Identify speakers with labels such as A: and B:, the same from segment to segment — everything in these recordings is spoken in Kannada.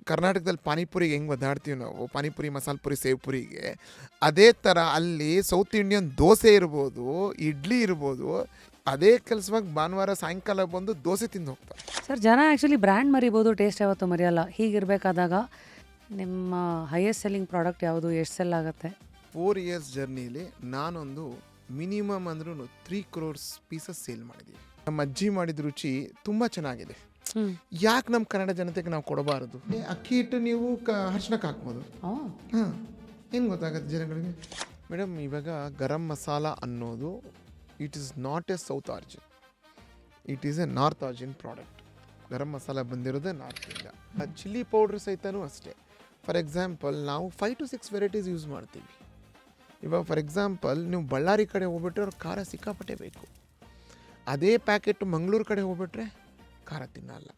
A: ಕರ್ನಾಟಕದಲ್ಲಿ ಪಾನಿಪುರಿಗೆ ಹೆಂಗೆ ಒದ್ದಾಡ್ತೀವಿ ನಾವು, ಪಾನಿಪುರಿ, ಮಸಾಲೆ ಪುರಿ, ಸೇವ್ ಪುರಿಗೆ, ಅದೇ ಥರ ಅಲ್ಲಿ ಸೌತ್ ಇಂಡಿಯನ್ ದೋಸೆ ಇರ್ಬೋದು, ಇಡ್ಲಿ ಇರ್ಬೋದು, ಅದೇ ಕೆಲಸವಾಗಿ ಭಾನುವಾರ ಸಾಯಂಕಾಲ ಬಂದು ದೋಸೆ ತಿಂದು ಹೋಗ್ತಾರೆ.
B: ಸರ್, ಜನ ಆ್ಯಕ್ಚುಲಿ ಬ್ರ್ಯಾಂಡ್ ಮರಿಬೋದು, ಟೇಸ್ಟ್ ಯಾವತ್ತೂ ಮರೆಯಲ್ಲ. ಹೀಗಿರಬೇಕಾದಾಗ ನಿಮ್ಮ ಹೈಯೆಸ್ಟ್ ಸೆಲ್ಲಿಂಗ್ ಪ್ರಾಡಕ್ಟ್ ಯಾವುದು, ಎಷ್ಟು ಸೆಲ್ ಆಗುತ್ತೆ?
A: 4 years ಜರ್ನಿಲಿ ನಾನೊಂದು ಮಿನಿಮಮ್ ಅಂದ್ರೂ 3 crores ಪೀಸಸ್ ಸೇಲ್ ಮಾಡಿದ್ದೀವಿ. ನಮ್ಮ ಅಜ್ಜಿ ಮಾಡಿದ ರುಚಿ ತುಂಬ ಚೆನ್ನಾಗಿದೆ. ಯಾಕೆ ನಮ್ಮ ಕನ್ನಡ ಜನತೆಗೆ ನಾವು ಕೊಡಬಾರದು? ಅಕ್ಕಿ ಹಿಟ್ಟು ನೀವು ಅರ್ಶನಕ್ಕೆ ಹಾಕ್ಬೋದು. ಹಾಂ, ಏನು ಗೊತ್ತಾಗುತ್ತೆ ಜನಗಳಿಗೆ? ಮೇಡಮ್, ಇವಾಗ ಗರಂ ಮಸಾಲ ಅನ್ನೋದು it is not a south origin, it is a north origin product. Garam masala ಬಂದಿರೋದೇ ನಾರ್ತಿಂದ. ಚಿಲ್ಲಿ ಪೌಡ್ರ್ ಸಹಿತನೂ ಅಷ್ಟೇ. ಫಾರ್ ಎಕ್ಸಾಂಪಲ್ ನಾವು 5 to 6 ವೆರೈಟೀಸ್ ಯೂಸ್ ಮಾಡ್ತೀವಿ. ಇವಾಗ ಫಾರ್ ಎಕ್ಸಾಂಪಲ್ ನೀವು ಬಳ್ಳಾರಿ ಕಡೆ ಹೋಗ್ಬಿಟ್ರೆ ಅವ್ರು ಖಾರ ಸಿಕ್ಕಾಪಟ್ಟೆ ಬೇಕು. ಅದೇ ಪ್ಯಾಕೆಟ್ ಮಂಗಳೂರು ಕಡೆ ಹೋಗ್ಬಿಟ್ರೆ ಖಾರ ತಿನ್ನಲ್ಲ.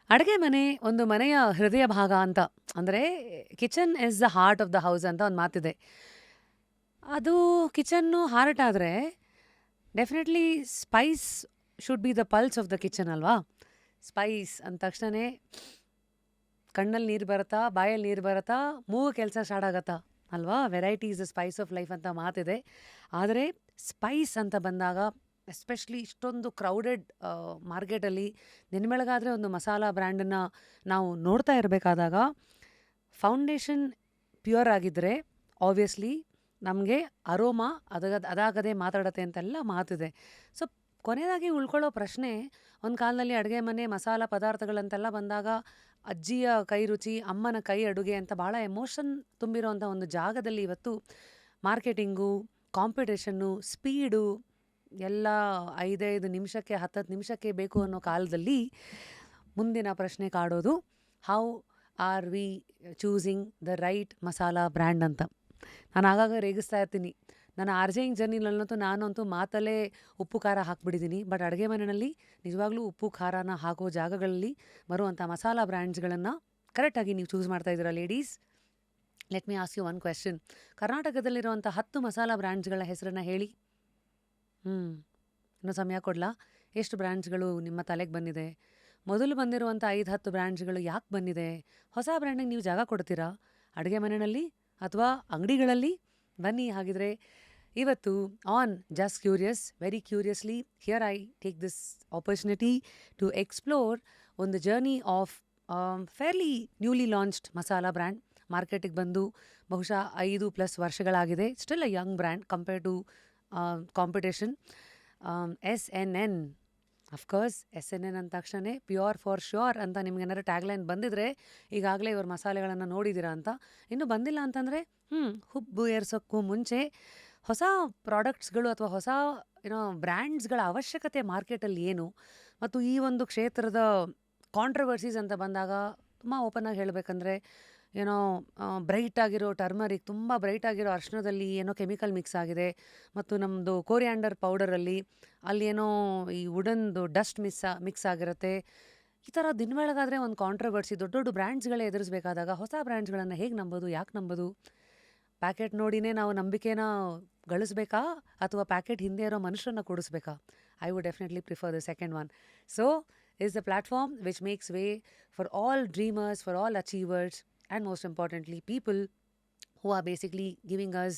B: ಅಡುಗೆ ಮನೆ ಒಂದು ಮನೆಯ ಹೃದಯ ಭಾಗ ಅಂತ, ಅಂದರೆ kitchen is the heart of the house ಅಂತ ಒಂದು ಮಾತಿದೆ. ಅದು ಕಿಚನ್ನು ಹಾರ್ಟ್ ಆದರೆ definitely Spice should be the pulse of the kitchen ಅಲ್ವಾ? ಸ್ಪೈಸ್ ಅಂದ ತಕ್ಷಣವೇ ಕಣ್ಣಲ್ಲಿ ನೀರು ಬರುತ್ತಾ, ಬಾಯಲ್ಲಿ ನೀರು ಬರುತ್ತಾ, ಮೂಗು ಕೆಲಸ ಸ್ಟಾರ್ಟ್ ಆಗತ್ತಾ ಅಲ್ವಾ? Variety is the Spice of life ಅಂತ ಮಾತಿದೆ. ಆದರೆ ಸ್ಪೈಸ್ ಅಂತ ಬಂದಾಗ, ಎಸ್ಪೆಷಲಿ ಇಷ್ಟೊಂದು ಕ್ರೌಡೆಡ್ ಮಾರ್ಕೆಟಲ್ಲಿ ದಿನ ಬೆಳಗಾದರೆ ಒಂದು ಮಸಾಲ ಬ್ರ್ಯಾಂಡನ್ನು ನಾವು ನೋಡ್ತಾ ಇರಬೇಕಾದಾಗ, ಫೌಂಡೇಶನ್ ಪ್ಯೂರ್ ಆಗಿದ್ದರೆ ಆಬ್ವಿಯಸ್ಲಿ ನಮಗೆ ಅರೋಮಾ ಅದಾಗದೇ ಮಾತಾಡತ್ತೆ ಅಂತೆಲ್ಲ ಮಾತಿದೆ. ಸೊ ಕೊನೆಯದಾಗಿ ಉಳ್ಕೊಳ್ಳೋ ಪ್ರಶ್ನೆ, ಒಂದು ಕಾಲದಲ್ಲಿ ಅಡುಗೆ ಮನೆ ಮಸಾಲ ಪದಾರ್ಥಗಳಂತೆಲ್ಲ ಬಂದಾಗ ಅಜ್ಜಿಯ ಕೈ ರುಚಿ, ಅಮ್ಮನ ಕೈ ಅಡುಗೆ ಅಂತ ಭಾಳ ಎಮೋಷನ್ ತುಂಬಿರೋಂಥ ಒಂದು ಜಾಗದಲ್ಲಿ ಇವತ್ತು ಮಾರ್ಕೆಟಿಂಗು, ಕಾಂಪಿಟೇಷನ್ನು, ಸ್ಪೀಡು ಎಲ್ಲ 5 ನಿಮಿಷಕ್ಕೆ 10 ನಿಮಿಷಕ್ಕೆ ಬೇಕು ಅನ್ನೋ ಕಾಲದಲ್ಲಿ ಮುಂದಿನ ಪ್ರಶ್ನೆ ಕಾಡೋದು, how are we choosing the right masala brand ಅಂತ. ನಾನು ಆಗಾಗ ರೇಗಿಸ್ತಾ ಇರ್ತೀನಿ. ನನ್ನ ಆರ್ಜೆಯಿಂಗ್ ಜರ್ನಿನಲ್ಲಂತೂ ನಾನಂತೂ ಮಾತಲ್ಲೇ ಉಪ್ಪು ಖಾರ ಹಾಕ್ಬಿಟ್ಟಿದ್ದೀನಿ. ಬಟ್ ಅಡುಗೆ ಮನೆಯಲ್ಲಿ ನಿಜವಾಗ್ಲೂ ಉಪ್ಪು ಖಾರನ ಹಾಕೋ ಜಾಗಗಳಲ್ಲಿ ಬರುವಂಥ ಮಸಾಲ ಬ್ರ್ಯಾಂಡ್ಸ್ಗಳನ್ನು ಕರೆಕ್ಟಾಗಿ ನೀವು ಚೂಸ್ ಮಾಡ್ತಾ ಇದ್ದೀರಾ ladies? Let me ask you one question. ಕರ್ನಾಟಕದಲ್ಲಿರುವಂಥ 10 ಮಸಾಲ ಬ್ರ್ಯಾಂಡ್ಸ್ಗಳ ಹೆಸರನ್ನು ಹೇಳಿ. ಇನ್ನೂ ಸಮಯ ಕೊಡಲಾ? ಎಷ್ಟು ಬ್ರ್ಯಾಂಡ್ಸ್ಗಳು ನಿಮ್ಮ ತಲೆಗೆ ಬಂದಿದೆ? ಮೊದಲು ಬಂದಿರುವಂಥ 5-10 ಬ್ರ್ಯಾಂಡ್ಸ್ಗಳು ಯಾಕೆ ಬಂದಿದೆ? ಹೊಸ ಬ್ರ್ಯಾಂಡಿಗೆ ನೀವು ಜಾಗ ಕೊಡ್ತೀರಾ ಅಡುಗೆ ಮನೆಯಲ್ಲಿ ಅಥವಾ ಅಂಗಡಿಗಳಲ್ಲಿ? ಬನ್ನಿ ಹಾಗಿದ್ರೆ ಇವತ್ತು on just curious, very curiously here I take this opportunity to explore ಒಂದು journey of fairly newly launched masala brand. ಮಾರ್ಕೆಟಿಗೆ ಬಂದು ಬಹುಶಃ 5+ ವರ್ಷಗಳಾಗಿದೆ. Still a young brand compare to competition. SNN, ಅಫ್ಕೋರ್ಸ್ SNN ಅಂದ ತಕ್ಷಣ ಪ್ಯೂರ್ ಫಾರ್ ಶ್ಯೂರ್ ಅಂತ ನಿಮ್ಗೇನಾದ್ರು ಟ್ಯಾಗ್ಲೈನ್ ಬಂದಿದ್ರೆ ಈಗಾಗಲೇ ಇವ್ರ ಮಸಾಲೆಗಳನ್ನು ನೋಡಿದ್ದೀರಾ ಅಂತ. ಇನ್ನೂ ಬಂದಿಲ್ಲ ಅಂತಂದರೆ ಹುಬ್ಬು ಏರ್ಸೋಕ್ಕೂ ಮುಂಚೆ ಹೊಸ ಪ್ರಾಡಕ್ಟ್ಸ್ಗಳು ಅಥವಾ ಹೊಸ ಬ್ರ್ಯಾಂಡ್ಸ್ಗಳ ಅವಶ್ಯಕತೆ ಮಾರ್ಕೆಟಲ್ಲಿ ಏನು, ಮತ್ತು ಈ ಒಂದು ಕ್ಷೇತ್ರದ ಕಾಂಟ್ರವರ್ಸೀಸ್ ಅಂತ ಬಂದಾಗ ತುಂಬ ಓಪನ್ ಆಗಿ ಹೇಳಬೇಕಂದ್ರೆ ಬ್ರೈಟ್ ಆಗಿರೋ ಟರ್ಮರಿಕ್, ತುಂಬ ಬ್ರೈಟ್ ಆಗಿರೋ ಅರಿಶಿಣದಲ್ಲಿ ಏನೋ ಕೆಮಿಕಲ್ ಮಿಕ್ಸ್ ಆಗಿದೆ, ಮತ್ತು ನಮ್ಮದು ಕೋರಿಯಾಂಡರ್ ಪೌಡರಲ್ಲಿ ಅಲ್ಲಿ ಏನೋ ಈ ವುಡನ್ದು ಡಸ್ಟ್ ಮಿಕ್ಸ್ ಆಗಿರುತ್ತೆ. ಈ ಥರ ದಿನ ಬೆಳಗಾದರೆ ಒಂದು ಕಾಂಟ್ರವರ್ಸಿ, ದೊಡ್ಡ ದೊಡ್ಡ ಬ್ರ್ಯಾಂಡ್ಸ್ಗಳೇ ಎದುರಿಸಬೇಕಾದಾಗ ಹೊಸ ಬ್ರ್ಯಾಂಡ್ಸ್ಗಳನ್ನು ಹೇಗೆ ನಂಬೋದು, ಯಾಕೆ ನಂಬೋದು? ಪ್ಯಾಕೆಟ್ ನೋಡಿನೇ ನಾವು ನಂಬಿಕೆನ ಗಳಿಸ್ಬೇಕಾ ಅಥವಾ ಪ್ಯಾಕೆಟ್ ಹಿಂದೆ ಇರೋ ಮನುಷ್ಯರನ್ನ ಕೂಡಿಸ್ಬೇಕಾ? I would definitely prefer the second one. So is the platform which makes way for all dreamers, for all achievers, and most importantly people who are basically giving us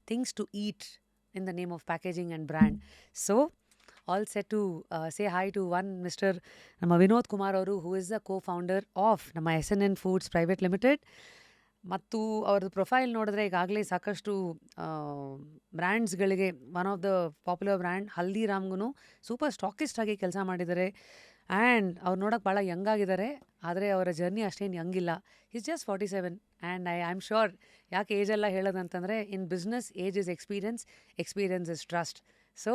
B: things to eat in the name of packaging and brand. So all set to say hi to one Mr. Nama Vinod Kumar avaru, who is the co-founder of Nama SNN Foods Private Limited. ಮತ್ತು ಅವ್ರದ್ದು ಪ್ರೊಫೈಲ್ ನೋಡಿದ್ರೆ ಈಗಾಗಲೇ ಸಾಕಷ್ಟು ಬ್ರ್ಯಾಂಡ್ಸ್ಗಳಿಗೆ, one of the popular brand ಹಲ್ದಿರಾಮ್ಗೂ ಸೂಪರ್ ಸ್ಟಾಕಿಸ್ಟ್ ಆಗಿ ಕೆಲಸ ಮಾಡಿದ್ದಾರೆ. ಆ್ಯಂಡ್ ಅವ್ರು ನೋಡೋಕೆ ಭಾಳ ಯಂಗ್ ಆಗಿದ್ದಾರೆ, ಆದರೆ ಅವರ ಜರ್ನಿ ಅಷ್ಟೇನು ಯಂಗ್ ಇಲ್ಲ. Is just 47. And I am sure, ಯಾಕೆ ಏಜೆಲ್ಲ ಹೇಳೋದಂತಂದರೆ in business age is experience, experience is trust. So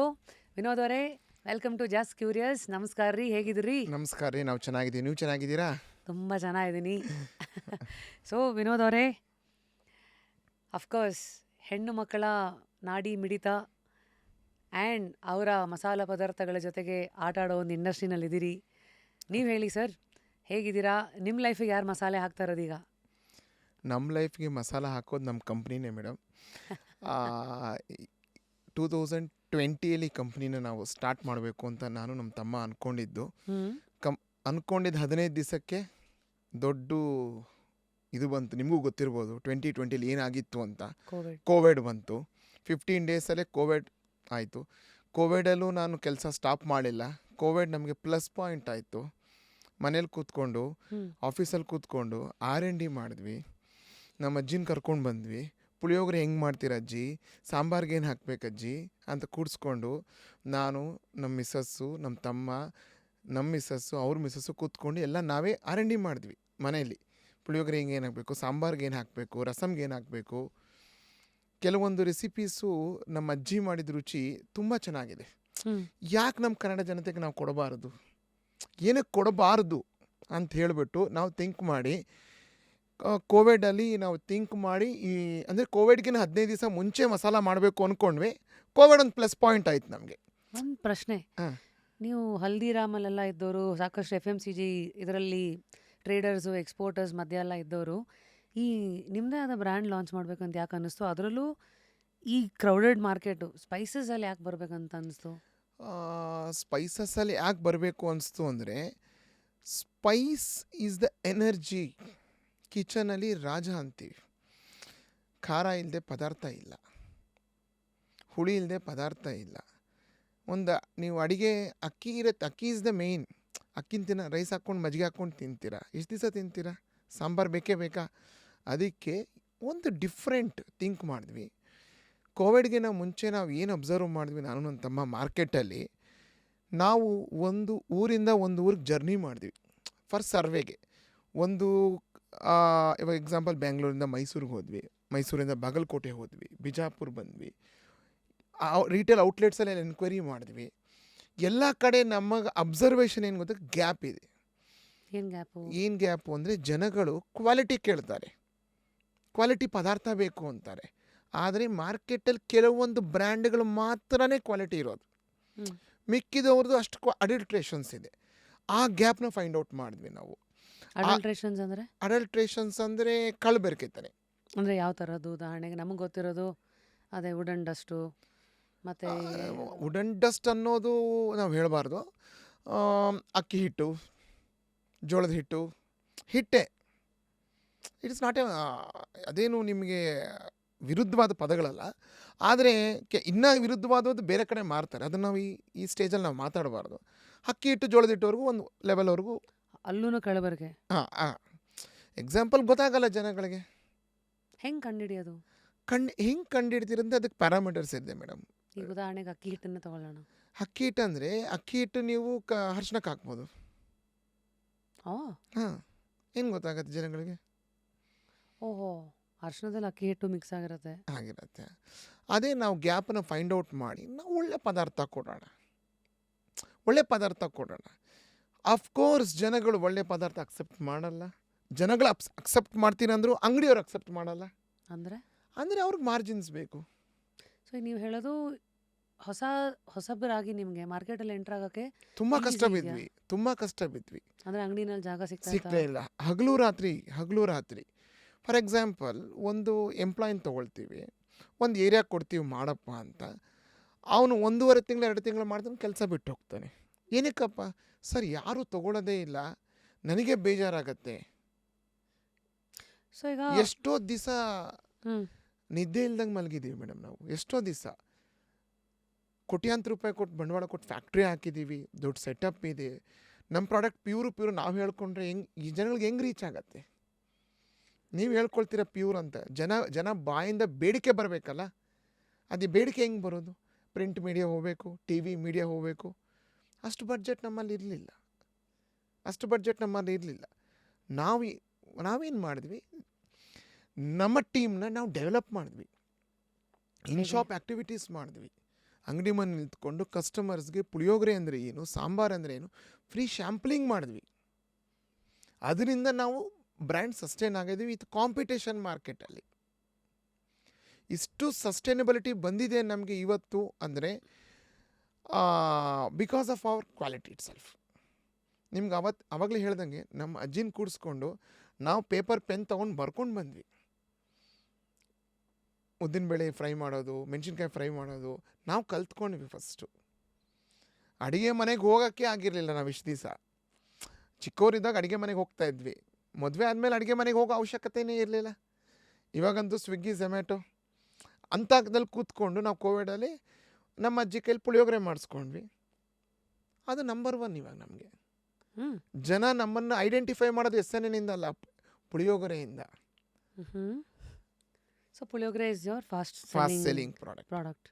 B: Vinod ಅವರೇ, ವೆಲ್ಕಮ್ ಟು ಜಸ್ಟ್ ಕ್ಯೂರಿಯಸ್. ನಮಸ್ಕಾರ ರೀ, ಹೇಗಿದ್ದೀರಿ?
A: ನಮಸ್ಕಾರ ರೀ, ನಾವು ಚೆನ್ನಾಗಿದ್ದೀವಿ. ನೀವು ಚೆನ್ನಾಗಿದ್ದೀರಾ?
B: ತುಂಬ ಚೆನ್ನಾಗಿದ್ದೀನಿ. ಸೊ ವಿನೋದ್ ಅವರೇ, ಅಫ್ಕೋರ್ಸ್ ಹೆಣ್ಣು ಮಕ್ಕಳ ನಾಡಿ ಮಿಡಿತ ಆ್ಯಂಡ್ ಅವರ ಮಸಾಲ ಪದಾರ್ಥಗಳ ಜೊತೆಗೆ ಆಟ ಆಡೋ ಒಂದು ಇಂಡಸ್ಟ್ರಿನಲ್ಲಿದ್ದೀರಿ. ನೀವು ಹೇಳಿ ಸರ್, ಹೇಗಿದ್ದೀರಾ? ನಿಮ್ಮ ಲೈಫಿಗೆ ಯಾರು ಮಸಾಲೆ ಹಾಕ್ತಾ ಇರೋದೀಗ?
A: ನಮ್ಮ ಲೈಫ್ಗೆ ಮಸಾಲ ಹಾಕೋದು ನಮ್ಮ ಕಂಪ್ನಿನೇ ಮೇಡಮ್. 2010 20ಯಲ್ಲಿ ಕಂಪ್ನಿನ ನಾವು ಸ್ಟಾರ್ಟ್ ಮಾಡಬೇಕು ಅಂತ ನಾನು ನಮ್ಮ ತಮ್ಮ ಅಂದ್ಕೊಂಡಿದ್ದು.
B: ಹ್ಮ್
A: ಅಂದ್ಕೊಂಡಿದ್ದು 15 ದಿವಸಕ್ಕೆ ದೊಡ್ಡ ಇದು ಬಂತು. ನಿಮಗೂ ಗೊತ್ತಿರ್ಬೋದು 2020ಲಿ ಏನಾಗಿತ್ತು ಅಂತ.
B: ಕೋವಿಡ್
A: ಕೋವಿಡ್ ಬಂತು. 15 ಡೇಸಲ್ಲೇ ಕೋವಿಡ್ ಆಯಿತು. ಕೋವಿಡಲ್ಲೂ ನಾನು ಕೆಲಸ ಸ್ಟಾಪ್ ಮಾಡಿಲ್ಲ. ಕೋವಿಡ್ ನಮಗೆ ಪ್ಲಸ್ ಪಾಯಿಂಟ್ ಆಯಿತು. ಮನೇಲಿ ಕೂತ್ಕೊಂಡು
B: ಹ್ಮ್
A: ಆಫೀಸಲ್ಲಿ ಕೂತ್ಕೊಂಡು R&D ಮಾಡಿದ್ವಿ. ನಮ್ಮ ಅಜ್ಜಿನ ಕರ್ಕೊಂಡು ಬಂದ್ವಿ. ಪುಳಿಯೋಗರೆ ಹೆಂಗೆ ಮಾಡ್ತೀರ ಅಜ್ಜಿ, ಸಾಂಬಾರ್ಗೆ ಏನು ಹಾಕ್ಬೇಕು ಅಜ್ಜಿ ಅಂತ ಕೂಡಿಸ್ಕೊಂಡು ನಾನು, ನಮ್ಮ ಮಿಸ್ಸಸ್ಸು, ನಮ್ಮ ತಮ್ಮ, ನಮ್ಮ ಮಿಸ್ಸಸ್ಸು, ಅವ್ರ ಮಿಸ್ಸಸ್ಸು ಕೂತ್ಕೊಂಡು ಎಲ್ಲ ನಾವೇ R&D ಮಾಡಿದ್ವಿ ಮನೆಯಲ್ಲಿ. ಪುಳಿಯೋಗರೆ ಹಿಂಗೆ ಏನು ಹಾಕಬೇಕು, ಸಾಂಬಾರ್ಗೆ ಏನು ಹಾಕಬೇಕು, ರಸಮ್ಗೆ ಏನು ಹಾಕಬೇಕು. ಕೆಲವೊಂದು ರೆಸಿಪೀಸು ನಮ್ಮ ಅಜ್ಜಿ ಮಾಡಿದ ರುಚಿ ತುಂಬ ಚೆನ್ನಾಗಿದೆ.
B: ಹ್ಮ್
A: ಯಾಕೆ ನಮ್ಮ ಕನ್ನಡ ಜನತೆಗೆ ನಾವು ಕೊಡಬಾರದು, ಏನಕ್ಕೆ ಕೊಡಬಾರ್ದು ಅಂತ ಹೇಳಿಬಿಟ್ಟು ನಾವು ಥಿಂಕ್ ಮಾಡಿ ಕೋವಿಡಲ್ಲಿ ನಾವು ಥಿಂಕ್ ಮಾಡಿ ಅಂದರೆ ಕೋವಿಡ್ಗಿನ 15 ದಿವಸ ಮುಂಚೆ ಮಸಾಲ ಮಾಡಬೇಕು ಅಂದ್ಕೊಂಡ್ವಿ. ಕೋವಿಡ್ ಒಂದು ಪ್ಲಸ್ ಪಾಯಿಂಟ್ ಆಯ್ತು ನಮಗೆ.
B: ಒಂದು ಪ್ರಶ್ನೆ.
A: ಹಾಂ.
B: ನೀವು ಹಲ್ದಿರಾಮಲ್ಲೆಲ್ಲ ಇದ್ದವರು, ಸಾಕಷ್ಟು FMCG ಇದರಲ್ಲಿ ಟ್ರೇಡರ್ಸು, ಎಕ್ಸ್ಪೋರ್ಟರ್ಸ್ ಮಧ್ಯ ಎಲ್ಲ ಇದ್ದವರು, ಈ ನಿಮ್ಮದೇ ಆದ ಬ್ರ್ಯಾಂಡ್ ಲಾಂಚ್ ಮಾಡ್ಬೇಕಂತ ಯಾಕೆ ಅನ್ನಿಸ್ತು? ಅದರಲ್ಲೂ ಈ ಕ್ರೌಡೆಡ್ ಮಾರ್ಕೆಟು ಸ್ಪೈಸಸಲ್ಲಿ ಯಾಕೆ ಬರ್ಬೇಕಂತ ಅನ್ನಿಸ್ತು?
A: ಸ್ಪೈಸಸ್ಸಲ್ಲಿ ಯಾಕೆ ಬರಬೇಕು ಅನಿಸ್ತು ಅಂದರೆ, ಸ್ಪೈಸ್ ಈಸ್ ದ ಎನರ್ಜಿ. ಕಿಚನಲ್ಲಿ ರಾಜ ಅಂತೀವಿ. ಖಾರ ಇಲ್ಲದೆ ಪದಾರ್ಥ ಇಲ್ಲ, ಹುಳಿ ಇಲ್ಲದೆ ಪದಾರ್ಥ ಇಲ್ಲ. ನೀವು ಅಡುಗೆ ಅಕ್ಕಿ ಇರುತ್ತೆ, ಅಕ್ಕಿ ಇಸ್ ದ ಮೇಯ್ನ್. ಅಕ್ಕಿನ ರೈಸ್ ಹಾಕ್ಕೊಂಡು ಮಜ್ಜಿಗೆ ಹಾಕ್ಕೊಂಡು ತಿಂತೀರಾ, ಎಷ್ಟು ದಿವಸ ತಿಂತೀರಾ? ಸಾಂಬಾರು ಬೇಕೇ ಬೇಕಾ? ಅದಕ್ಕೆ ಒಂದು ಡಿಫ್ರೆಂಟ್ ಥಿಂಕ್ ಮಾಡಿದ್ವಿ. ಕೋವಿಡ್ಗೆ ಮುಂಚೆ ನಾವು ಏನು ಅಬ್ಸರ್ವ್ ಮಾಡಿದ್ವಿ, ನಾನು ನನ್ನ ತಮ್ಮ ಮಾರ್ಕೆಟಲ್ಲಿ ನಾವು ಒಂದು ಊರಿಂದ ಒಂದು ಊರಿಗೆ ಜರ್ನಿ ಮಾಡಿದ್ವಿ ಫಾರ್ ಸರ್ವೆಗೆ. ಇವಾಗ ಎಕ್ಸಾಂಪಲ್ ಬೆಂಗಳೂರಿಂದ ಮೈಸೂರಿಗೆ ಹೋದ್ವಿ, ಮೈಸೂರಿಂದ ಬಾಗಲಕೋಟೆ ಹೋದ್ವಿ, ಬಿಜಾಪುರ ಬಂದ್ವಿ, ರಿಟೇಲ್ ಔಟ್ಲೆಟ್ಸಲ್ಲಿ ಎನ್ಕ್ವೈರಿ ಮಾಡಿದ್ವಿ. ಎಲ್ಲ ಕಡೆ ನಮಗೆ ಅಬ್ಸರ್ವೇಷನ್ ಏನು ಗೊತ್ತಾ, ಗ್ಯಾಪ್ ಇದೆ. ಏನು ಗ್ಯಾಪು ಅಂದರೆ, ಜನಗಳು ಕ್ವಾಲಿಟಿ ಕೇಳ್ತಾರೆ, ಕ್ವಾಲಿಟಿ ಪದಾರ್ಥ ಬೇಕು ಅಂತಾರೆ. ಆದರೆ ಮಾರ್ಕೆಟಲ್ಲಿ ಕೆಲವೊಂದು ಬ್ರ್ಯಾಂಡ್ಗಳು ಮಾತ್ರನೇ ಕ್ವಾಲಿಟಿ ಇರೋದು, ಮಿಕ್ಕಿದವ್ರದ್ದು ಅಷ್ಟು ಅಡಲ್ಟ್ರೇಷನ್ಸ್ ಇದೆ. ಆ ಗ್ಯಾಪ್ನ ಫೈಂಡ್ ಔಟ್ ಮಾಡಿದ್ವಿ ನಾವು. ಅಡಲ್ಟ್ರೇಷನ್ಸ್ ಅಂದರೆ ಕಳ್ಬೆರಕೆತನೆ.
B: ಅಂದರೆ ಯಾವ ಥರದ್ದು? ಉದಾಹರಣೆಗೆ ನಮಗೆ ಗೊತ್ತಿರೋದು ಅದೇ ವುಡನ್ ಡಸ್ಟು, ಮತ್ತು
A: ವುಡನ್ ಡಸ್ಟ್ ಅನ್ನೋದು ನಾವು ಹೇಳಬಾರ್ದು. ಅಕ್ಕಿ ಹಿಟ್ಟು, ಜೋಳದ ಹಿಟ್ಟು, ಹಿಟ್ಟೆ. ಇಟ್ಸ್ ನಾಟ್ ಅದೇನು ನಿಮಗೆ ವಿರುದ್ಧವಾದ ಪದಗಳಲ್ಲ. ಆದರೆ ಇನ್ನೂ ವಿರುದ್ಧವಾದದ್ದು ಬೇರೆ ಕಡೆ ಮಾರ್ತಾರೆ. ಅದನ್ನು ನಾವು ಈ ಸ್ಟೇಜಲ್ಲಿ ನಾವು ಮಾತಾಡಬಾರ್ದು. ಅಕ್ಕಿ ಹಿಟ್ಟು, ಜೋಳದ ಹಿಟ್ಟುವರೆಗೂ ಒಂದು ಲೆವೆಲ್ವರೆಗೂ
B: ಅಲ್ಲೂ ಕಳಬೆರಕೆ.
A: ಹಾಂ ಎಕ್ಸಾಂಪಲ್ ಗೊತ್ತಾಗಲ್ಲ ಜನಗಳಿಗೆ.
B: ಹೆಂಗೆ ಕಂಡುಹಿಡಿಯೋದು?
A: ಹೆಂಗೆ ಕಂಡುಹಿಡ್ತೀರಂದ್ರೆ ಅದಕ್ಕೆ ಪ್ಯಾರಾಮೀಟರ್ಸ್ ಇದೆ ಮೇಡಮ್.
B: ಈಗ ಉದಾಹರಣೆಗೆ ಅಕ್ಕಿ ಹಿಟ್ಟನ್ನು ತಗೊಳ್ಳೋಣ.
A: ಅಕ್ಕಿ ಹಿಟ್ಟು ಅಂದರೆ, ಅಕ್ಕಿ ಹಿಟ್ಟು ನೀವು ಅರ್ಶಿನಕ್ಕೆ ಹಾಕ್ಬೋದು. ಹಾಂ, ಏನು ಗೊತ್ತಾಗತ್ತೆ ಜನಗಳಿಗೆ?
B: ಓಹೋ, ಅರ್ಶಿನದಲ್ಲಿ ಅಕ್ಕಿ ಹಿಟ್ಟು ಮಿಕ್ಸ್ ಆಗಿರುತ್ತೆ.
A: ಅದೇ ನಾವು ಗ್ಯಾಪನ್ನು ಫೈಂಡ್ ಔಟ್ ಮಾಡಿ ನಾವು ಒಳ್ಳೆ ಪದಾರ್ಥ ಕೊಡೋಣ. ಅಫ್ಕೋರ್ಸ್ ಜನಗಳು ಒಳ್ಳೆ ಪದಾರ್ಥ ಅಕ್ಸೆಪ್ಟ್ ಮಾಡಲ್ಲ. ಜನಗಳು ಅಕ್ಸೆಪ್ಟ್ ಮಾಡ್ತೀನಂದ್ರು ಅಂಗಡಿಯವ್ರು ಅಕ್ಸೆಪ್ಟ್ ಮಾಡಲ್ಲ. ಅಂದರೆ ಅವ್ರಿಗೆ ಮಾರ್ಜಿನ್ಸ್ ಬೇಕು.
B: ಸೊ ನೀವು ಹೇಳೋದು ಹೊಸಬರಾಗಿ ನಿಮಗೆ ಮಾರ್ಕೆಟಲ್ಲಿ ಎಂಟರ್ ಆಗೋಕ್ಕೆ
A: ತುಂಬ ಕಷ್ಟ ಬಿದ್ವಿ.
B: ಅಂದರೆ ಅಂಗಡಿನಲ್ಲಿ ಜಾಗ
A: ಸಿಗ್ತಾ ಇಲ್ಲ. ಹಗಲು ರಾತ್ರಿ. ಫಾರ್ ಎಕ್ಸಾಂಪಲ್, ಒಂದು ಎಂಪ್ಲಾಯಿನ ತೊಗೊಳ್ತೀವಿ, ಒಂದು ಏರಿಯಾ ಕೊಡ್ತೀವಿ ಮಾಡಪ್ಪ ಅಂತ. ಅವನು 1.5 ತಿಂಗಳು 2 ತಿಂಗಳು ಮಾಡ್ತಾನೆ, ಕೆಲಸ ಬಿಟ್ಟು ಹೋಗ್ತಾನೆ. ಏನಕ್ಕಪ್ಪ ಸರ್? ಯಾರೂ ತೊಗೊಳ್ಳೋದೇ ಇಲ್ಲ, ನನಗೆ ಬೇಜಾರಾಗತ್ತೆ.
B: ಸೊ ಈಗ
A: ಎಷ್ಟೋ ದಿವಸ ನಿದ್ದೆ ಇಲ್ದಂಗೆ ಮಲಗಿದ್ದೀವಿ ಮೇಡಮ್ ನಾವು. ಎಷ್ಟೋ ದಿವಸ ಕೋಟ್ಯಾಂತರ ರೂಪಾಯಿ ಕೊಟ್ಟು ಬಂಡವಾಳ ಕೊಟ್ಟು ಫ್ಯಾಕ್ಟ್ರಿ ಹಾಕಿದ್ದೀವಿ, ದೊಡ್ಡ ಸೆಟಪ್ ಇದೆ. ನಮ್ಮ ಪ್ರಾಡಕ್ಟ್ ಪ್ಯೂರ್ ನಾವು ಹೇಳ್ಕೊಂಡ್ರೆ ಈ ಜನಗಳಿಗೆ ಹೆಂಗೆ ರೀಚ್ ಆಗತ್ತೆ? ನೀವು ಹೇಳ್ಕೊಳ್ತೀರ ಪ್ಯೂರ್ ಅಂತ, ಜನ ಬಾಯಿಂದ ಬೇಡಿಕೆ ಬರಬೇಕಲ್ಲ. ಅದು ಬೇಡಿಕೆ ಹೆಂಗೆ ಬರೋದು? ಪ್ರಿಂಟ್ ಮೀಡಿಯಾ ಹೋಗಬೇಕು, TV ಮೀಡಿಯಾ ಹೋಗಬೇಕು. ಅಷ್ಟು ಬಡ್ಜೆಟ್ ನಮ್ಮಲ್ಲಿ ಇರಲಿಲ್ಲ. ನಾವೇನು ಮಾಡಿದ್ವಿ, ನಮ್ಮ ಟೀಮ್ನ ನಾವು ಡೆವಲಪ್ ಮಾಡಿದ್ವಿ. ಇನ್ಶಾಪ್ ಆ್ಯಕ್ಟಿವಿಟೀಸ್ ಮಾಡಿದ್ವಿ. ಅಂಗಡಿ ಮನೆ ನಿಂತ್ಕೊಂಡು ಕಸ್ಟಮರ್ಸ್ಗೆ ಪುಳಿಯೋಗರೆ ಅಂದರೆ ಏನು, ಸಾಂಬಾರು ಅಂದರೆ ಏನು, ಫ್ರೀ ಶ್ಯಾಂಪ್ಲಿಂಗ್ ಮಾಡಿದ್ವಿ. ಅದರಿಂದ ನಾವು ಬ್ರ್ಯಾಂಡ್ ಸಸ್ಟೈನ್ ಆಗಿದ್ವಿ ವಿತ್ ಕಾಂಪಿಟೇಷನ್ ಮಾರ್ಕೆಟಲ್ಲಿ. ಇಷ್ಟು ಸಸ್ಟೈನಬಿಲಿಟಿ ಬಂದಿದೆ ನಮಗೆ ಇವತ್ತು ಅಂದರೆ because of our quality it self. ನಿಮ್ಗೆ ಅವಾಗಲೇ ಹೇಳ್ದಂಗೆ ನಮ್ಮ ಅಜ್ಜಿನ ಕೂಡಿಸ್ಕೊಂಡು ನಾವು ಪೇಪರ್ ಪೆನ್ ತೊಗೊಂಡು ಬರ್ಕೊಂಡು ಬಂದ್ವಿ. ಉದ್ದಿನಬೇಳೆ ಫ್ರೈ ಮಾಡೋದು, ಮೆಣಸಿನ್ಕಾಯಿ ಫ್ರೈ ಮಾಡೋದು ನಾವು ಕಲ್ತ್ಕೊಂಡ್ವಿ ಫಸ್ಟು. ಅಡುಗೆ ಮನೆಗೆ ಹೋಗೋಕ್ಕೆ ಆಗಿರಲಿಲ್ಲ ನಾವು ಇಷ್ಟು ದಿವಸ. ಚಿಕ್ಕವರಿದ್ದಾಗ ಅಡುಗೆ ಮನೆಗೆ ಹೋಗ್ತಾ ಇದ್ವಿ. ಮದುವೆ ಆದಮೇಲೆ ಅಡುಗೆ ಮನೆಗೆ ಹೋಗೋ ಅವಶ್ಯಕತೆಯೇ ಇರಲಿಲ್ಲ. ಇವಾಗಂತೂ ಸ್ವಿಗ್ಗಿ, ಝೊಮ್ಯಾಟೊ ಅಂಥದ್ದಲ್ಲಿ ಕೂತ್ಕೊಂಡು ನಾವು ಕೋವಿಡಲ್ಲಿ ನಮ್ಮ ಅಜ್ಜಿ ಕೈಲಿ ಪುಳಿಯೋಗರೆ ಮಾಡಿಸ್ಕೊಂಡ್ವಿ. ಅದು ನಂಬರ್ 1 ಇವಾಗ ನಮಗೆ. ಜನ ನಮ್ಮನ್ನು ಐಡೆಂಟಿಫೈ ಮಾಡೋದು SNNನಿಂದ ಅಲ್ಲ, ಪುಳಿಯೋಗರೆಯಿಂದ.
B: So puliyogare is your
A: fast selling product.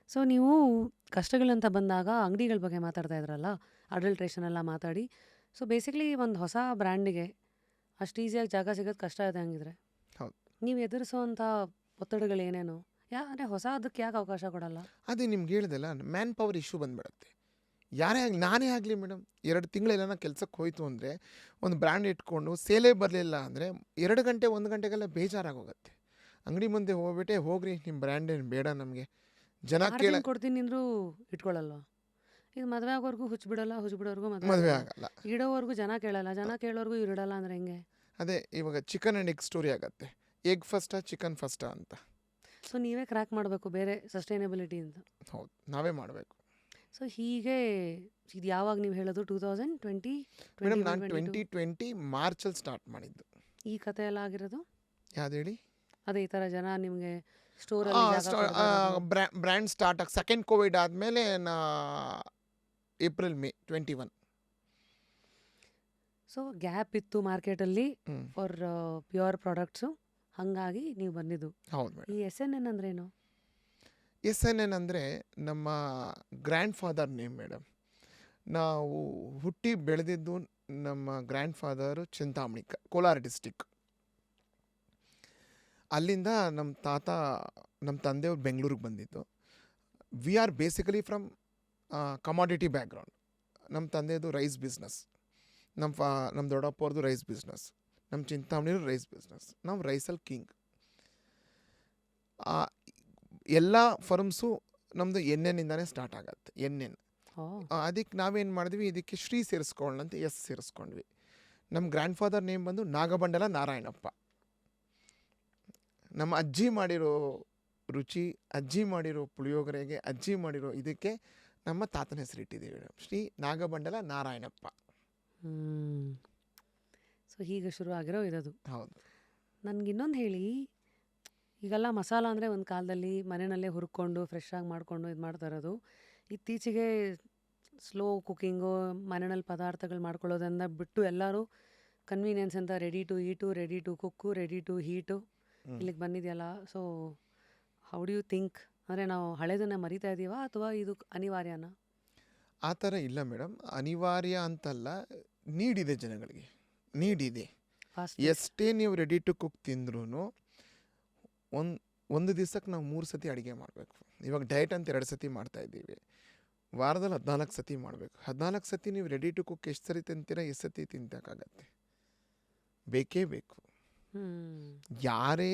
B: So ನೀವು ಕಷ್ಟಗಳಂತ ಬಂದಾಗ ಅಂಗಡಿಗಳ ಬಗ್ಗೆ ಮಾತಾಡ್ತಾ ಇದ್ರಲ್ಲ, ಅಡಲ್ಟ್ರೇಷನ್ ಎಲ್ಲ ಮಾತಾಡಿ. ಸೊ ಬೇಸಿಕ್ಲಿ ಒಂದು ಹೊಸ ಬ್ರ್ಯಾಂಡಿಗೆ ಅಷ್ಟು ಈಸಿಯಾಗಿ ಜಾಗ ಸಿಗೋದು ಕಷ್ಟ ಇದೆ ಹಂಗಿದ್ರೆ.
A: ಹೌದು.
B: ನೀವು ಎದುರಿಸೋವಂಥ ಒತ್ತಡಗಳು ಏನೇನು? ಅಂದರೆ ಹೊಸ ಅದಕ್ಕೆ ಯಾಕೆ ಅವಕಾಶ ಕೊಡಲ್ಲ?
A: ಅದೇ ನಿಮ್ಗೆ ಹೇಳಿದೆಲ್ಲ, ಮ್ಯಾನ್ ಪವರ್ ಇಶ್ಯೂ ಬಂದುಬಿಡುತ್ತೆ. ಯಾರೇ ಆಗಲಿ, ನಾನೇ ಆಗಲಿ ಮೇಡಮ್, 2 ತಿಂಗಳೆಲ್ಲ ಕೆಲಸಕ್ಕೆ ಹೋಯ್ತು ಅಂದರೆ, ಒಂದು ಬ್ರ್ಯಾಂಡ್ ಇಟ್ಕೊಂಡು ಸೇಲೇ ಬರಲಿಲ್ಲ ಅಂದರೆ 2 ಗಂಟೆ 1 ಗಂಟೆಗೆಲ್ಲ ಬೇಜಾರಾಗೋಗುತ್ತೆ. ಅಂಗಡಿ ಮುಂದೆ ಹೋಗ್ಬಿಟ್ಟೆ, ಹೋಗ್ರಿ ನಿಮ್ಮ ಬ್ರ್ಯಾಂಡ್ ಏನು ಬೇಡ ನಮಗೆ, ಜನ
B: ಕೊಡ್ತೀನಿ ಅಂದರೂ ಇಟ್ಕೊಳ್ಳಲ್ವ? ಇದು ಮದುವೆ ಆಗೋರ್ಗೂ ಹುಚ್ಚಿಬಿಡಲ್ಲ, ಹುಚ್ಚಿಬಿಡೋರ್ಗೂ
A: ಮದುವೆ ಆಗಲ್ಲ,
B: ಇಡೋವರೆಗೂ ಜನ ಕೇಳಲ್ಲ, ಜನ ಕೇಳೋರ್ಗೂ ಇವ್ರು ಇಡಲ್ಲ ಅಂದರೆ ಹೆಂಗೆ?
A: ಅದೇ ಇವಾಗ ಚಿಕನ್ ಆ್ಯಂಡ್ ಎಗ್ ಸ್ಟೋರಿ ಆಗುತ್ತೆ. ಎಗ್ ಫಸ್ಟಾ ಚಿಕನ್ ಫಸ್ಟಾ ಅಂತ.
B: ಸೊ ನೀವೇ ಕ್ರ್ಯಾಕ್ ಮಾಡಬೇಕು ಬೇರೆ ಸಸ್ಟೈನಬಿಲಿಟಿ ಅಂತ.
A: ಹೌದು, ನಾವೇ ಮಾಡಬೇಕು.
B: ಸೊ ಹೀಗೆ ಇದು ಯಾವಾಗ ನೀವು ಹೇಳೋದು? 2020
A: ಮೇಡಮ್, ನಾನು 2020 ಮಾರ್ಚಲ್ಲಿ ಸ್ಟಾರ್ಟ್ ಮಾಡಿದ್ದು.
B: ಈ ಕತೆ ಎಲ್ಲ ಆಗಿರೋದು
A: ಯಾವ್ದು ಹೇಳಿ?
B: ಅದೇ ಈ ಥರ ಜನ ನಿಮಗೆ ಸ್ಟೋರಲ್ಲಿ
A: ಬ್ರ್ಯಾಂಡ್ ಸ್ಟಾರ್ಟ್ ಆಗಿ ಸೆಕೆಂಡ್ ಕೋವಿಡ್ ಆದಮೇಲೆ ಏಪ್ರಿಲ್ ಮೇ 21.
B: ಸೊ ಗ್ಯಾಪ್ ಇತ್ತು ಮಾರ್ಕೆಟಲ್ಲಿ ಫಾರ್ ಪ್ಯೂರ್ ಪ್ರಾಡಕ್ಟ್ಸು, ಹಾಗಾಗಿ ನೀವು ಬಂದಿದ್ದು.
A: ಹೌದು ಮೇಡಮ್.
B: ಈ SNN ಅಂದ್ರೇನು?
A: SNN ಅಂದರೆ ನಮ್ಮ ಗ್ರ್ಯಾಂಡ್ ಫಾದರ್ ನೇಮ್ ಮೇಡಮ್. ನಾವು ಹುಟ್ಟಿ ಬೆಳೆದಿದ್ದು ನಮ್ಮ grand father Chintamani, Kolar district. ಅಲ್ಲಿಂದ ನಮ್ಮ ತಂದೆಯವ್ರು ಬೆಂಗಳೂರಿಗೆ ಬಂದಿದ್ದು. We are basically commodity background. ನಮ್ಮ ತಂದೆಯದು ರೈಸ್ ಬಿಸ್ನೆಸ್, ನಮ್ಮ ದೊಡ್ಡಪ್ಪವ್ರದ್ದು ರೈಸ್ ಬಿಸ್ನೆಸ್, ನಮ್ಮ ಚಿಂತಾಮಣಿಯವ್ರು ರೈಸ್ ಬಿಸ್ನೆಸ್. ನಾವು ರೈಸಲ್ಲಿ ಕಿಂಗ್. ಎಲ್ಲ ಫರ್ಮ್ಸು ನಮ್ಮದು NNನಿಂದನೇ ಸ್ಟಾರ್ಟ್ ಆಗತ್ತೆ. NN. ಅದಕ್ಕೆ ನಾವೇನು ಮಾಡಿದ್ವಿ, ಇದಕ್ಕೆ ಶ್ರೀ ಸೇರಿಸ್ಕೊಳ್ಳೋಣ ಅಂತ S ಸೇರಿಸ್ಕೊಂಡ್ವಿ. ನಮ್ಮ ಗ್ರ್ಯಾಂಡ್ ಫಾದರ್ ನೇಮ್ ಬಂದು ನಾಗಬಂಡಲ ನಾರಾಯಣಪ್ಪ. ನಮ್ಮ ಅಜ್ಜಿ ಮಾಡಿರೋ ರುಚಿ, ಅಜ್ಜಿ ಮಾಡಿರೋ ಪುಳಿಯೋಗರೆಗೆ, ಅಜ್ಜಿ ಮಾಡಿರೋ ಇದಕ್ಕೆ ನಮ್ಮ ತಾತನ ಹೆಸರು ಇಟ್ಟಿದ್ದೀವಿ ಮೇಡಮ್, ಶ್ರೀ ನಾಗಬಂಡಲ ನಾರಾಯಣಪ್ಪ.
B: ಸೊ ಹೀಗೆ ಶುರು ಆಗಿರೋ ಇರೋದು.
A: ಹೌದು.
B: ನನಗೆ ಇನ್ನೊಂದು ಹೇಳಿ, ಈಗೆಲ್ಲ ಮಸಾಲ ಅಂದರೆ ಒಂದು ಕಾಲದಲ್ಲಿ ಮನೆಯಲ್ಲೇ ಹುರ್ಕೊಂಡು ಫ್ರೆಶ್ ಆಗಿ ಮಾಡಿಕೊಂಡು ಇದು ಮಾಡ್ತಾ ಇರೋದು. ಇತ್ತೀಚೆಗೆ ಸ್ಲೋ ಕುಕ್ಕಿಂಗು, ಮನೆಯಲ್ಲಿ ಪದಾರ್ಥಗಳು ಮಾಡ್ಕೊಳ್ಳೋದನ್ನ ಬಿಟ್ಟು ಎಲ್ಲರೂ ಕನ್ವೀನಿಯನ್ಸ್ ಅಂತ ready to eat, ready to cook, ready to heat ಇಲ್ಲಿಗೆ ಬಂದಿದೆಯಲ್ಲ. So how do you think? ಅಂದರೆ ನಾವು ಹಳೆದನ್ನು ಮರಿತಾ ಇದ್ದೀವಾ ಅಥವಾ ಇದು ಅನಿವಾರ್ಯನ?
A: ಆ ಥರ ಇಲ್ಲ ಮೇಡಮ್, ಅನಿವಾರ್ಯ ಅಂತಲ್ಲ, ನೀಡಿದೆ ಜನಗಳಿಗೆ, ನೀಡಿದೆ. ಎಷ್ಟೇ ನೀವು ರೆಡಿ ಟು ಕುಕ್ ತಿಂದ್ರೂ ಒಂದು ದಿವಸಕ್ಕೆ ನಾವು 3 ಸತಿ ಅಡುಗೆ ಮಾಡಬೇಕು. ಇವಾಗ ಡಯಟ್ ಅಂತ 2 ಸತಿ ಮಾಡ್ತಾಯಿದ್ದೀವಿ. ವಾರದಲ್ಲಿ 14 ಸತಿ ಮಾಡಬೇಕು. 14 ಸತಿ ನೀವು ರೆಡಿ ಟು ಕುಕ್ ಎಷ್ಟು ಸರಿ ತಿಂತೀರಾ, ಎಷ್ಟು ಸತಿ ತಿಂತಕ್ಕಾಗತ್ತೆ? ಬೇಕೇ ಬೇಕು. ಯಾರೇ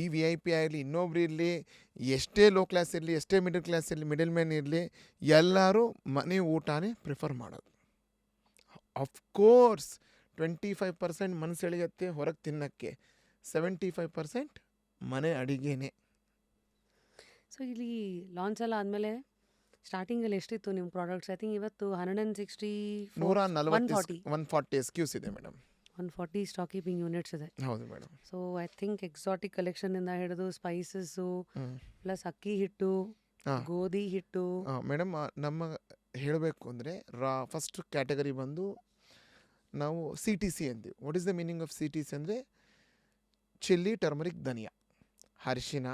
A: VIP ಆಗಲಿ, ಇನ್ನೊಬ್ರು ಇರಲಿ, ಎಷ್ಟೇ ಲೋ ಕ್ಲಾಸ್ ಇರಲಿ, ಎಷ್ಟೇ ಮಿಡಲ್ ಕ್ಲಾಸ್ ಇರಲಿ, ಮಿಡಲ್ ಮ್ಯಾನ್ ಇರಲಿ, ಎಲ್ಲರೂ ಮನೆ ಊಟನೇ ಪ್ರಿಫರ್ ಮಾಡೋದು. ಅಫ್ಕೋರ್ಸ್ 25% ಮನಸ್ಸು ಎಳೆಯುತ್ತೆ ಹೊರಗೆ ತಿನ್ನೋಕ್ಕೆ, 75% ಮನೆ ಅಡಿಗೆನೇ.
B: ಸೊ ಇಲ್ಲಿ ಲಾಂಚ್ ಎಲ್ಲ ಆದಮೇಲೆ ಸ್ಟಾರ್ಟಿಂಗಲ್ಲಿ ಎಷ್ಟಿತ್ತು ನಿಮ್ಮ ಪ್ರಾಡಕ್ಟ್ಸ್? ಐ ಥಿಂಕ್ ಇವತ್ತು
A: 140 SKUs ಇದೆ ಮೇಡಮ್.
B: 140 ಸ್ಟಾಕ್ ಕೀಪಿಂಗ್ ಯೂನಿಟ್ಸ್ ಇದೆ.
A: ಹೌದು madam.
B: So I think exotic ಕಲೆಕ್ಷನಿಂದ ಹಿಡಿದು ಸ್ಪೈಸಸ್ಸು, ಪ್ಲಸ್ ಅಕ್ಕಿ ಹಿಟ್ಟು, ಗೋಧಿ ಹಿಟ್ಟು.
A: ಮೇಡಮ್, ನಮ್ಮ ಹೇಳಬೇಕು ಅಂದರೆ ಫಸ್ಟ್ ಕ್ಯಾಟಗರಿ ಬಂದು ನಾವು CTC ಅಂತೀವಿ. What is the meaning of CTC ಅಂದರೆ ಚಿಲ್ಲಿ, ಟರ್ಮರಿಕ್, ಧನಿಯಾ, ಅರಿಶಿನ,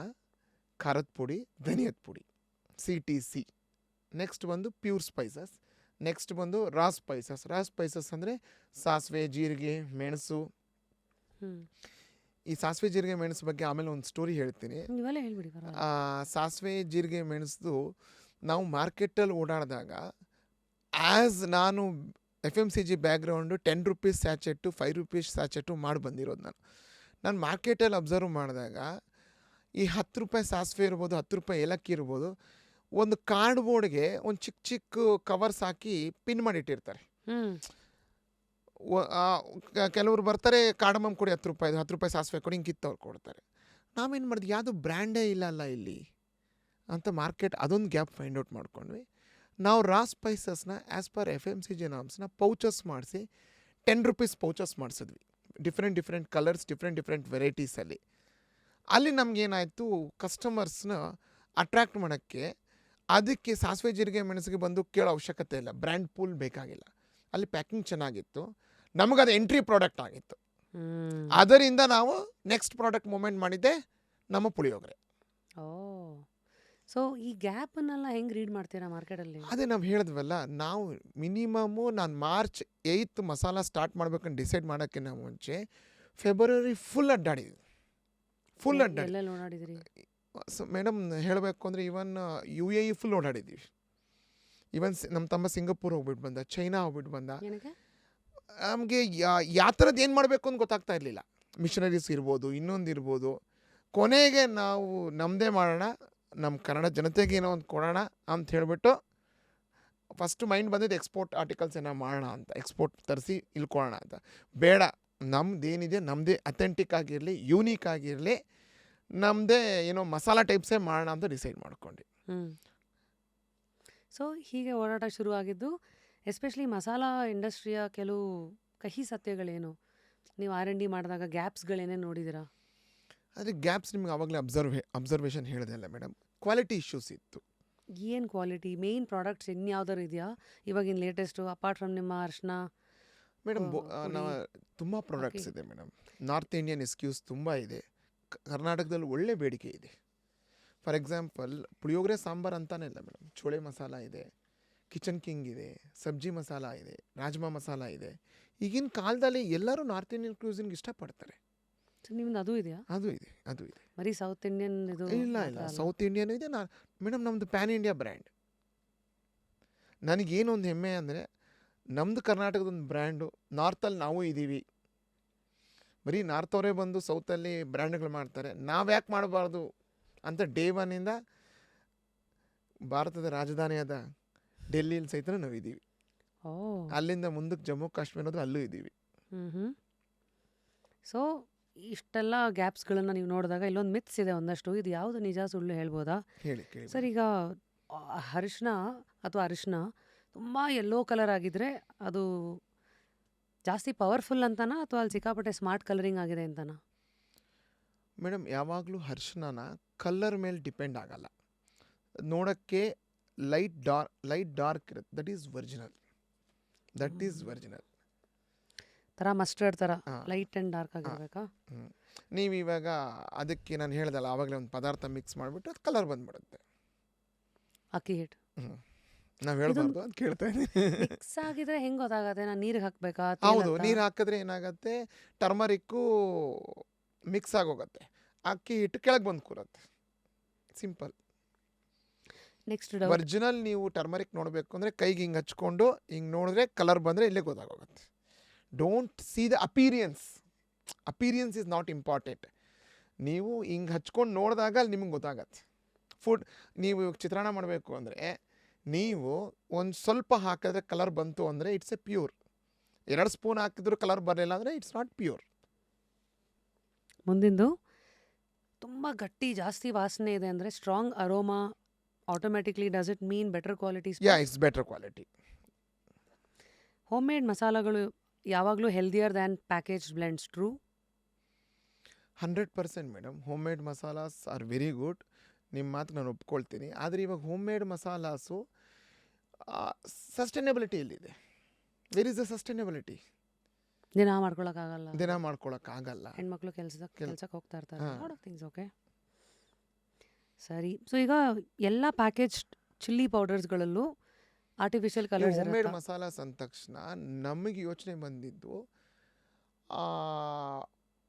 A: ಖಾರದ ಪುಡಿ, ಧನಿಯದ ಪುಡಿ, CTC. ನೆಕ್ಸ್ಟ್ ಬಂದು ಪ್ಯೂರ್ ಸ್ಪೈಸಸ್. ನೆಕ್ಸ್ಟ್ ಬಂದು ರಾ ಸ್ಪೈಸಸ್ ಅಂದರೆ ಸಾಸಿವೆ, ಜೀರಿಗೆ, ಮೆಣಸು. ಈ ಸಾಸಿವೆ, ಜೀರಿಗೆ, ಮೆಣಸು ಬಗ್ಗೆ ಆಮೇಲೆ ಒಂದು ಸ್ಟೋರಿ ಹೇಳ್ತೀನಿ. ಸಾಸಿವೆ, ಜೀರಿಗೆ, ಮೆಣಸು ನಾವು ಮಾರ್ಕೆಟಲ್ಲಿ ಓಡಾಡಿದಾಗ, ನಾನು FMCG ಬ್ಯಾಕ್ಗ್ರೌಂಡು 10 ರೂಪೀಸ್ ಸ್ಯಾಚೆಟ್ಟು, 5 ರೂಪೀಸ್ ಸ್ಯಾಚೆಟ್ಟು ಮಾಡಿ ಬಂದಿರೋದು. ನಾನು ಮಾರ್ಕೆಟಲ್ಲಿ ಅಬ್ಸರ್ವ್ ಮಾಡಿದಾಗ ಈ 10 ರೂಪಾಯಿ ಸಾಸಿವೆ ಇರ್ಬೋದು, 10 ರೂಪಾಯಿ ಏಲಕ್ಕಿ ಇರ್ಬೋದು, ಒಂದು ಕಾರ್ಡ್ಬೋರ್ಡ್ಗೆ ಒಂದು ಚಿಕ್ಕ ಕವರ್ಸ್ ಹಾಕಿ ಪಿನ್ ಮಾಡಿಟ್ಟಿರ್ತಾರೆ. ಕೆಲವರು ಬರ್ತಾರೆ, ಕಾರ್ಡಮಮ್ ಕೊಡಿ 10 ರೂಪಾಯಿ ಸಾಸಿವೆ ಕೊಡಿ, ಹಿಂಗೆ ಕಿತ್ತವ್ರು ಕೊಡ್ತಾರೆ. ನಾವೇನು ಮಾಡಿದ್ವಿ, ಯಾವುದು ಬ್ರ್ಯಾಂಡೇ ಇಲ್ಲ ಅಲ್ಲ ಇಲ್ಲಿ ಅಂತ ಮಾರ್ಕೆಟ್ ಅದೊಂದು ಗ್ಯಾಪ್ ಫೈಂಡ್ ಔಟ್ ಮಾಡ್ಕೊಂಡ್ವಿ. ನಾವು ರಾ ಸ್ಪೈಸಸ್ನ ಆ್ಯಸ್ ಪರ್ FMCG ನಾಮ್ಸ್ನ ಪೌಚಸ್ ಮಾಡಿಸಿ ₹10 ಪೌಚಸ್ ಮಾಡಿಸಿದ್ವಿ. ಡಿಫ್ರೆಂಟ್ ಕಲರ್ಸ್, ಡಿಫ್ರೆಂಟ್ ವೆರೈಟೀಸಲ್ಲಿ. ಅಲ್ಲಿ ನಮಗೇನಾಯಿತು, ಕಸ್ಟಮರ್ಸ್ನ ಅಟ್ರ್ಯಾಕ್ಟ್ ಮಾಡೋಕ್ಕೆ ಅದಕ್ಕೆ ಸಾಸಿವೆ ಜೀರಿಗೆ ಮೆಣಸಿಗೆ ಬಂದು ಕೇಳೋ ಅವಶ್ಯಕತೆ ಇಲ್ಲ, ಬ್ರ್ಯಾಂಡ್ ಪೂಲ್ ಬೇಕಾಗಿಲ್ಲ. ಅಲ್ಲಿ ಪ್ಯಾಕಿಂಗ್ ಚೆನ್ನಾಗಿತ್ತು, ನಮಗದು ಎಂಟ್ರಿ ಪ್ರಾಡಕ್ಟ್ ಆಗಿತ್ತು. ಅದರಿಂದ ನಾವು ನೆಕ್ಸ್ಟ್ ಪ್ರಾಡಕ್ಟ್ ಮೂಮೆಂಟ್ ಮಾಡಿದ್ದೆ ನಮ್ಮ ಪುಳಿಯೋಗರೆ.
B: ಓ, ಸೊ ಈ ಗ್ಯಾಪನ್ನೆಲ್ಲ ಹೆಂಗೆ ರೀಡ್ ಮಾಡ್ತೀರಾ ಮಾರ್ಕೆಟಲ್ಲಿ?
A: ಅದೇ ನಾವು ಹೇಳಿದ್ವಲ್ಲ, ನಾವು ಮಿನಿಮಮ್ಮು ನಾನು March 8 ಮಸಾಲ ಸ್ಟಾರ್ಟ್ ಮಾಡ್ಬೇಕಂತ ಡಿಸೈಡ್ ಮಾಡೋಕ್ಕಿಂತ ಮುಂಚೆ ಫೆಬ್ರವರಿ ಫುಲ್ ಅಡ್ಡಾಡಿದ್ವಿ.
B: ಎಲ್ಲೆಲ್ಲಿ ಓಡಾಡಿದ್ರಿ?
A: ಮೇಡಮ್ ಹೇಳಬೇಕು ಅಂದರೆ ಇವನ್ UAE ಫುಲ್ ಓಡಾಡಿದ್ದೀವಿ. ಇವನ್ ನಮ್ಮ ತಮ್ಮ ಸಿಂಗಪೂರ್ ಹೋಗ್ಬಿಟ್ಟು ಬಂದ, ಚೈನಾ ಹೋಗ್ಬಿಟ್ಟು ಬಂದ.
B: ಏನಕ್ಕೆ?
A: ನಮಗೆ ಯಾವ ಥರದ್ದು ಏನು ಮಾಡಬೇಕು ಅಂತ ಗೊತ್ತಾಗ್ತಾ ಇರಲಿಲ್ಲ. ಮಿಷನರೀಸ್ ಇರ್ಬೋದು, ಇನ್ನೊಂದು ಇರ್ಬೋದು. ಕೊನೆಗೆ ನಾವು ನಮ್ಮದೇ ಮಾಡೋಣ, ನಮ್ಮ ಕನ್ನಡ ಜನತೆಗೆ ಏನೋ ಒಂದು ಕೊಡೋಣ ಅಂತ ಹೇಳಿಬಿಟ್ಟು ಫಸ್ಟ್ ಮೈಂಡ್ ಬಂದಿದ್ದು ಎಕ್ಸ್ಪೋರ್ಟ್ ಆರ್ಟಿಕಲ್ಸ್ ಏನೋ ಮಾಡೋಣ ಅಂತ, ಎಕ್ಸ್ಪೋರ್ಟ್ ತರಿಸಿ ಇಲ್ಲಿ ಕೊಡೋಣ ಅಂತ. ಬೇಡ, ನಮ್ಮದೇನಿದೆ ನಮ್ಮದೇ ಅಥೆಂಟಿಕ್ ಆಗಿರಲಿ, ಯೂನಿಕ್ ಆಗಿರಲಿ, ನಮ್ಮದೇ ಏನೋ ಮಸಾಲ ಟೈಪ್ಸೇ ಮಾಡೋಣ ಅಂತ ಡಿಸೈಡ್ ಮಾಡ್ಕೊಂಡು.
B: ಸೊ ಹೀಗೆ ಓಡಾಟ ಶುರು ಆಗಿದ್ದು. ಎಸ್ಪೆಷಲಿ ಮಸಾಲ ಇಂಡಸ್ಟ್ರಿಯ ಕೆಲವು ಕಹಿ ಸತ್ಯಗಳೇನು? ನೀವು R&D ಮಾಡಿದಾಗ ಗ್ಯಾಪ್ಸ್ಗಳೇನೇನು ನೋಡಿದ್ದೀರಾ?
A: ಆದರೆ ಗ್ಯಾಪ್ಸ್ ನಿಮ್ಗೆ ಆವಾಗಲೇ ಅಬ್ಸರ್ವೇಷನ್ ಹೇಳಿದೆ ಅಲ್ಲ ಮೇಡಮ್, ಕ್ವಾಲಿಟಿ ಇಶ್ಯೂಸ್ ಇತ್ತು.
B: ಏನು ಕ್ವಾಲಿಟಿ? ಮೇನ್ ಪ್ರಾಡಕ್ಟ್ಸ್ ಇನ್ಯಾವ್ದಾರು ಇದೆಯಾ ಇವಾಗಿನ ಲೇಟೆಸ್ಟು, ಅಪಾರ್ಟ್ ಫ್ರಮ್ ನಿಮ್ಮ ಅರ್ಶಿನ?
A: ಮೇಡಮ್ ತುಂಬ ಪ್ರಾಡಕ್ಟ್ಸ್ ಇದೆ ಮೇಡಮ್. ನಾರ್ತ್ ಇಂಡಿಯನ್ ಎಸ್ಕ್ಯೂಸ್ ತುಂಬ ಇದೆ. ಕರ್ನಾಟಕದಲ್ಲಿ ಒಳ್ಳೆ ಬೇಡಿಕೆ ಇದೆ. ಫಾರ್ ಎಕ್ಸಾಂಪಲ್ ಪುಳಿಯೋಗರೆ ಸಾಂಬಾರು ಅಂತಾನೆ ಇಲ್ಲ ಮೇಡಮ್, ಚೋಳೆ ಮಸಾಲ ಇದೆ, ಕಿಚನ್ ಕಿಂಗ್ ಇದೆ, ಸಬ್ಜಿ ಮಸಾಲ ಇದೆ, ರಾಜ್ಮಾ ಮಸಾಲ ಇದೆ. ಈಗಿನ ಕಾಲದಲ್ಲಿ ಎಲ್ಲರೂ ನಾರ್ತ್ ಇಂಡಿಯನ್ ಕ್ಯೂಸಿನ್ಗೆ ಇಷ್ಟಪಡ್ತಾರೆ.
B: ಸೊ ನಿಮ್ದು ಅದು ಇದೆಯಾ?
A: ಅದು ಇದೆ.
B: ಬರೀ ಸೌತ್ ಇಂಡಿಯನ್ ಇದು?
A: ಇಲ್ಲ, ಸೌತ್ ಇಂಡಿಯನ್ ಇದೆ. ಮೇಡಮ್ ನಮ್ಮದು ಪ್ಯಾನ್ ಇಂಡಿಯಾ ಬ್ರ್ಯಾಂಡ್. ನನಗೇನೊಂದು ಹೆಮ್ಮೆ ಅಂದರೆ ನಮ್ಮದು ಕರ್ನಾಟಕದೊಂದು ಬ್ರ್ಯಾಂಡು, ನಾರ್ತಲ್ಲಿ ನಾವು ಇದ್ದೀವಿ. ಬರೀ ನಾರ್ತವರೇ ಬಂದು ಸೌತಲ್ಲಿ ಬ್ರ್ಯಾಂಡ್ಗಳು ಮಾಡ್ತಾರೆ, ನಾವು ಯಾಕೆ ಮಾಡಬಾರ್ದು ಅಂತ ಡೇ ಒನ್ನಿಂದ ಭಾರತದ ರಾಜಧಾನಿಯಾದ ಡೆಲ್ಲಿಯಲ್ಲಿ ಸಹಿತ ನಾವು ಇದ್ದೀವಿ. ಅಲ್ಲಿಂದ ಮುಂದಕ್ಕೆ ಜಮ್ಮು ಕಾಶ್ಮೀರದ ಅಲ್ಲೂ ಇದ್ದೀವಿ.
B: ಸೊ ಇಷ್ಟೆಲ್ಲ ಗ್ಯಾಪ್ಸ್ಗಳನ್ನು ನೀವು ನೋಡಿದಾಗ ಇಲ್ಲೊಂದು ಮಿತ್ಸ್ ಇದೆ ಒಂದಷ್ಟು, ಇದು ಯಾವುದು ನಿಜ ಸುಳ್ಳು ಹೇಳ್ಬೋದಾ?
A: ಹೇಳಿ.
B: ಸರ್, ಈಗ ಅರಿಶಿನ ಅಥವಾ ಅರಿಶಿನ ತುಂಬ ಯೆಲ್ಲೋ ಕಲರ್ ಆಗಿದ್ರೆ ಅದು ಜಾಸ್ತಿ ಪವರ್ಫುಲ್ ಅಂತನಾ ಅಥವಾ ಅಲ್ಲಿ ಸಿಕ್ಕಾಪಟ್ಟೆ ಸ್ಮಾರ್ಟ್ ಕಲರಿಂಗ್ ಆಗಿದೆ ಅಂತನಾ?
A: ಮೇಡಮ್ ಯಾವಾಗಲೂ ಅರಿಶಿನ ಕಲರ್ ಮೇಲೆ ಡಿಪೆಂಡ್ ಆಗಲ್ಲ. ನೋಡೋಕ್ಕೆ ಲೈಟ್ ಡಾರ್ಕ್ ಇರುತ್ತೆ, ದಟ್ ಈಸ್ ಒರಿಜಿನಲ್.
B: ಥರ ಮಸ್ಟರ್ಡ್ ಥರ ಲೈಟ್ ಆ್ಯಂಡ್ ಡಾರ್ಕ್ ಆಗಿರ್ಬೇಕಾ?
A: ನೀವು ಇವಾಗ ಅದಕ್ಕೆ ನಾನು ಹೇಳ್ದಲ್ಲ ಆವಾಗಲೇ ಒಂದು ಪದಾರ್ಥ ಮಿಕ್ಸ್ ಮಾಡಿಬಿಟ್ಟು ಅದು ಕಲರ್ ಬಂದ್ಬಿಡುತ್ತೆ.
B: ಅಕ್ಕಿ ಹಿಟ್ಟು
A: ನಾವು ಹೇಳ್ಬಾರ್ದು ಅಂತ ಕೇಳ್ತಾ ಇದ್ದೀನಿ.
B: ಮಿಕ್ಸ್ ಆಗಿದ್ರೆ ಹೆಂಗೆ ಗೊತ್ತಾಗತ್ತೆ? ನಾನು ನೀರಿಗೆ ಹಾಕಬೇಕಾ?
A: ಹೌದು, ನೀರು ಹಾಕಿದ್ರೆ ಏನಾಗುತ್ತೆ, ಟರ್ಮರಿಕ್ಕು ಮಿಕ್ಸ್ ಆಗೋಗುತ್ತೆ, ಅಕ್ಕಿ ಹಿಟ್ಟು ಕೆಳಗೆ ಬಂದು ಕೂರುತ್ತೆ. ಸಿಂಪಲ್.
B: ನೆಕ್ಸ್ಟ್
A: ಒರಿಜಿನಲ್ ನೀವು ಟರ್ಮರಿಕ್ ನೋಡಬೇಕು ಅಂದರೆ ಕೈಗೆ ಹಿಂಗೆ ಹಚ್ಕೊಂಡು ಹಿಂಗೆ ನೋಡಿದ್ರೆ ಕಲರ್ ಬಂದರೆ ಇಲ್ಲೇ ಗೊತ್ತಾಗೋಗುತ್ತೆ. Don't see the appearance is not important. ನೀವು ಹಿಂಗೆ ಹಚ್ಕೊಂಡು ನೋಡಿದಾಗ ಅಲ್ಲಿ ನಿಮಗೆ ಗೊತ್ತಾಗತ್ತೆ. ನೀವು ಚಿತ್ರಾನ್ನ ಮಾಡಬೇಕು ಅಂದರೆ ನೀವು ಒಂದು ಸ್ವಲ್ಪ ಹಾಕಿದ್ರೆ ಕಲರ್ ಬಂತು ಅಂದರೆ ಇಟ್ಸ್ ಎ ಪ್ಯೂರ್. 2 ಸ್ಪೂನ್ ಹಾಕಿದ್ರು ಕಲರ್ ಬರಲಿಲ್ಲ ಅಂದರೆ ಇಟ್ಸ್ ನಾಟ್ ಪ್ಯೂರ್.
B: ಮುಂದಿಂದು ತುಂಬ ಗಟ್ಟಿ ಜಾಸ್ತಿ ವಾಸನೆ ಇದೆ ಅಂದರೆ strong aroma automatically does it mean better quality?
A: It's better quality.
B: Home made ಮಸಾಲಗಳು ಯಾವಾಗಲೂ healthier than packaged blends. True?
A: 100% madam. Home made masalas are very good. ನಿಮ್ಮ ಮಾತು ನಾನು ಒಪ್ಕೊಳ್ತೀನಿ. ಆದರೆ ಇವಾಗ ಹೋಮ್ ಮೇಡ್ ಮಸಾಲಾಸು ಸಸ್ಟೈನಬಿಲಿಟಿ ಎಲ್ಲಿದೆ? Where is the sustainability?
B: ದಿನ ಮಾಡ್ಕೊಳಕ್ಕಾಗಲ್ಲ. ಹೆಣ್ಮಕ್ಳು ಕೆಲ್ಸಕ್ಕೆ ಹೋಗ್ತಾ ಇರ್ತಾರೆ. Lot of things. ಓಕೆ, ಸರಿ. ಸೊ ಈಗ ಎಲ್ಲ ಪ್ಯಾಕೇಜ್ಡ್ ಚಿಲ್ಲಿ ಪೌಡರ್ಸ್ಗಳಲ್ಲೂ artificial colours
A: home made masalas ಅಂದ ತಕ್ಷಣ ನಮಗೆ ಯೋಚನೆ ಬಂದಿದ್ದು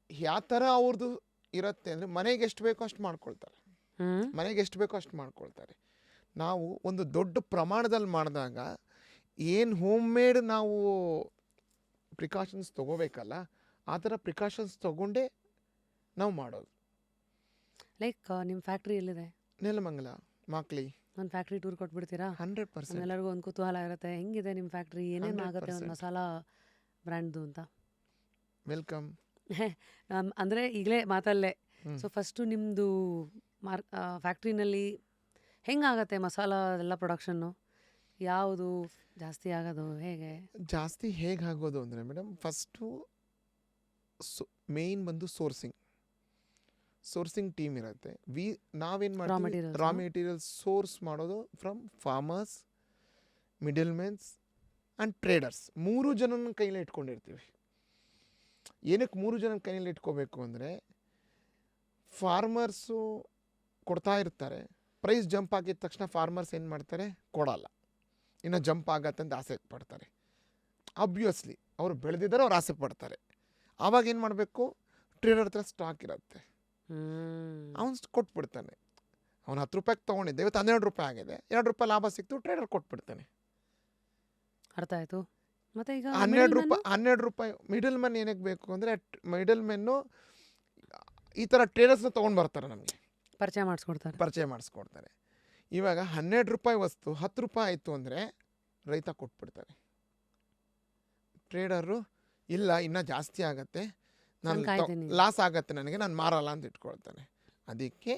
A: ಯಾವ ಥರ ಅವ್ರದ್ದು ಇರುತ್ತೆ ಅಂದರೆ ಮನೆಗೆ ಎಷ್ಟು ಬೇಕೋ ಅಷ್ಟು ಮಾಡ್ಕೊಳ್ತಾರೆ. ನಾವು ಒಂದು ದೊಡ್ಡ ಪ್ರಮಾಣದಲ್ಲಿ ಮಾಡಿದಾಗ ಏನು ಹೋಮ್ ಮೇಡ್ ನಾವು ಪ್ರಿಕಾಷನ್ಸ್ ತೊಗೋಬೇಕಲ್ಲ, ಆ ಥರ ಪ್ರಿಕಾಷನ್ಸ್ ತೊಗೊಂಡೇ ನಾವು ಮಾಡೋದು.
B: ಲೈಕ್ ನಿಮ್ಮ ಫ್ಯಾಕ್ಟ್ರಿ ಎಲ್ಲಿದೆ?
A: ನೆಲಮಂಗಲ, ಮಾಕ್ಲಿ.
B: ಒಂದು ಫ್ಯಾಕ್ಟ್ರಿ ಟೂರ್ ಕೊಟ್ಬಿಡ್ತೀರಾ?
A: 100%.
B: ಎಲ್ಲರಿಗೂ ಒಂದು ಕುತೂಹಲ ಇರುತ್ತೆ, ಹೆಂಗಿದೆ ನಿಮ್ಮ ಫ್ಯಾಕ್ಟ್ರಿ, ಏನೇನು ಆಗುತ್ತೆ ಒಂದು ಮಸಾಲ ಬ್ರ್ಯಾಂಡ್ದು ಅಂತ.
A: ವೆಲ್ಕಮ್.
B: ಅಂದರೆ ಈಗಲೇ ಮಾತಲ್ಲೇ
A: ಹ್ಮ್.
B: ಸೊ ಫಸ್ಟು ನಿಮ್ಮದು ಫ್ಯಾಕ್ಟ್ರಿನಲ್ಲಿ ಹೆಂಗಾಗತ್ತೆ ಮಸಾಲ ಎಲ್ಲ ಪ್ರೊಡಕ್ಷನ್ನು? ಯಾವುದು ಜಾಸ್ತಿ ಆಗೋದು ಹೇಗೆ?
A: ಜಾಸ್ತಿ ಹೇಗೆ ಆಗೋದು ಅಂದರೆ ಮೇಡಮ್, ಫಸ್ಟು ಮೇಯ್ನ್ ಬಂದು ಸೋರ್ಸಿಂಗ್ ಟೀಮ್ ಇರುತ್ತೆ. ನಾವೇನು
B: ರಾ
A: ಮಾಡ್ತೀವಿ,
B: ಮೆಟೀರಿಯಲ್ಸ್
A: ರಾ ಮೆಟೀರಿಯಲ್ಸ್ ಸೋರ್ಸ್ ಮಾಡೋದು from farmers, middle men's and traders. 3 ಜನನ ಕೈಲೇ ಇಟ್ಕೊಂಡಿರ್ತೀವಿ. ಏನಕ್ಕೆ 3 ಜನನ ಕೈಯಲ್ಲಿ ಇಟ್ಕೋಬೇಕು ಅಂದರೆ, ಫಾರ್ಮರ್ಸು ಕೊಡ್ತಾ ಇರ್ತಾರೆ, ಪ್ರೈಸ್ ಜಂಪ್ ಆಗಿದ ತಕ್ಷಣ ಫಾರ್ಮರ್ಸ್ ಏನು ಮಾಡ್ತಾರೆ, ಕೊಡಲ್ಲ, ಇನ್ನು ಜಂಪ್ ಆಗತ್ತಂತ ಆಸೆ ಪಡ್ತಾರೆ. ಆಬ್ವಿಯಸ್ಲಿ ಅವರು ಬೆಳೆದಿದ್ದಾರೆ, ಅವ್ರು ಆಸೆ ಪಡ್ತಾರೆ. ಆವಾಗ ಏನು ಮಾಡಬೇಕು, ಟ್ರೇಡರ್ ಹತ್ರ ಸ್ಟಾಕ್ ಇರುತ್ತೆ, ಅವನು ಕೊಟ್ಬಿಡ್ತಾನೆ. ಅವ್ನು 10 ರೂಪಾಯಿಗೆ ತೊಗೊಂಡಿದ್ದೆ, ಇವತ್ತು 12 ರೂಪಾಯಿ ಆಗಿದೆ, 2 ರೂಪಾಯಿ ಲಾಭ ಸಿಕ್ತು, ಟ್ರೇಡರ್ ಕೊಟ್ಬಿಡ್ತಾನೆ.
B: ಅರ್ಥ ಆಯ್ತು. ಮತ್ತೆ ಈಗ
A: 12 ರೂಪಾಯಿ ಮಿಡಲ್ ಮೆನ್ ಏನಕ್ಕೆ ಬೇಕು ಅಂದರೆ, ಮಿಡಲ್ ಮೆನ್ನು ಈ ಥರ ಟ್ರೇಡರ್ಸ್ನ ತೊಗೊಂಡು ಬರ್ತಾರೆ, ನಮಗೆ ಪರಿಚಯ ಮಾಡಿಸ್ಕೊಡ್ತಾರೆ. ಇವಾಗ 12 ರೂಪಾಯಿ ವಸ್ತು 10 ರೂಪಾಯಿ ಆಯಿತು ಅಂದರೆ ರೈತ ಕೊಟ್ಬಿಡ್ತಾರೆ. ಟ್ರೇಡರು ಇಲ್ಲ ಇನ್ನೂ ಜಾಸ್ತಿ ಆಗತ್ತೆ, ನಾನು ಲಾಸ್ ಆಗತ್ತೆ ನನಗೆ, ನಾನು ಮಾರಲ್ಲ ಅಂತ ಇಟ್ಕೊಳ್ತಾನೆ. ಅದಕ್ಕೆ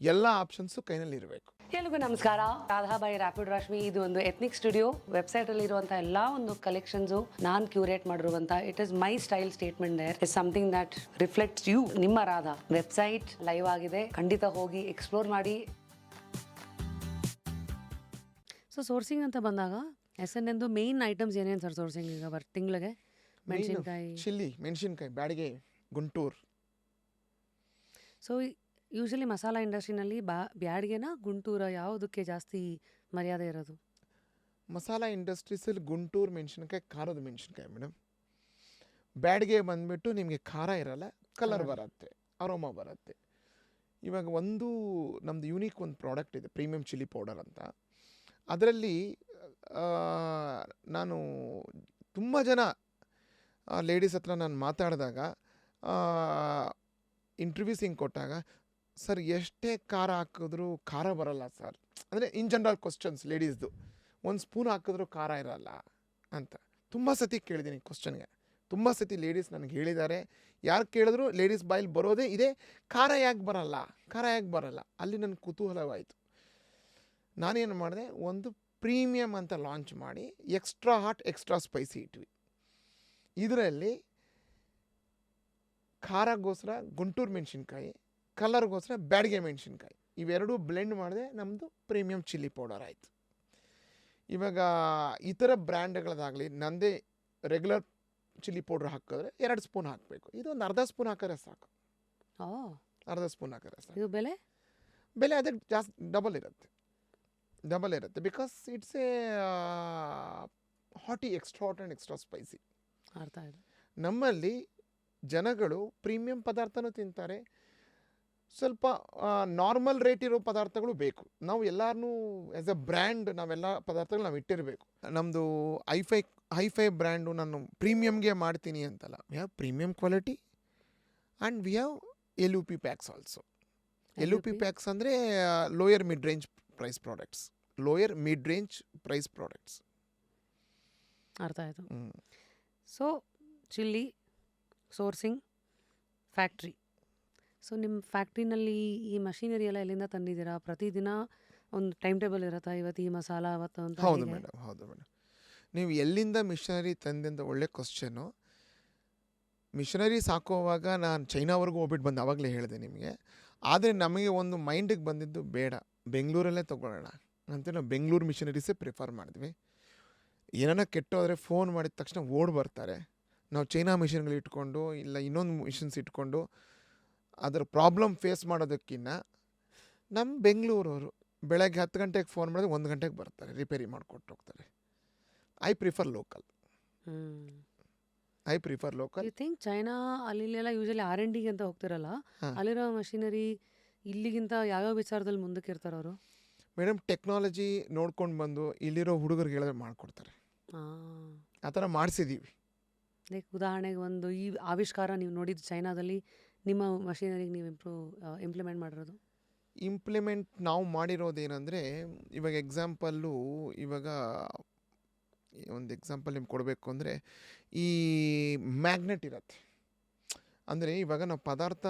A: ಎಲ್ಲ ಆಪ್ಷನ್ಸು ಕೈನಲ್ಲಿ ಇರಬೇಕು.
B: ಎಲ್ರಿಗೂ ನಮಸ್ಕಾರ. ರಾಧಾಬಾಯಿ ರ್ಯಾಪಿಡ್ ರಶ್ಮಿ. ಇದು ಒಂದು ಎಥ್ನಿಕ್ ಸ್ಟುಡಿಯೋ. ವೆಬ್ಸೈಟಲ್ಲಿ ಇರುವಂಥ ಎಲ್ಲ ಒಂದು ಕಲೆಕ್ಷನ್ಸು ನಾನು ಕ್ಯೂರೇಟ್ ಮಾಡಿರುವಂಥ it is my style statement. There is something that reflects you. ನಿಮ್ಮ ರಾಧಾ ವೆಬ್ಸೈಟ್ ಲೈವ್ ಆಗಿದೆ, ಖಂಡಿತ ಹೋಗಿ ಎಕ್ಸ್ಪ್ಲೋರ್ ಮಾಡಿ. ಸೊ ಸೋರ್ಸಿಂಗ್ ಅಂತ ಬಂದಾಗ SNNದು ಮೇನ್ ಐಟಮ್ಸ್ ಏನೇನು ಸರ್ ಸೋರ್ಸಿಂಗ್ ಈಗ ತಿಂಗಳಿಗೆ? ಮೆಣಸಿನ್ಕಾಯಿ,
A: ಚಿಲ್ಲಿ, ಮೆಣಸಿನ್ಕಾಯಿ, ಬ್ಯಾಡಿಗೆ, ಗುಂಟೂರು.
B: ಸೊ ಯೂಶಲಿ ಮಸಾಲ ಇಂಡಸ್ಟ್ರಿನಲ್ಲಿ ಬ್ಯಾಡಿಗೆನ ಗುಂಟೂರ ಯಾವುದಕ್ಕೆ ಜಾಸ್ತಿ ಮರ್ಯಾದೆ ಇರೋದು?
A: ಮಸಾಲ ಇಂಡಸ್ಟ್ರೀಸಲ್ಲಿ ಗುಂಟೂರು ಮೆಣಸಿನ್ಕಾಯಿ, ಖಾರದ ಮೆಣಸಿನ್ಕಾಯಿ ಮೇಡಮ್. ಬ್ಯಾಡಿಗೆ ಬಂದುಬಿಟ್ಟು ನಿಮಗೆ ಖಾರ ಇರಲ್ಲ, ಕಲರ್ ಬರುತ್ತೆ, ಅರೋಮಾ ಬರುತ್ತೆ. ಇವಾಗ ನಮ್ಮದು ಯೂನಿಕ್ ಒಂದು ಪ್ರಾಡಕ್ಟ್ ಇದೆ, ಪ್ರೀಮಿಯಂ ಚಿಲ್ಲಿ ಪೌಡರ್ ಅಂತ. ಅದರಲ್ಲಿ ನಾನು ತುಂಬ ಜನ ಲೇಡೀಸ್ ಹತ್ರ ನಾನು ಮಾತಾಡಿದಾಗ, ಇಂಟರ್ವ್ಯೂಸ್ ಹಿಂಗೆ ಕೊಟ್ಟಾಗ, ಸರ್ ಎಷ್ಟೇ ಖಾರ ಹಾಕಿದ್ರೂ ಖಾರ ಬರಲ್ಲ ಸರ್, ಅಂದರೆ ಇನ್ ಜನರಲ್ ಕ್ವಶನ್ಸ್ ಲೇಡೀಸ್ದು, 1 ಸ್ಪೂನ್ ಹಾಕಿದ್ರೂ ಖಾರ ಇರಲ್ಲ ಅಂತ ತುಂಬ ಸತಿ ಕೇಳಿದ್ದೀನಿ ಕ್ವಶನ್ಗೆ. ತುಂಬ ಸತಿ ಲೇಡೀಸ್ ನನಗೆ ಹೇಳಿದ್ದಾರೆ. ಯಾರು ಕೇಳಿದ್ರು ಲೇಡೀಸ್ ಬಾಯಲ್ಲಿ ಬರೋದೇ ಇದೆ, ಖಾರ ಯಾಕೆ ಬರಲ್ಲ. ಅಲ್ಲಿ ನನ್ನ ಕುತೂಹಲವಾಯಿತು. ನಾನೇನು ಮಾಡಿದೆ, ಒಂದು ಪ್ರೀಮಿಯಂ ಅಂತ ಲಾಂಚ್ ಮಾಡಿ ಎಕ್ಸ್ಟ್ರಾ ಹಾಟ್ ಎಕ್ಸ್ಟ್ರಾ ಸ್ಪೈಸಿ ಇಟ್ವಿ. ಇದರಲ್ಲಿ ಖಾರಗೋಸ್ಕರ ಗುಂಟೂರು ಮೆಣಸಿನ್ಕಾಯಿ, ಕಲರ್ಗೋಸ್ಕರ ಬ್ಯಾಡಿಗೆ ಮೆಣಸಿನ್ಕಾಯಿ, ಇವೆರಡೂ ಬ್ಲೆಂಡ್ ಮಾಡಿದೆ, ನಮ್ಮದು ಪ್ರೀಮಿಯಂ ಚಿಲ್ಲಿ ಪೌಡರ್ ಆಯಿತು. ಇವಾಗ ಇತರ ಬ್ರ್ಯಾಂಡ್ಗಳದಾಗಲಿ ನನ್ನದೇ ರೆಗ್ಯುಲರ್ ಚಿಲ್ಲಿ ಪೌಡ್ರ್ ಹಾಕಿದ್ರೆ 2 ಸ್ಪೂನ್ ಹಾಕಬೇಕು. ಇದೊಂದು ಅರ್ಧ ಸ್ಪೂನ್ ಹಾಕಿದ್ರೆ ಸಾಕು. ಅರ್ಧ ಸ್ಪೂನ್ ಹಾಕಿದ್ರೆ ಸಾಕು.
B: ಇದು
A: ಬೆಲೆ ಅದಕ್ಕೆ ಜಾಸ್ತಿ ಡಬಲ್ ಇರುತ್ತೆ. Because it's a hottie, extra hot and extra spicy.
B: ಅರ್ಥ ಆಯ್ತು.
A: ನಮ್ಮಲ್ಲಿ ಜನಗಳು ಪ್ರೀಮಿಯಂ ಪದಾರ್ಥನೂ ತಿಂತಾರೆ, ಸ್ವಲ್ಪ ನಾರ್ಮಲ್ ರೇಟ್ ಇರೋ ಪದಾರ್ಥಗಳು ಬೇಕು. ನಾವು ಎಲ್ಲರೂ ಆ್ಯಸ್ ಎ ಬ್ರ್ಯಾಂಡ್ ನಾವೆಲ್ಲ ಪದಾರ್ಥಗಳು ನಾವು ಇಟ್ಟಿರಬೇಕು. ನಮ್ಮದು ಹೈಫೈ ಬ್ರ್ಯಾಂಡು ನಾನು ಪ್ರೀಮಿಯಮ್ಗೆ ಮಾಡ್ತೀನಿ ಅಂತಲ್ಲ. We have premium quality and we have LUP packs also. LUP packs ಅಂದರೆ lower mid range price products.
B: ಅರ್ಥ ಆಯಿತು. So chilli sourcing factory. So ನಿಮ್ಮ ಫ್ಯಾಕ್ಟ್ರಿನಲ್ಲಿ ಈ ಮಷಿನರಿ ಎಲ್ಲ ಎಲ್ಲಿಂದ ತಂದಿದ್ದೀರಾ? ಪ್ರತಿದಿನ ಒಂದು ಟೈಮ್ ಟೇಬಲ್ ಇರುತ್ತಾ, ಇವತ್ತು ಈ ಮಸಾಲ ಅವತ್ತು ಅಂತ?
A: ಹೌದು ಮೇಡಮ್. ನೀವು ಎಲ್ಲಿಂದ ಮಿಷನರಿ ತಂದಿಂದ ಒಳ್ಳೆ ಕ್ವಶನ್ನು. ಮಿಷನರೀಸ್ ಹಾಕೋವಾಗ ನಾನು ಚೈನಾವರೆಗೂ ಹೋಗ್ಬಿಟ್ಟು ಬಂದು ಆವಾಗಲೇ ಹೇಳಿದೆ ನಿಮಗೆ. ಆದರೆ ನಮಗೆ ಒಂದು ಮೈಂಡಿಗೆ ಬಂದಿದ್ದು, ಬೇಡ ಬೆಂಗಳೂರಲ್ಲೇ ತೊಗೊಳ್ಳೋಣ ಅಂತ ನಾವು ಬೆಂಗಳೂರು ಮಿಷನರೀಸೇ ಪ್ರಿಫರ್ ಮಾಡಿದ್ವಿ. ಏನಾರ ಕೆಟ್ಟೋದ್ರೆ ಫೋನ್ ಮಾಡಿದ ತಕ್ಷಣ ಓಡ್ ಬರ್ತಾರೆ. ನಾವು ಚೈನಾ ಮಿಷನ್ಗಳು ಇಟ್ಕೊಂಡು ಇಲ್ಲ ಇನ್ನೊಂದು ಮಿಷನ್ಸ್ ಇಟ್ಕೊಂಡು ಅದರ ಪ್ರಾಬ್ಲಮ್ ಫೇಸ್ ಮಾಡೋದಕ್ಕಿಂತ ನಮ್ಮ ಬೆಂಗಳೂರವರು ಬೆಳಗ್ಗೆ 10 ಗಂಟೆಗೆ ಫೋನ್ ಮಾಡಿದ್ರೆ 1 ಗಂಟೆಗೆ ಬರ್ತಾರೆ, ರಿಪೇರಿ ಮಾಡಿಕೊಟ್ಟು ಹೋಗ್ತಾರೆ. I prefer local.
B: You think China ಅಲ್ಲೆಲ್ಲ ಯೂಶಲಿ R&D ಅಂತ ಹೋಗ್ತಿರಲ್ಲ, ಅಲ್ಲಿರೋ ಮಷಿನರಿ ಇಲ್ಲಿಗಿಂತ ಯಾವ್ಯಾವ ವಿಚಾರದಲ್ಲಿ ಮುಂದಕ್ಕೆ ಇರ್ತಾರೆ ಅವರು?
A: ಮೇಡಮ್, ಟೆಕ್ನಾಲಜಿ ನೋಡ್ಕೊಂಡು ಬಂದು ಇಲ್ಲಿರೋ ಹುಡುಗರಿಗೆ ಹೇಳಿದ್ರೆ ಮಾಡಿಕೊಡ್ತಾರೆ. ಆ ಥರ ಮಾಡಿಸಿದ್ದೀವಿ.
B: ಲೈಕ್ ಉದಾಹರಣೆಗೆ ಒಂದು ಈ ಆವಿಷ್ಕಾರ ನೀವು ನೋಡಿದ್ದು ಚೈನಾದಲ್ಲಿ, ನಿಮ್ಮ ಮಷಿನರಿಗೆ ನೀವು ಇಂಪ್ಲಿಮೆಂಟ್ ಮಾಡಿರೋದು?
A: ನಾವು ಮಾಡಿರೋದೇನೆಂದರೆ, ಇವಾಗ ಒಂದು ಎಕ್ಸಾಂಪಲ್ ನಿಮ್ಗೆ ಕೊಡಬೇಕು ಅಂದರೆ, ಈ ಮ್ಯಾಗ್ನೆಟ್ ಇರುತ್ತೆ, ಅಂದರೆ ಇವಾಗ ನಾವು ಪದಾರ್ಥ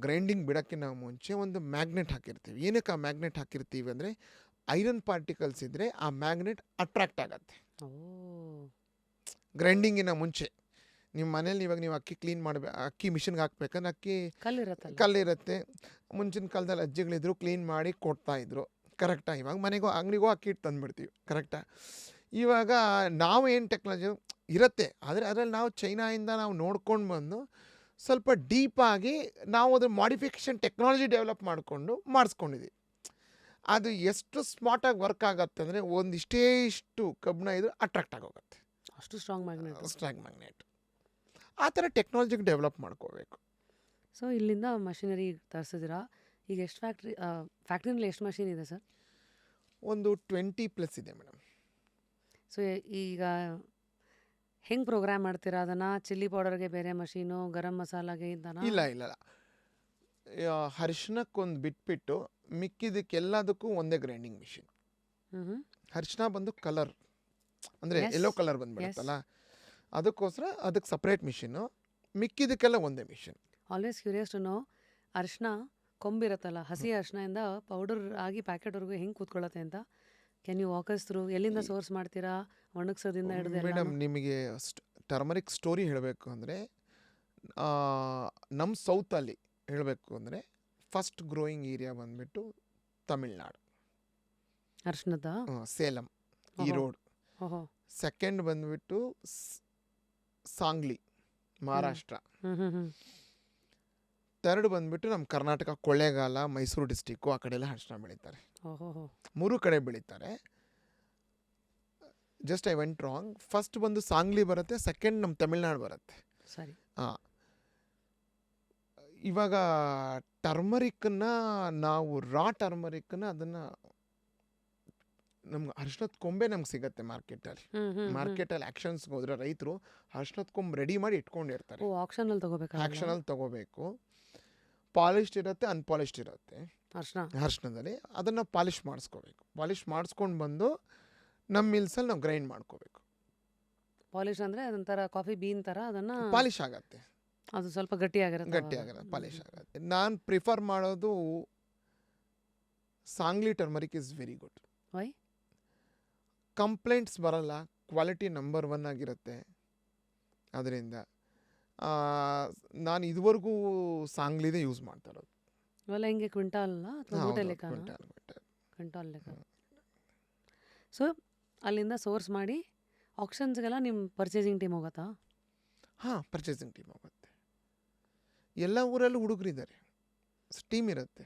A: ಗ್ರೈಂಡಿಂಗ್ ಬಿಡೋಕ್ಕಿಂತ ಮುಂಚೆ ಒಂದು ಮ್ಯಾಗ್ನೆಟ್ ಹಾಕಿರ್ತೀವಿ. ಏನಕ್ಕೆ ಆ ಮ್ಯಾಗ್ನೆಟ್ ಹಾಕಿರ್ತೀವಿ ಅಂದರೆ ಐರನ್ ಪಾರ್ಟಿಕಲ್ಸ್ ಇದ್ದರೆ ಆ ಮ್ಯಾಗ್ನೆಟ್ ಅಟ್ರಾಕ್ಟ್ ಆಗತ್ತೆ
B: ಓ
A: ಗ್ರೈಂಡಿಂಗಿನ ಮುಂಚೆ. ನಿಮ್ಮ ಮನೇಲಿ ಇವಾಗ ನೀವು ಅಕ್ಕಿ ಕ್ಲೀನ್ ಮಾಡಬೇಕು, ಅಕ್ಕಿ ಮಿಷಿನ್ಗೆ ಹಾಕ್ಬೇಕಂದ್ರೆ ಅಕ್ಕಿ
B: ಕಲ್ಲಿರತ್ತಲ್ಲ.
A: ಕಲ್ಲಿರುತ್ತೆ. ಮುಂಚಿನ ಕಾಲದಲ್ಲಿ ಅಜ್ಜಿಗಳಿದ್ರು ಕ್ಲೀನ್ ಮಾಡಿ ಕೊಡ್ತಾಯಿದ್ರು ಕರೆಕ್ಟಾಗಿ. ಇವಾಗ ಮನೆಗೋ ಅಂಗಡಿಗೋ ಅಕ್ಕಿ ಇಟ್ಟು ತಂದುಬಿಡ್ತೀವಿ ಕರೆಕ್ಟಾ. ಇವಾಗ ನಾವು ಏನು ಟೆಕ್ನಾಲಜಿ ಇರುತ್ತೆ, ಆದರೆ ಅದರಲ್ಲಿ ನಾವು ಚೈನಾಯಿಂದ ನಾವು ನೋಡ್ಕೊಂಡು ಬಂದು ಸ್ವಲ್ಪ ಡೀಪಾಗಿ ನಾವು ಅದ್ರ ಮಾಡಿಫಿಕೇಷನ್ ಟೆಕ್ನಾಲಜಿ ಡೆವಲಪ್ ಮಾಡಿಕೊಂಡು ಮಾಡಿಸ್ಕೊಂಡಿದ್ದೀವಿ. ಅದು ಎಷ್ಟು ಸ್ಮಾರ್ಟಾಗಿ ವರ್ಕ್ ಆಗುತ್ತೆ ಅಂದರೆ ಒಂದಿಷ್ಟೇ ಇಷ್ಟು ಕಬ್ಬಣ ಇದ್ರೆ ಅಟ್ರಾಕ್ಟ್ ಆಗೋಗುತ್ತೆ,
B: ಅಷ್ಟು ಸ್ಟ್ರಾಂಗ್ ಮ್ಯಾಗ್ನೆಟ್.
A: Strong magnet. ಆ ಥರ ಟೆಕ್ನಾಲಜಿಗೆ ಡೆವಲಪ್ ಮಾಡ್ಕೋಬೇಕು.
B: ಸೊ ಇಲ್ಲಿಂದ ಮಷಿನರಿ ತರಿಸಿದಿರಾ. ಈಗ ಎಷ್ಟು ಫ್ಯಾಕ್ಟ್ರಿನಲ್ಲಿ ಎಷ್ಟು ಮಷಿನ್ ಇದೆ ಸರ್?
A: ಒಂದು 20+ ಇದೆ ಮೇಡಮ್.
B: ಸೊ ಈಗ ಹೆಂಗೆ ಪ್ರೋಗ್ರಾಮ್ ಮಾಡ್ತೀರಾ ಅದನ್ನು? ಚಿಲ್ಲಿ ಪೌಡರ್ಗೆ ಬೇರೆ ಮಷೀನು, ಗರಂ ಮಸಾಲಾಗೆ ಇಂತನಾ?
A: ಇಲ್ಲ ಅರಿಶಿನಕ್ಕೊಂದು ಬಿಟ್ಬಿಟ್ಟು ಮಿಕ್ಕಿದಕ್ಕೆಲ್ಲದಕ್ಕೂ ಒಂದೇ ಗ್ರೈಂಡಿಂಗ್ ಮಿಷಿನ್.
B: ಹ್ಞೂ
A: ಅರಿಶಿನ ಬಂದು ಕಲರ್ ಅಂದರೆ
B: Yes.
A: ಎಲ್ಲೋ ಕಲರ್ ಬಂದ್ಬಿಡುತ್ತಲ್ಲ, ಅದಕ್ಕೋಸ್ಕರ ಅದಕ್ಕೆ ಸಪ್ರೇಟ್ ಮಿಷಿನ್ನು, ಮಿಕ್ಕಿದಕ್ಕೆಲ್ಲ ಒಂದೇ machine.
B: Always curious to know, ಅರಿಶಿನ ಕೊಂಬಿರುತ್ತಲ್ಲ, ಹಸಿ ಅರಿಶಿನಿಂದ ಪೌಡರ್ ಆಗಿ ಪ್ಯಾಕೆಟ್ವರೆಗೂ ಹೆಂಗೆ ಕೂತ್ಕೊಳ್ಳುತ್ತೆ ಅಂತ. Can you walk us through? ಎಲ್ಲಿಂದ ಸೋರ್ಸ್ ಮಾಡ್ತೀರಾ? ಒಣಗಿಸೋದಿಂದ ಹಿಡಿದು
A: ಮೇಡಮ್ ನಿಮಗೆ ಟರ್ಮರಿಕ್ ಸ್ಟೋರಿ ಹೇಳಬೇಕು ಅಂದರೆ ನಮ್ಮ ಸೌತಲ್ಲಿ ಹೇಳಬೇಕು ಅಂದರೆ ಫಸ್ಟ್ ಗ್ರೋಯಿಂಗ್ ಏರಿಯಾ ಬಂದುಬಿಟ್ಟು ತಮಿಳ್ನಾಡು,
B: ಅರಿಶಿನದ.
A: ಸೇಲಂ,
B: ಓಹೋ.
A: ಈರೋಡ್.
B: ಓಹೋ.
A: ಸೆಕೆಂಡ್ ಬಂದುಬಿಟ್ಟು ಸಾಂಗ್ಲಿ, ಮಹಾರಾಷ್ಟ್ರ.
B: ಹ್ಞೂ ಹ್ಞೂ ಹ್ಞೂ
A: ಥರ್ಡ್ ಬಂದುಬಿಟ್ಟು ನಮ್ಮ ಕರ್ನಾಟಕ ಕೊಳ್ಳೇಗಾಲ, ಮೈಸೂರು ಡಿಸ್ಟಿಕ್ಕು, ಆ ಕಡೆ ಎಲ್ಲ ಅರಿಶಿನ ಬೆಳೀತಾರೆ.
B: ಓಹೋ.
A: 3 ಕಡೆ ಬೆಳೀತಾರೆ. Just I went wrong. First ಬಂದು ಸಾಂಗ್ಲಿ ಬರುತ್ತೆ, ಸೆಕೆಂಡ್ ನಮ್ಮ ತಮಿಳ್ನಾಡು ಬರುತ್ತೆ.
B: ಸರಿ.
A: ಇವಾಗ ಟರ್ಮರಿಕ್ಕನ್ನ ನಾವು ಟರ್ಮರಿಕ್ಕನ್ನ ಅದನ್ನು ನಮ್ಗೆ ಅರಿಶಿನದ ಕೊಂಬೆ ನಮ್ಗೆ ಸಿಗುತ್ತೆ ಮಾರ್ಕೆಟಲ್ಲಿ. ಮಾರ್ಕೆಟಲ್ಲಿ ಆ್ಯಕ್ಷನ್ಸ್ಗೆ ಹೋದ್ರೆ ರೈತರು ಅರಿಶಿನದ ಕೊಂಬು ರೆಡಿ ಮಾಡಿ ಇಟ್ಕೊಂಡಿರ್ತಾರೆ.
B: ಓ, ಆಕ್ಷನಲ್ಲಿ ತಗೋಬೇಕಾ?
A: ಆ್ಯಕ್ಷನಲ್ಲಿ ತೊಗೋಬೇಕು. ಪಾಲಿಶ್ಡ್ ಇರುತ್ತೆ, ಅನ್ಪಾಲಿಶ್ಡ್ ಇರುತ್ತೆ. ಅರಿಶಿನದಲ್ಲಿ ಅದನ್ನು ಪಾಲಿಷ್ ಮಾಡಿಸ್ಕೋಬೇಕು. ಪಾಲಿಷ್ ಮಾಡಿಸ್ಕೊಂಡು ಬಂದು ನಮ್ಮ ಮಿಲ್ಸಲ್ಲಿ ನಾವು ಗ್ರೈಂಡ್ ಮಾಡ್ಕೋಬೇಕು.
B: ಪಾಲಿಶ್ ಅಂದರೆ ಅದೊಂಥರ ಕಾಫಿ ಬೀನ್ ಥರ ಅದನ್ನು
A: ಪಾಲಿಷ್ ಆಗತ್ತೆ,
B: ಅದು ಸ್ವಲ್ಪ ಗಟ್ಟಿಯಾಗಿರುತ್ತೆ.
A: ಗಟ್ಟಿಯಾಗಲ್ಲ, ಪಾಲಿಷ್ ಆಗತ್ತೆ. ನಾನು ಪ್ರಿಫರ್ ಮಾಡೋದು Sangli turmeric is very good.
B: Why?
A: Complaints ಬರಲ್ಲ, ಕ್ವಾಲಿಟಿ ನಂಬರ್ 1 ಆಗಿರುತ್ತೆ. ಅದರಿಂದ ನಾನು ಇದುವರೆಗೂ ಸಾಂಗ್ಲಿದೆ ಯೂಸ್ ಮಾಡ್ತಾ ಇರೋದು.
B: ಇವೆಲ್ಲ ಹೆಂಗೆ ಕ್ವಿಂಟಾಲ್ ಅಥವಾ ಮೂಟೆ ಲೆಕ್ಕ? ಕ್ವಿಂಟಾಲ್ ಲೆಕ್ಕ. ಸೊ ಅಲ್ಲಿಂದ ಸೋರ್ಸ್ ಮಾಡಿ ಆಕ್ಷನ್ಸ್ಗೆಲ್ಲ ನಿಮ್ಮ ಪರ್ಚೇಸಿಂಗ್ ಟೀಮ್ ಹೋಗುತ್ತಾ?
A: ಹಾಂ, ಪರ್ಚೇಸಿಂಗ್ ಟೀಮ್ ಹೋಗುತ್ತೆ. ಎಲ್ಲ ಊರಲ್ಲೂ ಹುಡುಗರಿದ್ದಾರೆ, ಟೀಮ್ ಇರುತ್ತೆ.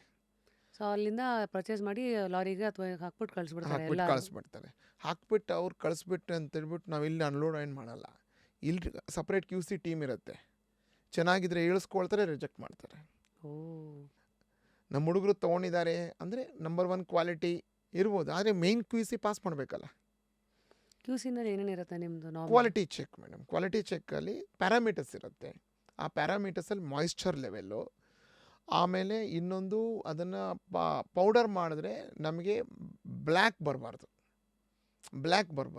B: ಸೊ ಅಲ್ಲಿಂದ ಪರ್ಚೇಸ್ ಮಾಡಿ ಲಾರಿಗೆ ಅಥವಾ ಹಾಕ್ಬಿಟ್ಟು ಕಳಿಸ್ಬಿಡ್ತಾರೆ ಎಲ್ಲ?
A: ಕಳಿಸ್ಬಿಡ್ತಾರೆ. ಹಾಕ್ಬಿಟ್ಟು ಅವ್ರು ಕಳಿಸ್ಬಿಟ್ಟು ಅಂತೇಳ್ಬಿಟ್ಟು ನಾವು ಇಲ್ಲಿ ಅನ್ಲೋಡ್ ಏನು ಮಾಡಲ್ಲ. ಇಲ್ಲಿ ಸಪ್ರೇಟ್ QC ಟೀಮ್ ಇರುತ್ತೆ. ಚೆನ್ನಾಗಿದ್ರೆ ಇಳಿಸ್ಕೊಳ್ತಾರೆ, ರಿಜೆಕ್ಟ್ ಮಾಡ್ತಾರೆ.
B: ಓ,
A: ನಮ್ಮ ಹುಡುಗರು ತೊಗೊಂಡಿದ್ದಾರೆ ಅಂದರೆ ನಂಬರ್ 1 ಕ್ವಾಲಿಟಿ ಇರ್ಬೋದು, ಆದರೆ ಮೇನ್ QC ಪಾಸ್ ಮಾಡಬೇಕಲ್ಲ.
B: QCನಲ್ಲಿ ಏನೇನಿರುತ್ತೆ ನಿಮ್ಮದು?
A: Quality check madam. ಕ್ವಾಲಿಟಿ ಚೆಕ್ಕಲ್ಲಿ ಪ್ಯಾರಾಮೀಟರ್ಸ್ ಇರುತ್ತೆ. ಆ ಪ್ಯಾರಾಮೀಟರ್ಸಲ್ಲಿ ಮಾಯಿಶ್ಚರ್ ಲೆವೆಲ್ಲು, ಆಮೇಲೆ ಇನ್ನೊಂದು ಅದನ್ನು ಪೌಡರ್ ಮಾಡಿದ್ರೆ ನಮಗೆ ಬ್ಲ್ಯಾಕ್ ಬರಬಾರ್ದು.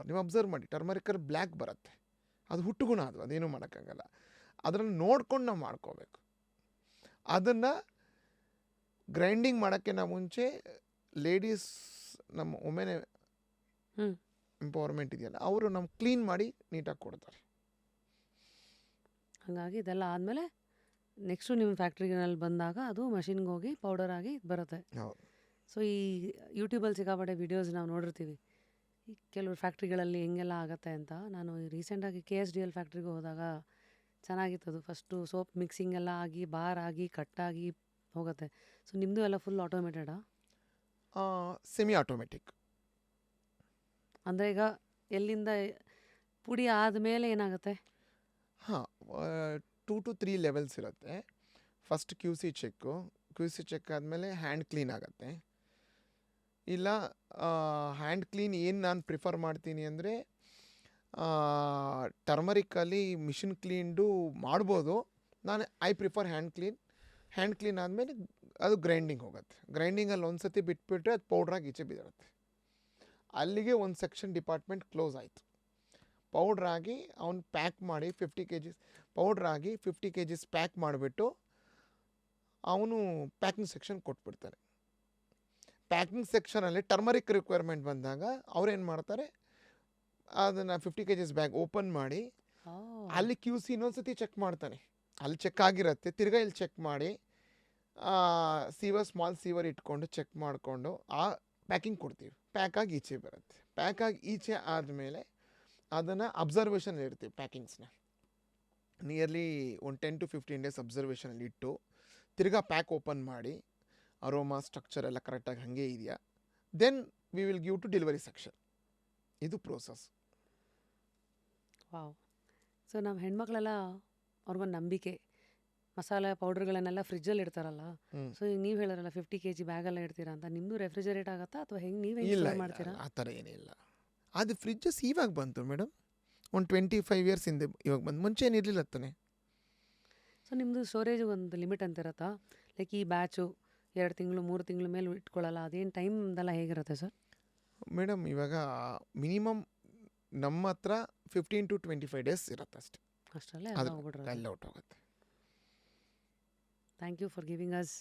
A: ನೀವು ಅಬ್ಸರ್ವ್ ಮಾಡಿ, ಟರ್ಮರಿಕಲ್ಲಿ ಬ್ಲ್ಯಾಕ್ ಬರುತ್ತೆ, ಅದು ಹುಟ್ಟುಗುಣ, ಅದು ಅದೇನೂ ಮಾಡೋಕ್ಕಾಗಲ್ಲ. ಅದನ್ನು ನೋಡ್ಕೊಂಡು ನಾವು ಮಾಡ್ಕೋಬೇಕು. ಅದನ್ನು ಗ್ರೈಂಡಿಂಗ್ ಮಾಡೋಕ್ಕಿಂತ ಮುಂಚೆ ಲೇಡೀಸ್, ನಮ್ಮ ವುಮೆನ್ ಎಂಪವರ್ಮೆಂಟ್ ಇದೆಯಲ್ಲ, ಅವರು ನಮ್ಗೆ ಕ್ಲೀನ್ ಮಾಡಿ ನೀಟಾಗಿ ಕೊಡ್ತಾರೆ.
B: ಹಾಗಾಗಿ ಇದೆಲ್ಲ ಆದಮೇಲೆ ನೆಕ್ಸ್ಟು ನಿಮ್ಮ ಫ್ಯಾಕ್ಟ್ರಿನಲ್ಲಿ ಬಂದಾಗ ಅದು ಮಷಿನ್ಗೆ ಹೋಗಿ ಪೌಡರ್ ಆಗಿ ಬರುತ್ತೆ.
A: ಹೌದು.
B: ಸೊ ಈ ಯೂಟ್ಯೂಬಲ್ಲಿ ಸಿಕ್ಕಾಪಟ್ಟೆ ವೀಡಿಯೋಸ್ ನಾವು ನೋಡಿರ್ತೀವಿ, ಈ ಕೆಲವರು ಫ್ಯಾಕ್ಟ್ರಿಗಳಲ್ಲಿ ಹೆಂಗೆಲ್ಲ ಆಗುತ್ತೆ ಅಂತ. ನಾನು ರೀಸೆಂಟಾಗಿ KSDL ಫ್ಯಾಕ್ಟ್ರಿಗೆ ಹೋದಾಗ ಚೆನ್ನಾಗಿತ್ತದು. ಫಸ್ಟು ಸೋಪ್ ಮಿಕ್ಸಿಂಗ್ ಎಲ್ಲ ಆಗಿ, ಬಾರ್ ಆಗಿ, ಕಟ್ಟಾಗಿ ಹೋಗುತ್ತೆ. ಸೊ ನಿಮ್ಮದು ಎಲ್ಲ ಫುಲ್ ಆಟೋಮೇಟೆಡಾ?
A: Semi automatic.
B: ಅಂದರೆ ಈಗ ಎಲ್ಲಿಂದ ಪುಡಿ ಆದಮೇಲೆ ಏನಾಗುತ್ತೆ?
A: ಹಾಂ, 2 to 3 ಲೆವೆಲ್ಸ್ ಇರುತ್ತೆ. First QC check. QC check ಆದಮೇಲೆ ಹ್ಯಾಂಡ್ ಕ್ಲೀನ್ ಆಗುತ್ತೆ. ಇಲ್ಲ ಹ್ಯಾಂಡ್ ಕ್ಲೀನ್ ಏನು ನಾನು ಪ್ರಿಫರ್ ಮಾಡ್ತೀನಿ ಅಂದರೆ, ಟರ್ಮರಿಕಲ್ಲಿ ಮಿಷಿನ್ ಕ್ಲೀನ್ಡು ಮಾಡ್ಬೋದು. I prefer hand clean. Hand clean ಆದಮೇಲೆ ಅದು ಗ್ರೈಂಡಿಂಗ್ ಹೋಗುತ್ತೆ. ಗ್ರೈಂಡಿಂಗಲ್ಲಿ ಒಂದು ಸತಿ ಬಿಟ್ಬಿಟ್ರೆ ಅದು ಪೌಡ್ರಾಗಿ ಈಚೆ ಬಿದ್ದಿರುತ್ತೆ. ಅಲ್ಲಿಗೆ ಒಂದು ಸೆಕ್ಷನ್ ಡಿಪಾರ್ಟ್ಮೆಂಟ್ ಕ್ಲೋಸ್ ಆಯಿತು. ಪೌಡ್ರಾಗಿ ಅವ್ನು ಪ್ಯಾಕ್ ಮಾಡಿ 50 kg ಪೌಡ್ರ್ ಆಗಿ 50 kgs ಪ್ಯಾಕ್ ಮಾಡಿಬಿಟ್ಟು ಅವನು ಪ್ಯಾಕಿಂಗ್ ಸೆಕ್ಷನ್ ಕೊಟ್ಬಿಡ್ತಾನೆ. ಪ್ಯಾಕಿಂಗ್ ಸೆಕ್ಷನಲ್ಲಿ ಟರ್ಮರಿಕ್ ರಿಕ್ವೈರ್ಮೆಂಟ್ ಬಂದಾಗ ಅವ್ರೇನು ಮಾಡ್ತಾರೆ, ಅದನ್ನು 50 kgs ಬ್ಯಾಗ್ ಓಪನ್ ಮಾಡಿ ಅಲ್ಲಿ QC ಇನ್ನೊಂದ್ಸತಿ ಚೆಕ್ ಮಾಡ್ತಾನೆ. ಅಲ್ಲಿ ಚೆಕ್ ಆಗಿರುತ್ತೆ, ತಿರ್ಗಾ ಇಲ್ಲಿ ಚೆಕ್ ಮಾಡಿ ಸ್ಮಾಲ್ ಸೀವರ್ ಇಟ್ಕೊಂಡು ಚೆಕ್ ಮಾಡಿಕೊಂಡು ಆ ಪ್ಯಾಕಿಂಗ್ ಕೊಡ್ತೀವಿ. ಪ್ಯಾಕಾಗಿ ಈಚೆ ಬರುತ್ತೆ. ಪ್ಯಾಕಾಗಿ ಈಚೆ ಆದಮೇಲೆ ಅದನ್ನು ಅಬ್ಸರ್ವೇಷನ್ ಇಡ್ತೀವಿ. ಪ್ಯಾಕಿಂಗ್ಸ್ನ ನಿಯರ್ಲಿ ಒಂದು 10 to 15 days ಅಬ್ಸರ್ವೇಷನಲ್ಲಿ ಇಟ್ಟು ತಿರ್ಗಾ ಪ್ಯಾಕ್ ಓಪನ್ ಮಾಡಿ ಅರೋಮಾ ಸ್ಟ್ರಕ್ಚರ್ ಎಲ್ಲ ಕರೆಕ್ಟಾಗಿ ಹಾಗೆ ಇದೆಯಾ, then we will give to delivery section. ಇದು ಪ್ರೋಸೆಸ್.
B: ವಾವ್. ಸೊ ನಮ್ಮ ಹೆಣ್ಮಕ್ಳೆಲ್ಲ ಅವ್ರಿಗೊಂದು ನಂಬಿಕೆ, ಮಸಾಲೆ ಪೌಡ್ರ್ಗಳನ್ನೆಲ್ಲ ಫ್ರಿಜ್ಜಲ್ಲಿ ಇಡ್ತಾರಲ್ಲ. ಸೊ ಈಗ ನೀವು ಹೇಳಿರಲ್ಲ 50 kg ಬ್ಯಾಗೆಲ್ಲ ಇಡ್ತೀರಾ ಅಂತ, ನಿಮ್ಮದು ರೆಫ್ರಿಜರೇಟ್ ಆಗುತ್ತಾ ಅಥವಾ ಹೆಂಗೆ ನೀವೇ
A: ಇಲ್ಲ
B: ಮಾಡ್ತೀರಾ?
A: ಆ ಥರ ಏನಿಲ್ಲ. ಅದು ಫ್ರಿಜ್ಜಸ್ ಇವಾಗ ಬಂತು ಮೇಡಮ್, ಒಂದು 25 years ಹಿಂದೆ ಇವಾಗ ಬಂದು, ಮುಂಚೆ ಏನಿರಲಿಲ್ಲ ತಾನೆ.
B: ಸೊ ನಿಮ್ಮದು ಸ್ಟೋರೇಜ್ ಒಂದು ಲಿಮಿಟ್ ಅಂತ ಇರುತ್ತಾ? ಲೈಕ್ ಈ ಬ್ಯಾಚು 2 ತಿಂಗಳು 3 ತಿಂಗಳ ಮೇಲೆ ಇಟ್ಕೊಳ್ಳಲ್ಲ, ಅದೇನು ಟೈಮ್ದೆಲ್ಲ ಹೇಗಿರುತ್ತೆ ಸರ್?
A: ಮೇಡಮ್ ಇವಾಗ ಮಿನಿಮಮ್ ನಮ್ಮ ಹತ್ರ 15 to 25 days ಇರುತ್ತೆ ಅಷ್ಟೇ.
B: ಅಷ್ಟರಲ್ಲೇ
A: ಅದು
B: ಹೋಗ್ಬಿಡ್ರೆ.
A: ಎಲ್ಲ ಔಟ್ ಹೋಗುತ್ತೆ.
B: Thank you for giving us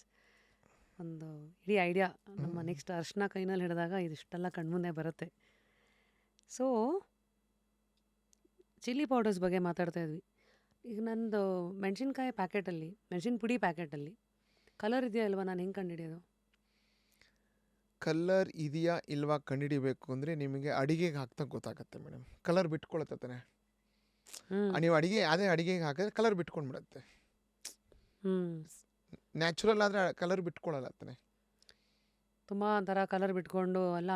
B: ಒಂದು ಇಡೀ ಐಡಿಯಾ. ನಮ್ಮ ನೆಕ್ಸ್ಟ್ ಅರ್ಶಿನ ಕೈನಲ್ಲಿ ಹಿಡಿದಾಗ ಇದಿಷ್ಟೆಲ್ಲ ಕಣ್ಮುಂದೆ ಬರುತ್ತೆ. ಸೊ ಚಿಲ್ಲಿ ಪೌಡರ್ಸ್ ಬಗ್ಗೆ ಮಾತಾಡ್ತಾ ಇದ್ವಿ. ಈಗ ನಂದು ಮೆಣಸಿನ್ಕಾಯಿ ಪ್ಯಾಕೆಟಲ್ಲಿ, ಮೆಣಸಿನ ಪುಡಿ ಪ್ಯಾಕೆಟಲ್ಲಿ ಕಲರ್ ಇದೆಯಾ ಇಲ್ವಾ, ನಾನು ಹೆಂಗೆ ಕಂಡುಹಿಡಿಯೋದು?
A: ಕಲರ್ ಇದೆಯಾ ಇಲ್ವಾ ಕಂಡುಹಿಡಿಬೇಕು ಅಂದರೆ ನಿಮಗೆ ಅಡಿಗೆಗೆ ಹಾಕ್ತಾ ಗೊತ್ತಾಗುತ್ತೆ ಮೇಡಮ್. ಕಲರ್ ಬಿಟ್ಕೊಳತ್ತೆ ತಾನೆ. ನೀವು ಅಡಿಗೆಗೆ ಹಾಕಿದ್ರೆ ಕಲರ್ ಬಿಟ್ಕೊಂಡ್ಬಿಡುತ್ತೆ. ನ್ಯಾಚುರಲ್ ಆದರೆ ಕಲರ್ ಬಿಟ್ಕೊಳ್ಳಲ್ಲ ತಾನೆ.
B: ತುಂಬ ಒಂಥರ ಕಲರ್ ಬಿಟ್ಕೊಂಡು ಎಲ್ಲ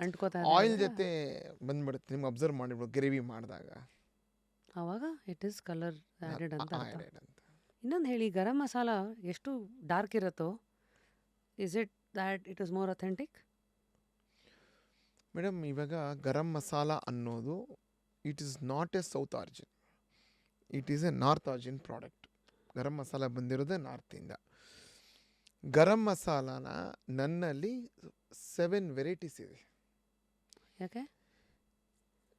B: ಅಂಟ್ಕೋತಾ
A: ಆಯಿಲ್ ಜೊತೆ ಬಂದ್ಬಿಡುತ್ತೆ. ನಿಮ್ಗೆ ಅಬ್ಸರ್ವ್ ಮಾಡಿಬಿಡು ಗ್ರೇವಿ ಮಾಡಿದಾಗ
B: ಆವಾಗ ಇಟ್ ಈಸ್ ಕಲರ್ ಆ್ಯಡೆಡ್ ಅಂತ ಅರ್ಥ.
A: added ಅಂತ.
B: ಇನ್ನೊಂದು ಹೇಳಿ, ಗರಂ ಮಸಾಲ ಎಷ್ಟು ಡಾರ್ಕ್ ಇರುತ್ತೋ, is it that it is more authentic?
A: Madam ಇವಾಗ ಗರಂ ಮಸಾಲ ಅನ್ನೋದು it is not a south origin, it is a north origin product. Garam masala ಬಂದಿರೋದೇ ನಾರ್ತಿಂದ. ಗರಂ ಮಸಾಲಾನ ನನ್ನಲ್ಲಿ 7 ವೆರೈಟೀಸ್ ಇದೆ.
B: ಯಾಕೆ?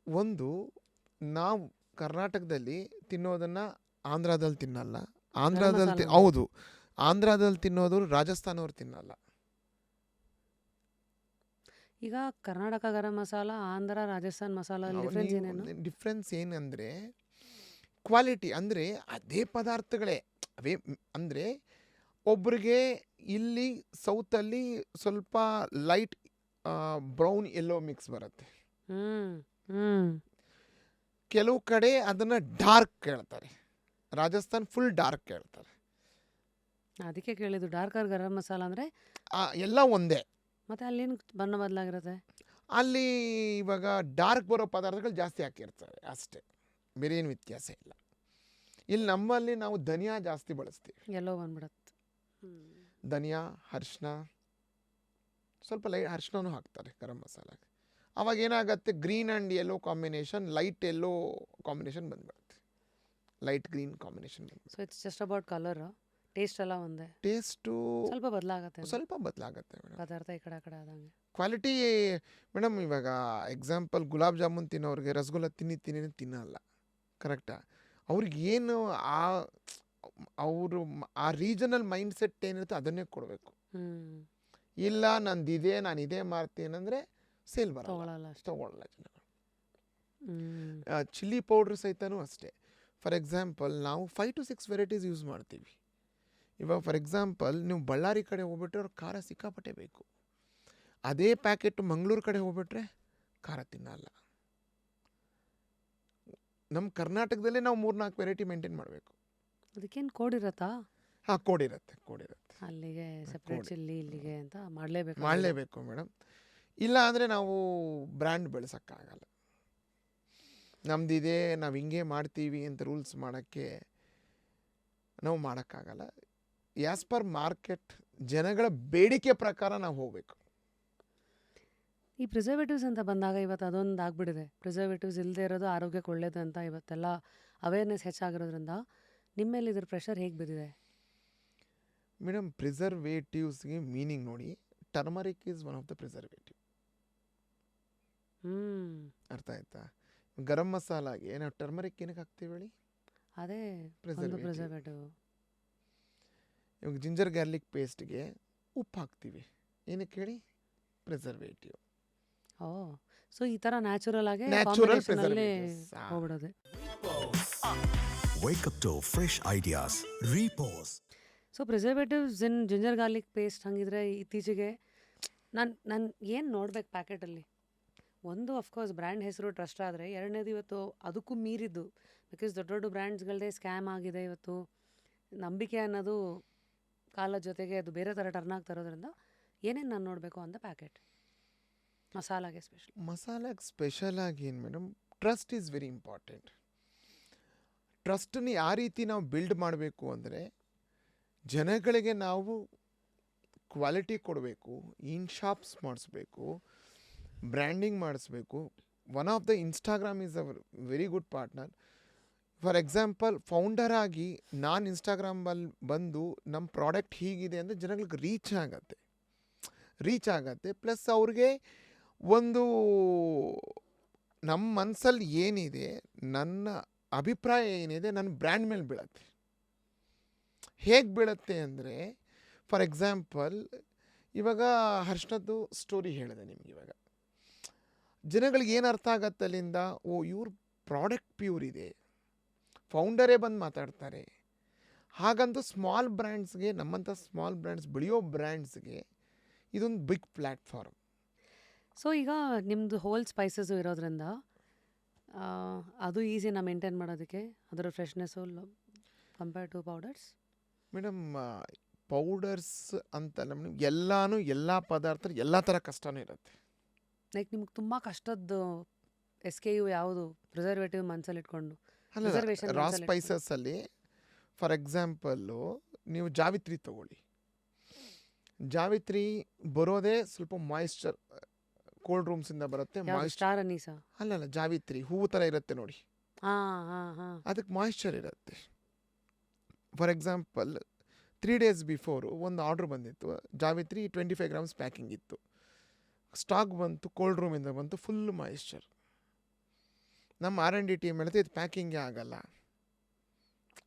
A: ಒಂದು, ನಾವು ಕರ್ನಾಟಕದಲ್ಲಿ ತಿನ್ನೋದನ್ನು ಆಂಧ್ರದಲ್ಲಿ ತಿನ್ನಲ್ಲ. ಹೌದು, ಆಂಧ್ರದಲ್ಲಿ ತಿನ್ನೋದು ರಾಜಸ್ಥಾನವ್ರು ತಿನ್ನಲ್ಲ.
B: ಈಗ ಕರ್ನಾಟಕ ಗರಂ ಮಸಾಲ, ಆಂಧ್ರ, ರಾಜಸ್ಥಾನ್ ಮಸಾಲ ಡಿಫ್ರೆನ್ಸ್ ಏನೇನು?
A: ಡಿಫ್ರೆನ್ಸ್ ಏನಂದರೆ ಕ್ವಾಲಿಟಿ, ಅಂದರೆ ಅದೇ ಪದಾರ್ಥಗಳೇ ಅವೇ. ಅಂದರೆ ಒಬ್ರಿಗೆ ಇಲ್ಲಿ ಸೌತಲ್ಲಿ ಸ್ವಲ್ಪ ಲೈಟ್ ಬ್ರೌನ್ ಯೆಲ್ಲೋ ಮಿಕ್ಸ್ ಬರುತ್ತೆ, ಕೆಲವು ಕಡೆ ಅದನ್ನು ಡಾರ್ಕ್ ಕೇಳ್ತಾರೆ, ರಾಜಸ್ಥಾನ್ ಫುಲ್ ಡಾರ್ಕ್ ಕೇಳ್ತಾರೆ.
B: ಅದಕ್ಕೆ ಕೇಳಿದ್ದು ಡಾರ್ಕರ್ ಗರಂ ಮಸಾಲ ಅಂದರೆ
A: ಎಲ್ಲ ಒಂದೇ.
B: ಮತ್ತೆ ಅಲ್ಲೇನು ಬಣ್ಣ ಬದಲಾಗಿರುತ್ತೆ?
A: ಅಲ್ಲಿ ಇವಾಗ ಡಾರ್ಕ್ ಬರೋ ಪದಾರ್ಥಗಳು ಜಾಸ್ತಿ ಹಾಕಿರ್ತಾರೆ ಅಷ್ಟೇ, ಬೇರೆ ಏನು ವ್ಯತ್ಯಾಸ ಇಲ್ಲ. ಇಲ್ಲಿ ನಮ್ಮಲ್ಲಿ ನಾವು ಧನಿಯಾ ಜಾಸ್ತಿ ಬಳಸ್ತೀವಿ.
B: ಎಲ್ಲೋ ಬಂದ್ಬಿಡತ್ತೆ.
A: ಧನಿಯಾ, ಅರಿಶಿನ, ಸ್ವಲ್ಪ ಲೈಟ್ ಅರಿಶಿನೂ ಹಾಕ್ತಾರೆ ಗರಂ ಮಸಾಲಾಗೆ. ಅವಾಗ ಏನಾಗುತ್ತೆ, green and yellow combination, light yellow combination ಬಂದ್ಬಿಡುತ್ತೆ, ಲೈಟ್ ಗ್ರೀನ್ ಕಾಂಬಿನೇಷನ್ ಬಂದ್ಬಿಡುತ್ತೆ.
B: So it's just about colour, taste ಎಲ್ಲ ಒಂದೇ,
A: ಟೇಸ್ಟು
B: ಸ್ವಲ್ಪ
A: ಬದಲಾಗುತ್ತೆ ಮೇಡಮ್.
B: ಪದಾರ್ಥ ಈ ಕಡೆ ಆ ಕಡೆ ಆದಂಗೆ.
A: ಕ್ವಾಲಿಟಿ ಮೇಡಮ್, ಇವಾಗ ಎಕ್ಸಾಂಪಲ್ ಗುಲಾಬ್ ಜಾಮೂನ್ ತಿನ್ನೋರಿಗೆ ರಸಗುಲ್ಲ ತಿನ್ನಲ್ಲ, ಕರೆಕ್ಟಾ? ಅವ್ರಿಗೆ ಏನು ಅವರು ಆ ರೀಜನಲ್ ಮೈಂಡ್ ಸೆಟ್ ಏನಿರುತ್ತೆ ಅದನ್ನೇ ಕೊಡಬೇಕು. ಇಲ್ಲ ನಂದಿದೆ, ನಾನು ಇದೇ ಮಾಡ್ತೀನಿ ಅಂದರೆ ಸೇಲ್ ಬರೋಲ್ಲ, ತಗೊಳ್ಳಲ್ಲ ಜನಗಳು. ಚಿಲ್ಲಿ ಪೌಡ್ರ್ ಸಹಿತನೂ ಅಷ್ಟೇ. ಫಾರ್ ಎಕ್ಸಾಂಪಲ್ ನಾವು 5 to 6 ವೆರೈಟೀಸ್ ಯೂಸ್ ಮಾಡ್ತೀವಿ. ಇವಾಗ ಫಾರ್ ಎಕ್ಸಾಂಪಲ್ ನೀವು ಬಳ್ಳಾರಿ ಕಡೆ ಹೋಗ್ಬಿಟ್ರೆ ಅವ್ರು ಖಾರ ಸಿಕ್ಕಾಪಟ್ಟೆ ಬೇಕು. ಅದೇ ಪ್ಯಾಕೆಟ್ ಮಂಗಳೂರು ಕಡೆ ಹೋಗ್ಬಿಟ್ರೆ ಖಾರ ತಿನ್ನಲ್ಲ. ನಮ್ಮ ಕರ್ನಾಟಕದಲ್ಲೇ ನಾವು 3-4 ವೆರೈಟಿ ಮೇಂಟೈನ್ ಮಾಡಬೇಕು.
B: ಅದಕ್ಕೇನು ಕೋಡ್ ಇರತ್ತಾ?
A: ಹಾಂ, ಕೋಡ್ ಇರುತ್ತೆ.
B: ಅಲ್ಲಿಗೆ ಸೆಪ್ರೇಟ್ ಚಿಲ್ಲಿ, ಇಲ್ಲಿಗೆ ಅಂತ
A: ಮಾಡಲೇಬೇಕು ಮೇಡಮ್. ಇಲ್ಲ ಅಂದರೆ ನಾವು ಬ್ರ್ಯಾಂಡ್ ಬೆಳೆಸೋಕ್ಕಾಗಲ್ಲ. ನಮ್ದಿದೆ, ನಾವು ಹಿಂಗೆ ಮಾಡ್ತೀವಿ ಅಂತ ರೂಲ್ಸ್ ಮಾಡೋಕ್ಕೆ ನಾವು ಮಾಡೋಕ್ಕಾಗಲ್ಲ. ಆ್ಯಸ್ ಪರ್ ಮಾರ್ಕೆಟ್, ಜನಗಳ ಬೇಡಿಕೆ ಪ್ರಕಾರ ನಾವು ಹೋಗಬೇಕು.
B: ಈ ಪ್ರಿಸರ್ವೇಟಿವ್ಸ್ ಅಂತ ಬಂದಾಗ ಇವತ್ತು ಅದೊಂದು ಆಗ್ಬಿಟ್ಟಿದೆ. ಪ್ರಿಸರ್ವೇಟಿವ್ಸ್ ಇಲ್ಲದೆ ಇರೋದು ಆರೋಗ್ಯಕ್ಕೆ ಒಳ್ಳೇದು ಅಂತ ಇವತ್ತೆಲ್ಲ ಅವೇರ್ನೆಸ್ ಹೆಚ್ಚಾಗಿರೋದ್ರಿಂದ ನಿಮ್ಮೇಲೆ ಇದ್ರ ಪ್ರೆಷರ್ ಹೇಗೆ ಬಿದ್ದಿದೆ?
A: ಮೇಡಮ್, ಪ್ರಿಸರ್ವೇಟಿವ್ಸ್ಗೆ ಮೀನಿಂಗ್ ನೋಡಿ. Turmeric is one of the preservative. ಅರ್ಥ ಆಯ್ತಾ? ಗರಂ ಮಸಾಲಾಗೆ ನಾವು ಟರ್ಮರಿಕ್ ಏನಕ್ಕೆ ಹಾಕ್ತೀವಿ ಹೇಳಿ?
B: ಅದೇ ಒಂದು
A: ಪ್ರಿಸರ್ವೇಟಿವ್.
B: ಪ್ರಿಸರ್ವೇಟಿವ್.
A: ಇವಾಗ ಜಿಂಜರ್ ಗಾರ್ಲಿಕ್ ಪೇಸ್ಟ್ಗೆ ಉಪ್ಪು ಹಾಕ್ತೀವಿ, ಏನಕ್ಕೆ ಹೇಳಿ? ಪ್ರಿಸರ್ವೇಟಿವ್.
B: ಓ, ಸೊ ಈ ಥರ ನ್ಯಾಚುರಲ್ ಆಗಿ
A: ನ್ಯಾಚುರಲ್
B: ಕಾಂಬಿನೇಷನಲ್ಲಿ
A: ಪ್ರಿಸರ್ವೇಟಿವ್ಸ್.
B: ಹೋಗ್ಬಿಡೋದೆ.
C: Wake up to fresh ideas. Repose.
B: So preservatives in ginger garlic paste ಹಂಗಿದ್ರೆ ಇತ್ತೀಚೆಗೆ ನಾನು ಏನು ನೋಡ್ಬೇಕು ಪ್ಯಾಕೆಟಲ್ಲಿ? ಒಂದು ಅಫ್ಕೋರ್ಸ್ ಬ್ರ್ಯಾಂಡ್ ಹೆಸರು ಟ್ರಸ್ಟ್ ಆದರೆ, ಎರಡನೇದು ಇವತ್ತು ಅದಕ್ಕೂ ಮೀರಿದ್ದು, ಬಿಕಾಸ್ ದೊಡ್ಡ ದೊಡ್ಡ ಬ್ರ್ಯಾಂಡ್ಸ್ಗಳದೇ ಸ್ಕ್ಯಾಮ್ ಆಗಿದೆ ಇವತ್ತು. ನಂಬಿಕೆ ಅನ್ನೋದು ಕಾಲದ ಜೊತೆಗೆ ಅದು ಬೇರೆ ಥರ ಟರ್ನ್ ಆಗ್ತಾ ಇರೋದ್ರಿಂದ ಏನೇನು ನಾನು ನೋಡಬೇಕು ಅಂತ ಪ್ಯಾಕೆಟ್ ಮಸಾಲಾಗೆ ಸ್ಪೆಷಲ್.
A: ಮಸಾಲಾಗೆ ಸ್ಪೆಷಲ್ ಆಗಿ ಏನು madam, trust is very important. ಟ್ರಸ್ಟನ್ನ ಯಾವ ರೀತಿ ನಾವು ಬಿಲ್ಡ್ ಮಾಡಬೇಕು ಅಂದರೆ, ಜನಗಳಿಗೆ ನಾವು ಕ್ವಾಲಿಟಿ ಕೊಡಬೇಕು, ಇನ್ ಶಾಪ್ಸ್ ಮಾಡಿಸ್ಬೇಕು, ಬ್ರ್ಯಾಂಡಿಂಗ್ ಮಾಡಿಸ್ಬೇಕು. One of the Instagram is our very good partner. For example, founder ಆಗಿ ನಾನು ಇನ್ಸ್ಟಾಗ್ರಾಮಲ್ಲಿ ಬಂದು ನಮ್ಮ ಪ್ರಾಡಕ್ಟ್ ಹೀಗಿದೆ ಅಂದರೆ ಜನಗಳಿಗೆ ರೀಚ್ ಆಗತ್ತೆ. ಪ್ಲಸ್ ಅವ್ರಿಗೆ ಒಂದು ನಮ್ಮ ಮನಸ್ಸಲ್ಲಿ ಏನಿದೆ, ನನ್ನ ಅಭಿಪ್ರಾಯ ಏನಿದೆ, ನನ್ನ ಬ್ರ್ಯಾಂಡ್ ಮೇಲೆ ಬೀಳತ್ತೆ. ಹೇಗೆ ಬೀಳುತ್ತೆ ಅಂದರೆ, ಫಾರ್ ಎಕ್ಸಾಂಪಲ್ ಇವಾಗ ಹರ್ಷನದ್ದು ಸ್ಟೋರಿ ಹೇಳಿದೆ ನಿಮ್ಗೆ. ಇವಾಗ ಜನಗಳಿಗೆ ಏನು ಅರ್ಥ ಆಗತ್ತೆ ಅಲ್ಲಿಂದ, ಓ ಇವ್ರ ಪ್ರಾಡಕ್ಟ್ ಪ್ಯೂರ್ ಇದೆ, ಫೌಂಡರೇ ಬಂದು ಮಾತಾಡ್ತಾರೆ. ಹಾಗಂತೂ ಸ್ಮಾಲ್ ಬ್ರ್ಯಾಂಡ್ಸ್ಗೆ, ನಮ್ಮಂಥ ಸ್ಮಾಲ್ ಬ್ರ್ಯಾಂಡ್ಸ್, ಬೆಳೆಯೋ ಬ್ರ್ಯಾಂಡ್ಸ್ಗೆ ಇದೊಂದು ಬಿಗ್ ಪ್ಲ್ಯಾಟ್ಫಾರ್ಮ್.
B: ಸೊ ಈಗ ನಿಮ್ಮದು ಹೋಲ್ ಸ್ಪೈಸಸ್ಸು ಇರೋದ್ರಿಂದ ಅದು ಈಸಿನಾ ಮೇಂಟೈನ್ ಮಾಡೋದಕ್ಕೆ, ಅದರ freshness compare to powders?
A: Madam, powders ಅಂತಲ್ಲ ಮೇಡಮ್, ಎಲ್ಲ ಪದಾರ್ಥ ಎಲ್ಲ ಥರ ಕಷ್ಟನೂ ಇರುತ್ತೆ.
B: ಲೈಕ್ ನಿಮ್ಗೆ ತುಂಬ ಕಷ್ಟದ್ದು SKU ಯಾವುದು ಪ್ರಿಸರ್ವೇಟಿವ್ ಮನಸ್ಸಲ್ಲಿ ಇಟ್ಕೊಂಡು?
A: ಅಲ್ಲ,
B: Preservation
A: ರಾ
B: ಮನ್ಸಲ್ಲಿ
A: ಸ್ಪೈಸಸ್ಸಲ್ಲಿ ಫಾರ್ ಎಕ್ಸಾಂಪಲ್ಲು ನೀವು ಜಾವಿತ್ರಿ ತಗೊಳ್ಳಿ. ಜಾವಿತ್ರಿ ಬರೋದೇ ಸ್ವಲ್ಪ ಮಾಯಿಶ್ಚರ್, ಕೋಲ್ಡ್ ರೂಮ್ಸಿಂದ ಬರುತ್ತೆ.
B: ಯಾವುದು, ಸ್ಟಾರ್ ಅನೀಸಾ?
A: ಅಲ್ಲಲ್ಲ, ಜಾವಿತ್ರಿ ಹೂವು ಥರ ಇರುತ್ತೆ ನೋಡಿ,
B: ಹಾಂ.
A: ಅದಕ್ಕೆ ಮಾಯಿಶ್ಚರ್ ಇರುತ್ತೆ. ಫಾರ್ ಎಕ್ಸಾಂಪಲ್ 3 days ಬಿಫೋರು ಒಂದು ಆರ್ಡ್ರ್ ಬಂದಿತ್ತು, ಜಾವಿತ್ರಿ 25 grams ಪ್ಯಾಕಿಂಗ್ ಇತ್ತು. ಸ್ಟಾಕ್ ಬಂತು, ಕೋಲ್ಡ್ ರೂಮಿಂದ ಬಂತು, ಫುಲ್ ಮಾಯಿಶ್ಚರ್. ನಮ್ಮ R&D ಟೀಮ್ ಹೇಳಿದೆ, ಇದು ಪ್ಯಾಕಿಂಗೇ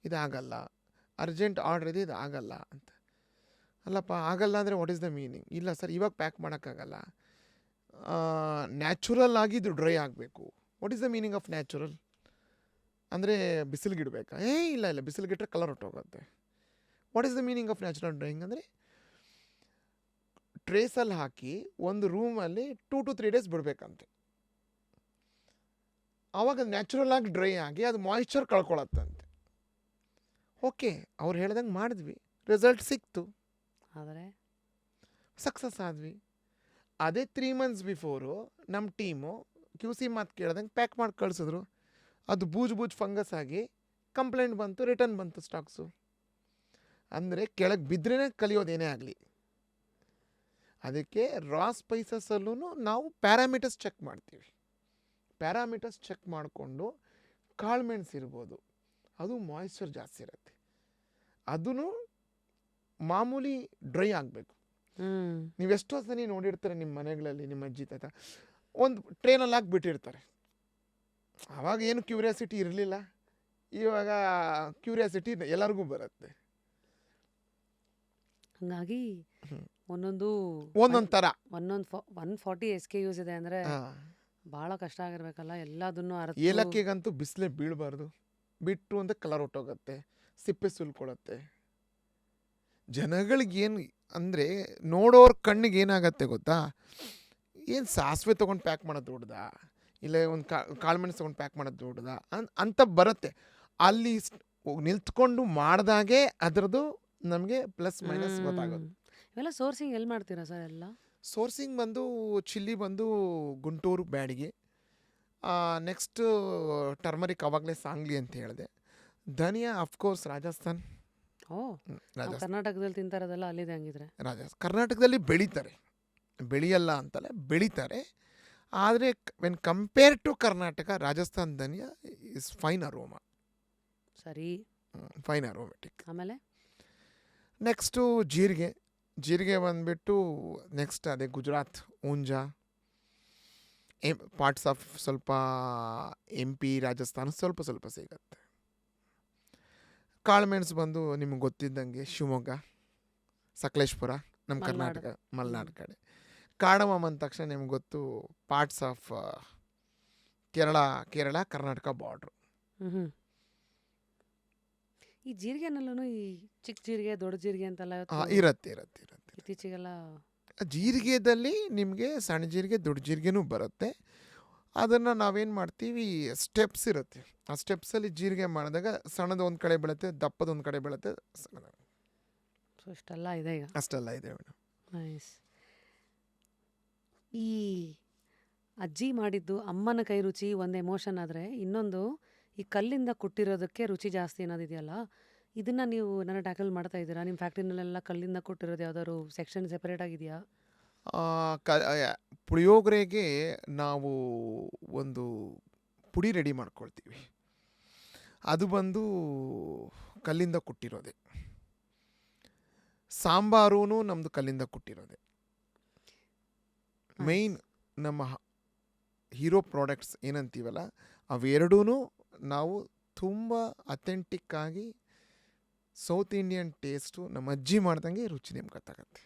A: ಇದಾಗಲ್ಲ, ಅರ್ಜೆಂಟ್ ಆರ್ಡ್ರ್ ಇದೆ, ಇದು ಆಗಲ್ಲ ಅಂತ. ಅಲ್ಲಪ್ಪ, ಆಗಲ್ಲ ಅಂದರೆ ವಾಟ್ ಈಸ್ ದ ಮೀನಿಂಗ್? ಇಲ್ಲ ಸರ್, ಇವಾಗ ಪ್ಯಾಕ್ ಮಾಡೋಕ್ಕಾಗಲ್ಲ, ನ್ಯಾಚುರಲ್ ಆಗಿ ಇದು ಡ್ರೈ ಆಗಬೇಕು. What is the meaning of natural ಅಂದರೆ ಬಿಸಿಲಿಗಿಡ್ಬೇಕಾ? ಇಲ್ಲ, ಬಿಸಿಲಿಗಿಟ್ರೆ ಕಲರ್ ಹೊಟ್ಟೋಗುತ್ತೆ. What is the meaning of natural drying ಅಂದರೆ, ಟ್ರೇಸಲ್ಲಿ ಹಾಕಿ ಒಂದು ರೂಮಲ್ಲಿ 2 to 3 days ಬಿಡಬೇಕಂತೆ. ಆವಾಗ ನ್ಯಾಚುರಲ್ ಆಗಿ ಡ್ರೈ ಆಗಿ ಅದು ಮಾಯಿಶ್ಚರ್ ಕಳ್ಕೊಳತ್ತಂತೆ. ಓಕೆ, ಅವ್ರು ಹೇಳ್ದಂಗೆ ಮಾಡಿದ್ವಿ, ರಿಸಲ್ಟ್ ಸಿಕ್ತು,
B: ಆದರೆ
A: ಸಕ್ಸಸ್ ಆದ್ವಿ. ಅದೇ 3 months ಬಿಫೋರು ನಮ್ಮ ಟೀಮು QC ಮಾತು ಕೇಳ್ದಂಗೆ ಪ್ಯಾಕ್ ಮಾಡಿ ಕಳಿಸಿದ್ರು. ಅದು ಬೂಜು ಫಂಗಸ್ ಆಗಿ ಕಂಪ್ಲೇಂಟ್ ಬಂತು, ರಿಟರ್ನ್ ಬಂತು ಸ್ಟಾಕ್ಸು. ಅಂದರೆ ಕೆಳಗೆ ಬಿದ್ರೇ ಕಲಿಯೋದೇನೇ ಆಗಲಿ. ಅದಕ್ಕೆ ರಾ ಸ್ಪೈಸಸ್ಸಲ್ಲೂ ನಾವು ಪ್ಯಾರಾಮೀಟರ್ಸ್ ಚೆಕ್ ಮಾಡ್ತೀವಿ. ಪ್ಯಾರಾಮೀಟರ್ಸ್ ಚೆಕ್ ಮಾಡಿಕೊಂಡು, ಕಾಳುಮೆಣಸು ಇರ್ಬೋದು, ಅದು ಮಾಯಿಶ್ಚರ್ ಜಾಸ್ತಿ ಇರುತ್ತೆ, ಅದೂ ಮಾಮೂಲಿ ಡ್ರೈ ಆಗಬೇಕು. ನೀವು ಎಷ್ಟೋ ಸಲ ನೋಡಿರ್ತಾರೆ ನಿಮ್ಮ ಮನೆಗಳಲ್ಲಿ, ನಿಮ್ಮ ಅಜ್ಜಿ ತಾತ ಒಂದು ಟ್ರೈನಲ್ಲಿ ಹಾಕಿಬಿಟ್ಟಿರ್ತಾರೆ. ಆವಾಗ ಏನು ಕ್ಯೂರಿಯಾಸಿಟಿ ಇರಲಿಲ್ಲ, ಇವಾಗ ಕ್ಯೂರಿಯಾಸಿಟಿ ಎಲ್ಲರಿಗೂ ಬರುತ್ತೆ.
B: ಹಂಗಾಗಿ ಒಂದೊಂದು
A: ಥರ
B: 140 SKUs ಇದೆ ಅಂದರೆ ಭಾಳ ಕಷ್ಟ ಆಗಿರ್ಬೇಕಲ್ಲ ಎಲ್ಲದನ್ನು ಅರ್ಥ.
A: ಏಲಕ್ಕಿಗಂತೂ ಬಿಸಿಲೇ ಬೀಳಬಾರ್ದು, ಬಿಟ್ಟು ಅಂತ ಕಲರ್ ಹೊಟ್ಟೋಗುತ್ತೆ, ಸಿಪ್ಪೆ ಸುಲ್ಕೊಳತ್ತೆ. ಜನಗಳಿಗೇನು ಅಂದರೆ, ನೋಡೋರ ಕಣ್ಣಿಗೆ ಏನಾಗತ್ತೆ ಗೊತ್ತಾ, ಏನು ಸಾಸಿವೆ ತೊಗೊಂಡು ಪ್ಯಾಕ್ ಮಾಡೋದು ದೊಡ್ಡದಾ, ಇಲ್ಲ ಒಂದು ಕಾಳುಮೆಣಸು ತೊಗೊಂಡು ಪ್ಯಾಕ್ ಮಾಡೋದು ದೊಡ್ಡದಾ ಅಂತ ಬರುತ್ತೆ. ಅಲ್ಲಿ ನಿಲ್ತ್ಕೊಂಡು ಮಾಡಿದಾಗೆ ಅದರದ್ದು ನಮಗೆ ಪ್ಲಸ್ ಮೈನಸ್ ಗೊತ್ತಾಗೋದು.
B: ಇವೆಲ್ಲ ಸೋರ್ಸಿಂಗ್ ಎಲ್ಲಿ ಮಾಡ್ತೀರಾ ಸರ್? ಎಲ್ಲ
A: ಸೋರ್ಸಿಂಗ್ ಬಂದು ಚಿಲ್ಲಿ ಬಂದು ಗುಂಟೂರು ಬ್ಯಾಡಿಗೆ, ನೆಕ್ಸ್ಟ್ ಟರ್ಮರಿಕ್ ಅವಾಗಲೇ ಸಾಂಗ್ಲಿ ಅಂತ ಹೇಳಿದೆ. ಧನಿಯಾ ಅಫ್ಕೋರ್ಸ್ ರಾಜಸ್ಥಾನ್.
B: ಕರ್ನಾಟಕದಲ್ಲಿ ತಿಂತಾರದೆಲ್ಲ ಅಲ್ಲಿದೆ ಹಂಗಿದ್ರೆ.
A: ಕರ್ನಾಟಕದಲ್ಲಿ ಬೆಳೆಯಲ್ಲ ಅಂತಲ್ಲ, ಬೆಳೀತಾರೆ. ಆದರೆ when compare to Karnataka, Rajasthan dhaniya is fine aroma.
B: ಸರಿ,
A: ಫೈನ್ ಅರೋಮೆಟಿಕ್.
B: ಆಮೇಲೆ
A: ನೆಕ್ಸ್ಟು ಜೀರಿಗೆ ಬಂದುಬಿಟ್ಟು ನೆಕ್ಸ್ಟ್ ಅದೇ ಗುಜರಾತ್, ಊಂಜಾ, ಪಾರ್ಟ್ಸ್ ಆಫ್ ಸ್ವಲ್ಪ MP, ರಾಜಸ್ಥಾನ ಸ್ವಲ್ಪ ಸಿಗುತ್ತೆ. ಕಾಳುಮೆಣಸು ಬಂದು ನಿಮ್ಗೆ ಗೊತ್ತಿದ್ದಂಗೆ ಶಿವಮೊಗ್ಗ, ಸಕಲೇಶ್ಪುರ, ನಮ್ಮ
B: ಮಲ್ನಾಡು.
A: ಕರ್ನಾಟಕ ಮಲೆನಾಡು ಕಡೆ. ಕಾರ್ಡಮಮ್ ಅಂದ ತಕ್ಷಣ ನಿಮ್ಗೆ ಗೊತ್ತು parts of Kerala Karnataka border.
B: ಹ್ಞೂ ಈ ಜೀರಿಗೆನಲ್ಲೂ ಈ ಚಿಕ್ಕ ಜೀರಿಗೆ ದೊಡ್ಡ ಜೀರಿಗೆ ಅಂತೆಲ್ಲ
A: ಇರತ್ತೆ.
B: ಇತ್ತೀಚೆಗೆಲ್ಲ
A: ಜೀರಿಗೆದಲ್ಲಿ ನಿಮಗೆ ಸಣ್ಣ ಜೀರಿಗೆ ದೊಡ್ಡ ಜೀರಿಗೆನೂ ಬರುತ್ತೆ. ಅದನ್ನು ನಾವೇನು ಮಾಡ್ತೀವಿ, ಸ್ಟೆಪ್ಸ್ ಇರುತ್ತೆ. ಆ ಸ್ಟೆಪ್ಸಲ್ಲಿ ಜೀರಿಗೆ ಮಾಡಿದಾಗ ಸಣ್ಣದು ಒಂದು ಕಡೆ ಬೀಳುತ್ತೆ, ದಪ್ಪದ ಒಂದು ಕಡೆ ಬೀಳುತ್ತೆ, ಸಣ್ಣದು.
B: ಸೊ ಇಷ್ಟೆಲ್ಲ ಇದೆ ಈಗ.
A: ಅಷ್ಟೆಲ್ಲ ಇದೆ ಮೇಡಮ್.
B: ನೈಸ್. ಈ ಅಜ್ಜಿ ಮಾಡಿದ್ದು ಅಮ್ಮನ ಕೈ ರುಚಿ ಒಂದು ಎಮೋಷನ್ ಆದರೆ, ಇನ್ನೊಂದು ಈ ಕಲ್ಲಿಂದ ಕುಟ್ಟಿರೋದಕ್ಕೆ ರುಚಿ ಜಾಸ್ತಿ ಅನ್ನೋದಿದೆಯಲ್ಲ, ಇದನ್ನು ನೀವು ಏನಾರು ಟ್ಯಾಕಲ್ ಮಾಡ್ತಾ ಇದ್ದೀರಾ? ನಿಮ್ಮ ಫ್ಯಾಕ್ಟ್ರಿನಲ್ಲೆಲ್ಲ ಕಲ್ಲಿಂದ ಕುಟ್ಟಿರೋದು ಯಾವ್ದಾದ್ರು ಸೆಕ್ಷನ್ ಸೆಪರೇಟ್ ಆಗಿದೆಯಾ?
A: ಪುಳಿಯೋಗರೆಗೆ ನಾವು ಒಂದು ಪುಡಿ ರೆಡಿ ಮಾಡ್ಕೊಳ್ತೀವಿ. ಅದು ಬಂದು ಕಲ್ಲಿಂದ ಕುಟ್ಟಿರೋದೆ. ಸಾಂಬಾರೂ ನಮ್ಮದು ಕಲ್ಲಿಂದ ಕುಟ್ಟಿರೋದೆ. ಮೇಯ್ನ್ ನಮ್ಮ ಹೀರೋ ಪ್ರಾಡಕ್ಟ್ಸ್ ಏನಂತೀವಲ್ಲ, ಅವೆರಡೂ ನಾವು ತುಂಬ ಅಥೆಂಟಿಕ್ ಆಗಿ ಸೌತ್ ಇಂಡಿಯನ್ ಟೇಸ್ಟು ನಮ್ಮ ಅಜ್ಜಿ ಮಾಡ್ದಂಗೆ ರುಚಿ ನಿಮ್ಗೆ ಗೊತ್ತಾಗತ್ತೆ.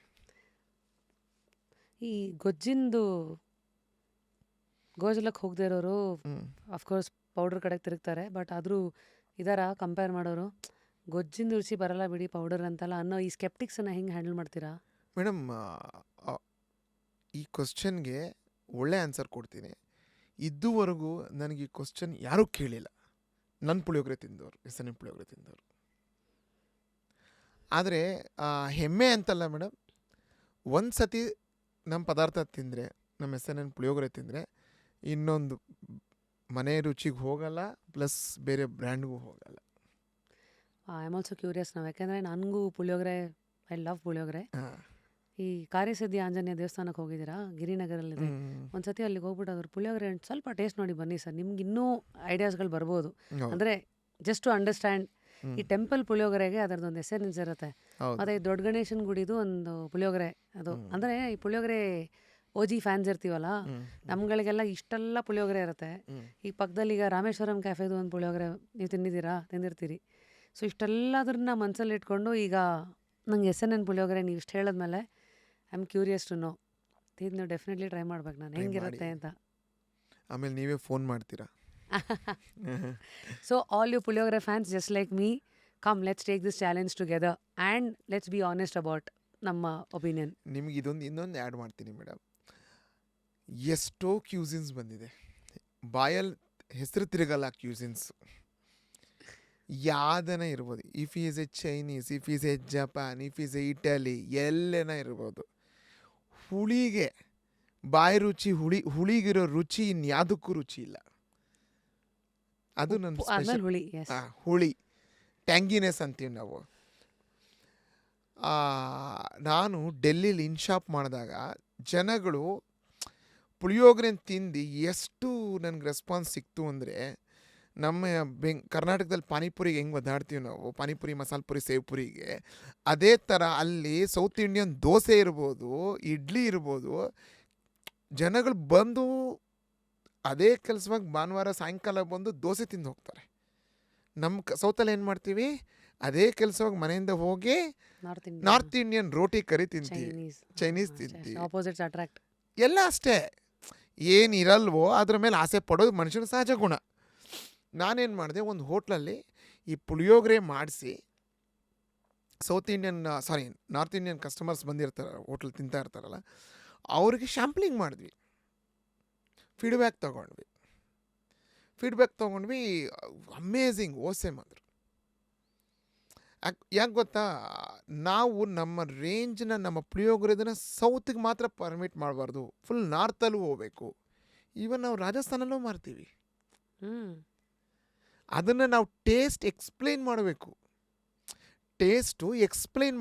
B: ಈ ಗೊಜ್ಜಿಂದು ಗೋಜಲಕ್ಕೆ ಹೋಗದೆ ಇರೋರು ಅಫ್ಕೋರ್ಸ್ ಪೌಡರ್ ಕಡೆಗೆ ತಿರುಗ್ತಾರೆ, ಬಟ್ ಆದರೂ ಇದರ ಕಂಪೇರ್ ಮಾಡೋರು ಗೊಜ್ಜಿಂದು ರುಚಿ ಬರಲ್ಲ ಬಿಡಿ ಪೌಡರ್ ಅಂತಲ್ಲ ಅನ್ನೋ ಈ ಸ್ಕೆಪ್ಟಿಕ್ಸನ್ನು ಹೆಂಗೆ ಹ್ಯಾಂಡಲ್ ಮಾಡ್ತೀರಾ?
A: ಮೇಡಮ್, ಈ ಕ್ವಶನ್ಗೆ ಒಳ್ಳೆ ಆನ್ಸರ್ ಕೊಡ್ತೀನಿ. ಇದುವರೆಗೂ ನನಗೆ ಈ ಕ್ವಶನ್ ಯಾರೂ ಕೇಳಿಲ್ಲ, ನನ್ನ ಪುಳಿಯೋಗರೆ ತಿಂದವರು, ಹೆಸರಿನ ಪುಳಿಯೋಗರೆ ತಿಂದವರು. ಆದರೆ ಹೆಮ್ಮೆ ಅಂತಲ್ಲ ಮೇಡಮ್, ಒಂದು ಸತಿ ನಮ್ಮ ಪದಾರ್ಥ ತಿಂದರೆ, ನಮ್ಮ ಹೆಸರಿನ ಪುಳಿಯೋಗರೆ ತಿಂದರೆ ಇನ್ನೊಂದು ಮನೆ ರುಚಿಗೆ ಹೋಗಲ್ಲ, ಪ್ಲಸ್ ಬೇರೆ ಬ್ರ್ಯಾಂಡ್ಗೂ ಹೋಗಲ್ಲ.
B: ಐ ಆಮ್ ಆಲ್ಸೋ ಕ್ಯೂರಿಯಸ್ ನಾವು, ಯಾಕೆಂದರೆ ನನಗೂ ಪುಳಿಯೋಗರೆ, ಐ ಲವ್ ಪುಳಿಯೋಗರೆ. ಈ ಕಾರ್ಯಸಿದ್ಧಿ ಆಂಜನೇಯ ದೇವಸ್ಥಾನಕ್ಕೆ ಹೋಗಿದ್ದೀರಾ? ಗಿರಿನಗರಲ್ಲಿದೆ. ಒಂದ್ಸತಿ ಅಲ್ಲಿಗೆ ಹೋಗ್ಬಿಟ್ಟು ಅದ್ರ ಪುಳಿಯೋಗರೆ ಸ್ವಲ್ಪ ಟೇಸ್ಟ್ ನೋಡಿ ಬನ್ನಿ ಸರ್, ನಿಮ್ಗೆ ಇನ್ನೂ ಐಡಿಯಾಸ್ಗಳು ಬರ್ಬೋದು. ಅಂದರೆ ಜಸ್ಟ್ ಟು ಅಂಡರ್ಸ್ಟ್ಯಾಂಡ್, ಈ ಟೆಂಪಲ್ ಪುಳಿಯೋಗರೆಗೆ ಅದರದೊಂದು ಎಸೆನ್ಸ್ ಇರುತ್ತೆ. ಅದೇ ದೊಡ್ಡ ಗಣೇಶನ ಗುಡಿದು ಒಂದು ಪುಳಿಯೋಗರೆ ಅದು. ಅಂದರೆ ಈ ಪುಳಿಯೋಗರೆ ಓಜಿ ಫ್ಯಾನ್ಸ್ ಇರ್ತೀವಲ್ಲ, ನಮ್ಗಳಿಗೆಲ್ಲ ಇಷ್ಟೆಲ್ಲ ಪುಳಿಯೋಗರೆ ಇರುತ್ತೆ. ಈ ಪಕ್ಕದಲ್ಲಿ ಈಗ ರಾಮೇಶ್ವರಂ ಕ್ಯಾಫೆದು ಒಂದು ಪುಳಿಯೋಗರೆ ನೀವು ತಿಂದಿರ್ತೀರಿ. ಸೊ ಇಷ್ಟೆಲ್ಲದನ್ನ ಮನಸ್ಸಲ್ಲಿ ಇಟ್ಕೊಂಡು ಈಗ ನಂಗೆ ಎನ್ ಪುಳಿಯೋಗರೆ ನೀವು ಇಷ್ಟು ಹೇಳಿದ್ಮೇಲೆ I am curious to know. ಇದು ನೀವು ಡೆಫಿನೆಟ್ಲಿ ಟ್ರೈ ಮಾಡ್ಬೇಕು ನಾನು, ಹೆಂಗಿರುತ್ತೆ ಅಂತ.
A: ಆಮೇಲೆ ನೀವೇ ಫೋನ್ ಮಾಡ್ತೀರಾ.
B: So all you Puliyogare fans just like me, come let's take this challenge together and let's be honest about ನಮ್ಮ ಒಪಿನಿಯನ್.
A: ನಿಮ್ಗೆ ಇನ್ನೊಂದು ಆ್ಯಡ್ ಮಾಡ್ತೀನಿ ಮೇಡಮ್. ಎಷ್ಟೋ ಕ್ಯೂಸಿನ್ಸ್ ಬಂದಿದೆ, ಬಾಯಲ್ಲಿ ಹೆಸರು ತಿರುಗಲ್ಲ ಕ್ಯೂಸಿನ್ಸ್. ಯಾವ್ದನ ಇರ್ಬೋದು, if is a Chinese, if is a Japan, if is a Italy, ಎಲ್ಲೇನ ಇರ್ಬೋದು. ಹುಳಿಗೆ ಬಾಯಿ ರುಚಿ, ಹುಳಿಗಿರೋ ರುಚಿ ಇನ್ಯಾವುದಕ್ಕೂ ರುಚಿ ಇಲ್ಲ. ಅದು ನನ್ನ ಹುಳಿ ಟ್ಯಾಂಗಿನೆಸ್ ಅಂತೀವಿ ನಾವು. ನಾನು ಡೆಲ್ಲಿಲಿ ಇನ್ಶಾಪ್ ಮಾಡಿದಾಗ ಜನಗಳು ಪುಳಿಯೋಗರೆ ತಿಂದು ಎಷ್ಟು ನನಗೆ ರೆಸ್ಪಾನ್ಸ್ ಸಿಕ್ತು ಅಂದರೆ, ನಮ್ಮ ಕರ್ನಾಟಕದಲ್ಲಿ ಪಾನಿಪುರಿಗೆ ಹೆಂಗೆ ಒದ್ದಾಡ್ತೀವಿ ನಾವು, ಪಾನಿಪುರಿ, ಮಸಾಲೆ ಪುರಿ, ಸೇವ್ ಪುರಿಗೆ, ಅದೇ ಥರ ಅಲ್ಲಿ ಸೌತ್ ಇಂಡಿಯನ್ ದೋಸೆ ಇರ್ಬೋದು, ಇಡ್ಲಿ ಇರ್ಬೋದು. ಜನಗಳು ಬಂದು ಅದೇ ಕೆಲಸವಾಗಿ ಭಾನುವಾರ ಸಾಯಂಕಾಲ ಬಂದು ದೋಸೆ ತಿಂದು ಹೋಗ್ತಾರೆ. ನಮ್ಮ ಸೌತಲ್ಲಿ ಏನು ಮಾಡ್ತೀವಿ, ಅದೇ ಕೆಲಸವಾಗಿ ಮನೆಯಿಂದ ಹೋಗಿ ನಾರ್ತ್ ಇಂಡಿಯನ್ ರೋಟಿ ಕರಿ ತಿಂತೀವಿ, ಚೈನೀಸ್ ತಿಂತೀವಿ. ಎಲ್ಲ ಅಷ್ಟೇ, ಏನಿರಲ್ವೋ ಅದ್ರ ಮೇಲೆ ಆಸೆ ಪಡೋದು ಮನುಷ್ಯನ ಸಹಜ ಗುಣ. ನಾನೇನು ಮಾಡಿದೆ, ಒಂದು ಹೋಟ್ಲಲ್ಲಿ ಈ ಪುಳಿಯೋಗರೆ ಮಾಡಿಸಿ ನಾರ್ತ್ ಇಂಡಿಯನ್ ಕಸ್ಟಮರ್ಸ್ ಬಂದಿರ್ತಾರೆ, ಹೋಟ್ಲ್ ತಿಂತಾ ಇರ್ತಾರಲ್ಲ, ಅವ್ರಿಗೆ ಶಾಂಪ್ಲಿಂಗ್ ಮಾಡಿದ್ವಿ, ಫೀಡ್ಬ್ಯಾಕ್ ತೊಗೊಂಡ್ವಿ. ಅಮೇಝಿಂಗ್, ಓಸೇಮ್ ಅಂದರು. ಯಾಕೆ ಗೊತ್ತಾ, ನಾವು ನಮ್ಮ ರೇಂಜ್ನ, ನಮ್ಮ ಪುಳಿಯೋಗರೆದನ್ನ ಸೌತ್ಗೆ ಮಾತ್ರ ಪರ್ಮಿಟ್ ಮಾಡಬಾರ್ದು, ಫುಲ್ ನಾರ್ತಲ್ಲೂ ಹೋಗ್ಬೇಕು. ಈವನ್ ನಾವು ರಾಜಸ್ಥಾನಲ್ಲೂ ಮಾರ್ತೀವಿ. ಅದನ್ನು ನಾವು ಟೇಸ್ಟ್ ಎಕ್ಸ್ಪ್ಲೇನ್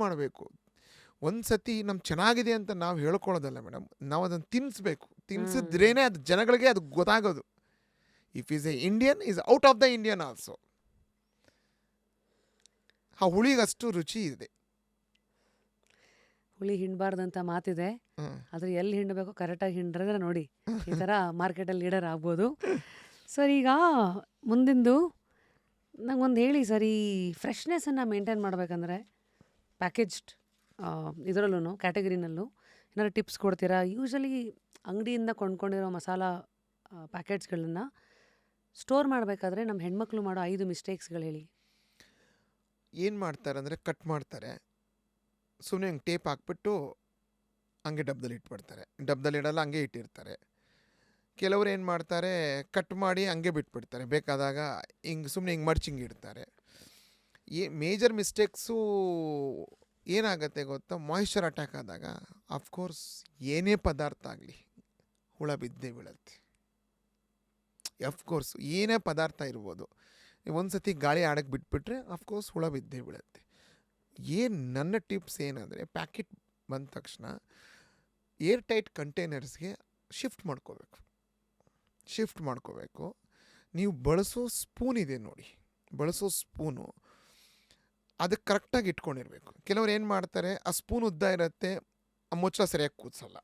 A: ಮಾಡಬೇಕು. ಒಂದು ಸತಿ ನಮ್ಗೆ ಚೆನ್ನಾಗಿದೆ ಅಂತ ನಾವು ಹೇಳ್ಕೊಳ್ಳೋದಲ್ಲ ಮೇಡಮ್, ನಾವು ಅದನ್ನು ತಿನ್ಸಿದ್ರೇನೆ ಅದು ಜನಗಳಿಗೆ ಅದು ಗೊತ್ತಾಗೋದು. If is A Indian is out of the Indian also. ಆ ಹುಳಿಗಷ್ಟು ರುಚಿ ಇದೆ.
B: ಹುಳಿ ಹಿಂಡಬಾರ್ದಂತ ಮಾತಿದೆ, ಆದರೆ ಎಲ್ಲಿ ಹಿಂಡಬೇಕು ಕರೆಕ್ಟಾಗಿ ಹಿಂಡ್ರೆ ನೋಡಿ ಈ ಥರ ಮಾರ್ಕೆಟಲ್ಲಿ ಲೀಡರ್ ಆಗ್ಬೋದು. ಸರ್, ಈಗ ಮುಂದಿಂದು ನಂಗೊಂದು ಹೇಳಿ ಸರ್, ಈ ಫ್ರೆಶ್ನೆಸ್ಸನ್ನು ಮೇಂಟೈನ್ ಮಾಡಬೇಕಂದ್ರೆ ಪ್ಯಾಕೇಜ್ಡ್ ಇದರಲ್ಲೂ ಕ್ಯಾಟಗರಿನಲ್ಲೂ ಏನಾದ್ರು ಟಿಪ್ಸ್ ಕೊಡ್ತೀರಾ? ಯೂಶಲಿ ಅಂಗಡಿಯಿಂದ ಕೊಂಡ್ಕೊಂಡಿರೋ ಮಸಾಲ ಪ್ಯಾಕೆಟ್ಸ್ಗಳನ್ನು ಸ್ಟೋರ್ ಮಾಡಬೇಕಾದ್ರೆ ನಮ್ಮ ಹೆಣ್ಮಕ್ಳು ಮಾಡೋ 5 ಮಿಸ್ಟೇಕ್ಸ್ಗಳು ಹೇಳಿ.
A: ಏನು ಮಾಡ್ತಾರೆ ಅಂದರೆ ಕಟ್ ಮಾಡ್ತಾರೆ, ಸುಮ್ಮನೆ ಹಿಂಗೆ ಟೇಪ್ ಹಾಕ್ಬಿಟ್ಟು ಹಂಗೆ ಡಬ್ಬದಲ್ಲಿ ಇಟ್ಬಿಡ್ತಾರೆ. ಡಬ್ಬದಲ್ಲಿ ಇಡಲ್ಲ, ಹಂಗೆ ಇಟ್ಟಿರ್ತಾರೆ. ಕೆಲವರು ಏನು ಮಾಡ್ತಾರೆ, ಕಟ್ ಮಾಡಿ ಹಂಗೆ ಬಿಟ್ಬಿಡ್ತಾರೆ. ಬೇಕಾದಾಗ ಹಿಂಗೆ ಸುಮ್ಮನೆ ಹಿಂಗೆ ಮಡ್ಚಿ ಹಿಂಗೆ ಇಡ್ತಾರೆ. ಮೇಜರ್ ಮಿಸ್ಟೇಕ್ಸು ಏನಾಗುತ್ತೆ ಗೊತ್ತಾ, ಮಾಯಿಶ್ಚರ್ ಅಟ್ಯಾಕ್ ಆದಾಗ ಅಫ್ಕೋರ್ಸ್ ಏನೇ ಪದಾರ್ಥ ಆಗಲಿ ಹುಳ ಬಿದ್ದೇ ಬೀಳುತ್ತೆ. ಅಫ್ಕೋರ್ಸ್ ಏನೇ ಪದಾರ್ಥ ಇರ್ಬೋದು, ಒಂದು ಸತಿ ಗಾಳಿ ಆಡಕ್ಕೆ ಬಿಟ್ಬಿಟ್ರೆ ಅಫ್ಕೋರ್ಸ್ ಹುಳ ಬಿದ್ದೇ ಬೀಳುತ್ತೆ. ನನ್ನ ಟಿಪ್ಸ್ ಏನಂದರೆ, ಪ್ಯಾಕೆಟ್ ಬಂದ ತಕ್ಷಣ ಏರ್ ಟೈಟ್ ಕಂಟೈನರ್ಸ್ಗೆ ಶಿಫ್ಟ್ ಮಾಡ್ಕೋಬೇಕು. ನೀವು ಬಳಸೋ ಸ್ಪೂನ್ ಇದೆ ನೋಡಿ, ಬಳಸೋ ಸ್ಪೂನು ಅದಕ್ಕೆ ಕರೆಕ್ಟಾಗಿ ಇಟ್ಕೊಂಡಿರ್ಬೇಕು. ಕೆಲವ್ರು ಏನು ಮಾಡ್ತಾರೆ, ಆ ಸ್ಪೂನ್ ಉದ್ದ ಇರುತ್ತೆ, ಆ ಮುಚ್ಚಳ ಸರಿಯಾಗಿ ಕೂದಿಸಲ್ಲ.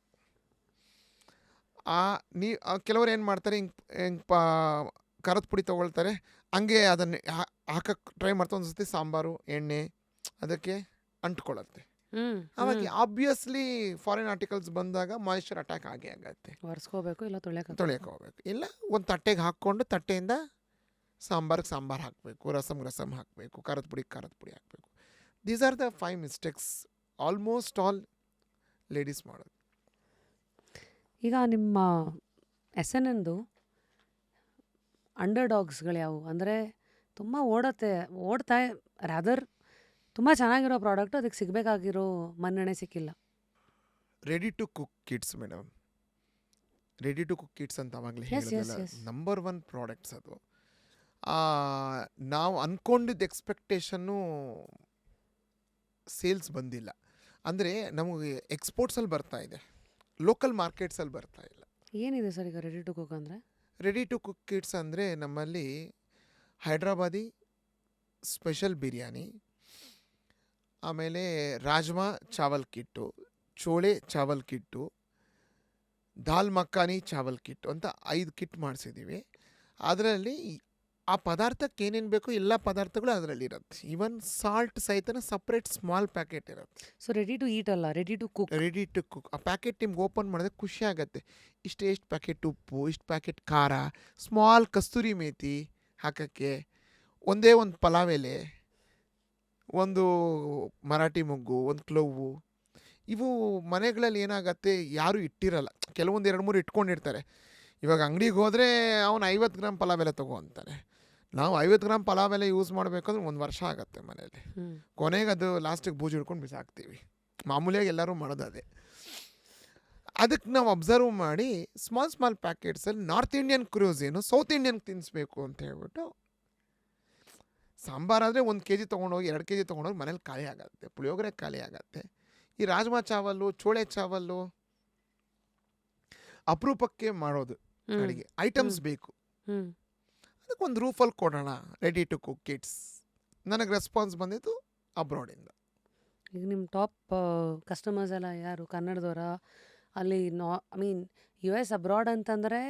A: ಕೆಲವ್ರು ಏನು ಮಾಡ್ತಾರೆ, ಹಿಂಗೆ ಖಾರದ ಪುಡಿ ತೊಗೊಳ್ತಾರೆ, ಹಂಗೆ ಅದನ್ನು ಹಾಕಕ್ಕೆ ಟ್ರೈ ಮಾಡ್ತಾ ಒಂದು ಸತಿ ಸಾಂಬಾರು ಎಣ್ಣೆ ಅದಕ್ಕೆ ಅಂಟ್ಕೊಳ್ಳುತ್ತೆ. ಅವಾಗ ಆಬ್ವಿಯಸ್ಲಿ ಫಾರಿನ್ ಆರ್ಟಿಕಲ್ಸ್ ಬಂದಾಗ ಮಾಯಿಶ್ಚರ್ ಅಟ್ಯಾಕ್ ಆಗೇ ಆಗತ್ತೆ.
B: ಒರೆಸ್ಕೋಬೇಕು, ಇಲ್ಲ
A: ತೊಳೆಯಕ್ಕೆ ಹೋಗ್ಬೇಕು. ಇಲ್ಲ ಒಂದು ತಟ್ಟೆಗೆ ಹಾಕ್ಕೊಂಡು ತಟ್ಟೆಯಿಂದ ಸಾಂಬಾರು ಹಾಕಬೇಕು, ರಸಮ್ ಹಾಕಬೇಕು, ಖಾರದ ಪುಡಿ ಹಾಕಬೇಕು. These are the 5 mistakes almost all ladies ಮಾಡೋದು.
B: ಈಗ ನಿಮ್ಮ SNNದು ಅಂಡರ್ ಡಾಗ್ಸ್ಗಳು ಯಾವುವು? ಅಂದರೆ ತುಂಬ ಓಡ್ತಾ ರಾದರ್ ತುಂಬ ಚೆನ್ನಾಗಿರೋ ಪ್ರಾಡಕ್ಟು ಅದಕ್ಕೆ ಸಿಗಬೇಕಾಗಿರೋ ಮನ್ನಣೆ ಸಿಕ್ಕಿಲ್ಲ.
A: Ready to cook kits madam, ready to cook kits ಅಂತ ಅವಾಗಲೇ ಹೇಳಿದ್ರಲ್ಲ, ನಂಬರ್ 1 ಪ್ರಾಡಕ್ಟ್ಸ್ ಅದು. ನಾವು ಅಂದ್ಕೊಂಡಿದ್ದ ಎಕ್ಸ್ಪೆಕ್ಟೇಷನ್ನು ಸೇಲ್ಸ್ ಬಂದಿಲ್ಲ. ಅಂದರೆ ನಮಗೆ ಎಕ್ಸ್ಪೋರ್ಟ್ಸಲ್ಲಿ ಬರ್ತಾ ಇದೆ, ಲೋಕಲ್ ಮಾರ್ಕೆಟ್ಸಲ್ಲಿ ಬರ್ತಾ ಇಲ್ಲ.
B: ಏನಿದೆ ಸರ್ ಈಗ ರೆಡಿ ಟು ಕುಕ್ ಅಂದರೆ?
A: ರೆಡಿ ಟು ಕುಕ್ ಕಿಟ್ಸ್ ಅಂದರೆ ನಮ್ಮಲ್ಲಿ ಹೈದ್ರಾಬಾದಿ ಸ್ಪೆಷಲ್ ಬಿರಿಯಾನಿ, ಆಮೇಲೆ ರಾಜ್ಮಾ ಚಾವಲ್ ಕಿಟ್ಟು, ಚೋಳೆ ಚಾವಲ್ ಕಿಟ್ಟು, ದಾಲ್ ಮಖಾನಿ ಚಾವಲ್ ಕಿಟ್ಟು ಅಂತ 5 ಕಿಟ್ ಮಾಡಿಸಿದ್ದೀವಿ. ಅದರಲ್ಲಿ ಆ ಪದಾರ್ಥಕ್ಕೆ ಏನೇನು ಬೇಕೋ ಎಲ್ಲ ಪದಾರ್ಥಗಳು ಅದರಲ್ಲಿ ಇರುತ್ತೆ. ಈವನ್ ಸಾಲ್ಟ್ ಸಹಿತನ ಸಪ್ರೇಟ್ ಸ್ಮಾಲ್ ಪ್ಯಾಕೆಟ್ ಇರುತ್ತೆ.
B: ಸೊ ರೆಡಿ ಟು ಈಟ್ ಅಲ್ಲ, ready to cook.
A: Ready to cook. ಆ ಪ್ಯಾಕೆಟ್ ನಿಮ್ಗೆ ಓಪನ್ ಮಾಡಿದ್ರೆ ಖುಷಿ ಆಗುತ್ತೆ. ಎಷ್ಟು ಪ್ಯಾಕೆಟ್ ಉಪ್ಪು, ಇಷ್ಟು ಪ್ಯಾಕೆಟ್ ಖಾರ, ಸ್ಮಾಲ್ ಕಸ್ತೂರಿ ಮೇಥಿ ಹಾಕೋಕ್ಕೆ, ಒಂದೇ ಒಂದು ಪಲಾವ್ ಎಲೆ, ಒಂದು ಮರಾಠಿ ಮೊಗ್ಗು, ಒಂದು ಕ್ಲೋವು. ಇವು ಮನೆಗಳಲ್ಲಿ ಏನಾಗತ್ತೆ, ಯಾರೂ ಇಟ್ಟಿರಲ್ಲ. ಕೆಲವೊಂದು 2-3 ಇಟ್ಕೊಂಡಿರ್ತಾರೆ. ಇವಾಗ ಅಂಗಡಿಗೆ ಹೋದರೆ ಅವನು 50 ಗ್ರಾಮ್ ಪಲಾವ್ ಎಲೆ ತಗೋ ಅಂತಾನೆ. ನಾವು 50 ಗ್ರಾಮ್ ಪಲಾವ್ ಎಲೆ ಯೂಸ್ ಮಾಡಬೇಕಂದ್ರೆ 1 ವರ್ಷ ಆಗುತ್ತೆ ಮನೇಲಿ. ಕೊನೆಗೆ ಅದು ಲಾಸ್ಟಿಗೆ ಬೂಜು ಹಿಡ್ಕೊಂಡು ಬಿಸಾಕ್ತೀವಿ. ಮಾಮೂಲಿಯಾಗಿ ಎಲ್ಲರೂ ಮಾಡೋದು ಅದೇ. ಅದಕ್ಕೆ ನಾವು ಅಬ್ಸರ್ವ್ ಮಾಡಿ ಸ್ಮಾಲ್ ಪ್ಯಾಕೆಟ್ಸಲ್ಲಿ north Indian cuisine south Indian ತಿನ್ನಿಸ್ಬೇಕು ಅಂತ ಹೇಳ್ಬಿಟ್ಟು, ಸಾಂಬಾರಾದರೆ 1 kg ತೊಗೊಂಡೋಗಿ 2 kg ತೊಗೊಂಡೋಗಿ ಮನೇಲಿ ಖಾಲಿ ಆಗುತ್ತೆ, ಪುಳಿಯೋಗರೆ ಖಾಲಿ ಆಗುತ್ತೆ. ಈ ರಾಜ್ಮಾ ಚಾವಲ್ಲು, ಚೋಳೆ ಚಾವಲ್ಲು ಅಪರೂಪಕ್ಕೆ ಮಾಡೋದು ಅಡುಗೆ ಐಟಮ್ಸ್ ಬೇಕು. ಅದಕ್ಕೆ ಒಂದು ರೂಫಲ್ಲಿ ಕೊಡೋಣ, ರೆಡಿ ಟು ಕುಕ್ ಕಿಟ್ಸ್. ನನಗೆ ರೆಸ್ಪಾನ್ಸ್ ಬಂದಿದ್ದು ಅಬ್ರಾಡಿಂದ.
B: ಈಗ ನಿಮ್ಮ ಟಾಪ್ ಕಸ್ಟಮರ್ಸ್ ಎಲ್ಲ ಯಾರು? ಕನ್ನಡದವರ? ಅಲ್ಲಿ US ಅಬ್ರಾಡ್ ಅಂತಂದರೆ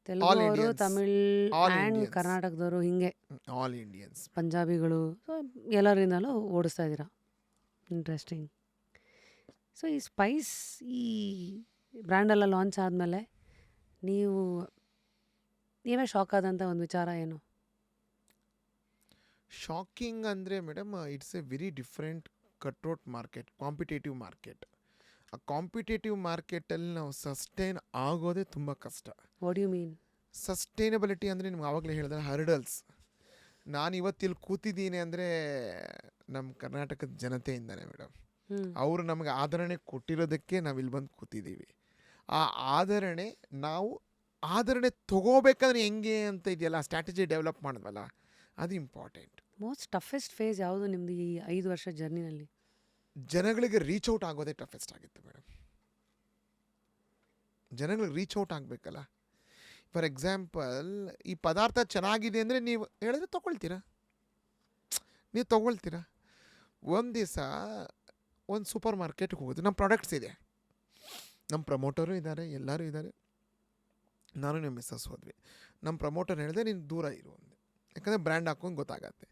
B: ತೆಲುಗು, ತಮಿಳ್ ಆ್ಯಂಡ್ ಕರ್ನಾಟಕದವರು, ಹಿಂಗೆ
A: ಆಲ್ ಇಂಡಿಯನ್ಸ್,
B: ಪಂಜಾಬಿಗಳು, ಸೊ ಎಲ್ಲರಿಂದಲೂ ಓಡಿಸ್ತಾ ಇದ್ದೀರಾ. ಇಂಟ್ರೆಸ್ಟಿಂಗ್. ಸೊ ಈ ಸ್ಪೈಸ್ ಈ ಬ್ರ್ಯಾಂಡೆಲ್ಲ ಲಾಂಚ್ ಆದಮೇಲೆ ನೀವೇ ಶಾಕ್ ಆದಂಥ ಒಂದು ವಿಚಾರ ಏನು?
A: ಶಾಕಿಂಗ್ ಅಂದರೆ madam, it's a very different cutthroat market, competitive market. ಆ ಕಾಂಪಿಟೇಟಿವ್ ಮಾರ್ಕೆಟಲ್ಲಿ ನಾವು ಸಸ್ಟೈನ್ ಆಗೋದೇ ತುಂಬ ಕಷ್ಟ.
B: What you mean?
A: ಸಸ್ಟೈನಬಿಲಿಟಿ ಅಂದರೆ ನಿಮ್ಗೆ ಆವಾಗಲೇ ಹೇಳಿದ್ರೆ ಹರ್ಡಲ್ಸ್. ನಾನು ಇವತ್ತಿಲ್ಲಿ ಕೂತಿದ್ದೀನಿ ಅಂದರೆ ನಮ್ಮ ಕರ್ನಾಟಕದ ಜನತೆಯಿಂದನೇ ಮೇಡಮ್. ಅವರು ನಮಗೆ ಆದರಣೆ ಕೊಟ್ಟಿರೋದಕ್ಕೆ ನಾವು ಇಲ್ಲಿ ಬಂದು ಕೂತಿದ್ದೀವಿ. ಆ ಆದರಣೆ ತಗೋಬೇಕಂದ್ರೆ ಹೆಂಗೆ ಅಂತ ಇದೆಯಲ್ಲ, ಸ್ಟ್ರಾಟಜಿ ಡೆವಲಪ್ ಮಾಡಿದ್ವಲ್ಲ, ಅದು ಇಂಪಾರ್ಟೆಂಟ್.
B: ಮೋಸ್ಟ್ ಟಫೆಸ್ಟ್ ಫೇಸ್ ಯಾವುದು ನಿಮ್ಮದು ಈ 5 ವರ್ಷ ಜರ್ನಿನಲ್ಲಿ?
A: ಜನಗಳಿಗೆ ರೀಚ್ ಔಟ್ ಆಗೋದೇ ಟಫೆಸ್ಟ್ ಆಗಿತ್ತು ಮೇಡಮ್. ಜನಗಳಿಗೆ ರೀಚ್ ಔಟ್ ಆಗಬೇಕಲ್ಲ. ಫಾರ್ ಎಕ್ಸಾಂಪಲ್, ಈ ಪದಾರ್ಥ ಚೆನ್ನಾಗಿದೆ ಅಂದರೆ ನೀವು ಹೇಳಿದ್ರೆ ತೊಗೊಳ್ತೀರಾ. ಒಂದು ದಿವಸ ಒಂದು ಸೂಪರ್ ಮಾರ್ಕೆಟ್ಗೆ ಹೋಗೋದು, ನಮ್ಮ ಪ್ರಾಡಕ್ಟ್ಸ್ ಇದೆ, ನಮ್ಮ ಪ್ರಮೋಟರು ಇದ್ದಾರೆ, ಎಲ್ಲರೂ ಇದ್ದಾರೆ. ನಾನು ನಿಮ್ಮ ಮಿಸ್ಸಸ್ ಹೋದ್ವಿ. ನಮ್ಮ ಪ್ರಮೋಟರ್ ಹೇಳಿದೆ, ನೀನು ದೂರ ಇರು ಅಂದೆ. ಯಾಕಂದರೆ ಬ್ರ್ಯಾಂಡ್ ಹಾಕೊಂಡು ಗೊತ್ತಾಗತ್ತೆ.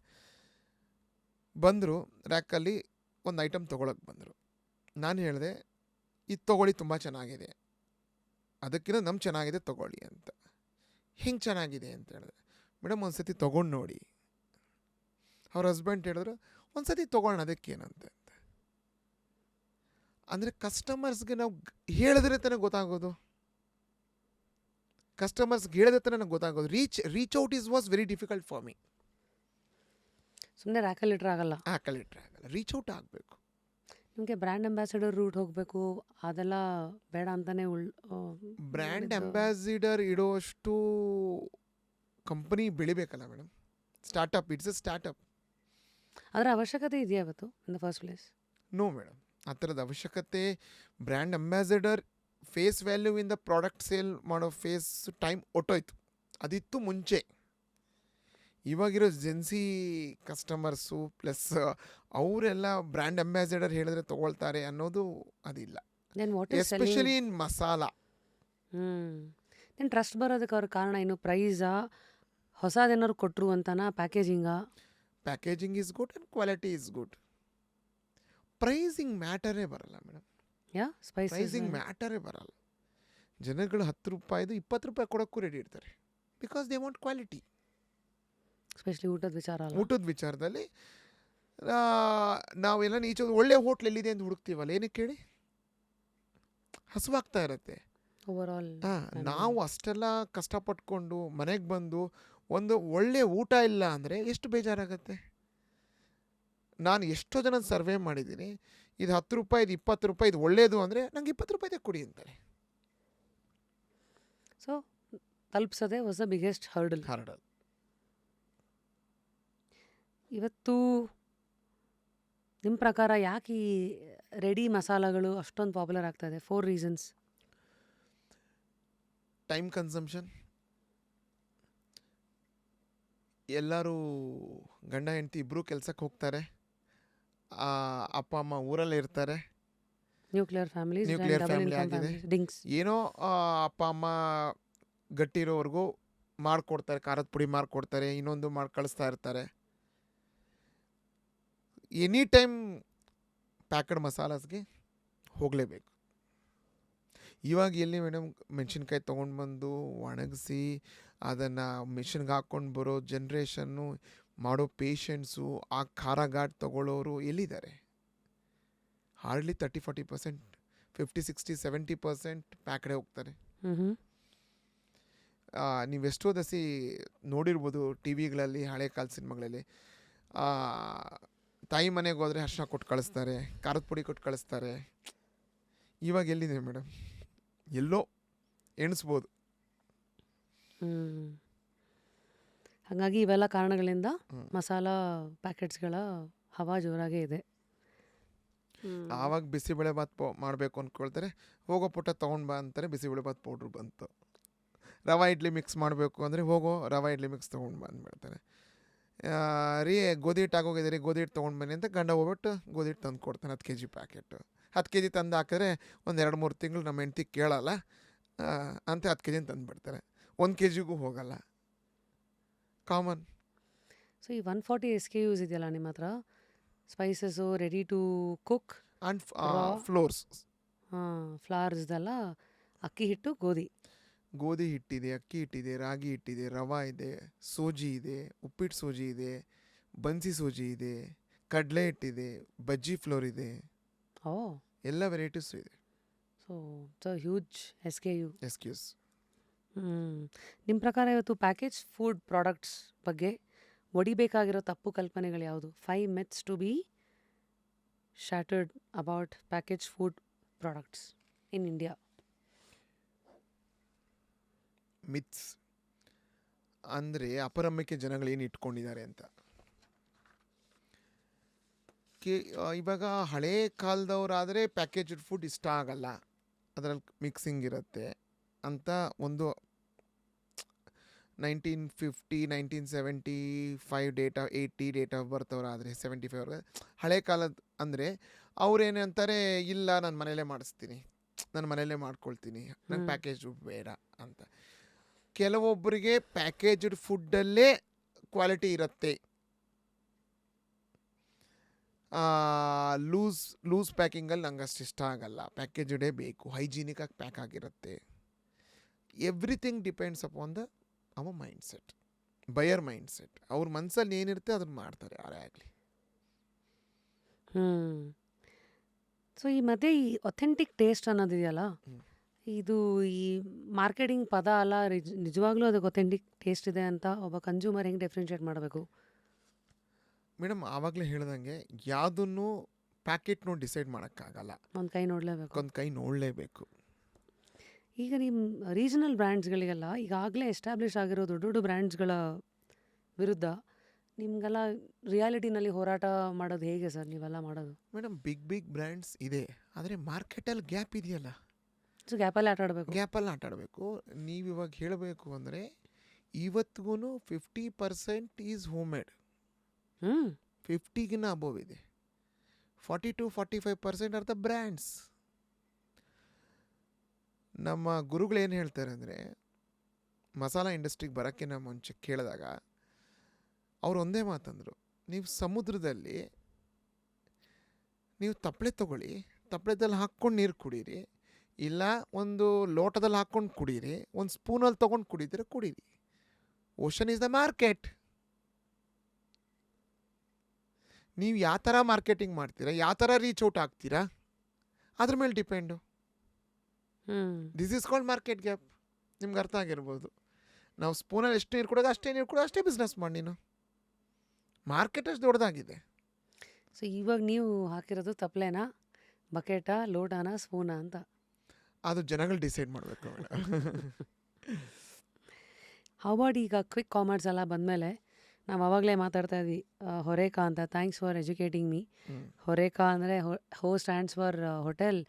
A: ಬಂದರು ರ್ಯಾಕಲ್ಲಿ ಒಂದು ಐಟಮ್ ತೊಗೊಳಕ್ಕೆ ಬಂದರು. ನಾನು ಹೇಳಿದೆ ಇದು ತೊಗೊಳ್ಳಿ, ತುಂಬ ಚೆನ್ನಾಗಿದೆ, ಅದಕ್ಕಿಂತ ನಮ್ಮ ಚೆನ್ನಾಗಿದೆ ತೊಗೊಳ್ಳಿ ಅಂತ. ಹಿಂಗೆ ಚೆನ್ನಾಗಿದೆ ಅಂತ ಹೇಳಿದೆ. ಮೇಡಮ್ ಒಂದು ಸತಿ ತೊಗೊಂಡು ನೋಡಿ. ಅವ್ರ ಹಸ್ಬೆಂಡ್ ಹೇಳಿದ್ರು ಒಂದು ಸತಿ ತೊಗೊಳ್ಳೋಣ ಅದಕ್ಕೇನಂತೆ ಅಂತ. ಅಂದರೆ ಕಸ್ಟಮರ್ಸ್ಗೆ ನಾವು ಹೇಳಿದ್ರೆ ತಾನೇ ಗೊತ್ತಾಗೋದು. ಕಸ್ಟಮರ್ಸ್ಗೆ ಹೇಳಿದ್ರೆ ತಾನೇ ನನಗೆ ಗೊತ್ತಾಗೋದು. Reach out was very difficult for me.
B: ಸುಮ್ಮನೆ ರ್ಯಾಕಲ್ಲಿ ಇಟ್ರೆ ಆಗಲ್ಲ.
A: ಹಾಕಲಿಟ್ರೆ ಆಗಲ್ಲ, ರೀಚ್ ಔಟ್ ಆಗಬೇಕು.
B: ನಿಮಗೆ ಬ್ರ್ಯಾಂಡ್ ಅಂಬಾಸಿಡರ್ ರೂಟ್ ಹೋಗಬೇಕು, ಅದೆಲ್ಲ ಬೇಡ ಅಂತಾನೆ
A: ಬ್ರ್ಯಾಂಡ್ ಅಂಬಾಸಿಡರ್ ಇಡೋಷ್ಟು ಕಂಪನಿ ಬೆಳಿಬೇಕಲ್ಲ madam. Startup, it's a startup.
B: ಅದರ ಅವಶ್ಯಕತೆ ಇದೆಯಾ ಇವತ್ತು in the first place?
A: No madam, ಆ ಥರದ ಅವಶ್ಯಕತೆ. ಬ್ರ್ಯಾಂಡ್ ಅಂಬಾಸಿಡರ್ ಫೇಸ್ ವ್ಯಾಲ್ಯೂ ಇಂದ ಪ್ರಾಡಕ್ಟ್ ಸೇಲ್ ಮಾಡೋ ಫೇಸ್ ಟೈಮ್ ಒಟ್ಟೋಯ್ತು. ಅದಿತ್ತು ಮುಂಚೆ. ಇವಾಗಿರೋ ಜೆನ್ಸಿ ಕಸ್ಟಮರ್ಸು ಪ್ಲಸ್ ಅವರೆಲ್ಲ ಬ್ರ್ಯಾಂಡ್ ಅಂಬಾಸಿಡರ್ ಹೇಳಿದ್ರೆ ತೊಗೊಳ್ತಾರೆ ಅನ್ನೋದು ಅದಿಲ್ಲ.
B: Then what is
A: especially in masala.
B: Then trust ಬರೋದಕ್ಕೆ ಅವ್ರ ಕಾರಣ ಏನು? ಪ್ರೈಸಾ, ಹೊಸದೇನಾದ್ರು ಕೊಟ್ಟರು ಅಂತನಾ, ಪ್ಯಾಕೇಜಿಂಗಾ?
A: Packaging is good and quality is good. Pricing ಮ್ಯಾಟರೇ ಬರಲ್ಲ ಮೇಡಮ್.
B: ಸ್ಪೈಸಸ್
A: ಪ್ರೈಸಿಂಗ್ ಮ್ಯಾಟರೇ ಬರಲ್ಲ. ಜನಗಳು 10 ರೂಪಾಯಿದು 20 ರೂಪಾಯಿ ಕೊಡೋಕ್ಕೂ ರೆಡಿ ಇರ್ತಾರೆ. Because they want quality.
B: Specially ಊಟದ ವಿಚಾರ ಅಲ್ಲ.
A: ಊಟದ ವಿಚಾರದಲ್ಲಿ ನಾವೆಲ್ಲ ಈಚೆ ಒಳ್ಳೆ ಹೋಟ್ಲ್ ಎಲ್ಲಿದೆ ಅಂತ ಹುಡುಕ್ತೀವಲ್ಲ, ಏನಕ್ಕೆ ಹೇಳಿ? ಹಸುವಾಗ್ತಾ ಇರುತ್ತೆ.
B: ಓವರ್ ಆಲ್
A: ನಾವು ಅಷ್ಟೆಲ್ಲ ಕಷ್ಟಪಟ್ಕೊಂಡು ಮನೆಗೆ ಬಂದು ಒಂದು ಒಳ್ಳೆ ಊಟ ಇಲ್ಲ ಅಂದರೆ ಎಷ್ಟು ಬೇಜಾರಾಗತ್ತೆ. ನಾನು ಎಷ್ಟೋ ಜನ ಸರ್ವೆ ಮಾಡಿದ್ದೀನಿ. ಇದು 10 ರೂಪಾಯಿ, ಇದು 20 ರೂಪಾಯಿ, ಇದು ಒಳ್ಳೇದು ಅಂದರೆ ನಂಗೆ 20 ರೂಪಾಯಿದೇ ಕೊಡಿ ಅಂತಾರೆ.
B: ಸೊ ತಲುಪಿಸೋದೇ ವಾಸ್ ದ ಬಿಗ್ಗೆಸ್ಟ್ ಹರ್ಡಲ್. ಇವತ್ತು ನಿಮ್ಮ ಪ್ರಕಾರ ಯಾಕೆ ಈ ರೆಡಿ ಮಸಾಲಗಳು ಅಷ್ಟೊಂದು ಪಾಪ್ಯುಲರ್ ಆಗ್ತಾ ಇದೆ? 4 ರೀಸನ್ಸ್.
A: Time consumption. ಎಲ್ಲರೂ ಗಂಡ ಹೆಂಡತಿ ಇಬ್ಬರು ಕೆಲ್ಸಕ್ಕೆ ಹೋಗ್ತಾರೆ. ಅಪ್ಪ ಅಮ್ಮ ಊರಲ್ಲೇ ಇರ್ತಾರೆ.
B: ನ್ಯೂಕ್ಲಿಯರ್ ಫ್ಯಾಮಿಲಿ
A: ಆಗಿದೆ.
B: ಡಿಂಕ್ಸ್.
A: ಏನೋ ಅಪ್ಪ ಅಮ್ಮ ಗಟ್ಟಿರೋವರೆಗೂ ಮಾಡಿಕೊಡ್ತಾರೆ, ಖಾರದ ಪುಡಿ ಮಾಡಿಕೊಡ್ತಾರೆ, ಇನ್ನೊಂದು ಮಾಡಿ ಕಳಿಸ್ತಾ ಇರ್ತಾರೆ. ಎನಿ ಟೈಮ್ ಪ್ಯಾಕೆಡ್ ಮಸಾಲಾಸ್ಗೆ ಹೋಗಲೇಬೇಕು. ಇವಾಗ ಎಲ್ಲಿ ಮೇಡಮ್ ಮೆಣಸಿನ್ಕಾಯಿ ತೊಗೊಂಡು ಬಂದು ಒಣಗಿಸಿ ಅದನ್ನು ಮಿಷಿನ್ಗೆ ಹಾಕ್ಕೊಂಡು ಬರೋ ಜನ್ರೇಷನ್ನು, ಮಾಡೋ ಪೇಷಂಟ್ಸು, ಆ ಖಾರ ಘಾಟ್ ತೊಗೊಳ್ಳೋರು ಎಲ್ಲಿದ್ದಾರೆ? ಹಾರ್ಡ್ಲಿ 30-40%, 50-60-70% ಪ್ಯಾಕ್ಡೆ ಹೋಗ್ತಾರೆ. ನೀವೆಷ್ಟೋ ದಸಿ ನೋಡಿರ್ಬೋದು ಟಿ ವಿಗಳಲ್ಲಿ, ಹಳೆ ಕಾಲ ಸಿನಿಮಾಗಳಲ್ಲಿ. ತಾಯಿ ಮನೆಗೆ ಹೋದರೆ ಅರ್ಶಿನ ಕೊಟ್ಟು ಕಳಿಸ್ತಾರೆ, ಖಾರದ ಪುಡಿ ಕೊಟ್ಟು ಕಳಿಸ್ತಾರೆ. ಇವಾಗ ಎಲ್ಲಿದೆ ಮೇಡಮ್? ಎಲ್ಲೋ ಎಣಿಸ್ಬೋದು.
B: ಹಾಗಾಗಿ ಇವೆಲ್ಲ ಕಾರಣಗಳಿಂದ ಮಸಾಲ ಪ್ಯಾಕೆಟ್ಸ್ಗಳ ಹವಾ ಜೋರಾಗೇ ಇದೆ.
A: ಆವಾಗ ಬಿಸಿಬೇಳೆ ಬಾತ್ ಮಾಡಬೇಕು ಅಂದ್ಕೊಳ್ತಾರೆ, ಹೋಗೋ ಪುಟ್ಟ ತೊಗೊಂಡು ಬಾ ಅಂತಾರೆ, ಬಿಸಿಬೇಳೆ ಬಾತ್ ಪೌಡ್ರ್ ಬಂತು. ರವೆ ಇಡ್ಲಿ ಮಿಕ್ಸ್ ಮಾಡಬೇಕು ಅಂದರೆ ಹೋಗೋ ರವೆ ಇಡ್ಲಿ ಮಿಕ್ಸ್ ತೊಗೊಂಡು ಬಂದುಬಿಡ್ತಾರೆ. ಗೋಧಿ ಹಿಟ್ಟು ಆಗೋಗಿದೆ ರೀ, ಗೋಧಿ ಹಿಟ್ಟು ತೊಗೊಂಡು ಬನ್ನಿ ಅಂತ ಗಂಡ ಹೋಗ್ಬಿಟ್ಟು ಗೋಧಿ ಹಿಟ್ಟು ತಂದು ಕೊಡ್ತಾನೆ. 10 kg ಪ್ಯಾಕೆಟು. 10 kg ತಂದು ಹಾಕಿದ್ರೆ ಒಂದು 2-3 ತಿಂಗಳು ನಮ್ಮ ಹೆಂಡ್ತಿ ಕೇಳಲ್ಲ ಅಂತ 10 kg ತಂದುಬಿಡ್ತಾರೆ. 1 kgಗೂ ಹೋಗಲ್ಲ. ಕಾಮನ್.
B: ಸೊ ಈ 140 SKUs ಇದೆಯಲ್ಲ ನಿಮ್ಮ ಹತ್ರ, spices, ready to cook
A: and flours.
B: ಫ್ಲವರ್ಸ್ದೆಲ್ಲ ಅಕ್ಕಿ ಹಿಟ್ಟು,
A: ಗೋಧಿ ಹಿಟ್ಟಿದೆ, ಅಕ್ಕಿ ಹಿಟ್ಟಿದೆ, ರಾಗಿ ಹಿಟ್ಟಿದೆ, ರವೆ ಇದೆ, ಸೂಜಿ ಇದೆ, ಉಪ್ಪಿಟ್ಟು ಸೂಜಿ ಇದೆ, ಬನ್ಸಿ ಸೂಜಿ ಇದೆ, ಕಡಲೆ ಹಿಟ್ಟಿದೆ, ಬಜ್ಜಿ ಫ್ಲೋರ್ ಇದೆ, ಎಲ್ಲ ವೆರೈಟೀಸು ಇದೆ.
B: So huge
A: SKUs.
B: ನಿಮ್ಮ ಪ್ರಕಾರ ಇವತ್ತು ಪ್ಯಾಕೇಜ್ ಫುಡ್ ಪ್ರಾಡಕ್ಟ್ಸ್ ಬಗ್ಗೆ ಒಡಿಬೇಕಾಗಿರೋ ತಪ್ಪು ಕಲ್ಪನೆಗಳು ಯಾವುದು? 5 myths to be shattered about package food products in India.
A: Myths ಅಂದರೆ ಅಪರಂಬಿಕೆ ಜನಗಳು ಏನು ಇಟ್ಕೊಂಡಿದ್ದಾರೆ ಅಂತ. ಇವಾಗ ಹಳೇ ಕಾಲದವರಾದರೆ ಪ್ಯಾಕೇಜ್ಡ್ ಫುಡ್ ಇಷ್ಟ ಆಗಲ್ಲ, ಅದರಲ್ಲಿ ಮಿಕ್ಸಿಂಗ್ ಇರುತ್ತೆ ಅಂತ. ಒಂದು 1950, 1975 ಡೇಟ್, 80 ಡೇಟ್ ಆಫ್ ಬರ್ತ್ ಅವರಾದರೆ 75 ಅವ್ರಿಗೆ ಹಳೆ ಕಾಲದ ಅಂದರೆ ಅವ್ರೇನಂತಾರೆ, ಇಲ್ಲ ನಾನು ಮನೇಲೇ ಮಾಡಿಸ್ತೀನಿ, ನಾನು ಮನೇಲೇ ಮಾಡ್ಕೊಳ್ತೀನಿ, ನಂಗೆ ಪ್ಯಾಕೇಜ್ ಬೇಡ ಅಂತ. ಕೆಲವೊಬ್ಬರಿಗೆ ಪ್ಯಾಕೇಜ್ಡ್ ಫುಡ್ಡಲ್ಲೇ ಕ್ವಾಲಿಟಿ ಇರುತ್ತೆ. ಲೂಸ್ ಪ್ಯಾಕಿಂಗಲ್ಲಿ ನಂಗೆ ಅಷ್ಟು ಇಷ್ಟ ಆಗಲ್ಲ. ಪ್ಯಾಕೇಜ್ಡೇ ಬೇಕು, ಹೈಜೀನಿಕಾಗಿ ಪ್ಯಾಕ್ ಆಗಿರುತ್ತೆ. Everything depends upon the our mind set, buyer mind set. ಅವ್ರ ಮನಸ್ಸಲ್ಲಿ ಏನಿರುತ್ತೆ ಅದನ್ನು ಮಾಡ್ತಾರೆ ಯಾರೇ ಆಗಲಿ.
B: ಸೊ ಈ ಮಧ್ಯೆ ಈ ಒಥೆಂಟಿಕ್ ಟೇಸ್ಟ್ ಅನ್ನೋದಿದೆಯಲ್ಲ, ಇದು ಈ ಮಾರ್ಕೆಟಿಂಗ್ ಪದ ಅಲ್ಲ, ನಿಜವಾಗ್ಲೂ ಅದಕ್ಕೆ ಒಥೆಂಟಿಕ್ ಟೇಸ್ಟ್ ಇದೆ ಅಂತ ಒಬ್ಬ ಕನ್ಸ್ಯೂಮರ್ ಹೆಂಗೆ ಡಿಫ್ರೆನ್ಷಿಯೇಟ್ ಮಾಡಬೇಕು?
A: ಮೇಡಮ್ ಆವಾಗಲೇ ಹೇಳ್ದಂಗೆ ಯಾವುದನ್ನು ಪ್ಯಾಕೆಟ್ ನೋಡಿ ಡಿಸೈಡ್ ಮಾಡೋಕ್ಕಾಗಲ್ಲ,
B: ಒಂದು ಕೈ ನೋಡಲೇಬೇಕು.
A: ಒಂದು ಕೈ ನೋಡಲೇಬೇಕು.
B: ಈಗ ನಿಮ್ಮ ರೀಜನಲ್ ಬ್ರ್ಯಾಂಡ್ಸ್ಗಳಿಗೆಲ್ಲ ಈಗಾಗಲೇ ಎಸ್ಟಾಬ್ಲಿಷ್ ಆಗಿರೋ ದೊಡ್ಡ ದೊಡ್ಡ ಬ್ರ್ಯಾಂಡ್ಸ್ಗಳ ವಿರುದ್ಧ ನಿಮಗೆಲ್ಲ ರಿಯಾಲಿಟಿನಲ್ಲಿ ಹೋರಾಟ ಮಾಡೋದು ಹೇಗೆ ಸರ್ ನೀವೆಲ್ಲ ಮಾಡೋದು?
A: ಮೇಡಮ್ ಬಿಗ್ ಬ್ರ್ಯಾಂಡ್ಸ್ ಇದೆ, ಆದರೆ ಮಾರ್ಕೆಟಲ್ಲಿ ಗ್ಯಾಪ್ ಇದೆಯಲ್ಲ,
B: ಸೊ ಗ್ಯಾಪಲ್ಲಿ ಆಟ ಆಡಬೇಕು.
A: ಗ್ಯಾಪಲ್ಲಿ ಆಟ ಆಡಬೇಕು. ನೀವು ಇವಾಗ ಹೇಳಬೇಕು ಅಂದರೆ ಇವತ್ತಿಗೂ 50% ಈಸ್ ಹೋಮ್ ಮೇಡ್, 50ಗಿನ್ನ ಅಬೋವ್ ಇದೆ. 40-45% ಆರ್ ದ ಬ್ರ್ಯಾಂಡ್ಸ್. ನಮ್ಮ ಗುರುಗಳು ಏನು ಹೇಳ್ತಾರೆ ಅಂದರೆ, ಮಸಾಲ ಇಂಡಸ್ಟ್ರಿಗೆ ಬರೋಕ್ಕಿಂತ ಮುಂಚೆ ಕೇಳಿದಾಗ ಅವ್ರು ಒಂದೇ ಮಾತಂದರು, ನೀವು ಸಮುದ್ರದಲ್ಲಿ ನೀವು ತಪ್ಪಲೆ ತೊಗೊಳ್ಳಿ, ತಪ್ಪಲೆದಲ್ಲಿ ಹಾಕ್ಕೊಂಡು ನೀರು ಕುಡೀರಿ, ಇಲ್ಲ ಒಂದು ಲೋಟದಲ್ಲಿ ಹಾಕ್ಕೊಂಡು ಕುಡೀರಿ, ಒಂದು ಸ್ಪೂನಲ್ಲಿ ತೊಗೊಂಡು ಕುಡಿದ್ರೆ ಕುಡೀರಿ. Ocean is the market. ನೀವು ಯಾವ ಥರ ಮಾರ್ಕೆಟಿಂಗ್ ಮಾಡ್ತೀರಾ, ಯಾವ ಥರ ರೀಚ್ ಔಟ್ ಆಗ್ತೀರಾ, ಅದ್ರ ಮೇಲೆ depend. This is called market gap. ನಿಮ್ಗೆ ಅರ್ಥ ಆಗಿರ್ಬೋದು. ನಾವು ಸ್ಪೂನಲ್ಲಿ ಎಷ್ಟು ನೀರು ಕೊಡೋದು ಅಷ್ಟೇ ಬಿಸ್ನೆಸ್ ಮಾಡಿ. ನೀನು ಮಾರ್ಕೆಟ್ ಅಷ್ಟು ದೊಡ್ಡದಾಗಿದೆ.
B: ಸೊ ಇವಾಗ ನೀವು ಹಾಕಿರೋದು ತಪ್ಪಲೆನಾ, ಬಕೆಟಾ, ಲೋಟಾನ, ಸ್ಪೂನಾ ಅಂತ?
A: ಅದು ಜನಗಳು ಡಿಸೈಡ್ ಮಾಡಬೇಕು ಮೇಡಮ್.
B: ಹೌಬಾಟ್ ಈಗ ಕ್ವಿಕ್ ಕಾಮರ್ಸ್ ಎಲ್ಲ ಬಂದಮೇಲೆ ನಾವು ಆವಾಗಲೇ ಮಾತಾಡ್ತಾ ಇದ್ವಿ ಹೊರೇಕಾ ಅಂತ. Thanks for educating me. ಹೊರೇಕಾ ಅಂದರೆ ಹೋ ಸ್ಟ್ಯಾಂಡ್ಸ್ ಫಾರ್ ಹೋಟೆಲ್.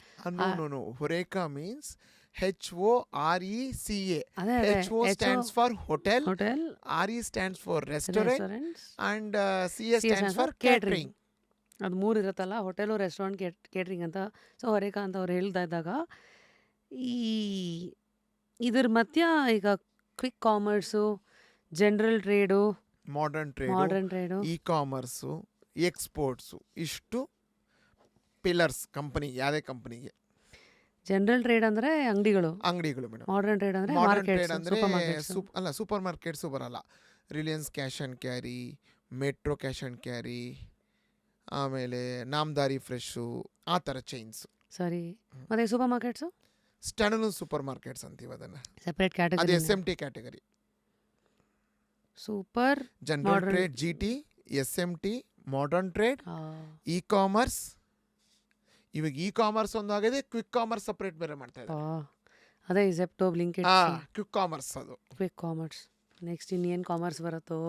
A: ಹೊರೇಕಾ ಮೀನ್ಸ್ HORECA.
B: ಅದೇ
A: HO stands for hotel,
B: hotel,
A: RE stands for restaurant,
B: restaurants,
A: and CA stands for catering.
B: ಅದು 3 ಇರುತ್ತಲ್ಲ, ಹೋಟೆಲು, ರೆಸ್ಟೋರೆಂಟ್, ಕೇಟ್ರಿಂಗ್ ಅಂತ. ಸೊ ಹೊರೇಕಾ ಅಂತ ಅವ್ರು ಹೇಳ್ತಾ ಇದ್ದಾಗ ಈ ಇದ್ರ ಮಧ್ಯ ಈಗ quick commerce, general trade,
A: modern
B: trade,
A: e commerce, exports, ಇಷ್ಟು ಪಿಲ್ಲರ್ಸ್ ಕಂಪನಿ, ಯಾವುದೇ ಕಂಪನಿಗೆ.
B: ಜನರಲ್ ಟ್ರೇಡ್ ಅಂದರೆ ಅಂಗಡಿಗಳು
A: ಮೇಡಮ್.
B: ಮಾಡರ್ನ್ ಟ್ರೇಡ್ ಅಂದರೆ
A: ಮಾಡರ್ನ್ ಟ್ರೇಡ್
B: ಮಾರ್ಕೆಟ್ಸ್,
A: ಅಂದರೆ
B: ಸೂಪರ್ ಮಾರ್ಕೆಟ್ಸ್.
A: ಸೂಪರ್ ಮಾರ್ಕೆಟ್ಸು ಬರಲ್ಲ. Reliance cash and carry, metro cash and carry, ಆಮೇಲೆ ನಾಮದಾರಿ ಫ್ರೆಶ್ಶು, ಆ ಥರ ಚೈನ್ಸು.
B: ಸರಿ. ಮತ್ತೆ super markets
A: standard super markets ಅಂತೀವಿ ಅದನ್ನು.
B: ಸೆಪರೇಟ್
A: ಅದು
B: category.
A: SMT category.
B: Super,
A: general trade GT, SMT, modern trade, E commerce. ಇವಾಗ ಇ ಕಾಮರ್ಸ್ ಒಂದಾಗಿದೆ, ಕ್ವಿಕ್ ಕಾಮರ್ಸ್ ಸಪ್ರೇಟ್ ಬೇರೆ ಮಾಡ್ತಾ ಇದ್ದಾರೆ.
B: ಅದೇ ಝೆಪ್ಟೋ, ಬ್ಲಿಂಕಿಟ್,
A: ಕ್ವಿಕ್ ಕಾಮರ್ಸ್ ಅದು.
B: Quick commerce. ನೆಕ್ಸ್ಟ್ ಇನ್ನೇನು ಕಾಮರ್ಸ್ ಬರುತ್ತೋ?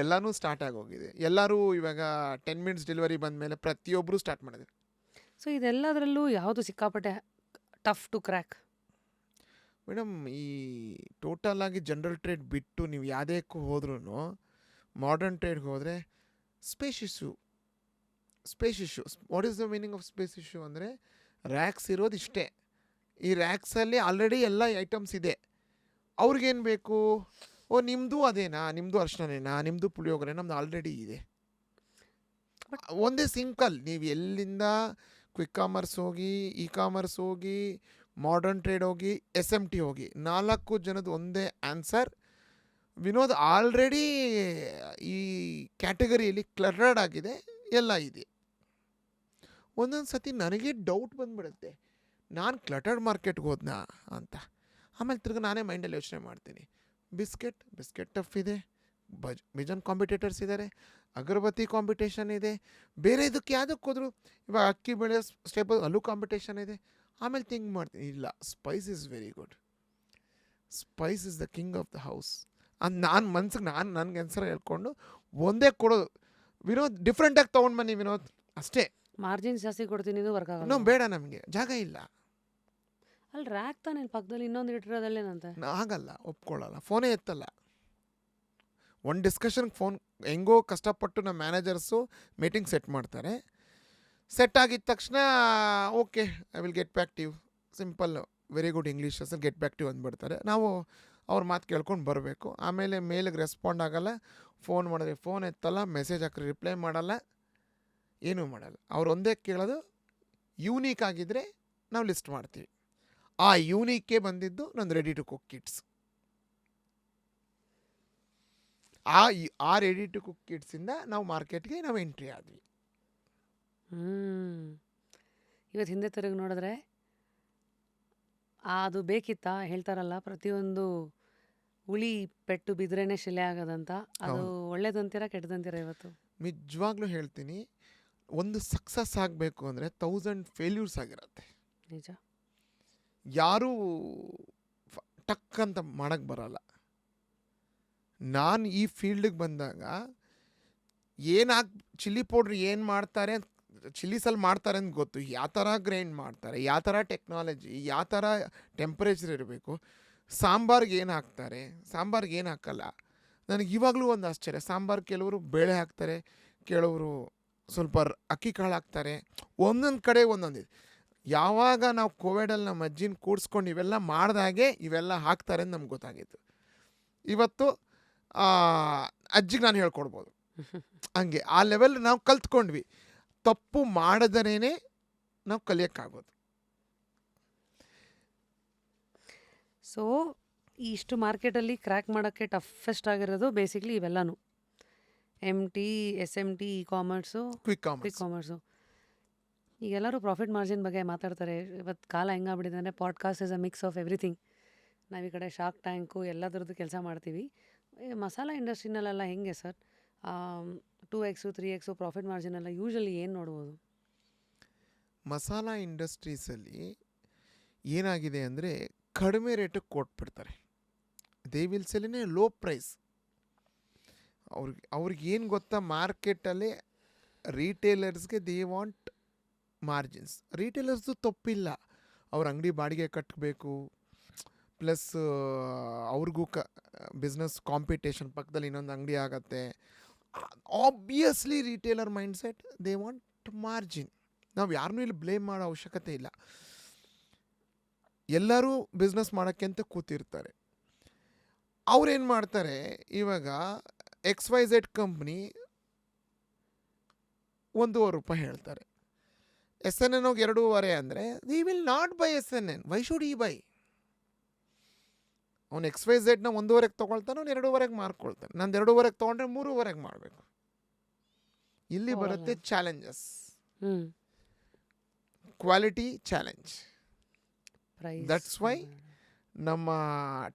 A: ಎಲ್ಲನೂ ಸ್ಟಾರ್ಟ್ ಆಗೋಗಿದೆ. ಎಲ್ಲರೂ ಇವಾಗ 10 ಮಿನಿಟ್ಸ್ ಡೆಲಿವರಿ ಬಂದಮೇಲೆ ಪ್ರತಿಯೊಬ್ಬರು ಸ್ಟಾರ್ಟ್ ಮಾಡಿದ್ರು.
B: ಸೊ ಇದೆಲ್ಲದರಲ್ಲೂ ಯಾವುದು ಸಿಕ್ಕಾಪಟ್ಟೆ ಟಫ್ ಟು ಕ್ರ್ಯಾಕ್?
A: ಮೇಡಮ್ ಈ ಟೋಟಲ್ ಆಗಿ ಜನರಲ್ ಟ್ರೇಡ್ ಬಿಟ್ಟು ನೀವು ಯಾವುದಕ್ಕೂ ಹೋದ್ರೂ ಮಾಡರ್ನ್ ಟ್ರೇಡ್ಗೆ ಹೋದರೆ space issue. What is the meaning of space issue ಅಂದರೆ, ರ್ಯಾಕ್ಸ್ ಇರೋದು ಇಷ್ಟೇ. ಈ ರ್ಯಾಕ್ಸಲ್ಲಿ ಆಲ್ರೆಡಿ ಎಲ್ಲ ಐಟಮ್ಸ್ ಇದೆ. ಅವ್ರಿಗೇನು ಬೇಕು? ಓ ನಿಮ್ಮದು ಅದೇನಾ, ನಿಮ್ಮದು ಅರ್ಶನೇನಾ, ನಿಮ್ಮದು ಪುಳಿಯೋಗರೆ, ನಮ್ಮದು ಆಲ್ರೆಡಿ ಇದೆ. ಒಂದೇ ಸಿಂಕಲ್. ನೀವು ಎಲ್ಲಿಂದ ಕ್ವಿಕ್ ಕಾಮರ್ಸ್ ಹೋಗಿ, ಇ ಕಾಮರ್ಸ್ ಹೋಗಿ, ಮಾಡರ್ನ್ ಟ್ರೇಡ್ ಹೋಗಿ, SMT ಹೋಗಿ, 4 ಜನದ ಒಂದೇ ಆನ್ಸರ್. ವಿನೋದ್ ಆಲ್ರೆಡಿ ಈ ಕ್ಯಾಟಗರಿಯಲ್ಲಿ ಕ್ಲಟರ್ಡ್ ಆಗಿದೆ, ಎಲ್ಲ ಇದೆ. ಒಂದೊಂದು ಸತಿ ನನಗೆ ಡೌಟ್ ಬಂದುಬಿಡುತ್ತೆ, ನಾನು ಕ್ಲಟರ್ಡ್ ಮಾರ್ಕೆಟ್ಗೆ ಹೋದ್ನಾ ಅಂತ. ಆಮೇಲೆ ತಿರ್ಗಿ ನಾನೇ ಮೈಂಡಲ್ಲಿ ಯೋಚನೆ ಮಾಡ್ತೀನಿ, ಬಿಸ್ಕೆಟ್ ಟಫ್ ಇದೆ, ಬಿಜನ್ ಕಾಂಪಿಟೇಟರ್ಸ್ ಇದ್ದಾರೆ, ಅಗರಬತ್ತಿ ಕಾಂಪಿಟೇಷನ್ ಇದೆ, ಬೇರೆ ಇದಕ್ಕೆ ಯಾವುದಕ್ಕೆ ಹೋದ್ರು ಇವಾಗ ಅಕ್ಕಿ ಬೆಳೆ ಸ್ಟೇಬಲ್ ಅಲ್ಲೂ ಕಾಂಪಿಟೇಷನ್ ಇದೆ. ಆಮೇಲೆ ಥಿಂಕ್ ಮಾಡ್ತೀನಿ, ಇಲ್ಲ, Spice is very good, Spice is the king of the house ಅಂತ ನಾನು ಮನ್ಸಿಗೆ ನನಗೆ ಆನ್ಸರ್ ಹೇಳ್ಕೊಂಡು ಒಂದೇ ಕೊಡೋದು. ವಿನೋದ್ ಡಿಫ್ರೆಂಟಾಗಿ ತೊಗೊಂಡು ಬನ್ನಿ ವಿನೋದ್, ಅಷ್ಟೇ.
B: ಮಾರ್ಜಿನ್ ಜಾಸ್ತಿ ಕೊಡ್ತೀನಿ, ಇದು ವರ್ಕ್ ಆಗಲ್ಲ.
A: ಬೇಡ, ನಮಗೆ ಜಾಗ ಇಲ್ಲ.
B: ಅಲ್ಲಿ ರ್ಯಾಕ್ ತಾನೆ ಪಕ್ಕದಲ್ಲಿ ಇನ್ನೊಂದು ಇಟ್ಟಿರೋದಲ್ಲೇನಂತೆ.
A: ಆಗಲ್ಲ, ಒಪ್ಕೊಳ್ಳಲ್ಲ, ಫೋನೇ ಎತ್ತಲ್ಲ. ಒಂದು ಡಿಸ್ಕಷನ್ಗೆ ಫೋನ್ ಹೆಂಗೋ ಕಷ್ಟಪಟ್ಟು ನಮ್ಮ ಮ್ಯಾನೇಜರ್ಸು ಮೀಟಿಂಗ್ ಸೆಟ್ ಮಾಡ್ತಾರೆ. ಸೆಟ್ ಆಗಿದ ತಕ್ಷಣ okay I will get back to you, simple very good English get back to you ಅಂದ್ಬಿಡ್ತಾರೆ. ನಾವು ಅವ್ರ ಮಾತು ಕೇಳ್ಕೊಂಡು ಬರಬೇಕು. ಆಮೇಲೆ ಮೇಲಿಗೆ ರೆಸ್ಪಾಂಡ್ ಆಗಲ್ಲ, ಫೋನ್ ಮಾಡಿದ್ರೆ ಫೋನ್ ಎತ್ತಲ್ಲ, ಮೆಸೇಜ್ ಹಾಕಿದ್ರೆ ರಿಪ್ಲೈ ಮಾಡಲ್ಲ, ಏನೂ ಮಾಡಲ್ಲ. ಅವ್ರು ಒಂದೇ ಕೇಳೋದು ಯೂನೀಕ್ ಆಗಿದ್ದರೆ ನಾವು ಲಿಸ್ಟ್ ಮಾಡ್ತೀವಿ. ಆ ಯೂನೀಕೇ ಬಂದಿದ್ದು ನಂದು ರೆಡಿ ಟು ಕುಕ್ ಕಿಟ್ಸ್. ಆ ರೆಡಿ ಟು ಕುಕ್ ಕಿಟ್ಸಿಂದ ನಾವು ಮಾರ್ಕೆಟ್ಗೆ ನಾವು ಎಂಟ್ರಿ ಆದ್ವಿ.
B: ಇವತ್ತು ಹಿಂದೆ ತಿರುಗಿ ನೋಡಿದ್ರೆ ಅದು ಬೇಕಿತ್ತಾ? ಹೇಳ್ತಾರಲ್ಲ, ಪ್ರತಿಯೊಂದು ಉಳಿ ಪೆಟ್ಟು ಬಿದ್ರೇನೆ ಶಿಲೆ ಆಗೋದಂತ. ಅದು ಒಳ್ಳೇದಂತೀರಾ ಕೆಟ್ಟದಂತೀರಾ? ಇವತ್ತು
A: ನಿಜವಾಗ್ಲೂ ಹೇಳ್ತೀನಿ, ಒಂದು ಸಕ್ಸಸ್ ಆಗಬೇಕು ಅಂದರೆ 1000 ಫೇಲ್ಯೂರ್ಸ್ ಆಗಿರತ್ತೆ.
B: ನಿಜ.
A: ಯಾರೂ ಟಕ್ ಅಂತ ಮಾಡೋಕ್ಕೆ ಬರಲ್ಲ. ನಾನು ಈ ಫೀಲ್ಡಿಗೆ ಬಂದಾಗ ಚಿಲ್ಲಿ ಪೌಡ್ರ್ ಏನು ಮಾಡ್ತಾರೆ, ಚಿಲ್ಲಿಸಲ್ಲಿ ಮಾಡ್ತಾರೆ ಅಂತ ಗೊತ್ತು. ಯಾವ ಥರ ಗ್ರೈಂಡ್ ಮಾಡ್ತಾರೆ, ಯಾವ ಥರ ಟೆಕ್ನಾಲಜಿ, ಯಾವ ಥರ ಟೆಂಪ್ರೇಚರ್ ಇರಬೇಕು, ಸಾಂಬಾರ್ಗೆ ಏನು ಹಾಕ್ತಾರೆ, ಸಾಂಬಾರ್ಗೆ ಏನು ಹಾಕಲ್ಲ. ನನಗೆ ಇವಾಗಲೂ ಒಂದು ಆಶ್ಚರ್ಯ. ಸಾಂಬಾರು ಕೆಲವರು ಬೇಳೆ ಹಾಕ್ತಾರೆ, ಕೆಲವರು ಸ್ವಲ್ಪ ಅಕ್ಕಿ ಕಾಳು ಹಾಕ್ತಾರೆ, ಒಂದೊಂದು ಕಡೆ ಒಂದೊಂದಿದೆ. ಯಾವಾಗ ನಾವು ಕೋವಿಡಲ್ಲಿ ನಮ್ಮ ಅಜ್ಜಿನ ಕೂಡಿಸ್ಕೊಂಡು ಇವೆಲ್ಲ ಮಾಡಿದಾಗೆ ಇವೆಲ್ಲ ಹಾಕ್ತಾರೆ ಅಂತ ನಮ್ಗೆ ಗೊತ್ತಾಗಿತ್ತು. ಇವತ್ತು ಅಜ್ಜಿಗೆ ನಾನು ಹೇಳ್ಕೊಡ್ಬೋದು. ಹಂಗೆ ಆ ಲೆವೆಲ್ ನಾವು ಕಲ್ತ್ಕೊಂಡ್ವಿ. ತಪ್ಪು ಮಾಡದರೇನೆ ನಾವು ಕಲಿಯೋಕ್ಕಾಗೋದು.
B: ಸೊ ಇಷ್ಟು ಮಾರ್ಕೆಟಲ್ಲಿ ಕ್ರ್ಯಾಕ್ ಮಾಡೋಕ್ಕೆ ಟಫೆಸ್ಟ್ ಆಗಿರೋದು ಬೇಸಿಕ್ಲಿ ಇವೆಲ್ಲನೂ, MT, SMT, e commerce,
A: quick
B: quick
A: commerce.
B: Commerce. ಈಗೆಲ್ಲರೂ ಪ್ರಾಫಿಟ್ ಮಾರ್ಜಿನ್ ಬಗ್ಗೆ ಮಾತಾಡ್ತಾರೆ. ಇವತ್ತು ಕಾಲ ಹೆಂಗಾಗ್ಬಿಟ್ಟಿದೆ ಅಂದರೆ podcast is a mix of everything. ನಾವು ಈ ಕಡೆ ಶಾರ್ಕ್ ಟ್ಯಾಂಕು ಎಲ್ಲದ್ರದ್ದು ಕೆಲಸ ಮಾಡ್ತೀವಿ. ಮಸಾಲ ಇಂಡಸ್ಟ್ರಿನಲ್ಲೆಲ್ಲ ಹೆಂಗೆ sir? 2x 3x profit margin ಎಲ್ಲ ಯೂಶಲಿ ಏನು ನೋಡ್ಬೋದು?
A: ಮಸಾಲ ಇಂಡಸ್ಟ್ರೀಸಲ್ಲಿ ಏನಾಗಿದೆ ಅಂದರೆ ಕಡಿಮೆ ರೇಟಿಗೆ ಕೊಟ್ಬಿಡ್ತಾರೆ. They will sell in a low price. ಅವ್ರಿಗೆ ಏನು ಗೊತ್ತಾ, ಮಾರ್ಕೆಟಲ್ಲಿ ರೀಟೇಲರ್ಸ್ಗೆ ದೇ ವಾಂಟ್ ಮಾರ್ಜಿನ್ಸ್. ರೀಟೇಲರ್ಸ್ದು ತಪ್ಪಿಲ್ಲ, ಅವ್ರ ಅಂಗಡಿ ಬಾಡಿಗೆ ಕಟ್ಟಬೇಕು, ಪ್ಲಸ್ ಅವ್ರಿಗೂ ಬಿಸ್ನೆಸ್ ಕಾಂಪಿಟೇಷನ್, ಪಕ್ಕದಲ್ಲಿ ಇನ್ನೊಂದು ಅಂಗಡಿ ಆಗತ್ತೆ. Obviously retailer mindset, they want margin. ನಾವು ಯಾರನ್ನೂ ಇಲ್ಲಿ ಬ್ಲೇಮ್ ಮಾಡೋ ಅವಶ್ಯಕತೆ ಇಲ್ಲ. ಎಲ್ಲರೂ ಬಿಸ್ನೆಸ್ ಮಾಡೋಕ್ಕೆ ಅಂತ ಕೂತಿರ್ತಾರೆ. ಅವ್ರೇನು ಮಾಡ್ತಾರೆ, ಇವಾಗ XYZ ಕಂಪ್ನಿ ₹1.5 ಹೇಳ್ತಾರೆ, SNN ಹೋಗಿ 2.5 ಅಂದರೆ we will not by SNN. Why should ಈ ಬೈ? ಅವ್ನು XYZನ 1.5 ತೊಗೊಳ್ತಾನೆ, ಅವ್ನು 2.5 ಮಾರ್ಕೊಳ್ತಾನೆ. ನಾನು 2.5 ತೊಗೊಂಡ್ರೆ 3.5 ಮಾಡಬೇಕು. ಇಲ್ಲಿ ಬರುತ್ತೆ challenges, quality challenge. That's why ನಮ್ಮ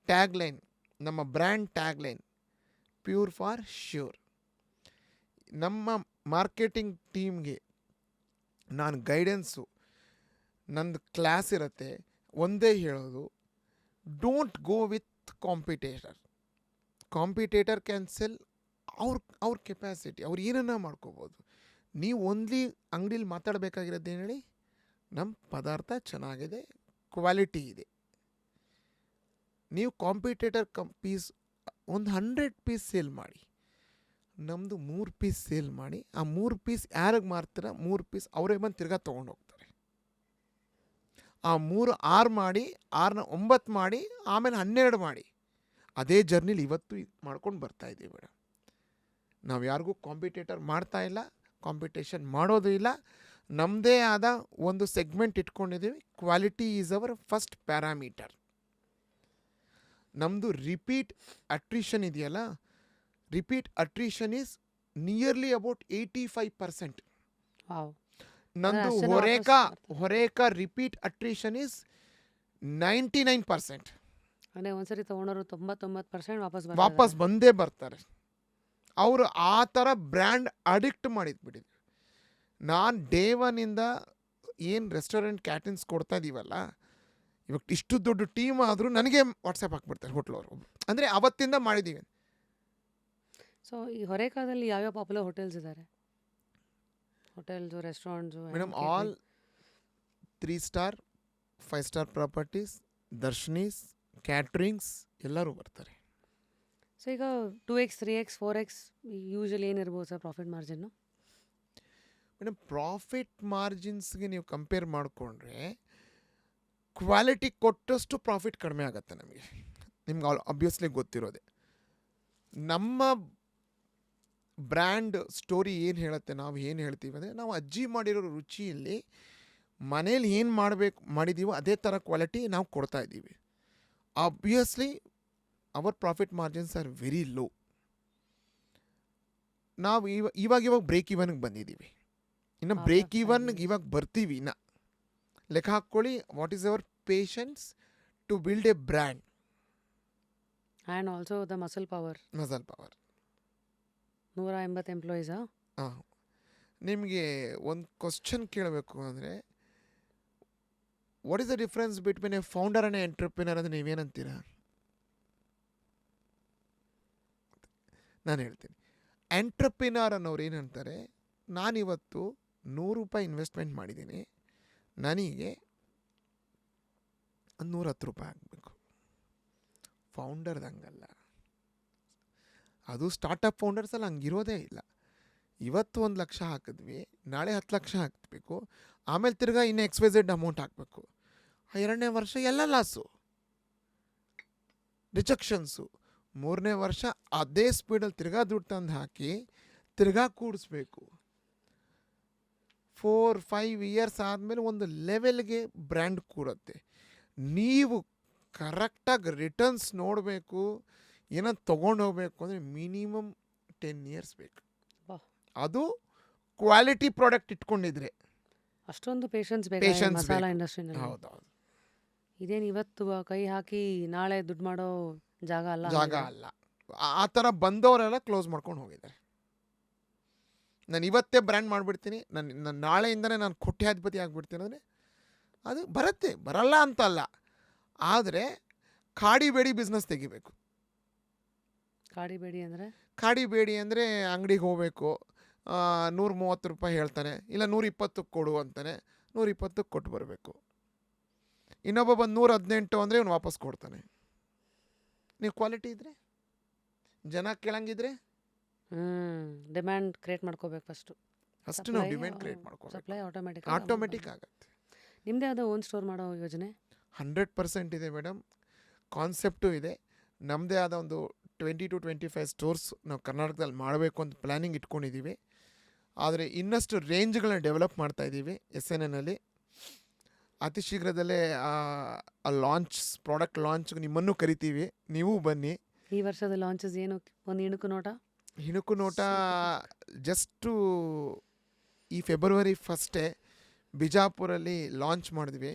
A: ಟ್ಯಾಗ್ಲೈನ್, ನಮ್ಮ brand tagline pure for sure. ನಮ್ಮ ಮಾರ್ಕೆಟಿಂಗ್ ಟೀಮ್ಗೆ ನಾನು ಗೈಡೆನ್ಸು, ನಂದು ಕ್ಲಾಸ್ ಇರುತ್ತೆ, ಒಂದೇ ಹೇಳೋದು, don't go with competitor. Competitor can cell ಅವ್ರ ಕೆಪಾಸಿಟಿ, ಅವ್ರು ಏನನ್ನ ಮಾಡ್ಕೋಬೋದು. ನೀವು ಓನ್ಲಿ ಅಂಗಡೀಲಿ ಮಾತಾಡಬೇಕಾಗಿರೋದೇನು ಹೇಳಿ, ನಮ್ಮ ಪದಾರ್ಥ ಚೆನ್ನಾಗಿದೆ, ಕ್ವಾಲಿಟಿ ಇದೆ. ನೀವು ಕಾಂಪಿಟೇಟರ್ ಪೀಸ್ ಒಂದು 100 ಪೀಸ್ ಸೇಲ್ ಮಾಡಿ, ನಮ್ಮದು 3 ಪೀಸ್ ಸೇಲ್ ಮಾಡಿ, ಆ 3 ಪೀಸ್ ಯಾರಿಗೆ ಮಾರ್ತೀರ 3 ಪೀಸ್ ಅವರೇ ಬಂದು ತಿರ್ಗಾ ತೊಗೊಂಡು ಹೋಗ್ತಾರೆ. ಆ 3 6 ಮಾಡಿ, 6ನ 9 ಮಾಡಿ, ಆಮೇಲೆ 12 ಮಾಡಿ. ಅದೇ ಜರ್ನಿಲಿ ಇವತ್ತು ಮಾಡ್ಕೊಂಡು ಬರ್ತಾಯಿದ್ದೀವಿ ಮೇಡಮ್. ನಾವು ಯಾರಿಗೂ ಕಾಂಪಿಟೇಟರ್ ಮಾಡ್ತಾ ಇಲ್ಲ, ಕಾಂಪಿಟೇಷನ್ ಮಾಡೋದು ಇಲ್ಲ. ನಮ್ಮದೇ ಆದ ಒಂದು ಸೆಗ್ಮೆಂಟ್ ಇಟ್ಕೊಂಡಿದ್ದೀವಿ. Quality is our first parameter. ನಮ್ಮದು ರಿಪೀಟ್ ಅಟ್ರಿಷನ್ ಇದೆಯಲ್ಲ, repeat attrition is nearly about 85%. ನಂದು ಹೊರೇಕಾ ರಿಪೀಟ್ ಅಟ್ರಿಷನ್ ಈಸ್ 99%.
B: ಅಂದರೆ ಒಂದ್ಸರಿ ತೊಗೊಂಡವರು 99%
A: ವಾಪಸ್ ಬಂದೇ ಬರ್ತಾರೆ. ಅವರು ಆ ಥರ ಬ್ರ್ಯಾಂಡ್ ಅಡಿಕ್ಟ್ ಮಾಡಿದ್ಬಿಟ್ಟಿದ್ವಿ. ನಾನು ಡೇ ಒನ್ನಿಂದ ಏನು ರೆಸ್ಟೋರೆಂಟ್ ಕ್ಯಾಟರಿಂಗ್ಸ್ ಕೊಡ್ತಾ ಇದ್ದೀವಲ್ಲ, ಇವಾಗ ಇಷ್ಟು ದೊಡ್ಡ ಟೀಮ್ ಆದರೂ ನನಗೆ ವಾಟ್ಸಪ್ ಹಾಕ್ಬಿಡ್ತಾರೆ ಹೋಟ್ಲವರು. ಅಂದರೆ ಅವತ್ತಿಂದ ಮಾಡಿದ್ದೀವಿ.
B: ಸೊ ಈ ಹೊರೇಕಾದಲ್ಲಿ ಯಾವ್ಯಾವ ಪಾಪ್ಯುಲರ್ ಹೋಟೆಲ್ಸ್ ಇದ್ದಾರೆ? Hotels, restaurants
A: madam, all 3 star 5 star properties, ದರ್ಶನೀಸ್, ಕ್ಯಾಟ್ರಿಂಗ್ಸ್ ಎಲ್ಲರೂ ಬರ್ತಾರೆ.
B: ಸೊ ಈಗ 2x 3x 4x ಯೂಶಲಿ ಏನಿರ್ಬೋದು sir profit margin?
A: Madam, profit ಮಾರ್ಜಿನ್ಸ್ಗೆ ನೀವು ಕಂಪೇರ್ ಮಾಡಿಕೊಂಡ್ರೆ ಕ್ವಾಲಿಟಿ ಕೊಟ್ಟಷ್ಟು ಪ್ರಾಫಿಟ್ ಕಡಿಮೆ ಆಗುತ್ತೆ ನಮಗೆ. ನಿಮ್ಗೆ ಆಬ್ವಿಯಸ್ಲಿ ಗೊತ್ತಿರೋದೆ. ನಮ್ಮ ಬ್ರ್ಯಾಂಡ್ ಸ್ಟೋರಿ ಏನು ಹೇಳುತ್ತೆ, ನಾವು ಏನು ಹೇಳ್ತೀವಿ ಅಂದರೆ, ನಾವು ಅಜ್ಜಿ ಮಾಡಿರೋ ರುಚಿಯಲ್ಲಿ ಮನೇಲಿ ಏನು ಮಾಡಿದ್ದೀವೋ ಅದೇ ಥರ ಕ್ವಾಲಿಟಿ ನಾವು ಕೊಡ್ತಾ ಇದ್ದೀವಿ. Obviously our profit margins are very low. ನಾವು ಇವಾಗ ಬ್ರೇಕ್ ಇವನ್ಗೆ ಬಂದಿದ್ದೀವಿ. ಇನ್ನು ಬ್ರೇಕ್ ಇವನ್ಗೆ ಇವಾಗ ಬರ್ತೀವಿ. ಇನ್ನು ಲೆಕ್ಕ ಹಾಕ್ಕೊಳ್ಳಿ, what is our patience to build a brand.
B: And also the muscle power. 180 ಎಂಪ್ಲಾಯೀಸಾ?
A: ಹಾಂ. ನಿಮಗೆ ಒಂದು ಕ್ವಶನ್ ಕೇಳಬೇಕು ಅಂದರೆ, what is the difference between a founder and a entrepreneur ಅಂದರೆ ನೀವೇನಂತೀರಾ? ನಾನು ಹೇಳ್ತೀನಿ. ಎಂಟ್ರಪ್ರಿನರ್ ಅನ್ನೋರು ಏನಂತಾರೆ, ನಾನಿವತ್ತು ₹100 ಇನ್ವೆಸ್ಟ್ಮೆಂಟ್ ಮಾಡಿದ್ದೀನಿ, ನನಗೆ ₹110 ಆಗಬೇಕು. ಫೌಂಡರ್ದು ಹಂಗಲ್ಲ. ಅದು ಸ್ಟಾರ್ಟಪ್ ಫೌಂಡರ್ಸಲ್ಲಿ ಹಂಗಿರೋದೇ ಇಲ್ಲ. ಇವತ್ತು 1 ಲಕ್ಷ ಹಾಕಿದ್ವಿ, ನಾಳೆ 10 ಲಕ್ಷ ಹಾಕಬೇಕು, ಆಮೇಲೆ ತಿರ್ಗಾ ಇನ್ನು XYZ ಅಮೌಂಟ್ ಹಾಕಬೇಕು. 2ನೇ ವರ್ಷ ಎಲ್ಲ ಲಾಸು, ರಿಜೆಕ್ಷನ್ಸು. 3ನೇ ವರ್ಷ ಅದೇ ಸ್ಪೀಡಲ್ಲಿ ತಿರ್ಗಾ ದುಡ್ಡು ತಂದು ಹಾಕಿ ತಿರ್ಗಾ ಕೂಡಿಸ್ಬೇಕು. 4-5 ಇಯರ್ಸ್ ಆದಮೇಲೆ ಒಂದು ಲೆವೆಲ್ಗೆ ಬ್ರ್ಯಾಂಡ್ ಕೂರುತ್ತೆ. ನೀವು ಕರೆಕ್ಟಾಗಿ ರಿಟರ್ನ್ಸ್ ನೋಡಬೇಕು, ಏನೋ ತೊಗೊಂಡು ಹೋಗಬೇಕು ಅಂದರೆ ಮಿನಿಮಮ್ 10 ಇಯರ್ಸ್ ಬೇಕು. ಅದು ಕ್ವಾಲಿಟಿ ಪ್ರಾಡಕ್ಟ್ ಇಟ್ಕೊಂಡಿದ್ರೆ.
B: ಅಷ್ಟೊಂದು ಪೇಷನ್ಸ್ ಬೇಕು ಮಸಾಲ ಇಂಡಸ್ಟ್ರಿನಲ್ಲಿ.
A: ಹೌದೌದು.
B: ಇದೇನು ಇವತ್ತು ಕೈ ಹಾಕಿ ನಾಳೆ ದುಡ್ಡು ಮಾಡೋ ಜಾಗ ಅಲ್ಲ.
A: ಆ ಥರ ಬಂದವರೆಲ್ಲ ಕ್ಲೋಸ್ ಮಾಡ್ಕೊಂಡು ಹೋಗಿದ್ದಾರೆ. ನಾನು ಇವತ್ತೇ ಬ್ರ್ಯಾಂಡ್ ಮಾಡಿಬಿಡ್ತೀನಿ, ನಾನು ನಾಳೆಯಿಂದನೇ ನಾನು ಕೋಟ್ಯಾಧಿಪತಿ ಆಗಿಬಿಡ್ತೀನಿ ಅಂದರೆ ಅದು ಬರುತ್ತೆ, ಬರಲ್ಲ ಅಂತ ಅಲ್ಲ. ಆದರೆ ಕಾಡಿಬೇಡಿ ಬಿಸ್ನೆಸ್ ತೆಗಿಬೇಕು. ಕಾಡಿಬೇಡಿ ಅಂದರೆ ಅಂಗಡಿಗೆ ಹೋಗಬೇಕು, ₹130 ಹೇಳ್ತಾನೆ, ಇಲ್ಲ 120 ಕೊಡು ಅಂತಾನೆ, 120 ಕೊಟ್ಟು ಬರಬೇಕು. ಇನ್ನೊಬ್ಬ ಬಂದು 118 ಅಂದರೆ ಇವನು ವಾಪಸ್ ಕೊಡ್ತಾನೆ. ನೀವು ಕ್ವಾಲಿಟಿ ಇದ್ದರೆ, ಜನ ಕೇಳಂಗಿದ್ರೆ,
B: ಡಿಮ್ಯಾಂಡ್ ಕ್ರಿಯೇಟ್ ಮಾಡ್ಕೋಬೇಕು ಫಸ್ಟು.
A: ನಾವು ಡಿಮ್ಯಾಂಡ್ ಕ್ರಿಯೇಟ್ ಮಾಡ್ಕೋಬೇಕು.
B: ಸಪ್ಲೈ
A: ಆಟೋಮೆಟಿಕ್ ಆಗುತ್ತೆ.
B: ನಿಮ್ಮದೇ ಯಾವುದೋ ಓನ್ ಸ್ಟೋರ್ ಮಾಡೋ ಯೋಜನೆ?
A: 100% ಇದೆ ಮೇಡಮ್. ಕಾನ್ಸೆಪ್ಟು ಇದೆ. ನಮ್ಮದೇ ಆದ ಒಂದು 20 to 25 ಸ್ಟೋರ್ಸ್ ನಾವು ಕರ್ನಾಟಕದಲ್ಲಿ ಮಾಡಬೇಕು ಅಂತ ಪ್ಲ್ಯಾನಿಂಗ್ ಇಟ್ಕೊಂಡಿದ್ದೀವಿ. ಆದರೆ ಇನ್ನಷ್ಟು ರೇಂಜ್ಗಳನ್ನ ಡೆವಲಪ್ ಮಾಡ್ತಾ ಇದ್ದೀವಿ. SNNಲ್ಲಿ ಅತಿ ಶೀಘ್ರದಲ್ಲೇ ಪ್ರಾಡಕ್ಟ್ ಲಾಂಚ್ಗೆ ನಿಮ್ಮನ್ನು ಕರಿತೀವಿ, ನೀವು ಬನ್ನಿ.
B: ಈ ವರ್ಷದ ಲಾಂಚಸ್ ಏನು? ಒಂದು
A: ಇಣುಕು ನೋಟ ಜಸ್ಟು ಈ ಫೆಬ್ರವರಿ 1 ಬಿಜಾಪುರಲ್ಲಿ ಲಾಂಚ್ ಮಾಡಿದ್ವಿ.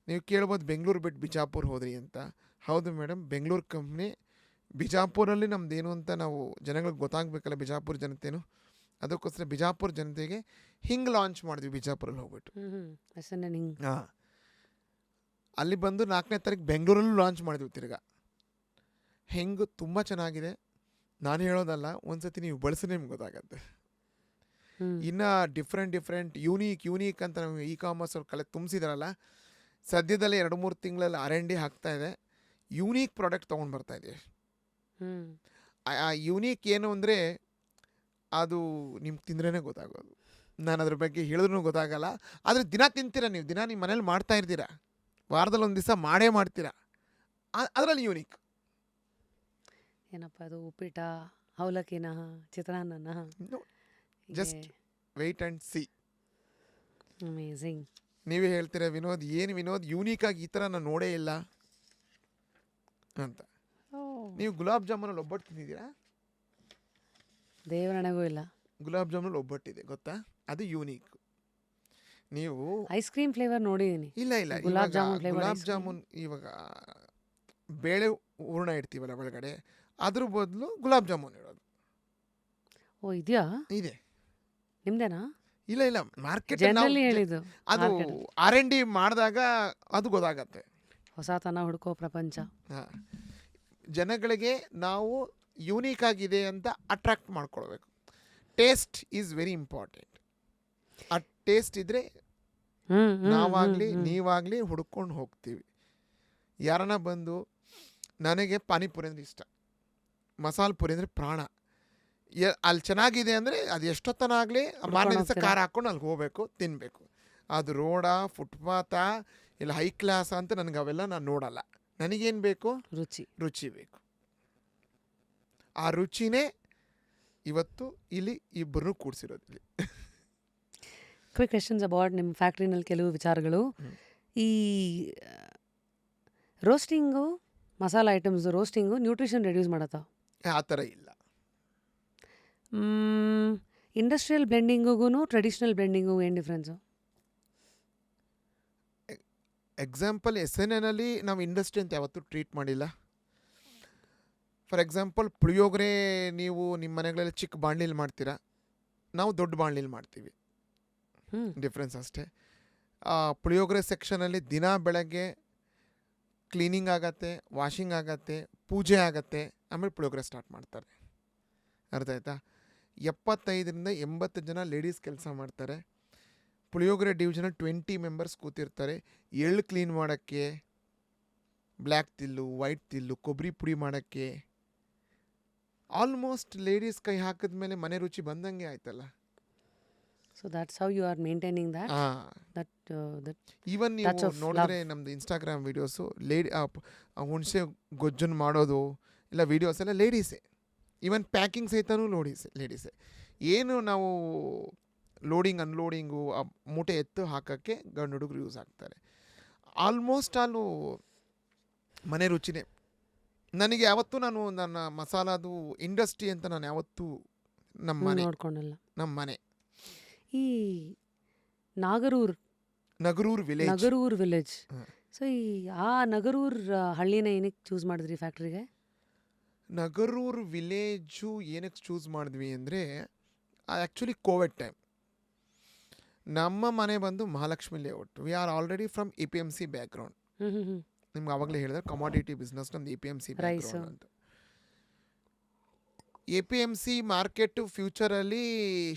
A: ನೀವು ಕೇಳ್ಬೋದು ಬೆಂಗಳೂರು ಬಿಟ್ಟು ಬಿಜಾಪುರ ಹೋದ್ರಿ ಅಂತ. ಹೌದು ಮೇಡಮ್, ಬೆಂಗಳೂರು ಕಂಪ್ನಿ ಬಿಜಾಪುರಲ್ಲಿ ನಮ್ಮದೇನು ಅಂತ ನಾವು ಜನಗಳಿಗೆ ಗೊತ್ತಾಗಬೇಕಲ್ಲ, ಬಿಜಾಪುರ ಜನತೆಯೂ. ಅದಕ್ಕೋಸ್ಕರ ಬಿಜಾಪುರ ಜನತೆಗೆ ಹಿಂಗೆ ಲಾಂಚ್ ಮಾಡಿದ್ವಿ, ಬಿಜಾಪುರಲ್ಲಿ ಹೋಗ್ಬಿಟ್ಟು. ಹಾಂ, ಅಲ್ಲಿ ಬಂದು 4ನೇ ತಾರೀಕು ಬೆಂಗಳೂರಲ್ಲೂ ಲಾಂಚ್ ಮಾಡಿದ್ವಿ ತಿರ್ಗಾ. ಹೆಂಗೆ ತುಂಬ ಚೆನ್ನಾಗಿದೆ. ನಾನು ಹೇಳೋದಲ್ಲ, ಒಂದ್ಸತಿ ನೀವು ಬಳಸಿದ್ರೆ ನಿಮ್ಗೆ ಗೊತ್ತಾಗತ್ತೆ. ಇನ್ನು ಡಿಫ್ರೆಂಟ್ ಯೂನೀಕ್ ಅಂತ ನಾವು ಇ-ಕಾಮರ್ಸ್ ಅವ್ರು ತುಂಬಿಸಿದಾರಲ್ಲ, ಸದ್ಯದಲ್ಲೇ 2-3 ತಿಂಗಳಲ್ಲಿ R&D ಆಗ್ತಾ ಇದೆ. ಯೂನೀಕ್ ಪ್ರಾಡಕ್ಟ್ ತೊಗೊಂಡು ಬರ್ತಾ ಇದ್ದೀವಿ. ಆ ಯೂನೀಕ್ ಏನು ಅಂದರೆ ಅದು ನಿಮ್ಗೆ ತಿಂದ್ರೇ ಗೊತ್ತಾಗೋದು. ನಾನು ಅದ್ರ ಬಗ್ಗೆ ಹೇಳಿದ್ರೂ ಗೊತ್ತಾಗಲ್ಲ. ಆದರೆ ದಿನ ತಿಂತೀರಾ ನೀವು, ದಿನ ನಿಮ್ಮ ಮನೇಲಿ ಮಾಡ್ತಾ ಇರ್ತೀರಾ, ವಾರದಲ್ಲಿ ಒಂದು ದಿವಸ ಮಾಡೇ ಮಾಡ್ತೀರಾ. ಅದರಲ್ಲಿ ಯೂನೀಕ್
B: ಏನಪ್ಪ ಅದು? ಉಪ್ಪಿಟ, ಅವಲಕ್ಕಿನ, ಚಿತ್ರಾನ್ನ?
A: Just wait and see.
B: Amazing.
A: ನೀವೇ ಹೇಳ್ತೀರಾ, ವಿನೋದ್ ಯೂನೀಕಾಗಿ ಈ ಥರ ನಾನು ನೋಡೇ ಇಲ್ಲ ಅಂತ. ನೀವು ಗುಲಾಬ್ ಜಾಮೂನಲ್ಲಿ ಒಬ್ಬಟ್ಟು ತಿಂದಿದ್ದೀರಾ?
B: ದೇವರಣೆಗೂ ಇಲ್ಲ.
A: ಗುಲಾಬ್ ಜಾಮೂನಲ್ಲಿ ಒಬ್ಬಟ್ಟಿದೆ ಗೊತ್ತಾ, ಅದು ಯೂನೀಕ್. ನೀವು
B: ಐಸ್ ಕ್ರೀಮ್ ಫ್ಲೇವರ್ ನೋಡಿದ್ದೀನಿ.
A: ಇಲ್ಲ ಗುಲಾಬ್ ಜಾಮೂನ್ ಇವಾಗ ಬೇಳೆ ಹೂರ್ಣ ಇಡ್ತೀವಲ್ಲ ಒಳಗಡೆ, ಅದ್ರ ಬದಲು ಗುಲಾಬ್ ಜಾಮೂನ್ ಇಡೋದು.
B: ಓ, ಇದೆಯಾ?
A: ಇದೆ.
B: ನಿಮ್ದೇನಾ?
A: ಇಲ್ಲ ಮಾರ್ಕೆಟ್
B: ಹೇಳಿದ್ದು.
A: ಅದು R&D ಮಾಡಿದಾಗ ಅದು ಗೊತ್ತಾಗತ್ತೆ.
B: ಹೊಸತನ ಹುಡುಕೋ ಪ್ರಪಂಚ.
A: ಹಾಂ, ಜನಗಳಿಗೆ ನಾವು ಯೂನೀಕ್ ಆಗಿದೆ ಅಂತ ಅಟ್ರಾಕ್ಟ್ ಮಾಡ್ಕೊಳ್ಬೇಕು. Taste is very important. ಆ ಟೇಸ್ಟ್ ಇದ್ದರೆ ನಾವಾಗಲಿ ನೀವಾಗಲಿ ಹುಡ್ಕೊಂಡು ಹೋಗ್ತೀವಿ. ಯಾರನ್ನ ಬಂದು ನನಗೆ ಪಾನಿಪುರಿ ಅಂದರೆ ಇಷ್ಟ, ಮಸಾಲೆ ಪುರಿ ಅಂದರೆ ಪ್ರಾಣ, ಅಲ್ಲಿ ಚೆನ್ನಾಗಿದೆ ಅಂದರೆ ಅದು ಎಷ್ಟೊತ್ತನ ಆಗಲಿ ಮಾರನೇ ದಿವಸ ಖಾರ ಹಾಕ್ಕೊಂಡು ಅಲ್ಲಿಗೆ ಹೋಗಬೇಕು, ತಿನ್ನಬೇಕು. ಅದು ರೋಡಾ, ಫುಟ್ಪಾತಾ, ಇಲ್ಲ ಹೈ ಕ್ಲಾಸ್ ಅಂತ ನನಗೆ ಅವೆಲ್ಲ ನಾನು ನೋಡಲ್ಲ. ನನಗೇನು ಬೇಕು?
B: ರುಚಿ.
A: ರುಚಿ ಬೇಕು. ಆ ರುಚಿನೇ ಇವತ್ತು ಇಲ್ಲಿ ಇಬ್ಬರನ್ನು ಕೂಡಿಸಿರೋದು ಇಲ್ಲಿ.
B: ಕ್ವಿಕ್ ಕ್ವೆಶನ್ಸ್ ಅಬೌಟ್ ನಿಮ್ಮ ಫ್ಯಾಕ್ಟ್ರಿನಲ್ಲಿ ಕೆಲವು ವಿಚಾರಗಳು. ಈ ರೋಸ್ಟಿಂಗು, ಮಸಾಲ ಐಟಮ್ಸ್ ರೋಸ್ಟಿಂಗು ನ್ಯೂಟ್ರಿಷನ್ ರೆಡ್ಯೂಸ್ ಮಾಡತ್ತಾ?
A: ಆ ಥರ ಇಲ್ಲ.
B: ಇಂಡಸ್ಟ್ರಿಯಲ್ ಬ್ಲೆಂಡಿಂಗಿಗೂ ಟ್ರೆಡಿಷ್ನಲ್ ಬ್ಲೆಂಡಿಂಗಿಗೂ ಏನು ಡಿಫ್ರೆನ್ಸು?
A: ಎಕ್ಸಾಂಪಲ್ SNNಲ್ಲಿ ನಾವು ಇಂಡಸ್ಟ್ರಿ ಅಂತ ಯಾವತ್ತೂ ಟ್ರೀಟ್ ಮಾಡಿಲ್ಲ. ಫಾರ್ ಎಕ್ಸಾಂಪಲ್ ಪುಳಿಯೋಗರೆ ನೀವು ನಿಮ್ಮ ಮನೆಗಳಲ್ಲಿ ಚಿಕ್ಕ ಬಾಣಲಿಲಿ ಮಾಡ್ತೀರಾ, ನಾವು ದೊಡ್ಡ ಬಾಣಲಿಲಿ ಮಾಡ್ತೀವಿ. ಡಿಫ್ರೆನ್ಸ್ ಅಷ್ಟೇ. ಪುಳಿಯೋಗರೆ ಸೆಕ್ಷನಲ್ಲಿ ದಿನ ಬೆಳಗ್ಗೆ ಕ್ಲೀನಿಂಗ್ ಆಗತ್ತೆ, ವಾಷಿಂಗ್ ಆಗತ್ತೆ, ಪೂಜೆ ಆಗತ್ತೆ, ಆಮೇಲೆ ಪುಳಿಯೋಗರೆ ಸ್ಟಾರ್ಟ್ ಮಾಡ್ತಾರೆ. ಅರ್ಥ ಆಯ್ತಾ? 75ರಿಂದ 80 ಜನ ಲೇಡೀಸ್ ಕೆಲಸ ಮಾಡ್ತಾರೆ. ಪುಳಿಯೋಗರೆ ಡಿವಿಷನಲ್ಲಿ 20 ಮೆಂಬರ್ಸ್ ಕೂತಿರ್ತಾರೆ. ಎಳ್ಳು ಕ್ಲೀನ್ ಮಾಡೋಕ್ಕೆ, ಬ್ಲ್ಯಾಕ್ ತಿಲ್ಲು, ವೈಟ್ ತಿಲ್ಲು, ಕೊಬ್ಬರಿ ಪುಡಿ ಮಾಡೋಕ್ಕೆ. ಆಲ್ಮೋಸ್ಟ್ ಲೇಡೀಸ್ ಕೈ ಹಾಕಿದ್ಮೇಲೆ ಮನೆ ರುಚಿ ಬಂದಂಗೆ ಆಯ್ತಲ್ಲ.
B: So that's how you are maintaining that.
A: Even
B: touch
A: ನೀವು
B: of
A: ನೋಡಿದ್ರೆ ನಮ್ದು ಇನ್ಸ್ಟಾಗ್ರಾಮ್ ವೀಡಿಯೋಸು ಹುಣಸೆ ಗೊಜ್ಜನ್ನು ಮಾಡೋದು ಇಲ್ಲ ವೀಡಿಯೋಸ್ ಎಲ್ಲ ಲೇಡೀಸೇ. Even packing ಸಹಿತನೂ ಲೇಡೀಸೇ. ಏನು ನಾವು ಲೋಡಿಂಗ್ ಅನ್ಲೋಡಿಂಗು ಆ ಮೂಟೆ ಎತ್ತು ಹಾಕೋಕ್ಕೆ ಗಂಡು ಹುಡುಗರು ಯೂಸ್ ಆಗ್ತಾರೆ. ಆಲ್ಮೋಸ್ಟ್ ಆಲು ಮನೆ ರುಚಿನೇ. ನನಗೆ ಯಾವತ್ತೂ ನನ್ನ ಮಸಾಲಾದು ಇಂಡಸ್ಟ್ರಿ ಅಂತ ನಾನು ಯಾವತ್ತೂ
B: ನೋಡ್ಕೊಂಡಿಲ್ಲ.
A: ನಮ್ಮ ಮನೆ
B: ಈ ನಗರೂರ್ ವಿಲೇಜ್. ಸೊ ಆ ನಗರೂರ್ ಹಳ್ಳಿನ ಏನಕ್ಕೆ ಚೂಸ್ ಮಾಡಿದ್ರಿ ಫ್ಯಾಕ್ಟ್ರಿಗೆ?
A: ನಗರೂರ್ ವಿಲೇಜು ಏನಕ್ಕೆ ಚೂಸ್ ಮಾಡಿದ್ವಿ ಅಂದರೆ ಆ್ಯಕ್ಚುಲಿ ಕೋವಿಡ್ ಟೈಮ್. ನಮ್ಮ ಮನೆ ಬಂದು Mahalakshmi layout. We are already from APMC background. ನಿಮ್ಗೆ ಆವಾಗಲೇ ಹೇಳಿದ್ರೆ ಕಮಾಡಿಟಿ ಬಿಸ್ನೆಸ್ ನಮ್ದು APMC ಬ್ಯಾಕ್ಗ್ರೌಂಡ್ ಅಂತ. APMC ಮಾರ್ಕೆಟ್ ಫ್ಯೂಚರಲ್ಲಿ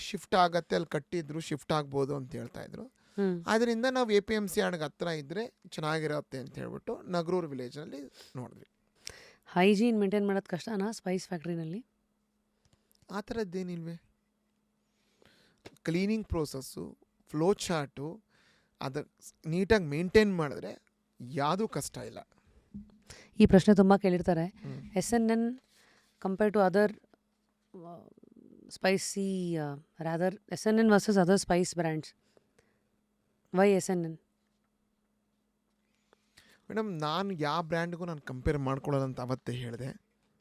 A: ಶಿಫ್ಟ್ ಆಗತ್ತೆ, ಅಲ್ಲಿ ಕಟ್ಟಿದ್ರು ಶಿಫ್ಟ್ ಆಗ್ಬೋದು ಅಂತ ಹೇಳ್ತಾಯಿದ್ರು. ಆದ್ದರಿಂದ ನಾವು APMC ಹಣ್ಣಿಗೆ ಹತ್ರ ಇದ್ದರೆ ಚೆನ್ನಾಗಿರತ್ತೆ ಅಂತ ಹೇಳ್ಬಿಟ್ಟು ನಗರೂರ್ ವಿಲೇಜ್ನಲ್ಲಿ ನೋಡಿದ್ವಿ.
B: ಹೈಜೀನ್ ಮೇಂಟೈನ್ ಮಾಡೋದು ಕಷ್ಟನಾ ಸ್ಪೈಸ್ ಫ್ಯಾಕ್ಟ್ರಿನಲ್ಲಿ?
A: ಆ ಥರದ್ದೇನಿಲ್ವೇ. ಕ್ಲೀನಿಂಗ್ ಪ್ರೋಸೆಸ್ಸು, ಫ್ಲೋ ಚಾರ್ಟು ಅದು ನೀಟಾಗಿ ಮೇಂಟೈನ್ ಮಾಡಿದ್ರೆ ಯಾವುದೂ ಕಷ್ಟ ಇಲ್ಲ.
B: ಈ ಪ್ರಶ್ನೆ ತುಂಬ ಕೇಳಿರ್ತಾರೆ. SNN compare to other spicy rather SNN versus other spice brands, why SNN?
A: Madam, ನಾನು ಯಾವ ಬ್ರ್ಯಾಂಡ್ಗೂ ನಾನು ಕಂಪೇರ್ ಮಾಡ್ಕೊಳ್ಳೋದಂತ ಅವತ್ತೇ ಹೇಳಿದೆ,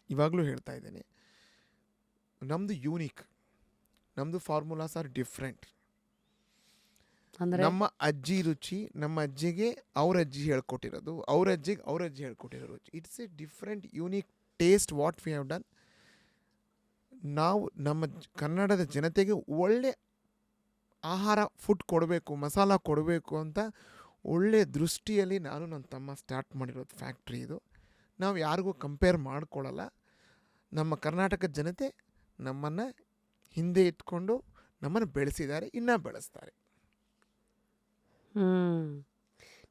A: ಇವಾಗಲೂ ಹೇಳ್ತಾ ಇದ್ದೀನಿ. ನಮ್ಮದು ಯೂನಿಕ್, ನಮ್ಮದು ಫಾರ್ಮುಲಾಸ್ ಆರ್ ಡಿಫ್ರೆಂಟ್.
B: ಅಂದರೆ
A: ನಮ್ಮ ಅಜ್ಜಿ ರುಚಿ, ನಮ್ಮ ಅಜ್ಜಿಗೆ ಅವ್ರ ಅಜ್ಜಿ ಹೇಳ್ಕೊಟ್ಟಿರೋದು, ಅವ್ರ ಅಜ್ಜಿಗೆ ಅವ್ರ ಅಜ್ಜಿ ಹೇಳ್ಕೊಟ್ಟಿರೋ ರುಚಿ. It's A different unique taste what we have done. ನಾವು ನಮ್ಮ ಕನ್ನಡದ ಜನತೆಗೆ ಒಳ್ಳೆ ಆಹಾರ ಫುಡ್ ಕೊಡಬೇಕು, ಮಸಾಲ ಕೊಡಬೇಕು ಅಂತ ಒಳ್ಳೆ ದೃಷ್ಟಿಯಲ್ಲಿ ನಾನು ನನ್ನ ತಮ್ಮ ಸ್ಟಾರ್ಟ್ ಮಾಡಿರೋದು ಫ್ಯಾಕ್ಟ್ರಿ ಇದು. ನಾವು ಯಾರಿಗೂ ಕಂಪೇರ್ ಮಾಡ್ಕೊಳ್ಳಲ್ಲ. ನಮ್ಮ ಕರ್ನಾಟಕದ ಜನತೆ ನಮ್ಮನ್ನು ಹಿಂದೆ ಇಟ್ಕೊಂಡು ನಮ್ಮನ್ನು ಬೆಳೆಸಿದ್ದಾರೆ, ಇನ್ನೂ ಬೆಳೆಸ್ತಾರೆ.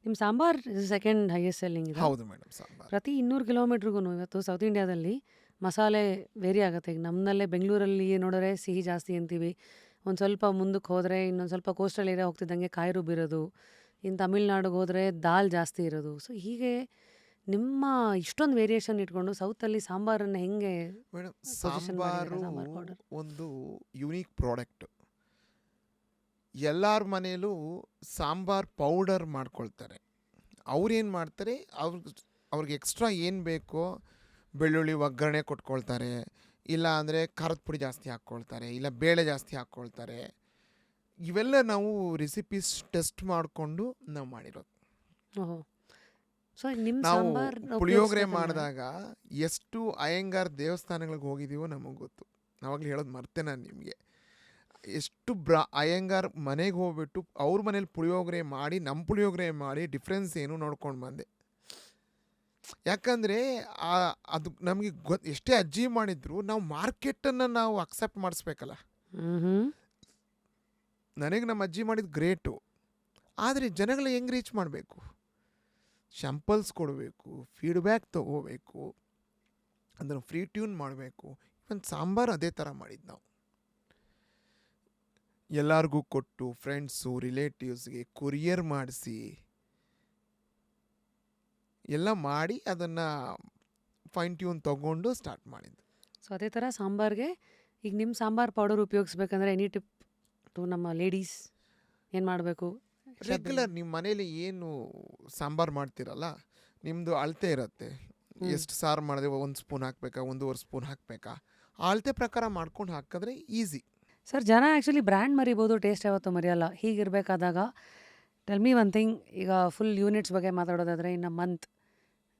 B: ನಿಮ್ಮ ಸಾಂಬಾರ್ ಸೆಕೆಂಡ್ ಹೈಯೆಸ್ಟ್ ಸೆಲ್ಲಿಂಗ್ ಇದೆ.
A: ಹೌದು ಮೇಡಮ್. ಸಾಂಬಾರ್
B: ಪ್ರತಿ 200 ಕಿಲೋಮೀಟ್ರಿಗೂ ಇವತ್ತು ಸೌತ್ ಇಂಡಿಯಾದಲ್ಲಿ ಮಸಾಲೆ ವೇರಿ ಆಗುತ್ತೆ. ಈಗ ನಮ್ಮನಲ್ಲೇ ಬೆಂಗಳೂರಲ್ಲಿ ನೋಡಿದ್ರೆ ಸಿಹಿ ಜಾಸ್ತಿ ಅಂತೀವಿ. ಒಂದು ಸ್ವಲ್ಪ ಮುಂದಕ್ಕೆ ಹೋದರೆ ಇನ್ನೊಂದು ಸ್ವಲ್ಪ ಕೋಸ್ಟಲ್ ಏರಿಯಾ ಹೋಗ್ತಿದ್ದಂಗೆ ಕಾಯಿ ರುಬ್ಬಿರೋದು. ಇನ್ನು ತಮಿಳ್ನಾಡಿಗೆ ಹೋದರೆ ದಾಲ್ ಜಾಸ್ತಿ ಇರೋದು. ಸೊ ಹೀಗೆ ನಿಮ್ಮ ಇಷ್ಟೊಂದು ವೇರಿಯೇಷನ್ ಇಟ್ಕೊಂಡು ಸೌತಲ್ಲಿ ಸಾಂಬಾರನ್ನು ಹೆಂಗೆ
A: ಮೇಡಮ್,
B: ಪೊಸಿಷನ್ ಮಾಡಿದ್ದೀರಾ?
A: ಸಾಂಬಾರು
B: ಸಾಂಬಾರ್ ಪೌಡರ್
A: ಒಂದು ಯೂನಿಕ್ ಪ್ರಾಡಕ್ಟ್. ಎಲ್ಲರ ಮನೇಲೂ ಸಾಂಬಾರ್ ಪೌಡರ್ ಮಾಡ್ಕೊಳ್ತಾರೆ. ಅವ್ರೇನು ಮಾಡ್ತಾರೆ, ಅವ್ರಿಗೆ ಎಕ್ಸ್ಟ್ರಾ ಏನು ಬೇಕೋ ಬೆಳ್ಳುಳ್ಳಿ ಒಗ್ಗರಣೆ ಕೊಟ್ಕೊಳ್ತಾರೆ, ಇಲ್ಲ ಅಂದರೆ ಖಾರದ ಪುಡಿ ಜಾಸ್ತಿ ಹಾಕ್ಕೊಳ್ತಾರೆ, ಇಲ್ಲ ಬೇಳೆ ಜಾಸ್ತಿ ಹಾಕ್ಕೊಳ್ತಾರೆ. ಇವೆಲ್ಲ ನಾವು ರೆಸಿಪೀಸ್ ಟೆಸ್ಟ್ ಮಾಡಿಕೊಂಡು ನಾವು ಮಾಡಿರೋದು.
B: ಓಹೋ. ಸೊ ನಿಮ್ಮ
A: ನಾವು
B: ಸಾಂಬಾರ್
A: ಪುಳಿಯೋಗರೆ ಮಾಡಿದಾಗ ಎಷ್ಟು ಅಯ್ಯಂಗಾರ್ ದೇವಸ್ಥಾನಗಳಿಗೆ ಹೋಗಿದ್ದೀವೋ ನಮಗೆ ಗೊತ್ತು. ನಾವಾಗಲೇ ಹೇಳೋದು ಮರ್ತೆ ನಾನು ನಿಮಗೆ. ಎಷ್ಟು ಅಯ್ಯಂಗಾರ್ ಮನೆಗೆ ಹೋಗ್ಬಿಟ್ಟು ಅವ್ರ ಮನೇಲಿ ಪುಳಿಯೋಗರೆ ಮಾಡಿ ನಮ್ಮ ಪುಳಿಯೋಗರೆ ಮಾಡಿ ಡಿಫ್ರೆನ್ಸ್ ಏನು ನೋಡ್ಕೊಂಡು ಬಂದೆ. ಯಾಕಂದರೆ ಅದು ನಮಗೆ ಎಷ್ಟೇ ಅಜ್ಜಿ ಮಾಡಿದ್ರು ನಾವು ಮಾರ್ಕೆಟನ್ನು ನಾವು ಅಕ್ಸೆಪ್ಟ್ ಮಾಡಿಸ್ಬೇಕಲ್ಲ. ನನಗೆ ನಮ್ಮ ಅಜ್ಜಿ ಮಾಡಿದ ಗ್ರೇಟು, ಆದರೆ ಜನಗಳ ಹೆಂಗೆ ರೀಚ್ ಮಾಡಬೇಕು? ಶಾಂಪಲ್ಸ್ ಕೊಡಬೇಕು, ಫೀಡ್ಬ್ಯಾಕ್ ತೊಗೋಬೇಕು, ಅದನ್ನು ಫ್ರೀ ಟ್ಯೂನ್ ಮಾಡಬೇಕು. ಇವನ್ ಸಾಂಬಾರು ಅದೇ ಥರ ಮಾಡಿದ್ದು ನಾವು. ಎಲ್ಲರಿಗೂ ಕೊಟ್ಟು, ಫ್ರೆಂಡ್ಸು ರಿಲೇಟಿವ್ಸ್ಗೆ ಕೊರಿಯರ್ ಮಾಡಿಸಿ, ಎಲ್ಲ ಮಾಡಿ ಅದನ್ನು ಫೈನ್ ಟ್ಯೂನ್ ತೊಗೊಂಡು ಸ್ಟಾರ್ಟ್ ಮಾಡಿದ್ದು.
B: ಸೊ ಅದೇ ಥರ ಸಾಂಬಾರ್ಗೆ ಈಗ ನಿಮ್ಮ ಸಾಂಬಾರ್ ಪೌಡರ್ ಉಪಯೋಗಿಸ್ಬೇಕಂದ್ರೆ ಎನಿ ಟಿಪ್ ಟು ನಮ್ಮ ಲೇಡೀಸ್ ಏನು ಮಾಡಬೇಕು?
A: ರೆಗ್ಯುಲರ್ ನಿಮ್ಮ ಮನೇಲಿ ಏನು ಸಾಂಬಾರು ಮಾಡ್ತೀರಲ್ಲ, ನಿಮ್ಮದು ಅಳತೆ ಇರುತ್ತೆ. ಎಷ್ಟು ಸಾರು ಮಾಡಿದ್ರೆ 1 ಸ್ಪೂನ್ ಹಾಕಬೇಕಾ, 1.5 ಸ್ಪೂನ್ ಹಾಕಬೇಕಾ, ಆ ಅಳತೆ ಪ್ರಕಾರ ಮಾಡ್ಕೊಂಡು ಹಾಕಿದ್ರೆ ಈಸಿ.
B: ಸರ್, ಜನ ಆ್ಯಕ್ಚುಲಿ ಬ್ರ್ಯಾಂಡ್ ಮರಿಬೋದು, ಟೇಸ್ಟ್ ಯಾವತ್ತೂ ಮರೆಯಲ್ಲ. ಹೀಗಿರಬೇಕಾದಾಗ ಟೆಲ್ ಮಿ ಒನ್ ಥಿಂಗ್, ಈಗ ಫುಲ್ ಯೂನಿಟ್ಸ್ ಬಗ್ಗೆ ಮಾತಾಡೋದಾದರೆ ಇನ್ನು ಮಂತ್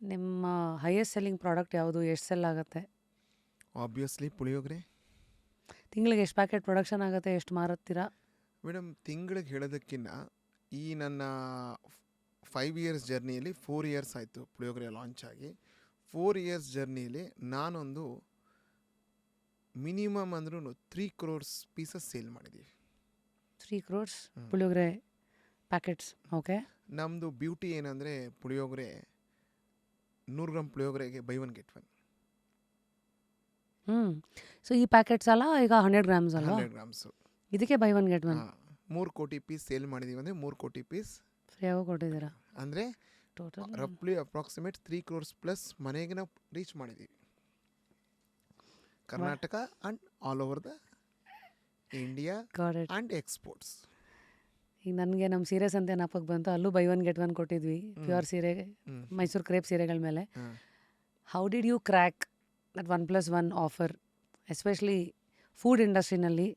B: ನಿಮ್ಮ ಹೈಯೆಸ್ಟ್ ಸೆಲ್ಲಿಂಗ್ ಪ್ರಾಡಕ್ಟ್ ಯಾವುದು? ಎಷ್ಟು ಸೆಲ್ ಆಗುತ್ತೆ?
A: ಆಬ್ವಿಯಸ್ಲಿ ಪುಳಿಯೋಗರೆ.
B: ತಿಂಗಳಿಗೆ ಎಷ್ಟು ಪ್ಯಾಕೆಟ್ ಪ್ರೊಡಕ್ಷನ್ ಆಗುತ್ತೆ? ಎಷ್ಟು ಮಾರುತ್ತೀರಾ?
A: ಮೇಡಮ್, ತಿಂಗಳಿಗೆ ಹೇಳೋದಕ್ಕಿಂತ ಈ ನನ್ನ 5 ಇಯರ್ಸ್ ಜರ್ನಿಯಲ್ಲಿ 4 ಇಯರ್ಸ್ ಆಯಿತು ಪುಳಿಯೋಗರೆ ಲಾಂಚ್ ಆಗಿ. 4 ಇಯರ್ಸ್ ಜರ್ನಿಯಲ್ಲಿ ನಾನೊಂದು ಮಿನಿಮಮ್ ಅಂದ್ರೂ 3 crores ಪೀಸಸ್ ಸೇಲ್ ಮಾಡಿದ್ದೀವಿ.
B: 3 crores ಪುಳಿಯೋಗರೆ ಪ್ಯಾಕೆಟ್ಸ್. ಓಕೆ.
A: ನಮ್ಮದು ಬ್ಯೂಟಿ ಏನಂದರೆ, ಪುಳಿಯೋಗರೆ 100 ಗ್ರಾಮ್ ಪುಳಿಯೋಗರೆಗೆ ಬೈ 1 get 1.
B: ಸೊ ಈ ಪ್ಯಾಕೆಟ್ಸ್ ಅಲ್ಲ, ಈಗ 100 ಗ್ರಾಮ್ಸ್ ಅಲ್ವಾ?
A: 100 ಗ್ರಾಮ್ಸು.
B: ಇದಕ್ಕೆ ಬೈ 1 get 1
A: 3 ಕೋಟಿ ಪೀಸ್ ಸೇಲ್ ಮಾಡಿದ್ದೀವಿ. ಅಂದರೆ 3 ಕೋಟಿ ಪೀಸ್
B: ಫ್ರೀಯಾಗೂ ಕೊಟ್ಟಿದ್ದೀರಾ?
A: ಅಂದರೆ
B: ಟೋಟಲ್
A: ರಫ್ಲಿ ಅಪ್ರಾಕ್ಸಿಮೇಟ್ 3 crores ಪ್ಲಸ್ ಮನೆಗೆ ನಾವು ರೀಚ್ ಮಾಡಿದ್ದೀವಿ. Karnataka and all over the India
B: got it.
A: And exports.
B: ಈಗ ನನಗೆ ನಮ್ಮ ಸೀರೆ ಸಂತೆ ನಾಪಕ್ಕೆ ಬಂತು, ಅಲ್ಲೂ ಬೈ 1 get 1 ಕೊಟ್ಟಿದ್ವಿ ಪ್ಯೂರ್ ಸೀರೆ, ಮೈಸೂರು ಕ್ರೇಪ್ ಸೀರೆಗಳ ಮೇಲೆ. How did you crack that 1+1 offer? Especially food ಇಂಡಸ್ಟ್ರಿನಲ್ಲಿ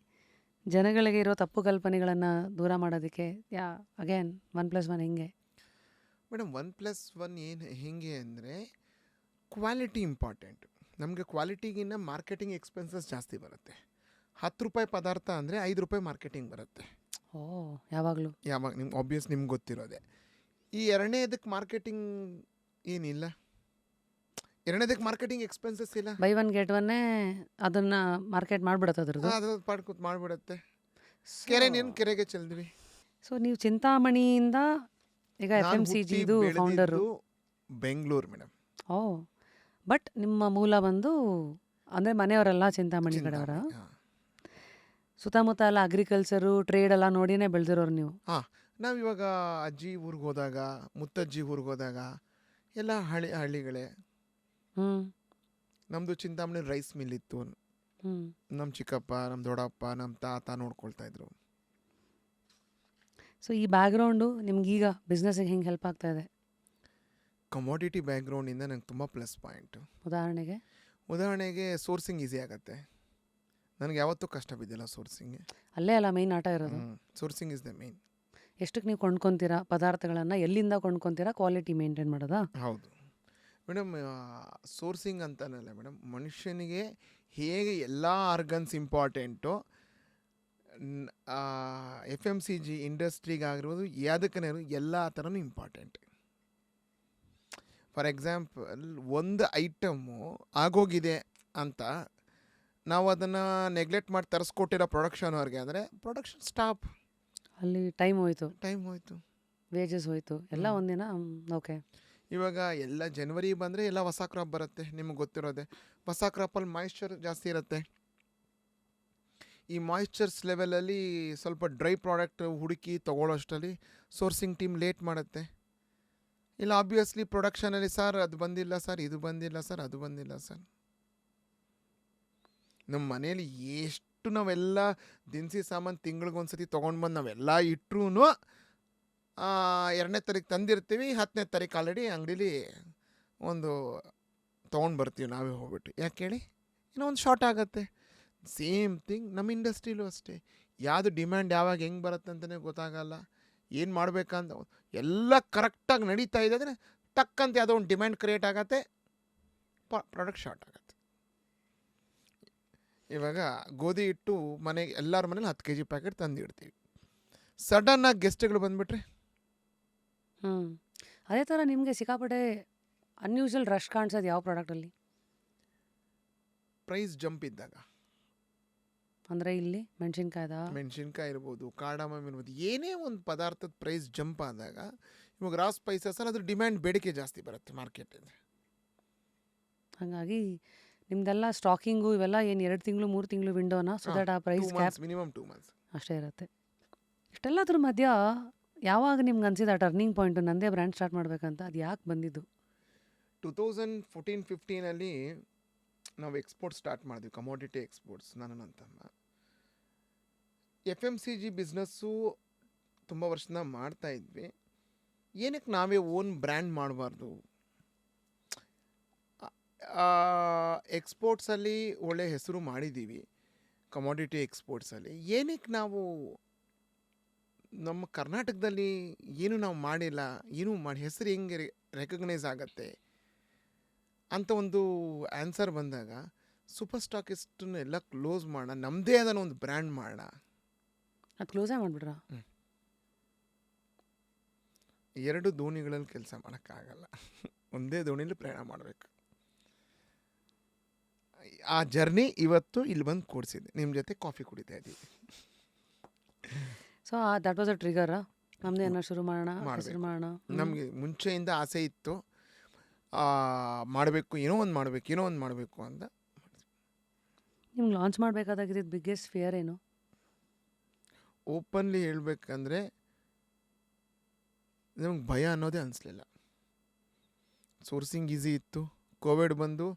B: ಜನಗಳಿಗೆ ಇರೋ ತಪ್ಪು ಕಲ್ಪನೆಗಳನ್ನು ದೂರ ಮಾಡೋದಕ್ಕೆ ಅಗೇನ್ 1+1 ಹೆಂಗೆ?
A: ಮೇಡಮ್, 1+1 ಏನು ಹೆಂಗೆ ಅಂದರೆ, ಕ್ವಾಲಿಟಿ ಇಂಪಾರ್ಟೆಂಟ್. ನಮಗೆ ಕ್ವಾಲಿಟಿಗಿನ್ನ ಮಾರ್ಕೆಟಿಂಗ್ ಎಕ್ಸ್ಪೆನ್ಸಸ್ ಜಾಸ್ತಿ ಬರುತ್ತೆ. 10 ರೂಪಾಯಿ ಪದಾರ್ಥ ಅಂದರೆ 5 ರೂಪಾಯಿ ಮಾರ್ಕೆಟಿಂಗ್ ಬರುತ್ತೆ.
B: ಯಾವಾಗಲೂ
A: ನಿಮ್ಗೆ ಗೊತ್ತಿರೋದೆ. ಈ ಎರಡನೇದಕ್ಕೆ ಮಾರ್ಕೆಟಿಂಗ್ ಏನಿಲ್ಲ, ಎರಡನೇದಕ್ಕೆ ಮಾರ್ಕೆಟಿಂಗ್ ಎಕ್ಸ್ಪೆನ್ಸಸ್ ಇಲ್ಲ.
B: ಬೈ 1 get 1 ಅದನ್ನು ಮಾರ್ಕೆಟ್ ಮಾಡಿಬಿಡುತ್ತೆ ಅದ್ರದ್ದು.
A: ಅದು ಪಾಡ್ಕೂತ್ ಮಾಡಿಬಿಡುತ್ತೆ. ಕೆರೆಗೆ ಚೆಲ್ದ್ವಿ.
B: ಸೊ ನೀವು ಚಿಂತಾಮಣಿಯಿಂದ ಈಗ FMCGದು ಫೌಂಡರು.
A: ಬೆಂಗಳೂರು ಮೇಡಮ್.
B: ಬಟ್ ನಿಮ್ಮ ಮೂಲ ಬಂದು ಅಂದರೆ ಮನೆಯವರೆಲ್ಲ ಚಿಂತಾಮಣಿ ಕಡೆಯವರ? ಸುತ್ತಮುತ್ತ ಎಲ್ಲ ಅಗ್ರಿಕಲ್ಚರು ಟ್ರೇಡ್ ಎಲ್ಲ ನೋಡಿನೇ ಬೆಳೆದಿರೋರು ನೀವು?
A: ನಾವು ಇವಾಗ ಅಜ್ಜಿ ಊರಿಗೆ ಹೋದಾಗ, ಮುತ್ತಜ್ಜಿ ಊರಿಗೆ ಹೋದಾಗ ಎಲ್ಲ ಹಳ್ಳಿಗಳೇ. ನಮ್ಮದು ಚಿಂತಾಮಣಿ ರೈಸ್ ಮಿಲ್ ಇತ್ತು. ನಮ್ಮ ಚಿಕ್ಕಪ್ಪ, ನಮ್ಮ ದೊಡ್ಡಪ್ಪ, ನಮ್ಮ ತಾತ ನೋಡ್ಕೊಳ್ತಾ ಇದ್ರು.
B: ಸೊ ಈ ಬ್ಯಾಕ್ಗ್ರೌಂಡು ನಿಮ್ಗೀಗ ಬಿಸ್ನೆಸ್ಸಿಗೆ ಹೆಂಗೆ ಹೆಲ್ಪ್ ಆಗ್ತಾ ಇದೆ?
A: ಕಮೋಡಿಟಿ ಬ್ಯಾಕ್ಗ್ರೌಂಡಿಂದ ನಂಗೆ ತುಂಬ ಪ್ಲಸ್ ಪಾಯಿಂಟು. ಉದಾಹರಣೆಗೆ ಸೋರ್ಸಿಂಗ್ ಈಸಿ ಆಗುತ್ತೆ. ನನಗೆ ಯಾವತ್ತೂ ಕಷ್ಟ ಬಿದ್ದಿಲ್ಲ ಸೋರ್ಸಿಂಗ್ಗೆ.
B: ಅಲ್ಲೇ ಅಲ್ಲ ಮೇಯ್ನ್ ಆಟ ಇರೋದು.
A: Sourcing is the main.
B: ಎಷ್ಟಕ್ಕೆ ನೀವು ಕೊಂಡ್ಕೊತೀರಾ ಪದಾರ್ಥಗಳನ್ನು? ಎಲ್ಲಿಂದ ಕೊಂಡ್ಕೊತೀರಾ? ಕ್ವಾಲಿಟಿ ಮೇಂಟೈನ್ ಮಾಡೋದಾ?
A: ಹೌದು ಮೇಡಮ್. ಸೋರ್ಸಿಂಗ್ ಅಂತನಲ್ಲ ಮೇಡಮ್, ಮನುಷ್ಯನಿಗೆ ಹೇಗೆ ಎಲ್ಲ ಆರ್ಗನ್ಸ್ ಇಂಪಾರ್ಟೆಂಟು, FMCG ಇಂಡಸ್ಟ್ರಿಗಾಗಿರ್ಬೋದು, ಯಾವುದಕ್ಕೇ ಎಲ್ಲ ಥರನೂ ಇಂಪಾರ್ಟೆಂಟ್. ಫಾರ್ ಎಕ್ಸಾಂಪಲ್, ಒಂದು ಐಟಮ್ಮು ಆಗೋಗಿದೆ ಅಂತ ನಾವು ಅದನ್ನು ನೆಗ್ಲೆಕ್ಟ್ ಮಾಡಿ ತರಿಸ್ಕೊಟ್ಟಿರೋ ಪ್ರೊಡಕ್ಷನ್ ಅವ್ರಿಗೆ ಅಂದರೆ ಪ್ರೊಡಕ್ಷನ್ ಸ್ಟಾಪ್.
B: ಅಲ್ಲಿ ಟೈಮ್ ಹೋಯ್ತು, ವೇಜಸ್ ಹೋಯ್ತು, ಎಲ್ಲ ಒಂದಿನ. ಓಕೆ.
A: ಇವಾಗ ಎಲ್ಲ ಜನವರಿ ಬಂದರೆ ಎಲ್ಲ ಹೊಸ ಕ್ರಾಪ್ ಬರುತ್ತೆ. ನಿಮಗೆ ಗೊತ್ತಿರೋದೆ, ಹೊಸ ಕ್ರಾಪಲ್ಲಿ ಮಾಯಿಶ್ಚರ್ ಜಾಸ್ತಿ ಇರುತ್ತೆ. ಈ ಮಾಯಿಶ್ಚರ್ಸ್ ಲೆವೆಲಲ್ಲಿ ಸ್ವಲ್ಪ ಡ್ರೈ ಪ್ರಾಡಕ್ಟ್ ಹುಡುಕಿ ತೊಗೊಳ್ಳೋಷ್ಟರಲ್ಲಿ ಸೋರ್ಸಿಂಗ್ ಟೀಮ್ ಲೇಟ್ ಮಾಡುತ್ತೆ. ಇಲ್ಲ ಆಬ್ವಿಯಸ್ಲಿ ಪ್ರೊಡಕ್ಷನಲ್ಲಿ ಸರ್ ಅದು ಬಂದಿಲ್ಲ ಸರ್, ಇದು ಬಂದಿಲ್ಲ ಸರ್, ಅದು ಬಂದಿಲ್ಲ ಸರ್. ನಮ್ಮ ಮನೇಲಿ ಎಷ್ಟು ನಾವೆಲ್ಲ ದಿನಸಿ ಸಾಮಾನು ತಿಂಗಳಿಗೊಂದ್ಸತಿ ತೊಗೊಂಡು ಬಂದು ನಾವೆಲ್ಲ ಇಟ್ಟರೂ 2ನೇ ತಾರೀಕು ತಂದಿರ್ತೀವಿ, 10ನೇ ತಾರೀಕು ಆಲ್ರೆಡಿ ಅಂಗಡೀಲಿ ಒಂದು ತೊಗೊಂಡು ಬರ್ತೀವಿ ನಾವೇ ಹೋಗ್ಬಿಟ್ಟು. ಯಾಕೆ ಹೇಳಿ, ಇನ್ನೂ ಒಂದು ಶಾರ್ಟ್ ಆಗುತ್ತೆ. ಸೇಮ್ ಥಿಂಗ್ ನಮ್ಮ ಇಂಡಸ್ಟ್ರಿಲೂ ಅಷ್ಟೇ. ಯಾವುದು ಡಿಮ್ಯಾಂಡ್ ಯಾವಾಗ ಹೆಂಗೆ ಬರುತ್ತೆ ಅಂತಲೇ ಗೊತ್ತಾಗಲ್ಲ. ಏನು ಮಾಡಬೇಕಂತ ಎಲ್ಲ ಕರೆಕ್ಟಾಗಿ ನಡೀತಾ ಇದೆ ಅಂದರೆ ಟಕ್ಕಂತ ಯಾವುದೋ ಒಂದು ಡಿಮ್ಯಾಂಡ್ ಕ್ರಿಯೇಟ್ ಆಗತ್ತೆ, ಪ್ರಾಡಕ್ಟ್ ಶಾರ್ಟ್ ಆಗುತ್ತೆ. ಇವಾಗ ಗೋಧಿ ಹಿಟ್ಟು ಮನೆಗೆ ಎಲ್ಲರ ಮನೇಲಿ 10 kg ಪ್ಯಾಕೆಟ್ ತಂದಿಡ್ತೀವಿ. ಸಡನ್ನಾಗಿ ಗೆಸ್ಟ್ಗಳು ಬಂದುಬಿಟ್ರೆ
B: ಅದೇ ಥರ ನಿಮಗೆ ಸಿಕ್ಕಾಪಟ್ಟೆ ಅನ್ಯೂಶುವಲ್ ರಶ್ ಕಾಣಿಸೋದು ಯಾವ ಪ್ರಾಡಕ್ಟಲ್ಲಿ?
A: ಪ್ರೈಸ್ ಜಂಪ್ ಇದ್ದಾಗ.
B: ಅಂದರೆ ಇಲ್ಲಿ
A: ಮೆಣಸಿನ್ಕಾಯಿ ಇರ್ಬೋದು, ಕಾರ್ಡಮಮ್ ಇರ್ಬೋದು, ಏನೇ ಒಂದು ಪದಾರ್ಥದ ಪ್ರೈಸ್ ಜಂಪ್ ಆದಾಗ, ಇವಾಗ ರಾ ಸ್ಪೈಸಸಲ್ಲಿ ಅದ್ರ ಡಿಮ್ಯಾಂಡ್ ಬೇಡಿಕೆ ಜಾಸ್ತಿ ಬರುತ್ತೆ ಮಾರ್ಕೆಟಿಂದ.
B: ಹಾಗಾಗಿ ನಿಮ್ದೆಲ್ಲ ಸ್ಟಾಕಿಂಗು ಇವೆಲ್ಲ ಏನು 2 ತಿಂಗಳು 3 ತಿಂಗಳು ವಿಂಡೋನ? ಸೊ ದಟ್ ಆ ಪ್ರೈಸ್ ಕ್ಯಾಪ್
A: ಮಿನಿಮಮ್ 2 months
B: ಅಷ್ಟೇ ಇರುತ್ತೆ. ಇಷ್ಟೆಲ್ಲದ್ರ ಮಧ್ಯ ಯಾವಾಗ ನಿಮ್ಗೆ ಅನಿಸಿದ ಟರ್ನಿಂಗ್ ಪಾಯಿಂಟು ನಂದೇ ಬ್ರ್ಯಾಂಡ್ ಸ್ಟಾರ್ಟ್ ಮಾಡಬೇಕಂತ? ಅದು ಯಾಕೆ ಬಂದಿದ್ದು?
A: 2014-15 ನಾವು ಎಕ್ಸ್ಪೋರ್ಟ್ ಸ್ಟಾರ್ಟ್ ಮಾಡಿದ್ವಿ, ಕಮೋಡಿಟಿ ಎಕ್ಸ್ಪೋರ್ಟ್ಸ್. ನಾನು ನನ್ನ ತಮ್ಮ FMCG ಬಿಸ್ನೆಸ್ಸು ತುಂಬ ವರ್ಷದಿಂದ ಮಾಡ್ತಾ ಇದ್ವಿ. ಏನಕ್ಕೆ ನಾವೇ ಓನ್ ಬ್ರ್ಯಾಂಡ್ ಮಾಡಬಾರ್ದು? ಎಕ್ಸ್ಪೋರ್ಟ್ಸಲ್ಲಿ ಒಳ್ಳೆ ಹೆಸರು ಮಾಡಿದ್ದೀವಿ, ಕಮೋಡಿಟಿ ಎಕ್ಸ್ಪೋರ್ಟ್ಸಲ್ಲಿ. ಏನಕ್ಕೆ ನಾವು ನಮ್ಮ ಕರ್ನಾಟಕದಲ್ಲಿ ಏನು ನಾವು ಮಾಡಿಲ್ಲ, ಏನು ಮಾಡಿ ಹೆಸರು ಹೆಂಗೆ ರೆಕಗ್ನೈಸ್ ಆಗತ್ತೆ ಅಂತ ಒಂದು ಆನ್ಸರ್ ಬಂದಾಗ ಸೂಪರ್ ಸ್ಟಾಕಿಸ್ಟನ್ನು ಎಲ್ಲ ಕ್ಲೋಸ್ ಮಾಡೋಣ, ನಮ್ಮದೇ ಆದ ಒಂದು ಬ್ರ್ಯಾಂಡ್ ಮಾಡೋಣ.
B: ಅದು ಕ್ಲೋಸೇ ಮಾಡಿಬಿಡ್ರಾ?
A: 2 ದೋಣಿಗಳಲ್ಲಿ ಕೆಲಸ ಮಾಡೋಕ್ಕಾಗಲ್ಲ, ಒಂದೇ ದೋಣಿಲಿ ಪ್ರಯಾಣ ಮಾಡಬೇಕು. ಆ ಜರ್ನಿ ಇವತ್ತು ಇಲ್ಲಿ ಬಂದು ಕೂಡಿಸಿದೆ, ನಿಮ್ಮ ಜೊತೆ ಕಾಫಿ ಕುಡಿತಾ ಇದ್ದೀವಿ.
B: So that was a trigger, ನಮ್ಮದೇ ಏನೋ ಶುರು ಮಾಡೋಣ, ಹೆಸರು ಮಾಡೋಣ.
A: ನಮಗೆ ಮುಂಚೆಯಿಂದ ಆಸೆ ಇತ್ತು, ಮಾಡಬೇಕು, ಏನೋ ಒಂದು ಮಾಡಬೇಕು ಅಂತ.
B: ನಿಮ್ಗೆ ಲಾಂಚ್ ಮಾಡಬೇಕಾದಾಗಿದ್ದು ಬಿಗ್ಗೆಸ್ಟ್ ಫಿಯರ್ ಏನು?
A: ಓಪನ್ಲಿ ಹೇಳ್ಬೇಕಂದ್ರೆ ನಮ್ಗೆ ಭಯ ಅನ್ನೋದೇ ಅನಿಸ್ಲಿಲ್ಲ. ಸೋರ್ಸಿಂಗ್ ಈಸಿ ಇತ್ತು. ಕೋವಿಡ್ ಬಂದು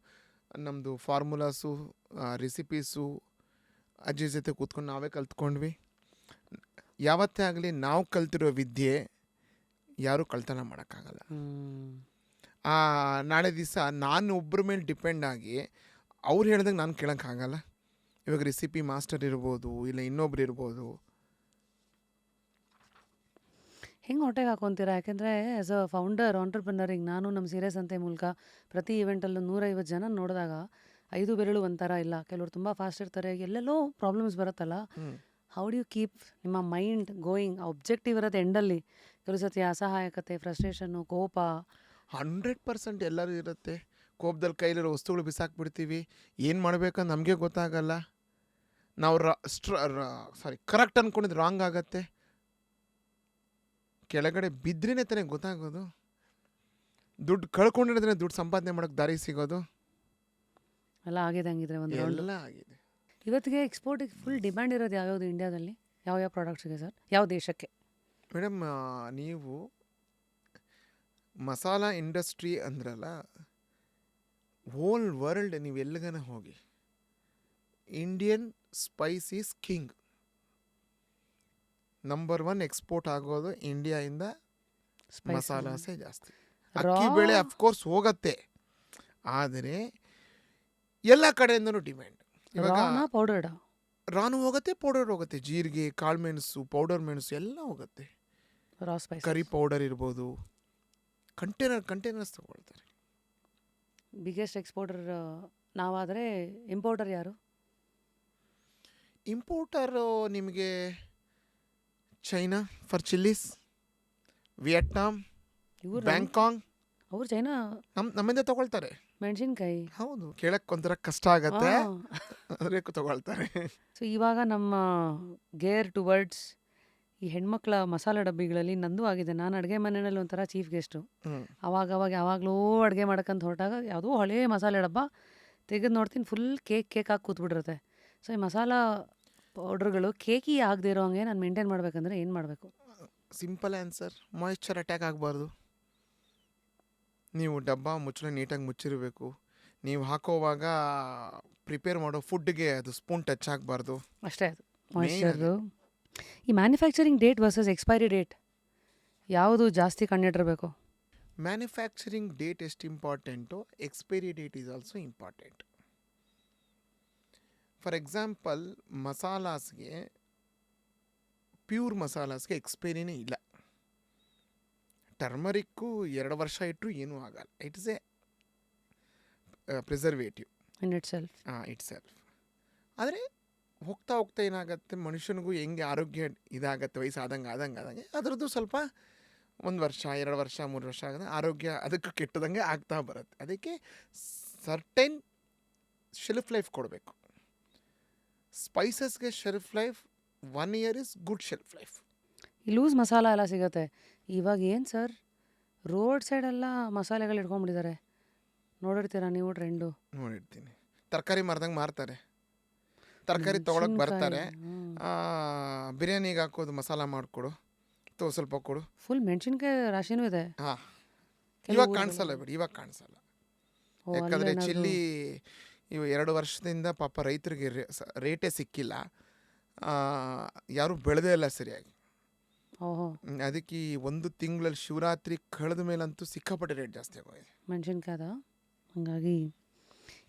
A: ನಮ್ಮದು ಫಾರ್ಮುಲಾಸು, ರೆಸಿಪೀಸು ಅಜ್ಜಿ ಜೊತೆ ಕೂತ್ಕೊಂಡು ನಾವೇ ಕಲ್ತ್ಕೊಂಡ್ವಿ. ಯಾವತ್ತೇ ಆಗಲಿ ನಾವು ಕಲ್ತಿರೋ ವಿದ್ಯೆ ಯಾರೂ ಕಳ್ತನ ಮಾಡೋಕ್ಕಾಗಲ್ಲ. ನಾಳೆ ದಿವಸ ನಾನು ಒಬ್ಬರ ಮೇಲೆ ಡಿಪೆಂಡ್ ಆಗಿ ಅವ್ರು ಹೇಳ್ದಂಗೆ ನಾನು ಕೇಳೋಕ್ಕಾಗಲ್ಲ. ಇವಾಗ ರೆಸಿಪಿ ಮಾಸ್ಟರ್ ಇರ್ಬೋದು, ಇಲ್ಲ ಇನ್ನೊಬ್ರು ಇರ್ಬೋದು.
B: ಹೆಂಗೆ ಹೊಟ್ಟೆಗೆ ಹಾಕೊತೀರಾ? ಯಾಕೆಂದರೆ ಆ್ಯಸ್ ಅ ಫೌಂಡರ್, ಆಂಟ್ರಪ್ರನರ್, ಈಗ ನಾನು ನಮ್ಮ ಸೀರೆ ಸಂತೆ ಮೂಲಕ ಪ್ರತಿ ಇವೆಂಟಲ್ಲೂ 150 ಜನ ನೋಡಿದಾಗ 5 ಬೆರಳು ಒಂಥರ ಇಲ್ಲ. ಕೆಲವರು ತುಂಬ ಫಾಸ್ಟ್ ಇರ್ತಾರೆ, ಎಲ್ಲೆಲ್ಲೋ ಪ್ರಾಬ್ಲಮ್ಸ್ ಬರುತ್ತಲ್ಲ. ಹೌ ಡು ಯು ಕೀಪ್ ನಿಮ್ಮ ಮೈಂಡ್ ಗೋಯಿಂಗ್? ಒಬ್ಜೆಕ್ಟಿವ್ ಇರೋದು ಎಂಡಲ್ಲಿ. ಕೆಲವು ಸತಿ ಅಸಹಾಯಕತೆ, ಫ್ರಸ್ಟ್ರೇಷನ್ನು, ಕೋಪ
A: 100% ಎಲ್ಲರೂ ಇರುತ್ತೆ. ಕೋಪದಲ್ಲಿ ಕೈಲಿರೋ ವಸ್ತುಗಳು ಬಿಸಾಕ್ಬಿಡ್ತೀವಿ, ಏನು ಮಾಡಬೇಕಂತ ನಮಗೆ ಗೊತ್ತಾಗಲ್ಲ. ನಾವು ಕರೆಕ್ಟ್ ಅಂದ್ಕೊಂಡಿದ್ದು ರಾಂಗ್ ಆಗತ್ತೆ. ಕೆಳಗಡೆ ಬಿದ್ದರೆ ತಾನೇ ಗೊತ್ತಾಗೋದು. ದುಡ್ಡು ಕಳ್ಕೊಂಡಿದ್ರೆ ದುಡ್ಡು ಸಂಪಾದನೆ ಮಾಡೋಕ್ಕೆ ದಾರಿ ಸಿಗೋದು.
B: ಎಲ್ಲ ಆಗಿದೆ ಹಂಗಿದ್ರೆ ಒಂದು
A: ಎಲ್ಲ ಆಗಿದೆ.
B: ಇವತ್ತಿಗೆ ಎಕ್ಸ್ಪೋರ್ಟಿಗೆ ಫುಲ್ ಡಿಮ್ಯಾಂಡ್ ಇರೋದು ಯಾವ್ಯಾವುದು ಇಂಡಿಯಾದಲ್ಲಿ? ಯಾವ ಪ್ರಾಡಕ್ಟ್ಸ್ಗೆ ಸರ್? ಯಾವ ದೇಶಕ್ಕೆ?
A: ಮೇಡಮ್, ನೀವು ಮಸಾಲ ಇಂಡಸ್ಟ್ರಿ ಅಂದ್ರಲ್ಲ, ಹೋಲ್ ವರ್ಲ್ಡ್ ನೀವು ಎಲ್ಲಿಗನ ಹೋಗಿ, Indian Spice is king. Number 1 export ಆಗೋದು ಇಂಡಿಯಾಯಿಂದ ಮಸಾಲಾಸೆ ಜಾಸ್ತಿ. ಅಕ್ಕಿ ಬೇಳೆ ಅಫ್ಕೋರ್ಸ್ ಹೋಗತ್ತೆ, ಆದರೆ ಎಲ್ಲ ಕಡೆಯಿಂದನೂ ಡಿಮ್ಯಾಂಡ್. ಇವಾಗ ರಾನು ಹೋಗುತ್ತೆ, ಪೌಡರ್ ಹೋಗುತ್ತೆ, ಜೀರಿಗೆ, ಕಾಳುಮೆಣಸು, ಪೌಡರ್ ಮೆಣಸು ಎಲ್ಲ ಹೋಗುತ್ತೆ. ಕರಿ ಪೌಡರ್ ಇರ್ಬೋದು, ಕಂಟೈನರ್ಸ್ ತಗೊಳ್ತಾರೆ.
B: ಬಿಗ್ಗೆಸ್ಟ್ ಎಕ್ಸ್ಪೋರ್ಟರ್ ನಾವಾದರೆ ಇಂಪೋರ್ಟರ್ ಯಾರು?
A: ಇಂಪೋರ್ಟರು ನಿಮಗೆ ಚೈನಾ ಫಾರ್ ಚಿಲ್ಲೀಸ್, ವಿಯೆಟ್ನಾಂ, ಬ್ಯಾಂಕಾಂಗ್.
B: ಅವ್ರು ಚೈನಾ
A: ನಮ್ಮಿಂದ ತಗೊಳ್ತಾರೆ
B: ಮೆಣಸಿನ್ಕಾಯಿ.
A: ಹೌದು, ಕೇಳಕ್ಕೆ ಒಂಥರ ಕಷ್ಟ ಆಗತ್ತೆ, ಆದರೆ ತಗೊಳ್ತಾರೆ.
B: ಸೊ ಇವಾಗ ನಮ್ಮ ಗೇರ್ ಟುವರ್ಡ್ಸ್ ಈ ಹೆಣ್ಮಕ್ಳ ಮಸಾಲೆ ಡಬ್ಬಿಗಳಲ್ಲಿ ನಂದು ಆಗಿದೆ. ನಾನು ಅಡುಗೆ ಮನೆಯಲ್ಲಿ ಒಂಥರ ಚೀಫ್ ಗೆಸ್ಟು. ಯಾವಾಗಲೂ ಅಡುಗೆ ಮಾಡೋಕ್ಕಂತ ಹೊರಟಾಗ ಯಾವುದೋ ಹಳೇ ಮಸಾಲೆ ಡಬ್ಬ ತೆಗೆದು ನೋಡ್ತೀನಿ, ಫುಲ್ ಕೇಕ್ ಹಾಕಿ ಕೂತ್ಬಿಟ್ಟಿರುತ್ತೆ. ಸೊ ಈ ಮಸಾಲ ಪೌಡ್ರ್ಗಳು ಕೇಕಿ ಆಗದೆ ಇರೋ ಹಂಗೆ ನಾನು ಮೇಂಟೈನ್ ಮಾಡಬೇಕಂದ್ರೆ ಏನು ಮಾಡಬೇಕು?
A: ಸಿಂಪಲ್ ಆನ್ಸರ್, ಮಾಯಿಶ್ಚರ್ ಅಟ್ಯಾಕ್ ಆಗಬಾರ್ದು. ನೀವು ಡಬ್ಬ ಮುಚ್ಚಳ ನೀಟಾಗಿ ಮುಚ್ಚಿರಬೇಕು. ನೀವು ಹಾಕೋವಾಗ ಪ್ರಿಪೇರ್ ಮಾಡೋ ಫುಡ್ಗೆ ಅದು ಸ್ಪೂನ್ ಟಚ್ ಆಗಬಾರ್ದು
B: ಅಷ್ಟೇ. ಅದು ಮಾಯಿಶ್ಚರು. ಈ manufacturing date versus expiry date ಯಾವುದು ಜಾಸ್ತಿ ಕಣ್ಣಿಟ್ಟಿರಬೇಕು?
A: ಮ್ಯಾನುಫ್ಯಾಕ್ಚರಿಂಗ್ ಡೇಟ್ ಎಷ್ಟು important, expiry date is also important. For example, ಮಸಾಲಾಸ್ಗೆ, ಪ್ಯೂರ್ ಮಸಾಲಾಸ್ಗೆ ಎಕ್ಸ್ಪೈರಿನೇ ಇಲ್ಲ. ಟರ್ಮರಿಕ್ಕು 2 ವರ್ಷ ಇಟ್ಟರು ಏನೂ ಆಗಲ್ಲ. It is a preservative itself. ಆದರೆ ಹೋಗ್ತಾ ಏನಾಗುತ್ತೆ, ಮನುಷ್ಯನಿಗೂ ಹೆಂಗೆ ಆರೋಗ್ಯ ಇದಾಗತ್ತೆ, ವಯಸ್ಸು ಆದಂಗೆ ಅದರದ್ದು ಸ್ವಲ್ಪ 1 ವರ್ಷ 2 ವರ್ಷ 3 ವರ್ಷ ಆಗದೆ ಆರೋಗ್ಯ ಅದಕ್ಕೆ ಕೆಟ್ಟದಂಗೆ ಆಗ್ತಾ ಬರುತ್ತೆ. ಅದಕ್ಕೆ ಸರ್ಟೈನ್ ಶೆಲ್ಫ್ ಲೈಫ್ ಕೊಡಬೇಕು. ಸ್ಪೈಸಸ್ಗೆ shelf life 1 year is good shelf life.
B: ಈ ಲೂಸ್ ಮಸಾಲ ಎಲ್ಲ ಸಿಗುತ್ತೆ ಇವಾಗ. ಏನು ಸರ್, ರೋಡ್ ಸೈಡೆಲ್ಲ ಮಸಾಲೆಗಳು ಇಟ್ಕೊಂಡ್ಬಿಟ್ಟಿದ್ದಾರೆ, ನೋಡಿರ್ತೀರಾ ನೀವು? ಟ್ರೆಂಡು
A: ನೋಡಿರ್ತೀನಿ. ತರಕಾರಿ ಮಾರ್ದಂಗೆ ಮಾರ್ತಾರೆ, ತರಕಾರಿ ತೊಗೊಳಕ್ಕೆ ಬರ್ತಾರೆ, ಬಿರಿಯಾನಿಗೆ ಹಾಕೋದು ಮಸಾಲ ಮಾಡಿಕೊಡು, ಸ್ವಲ್ಪ ಕೊಡು.
B: ಫುಲ್ ಮೆಣಸಿನ್ಕಾಯಿ ರಾಶಿನೂ ಇದೆ.
A: ಇವಾಗ ಕಾಣಿಸಲ್ಲ ಬಿಡಿ, ಇವಾಗ ಕಾಣಿಸಲ್ಲ.
B: ಓ,
A: ಯಾಕಂದರೆ
B: ಅಲ್ಲೇನಾದ್ರು
A: ಚಿಲ್ಲಿ ಇವು 2 ವರ್ಷದಿಂದ ಪಾಪ ರೈತರಿಗೆ ರೇಟೇ ಸಿಕ್ಕಿಲ್ಲ. ಆ, ಯಾರೂ ಬೆಳೆದೇ ಇಲ್ಲ ಸರಿಯಾಗಿ.
B: ಓಹೋ,
A: ಅದಕ್ಕೆ ಈ 1 ತಿಂಗಳಲ್ಲಿ ಶಿವರಾತ್ರಿ ಕಳೆದ ಮೇಲಂತೂ ಸಿಕ್ಕಾಪಟ್ಟೆ ರೇಟ್ ಜಾಸ್ತಿ ಆಗೋಗಿದೆ.
B: ಮೆಣಸಿನ್ಕಾಯ್ದ. ಹಂಗಾಗಿ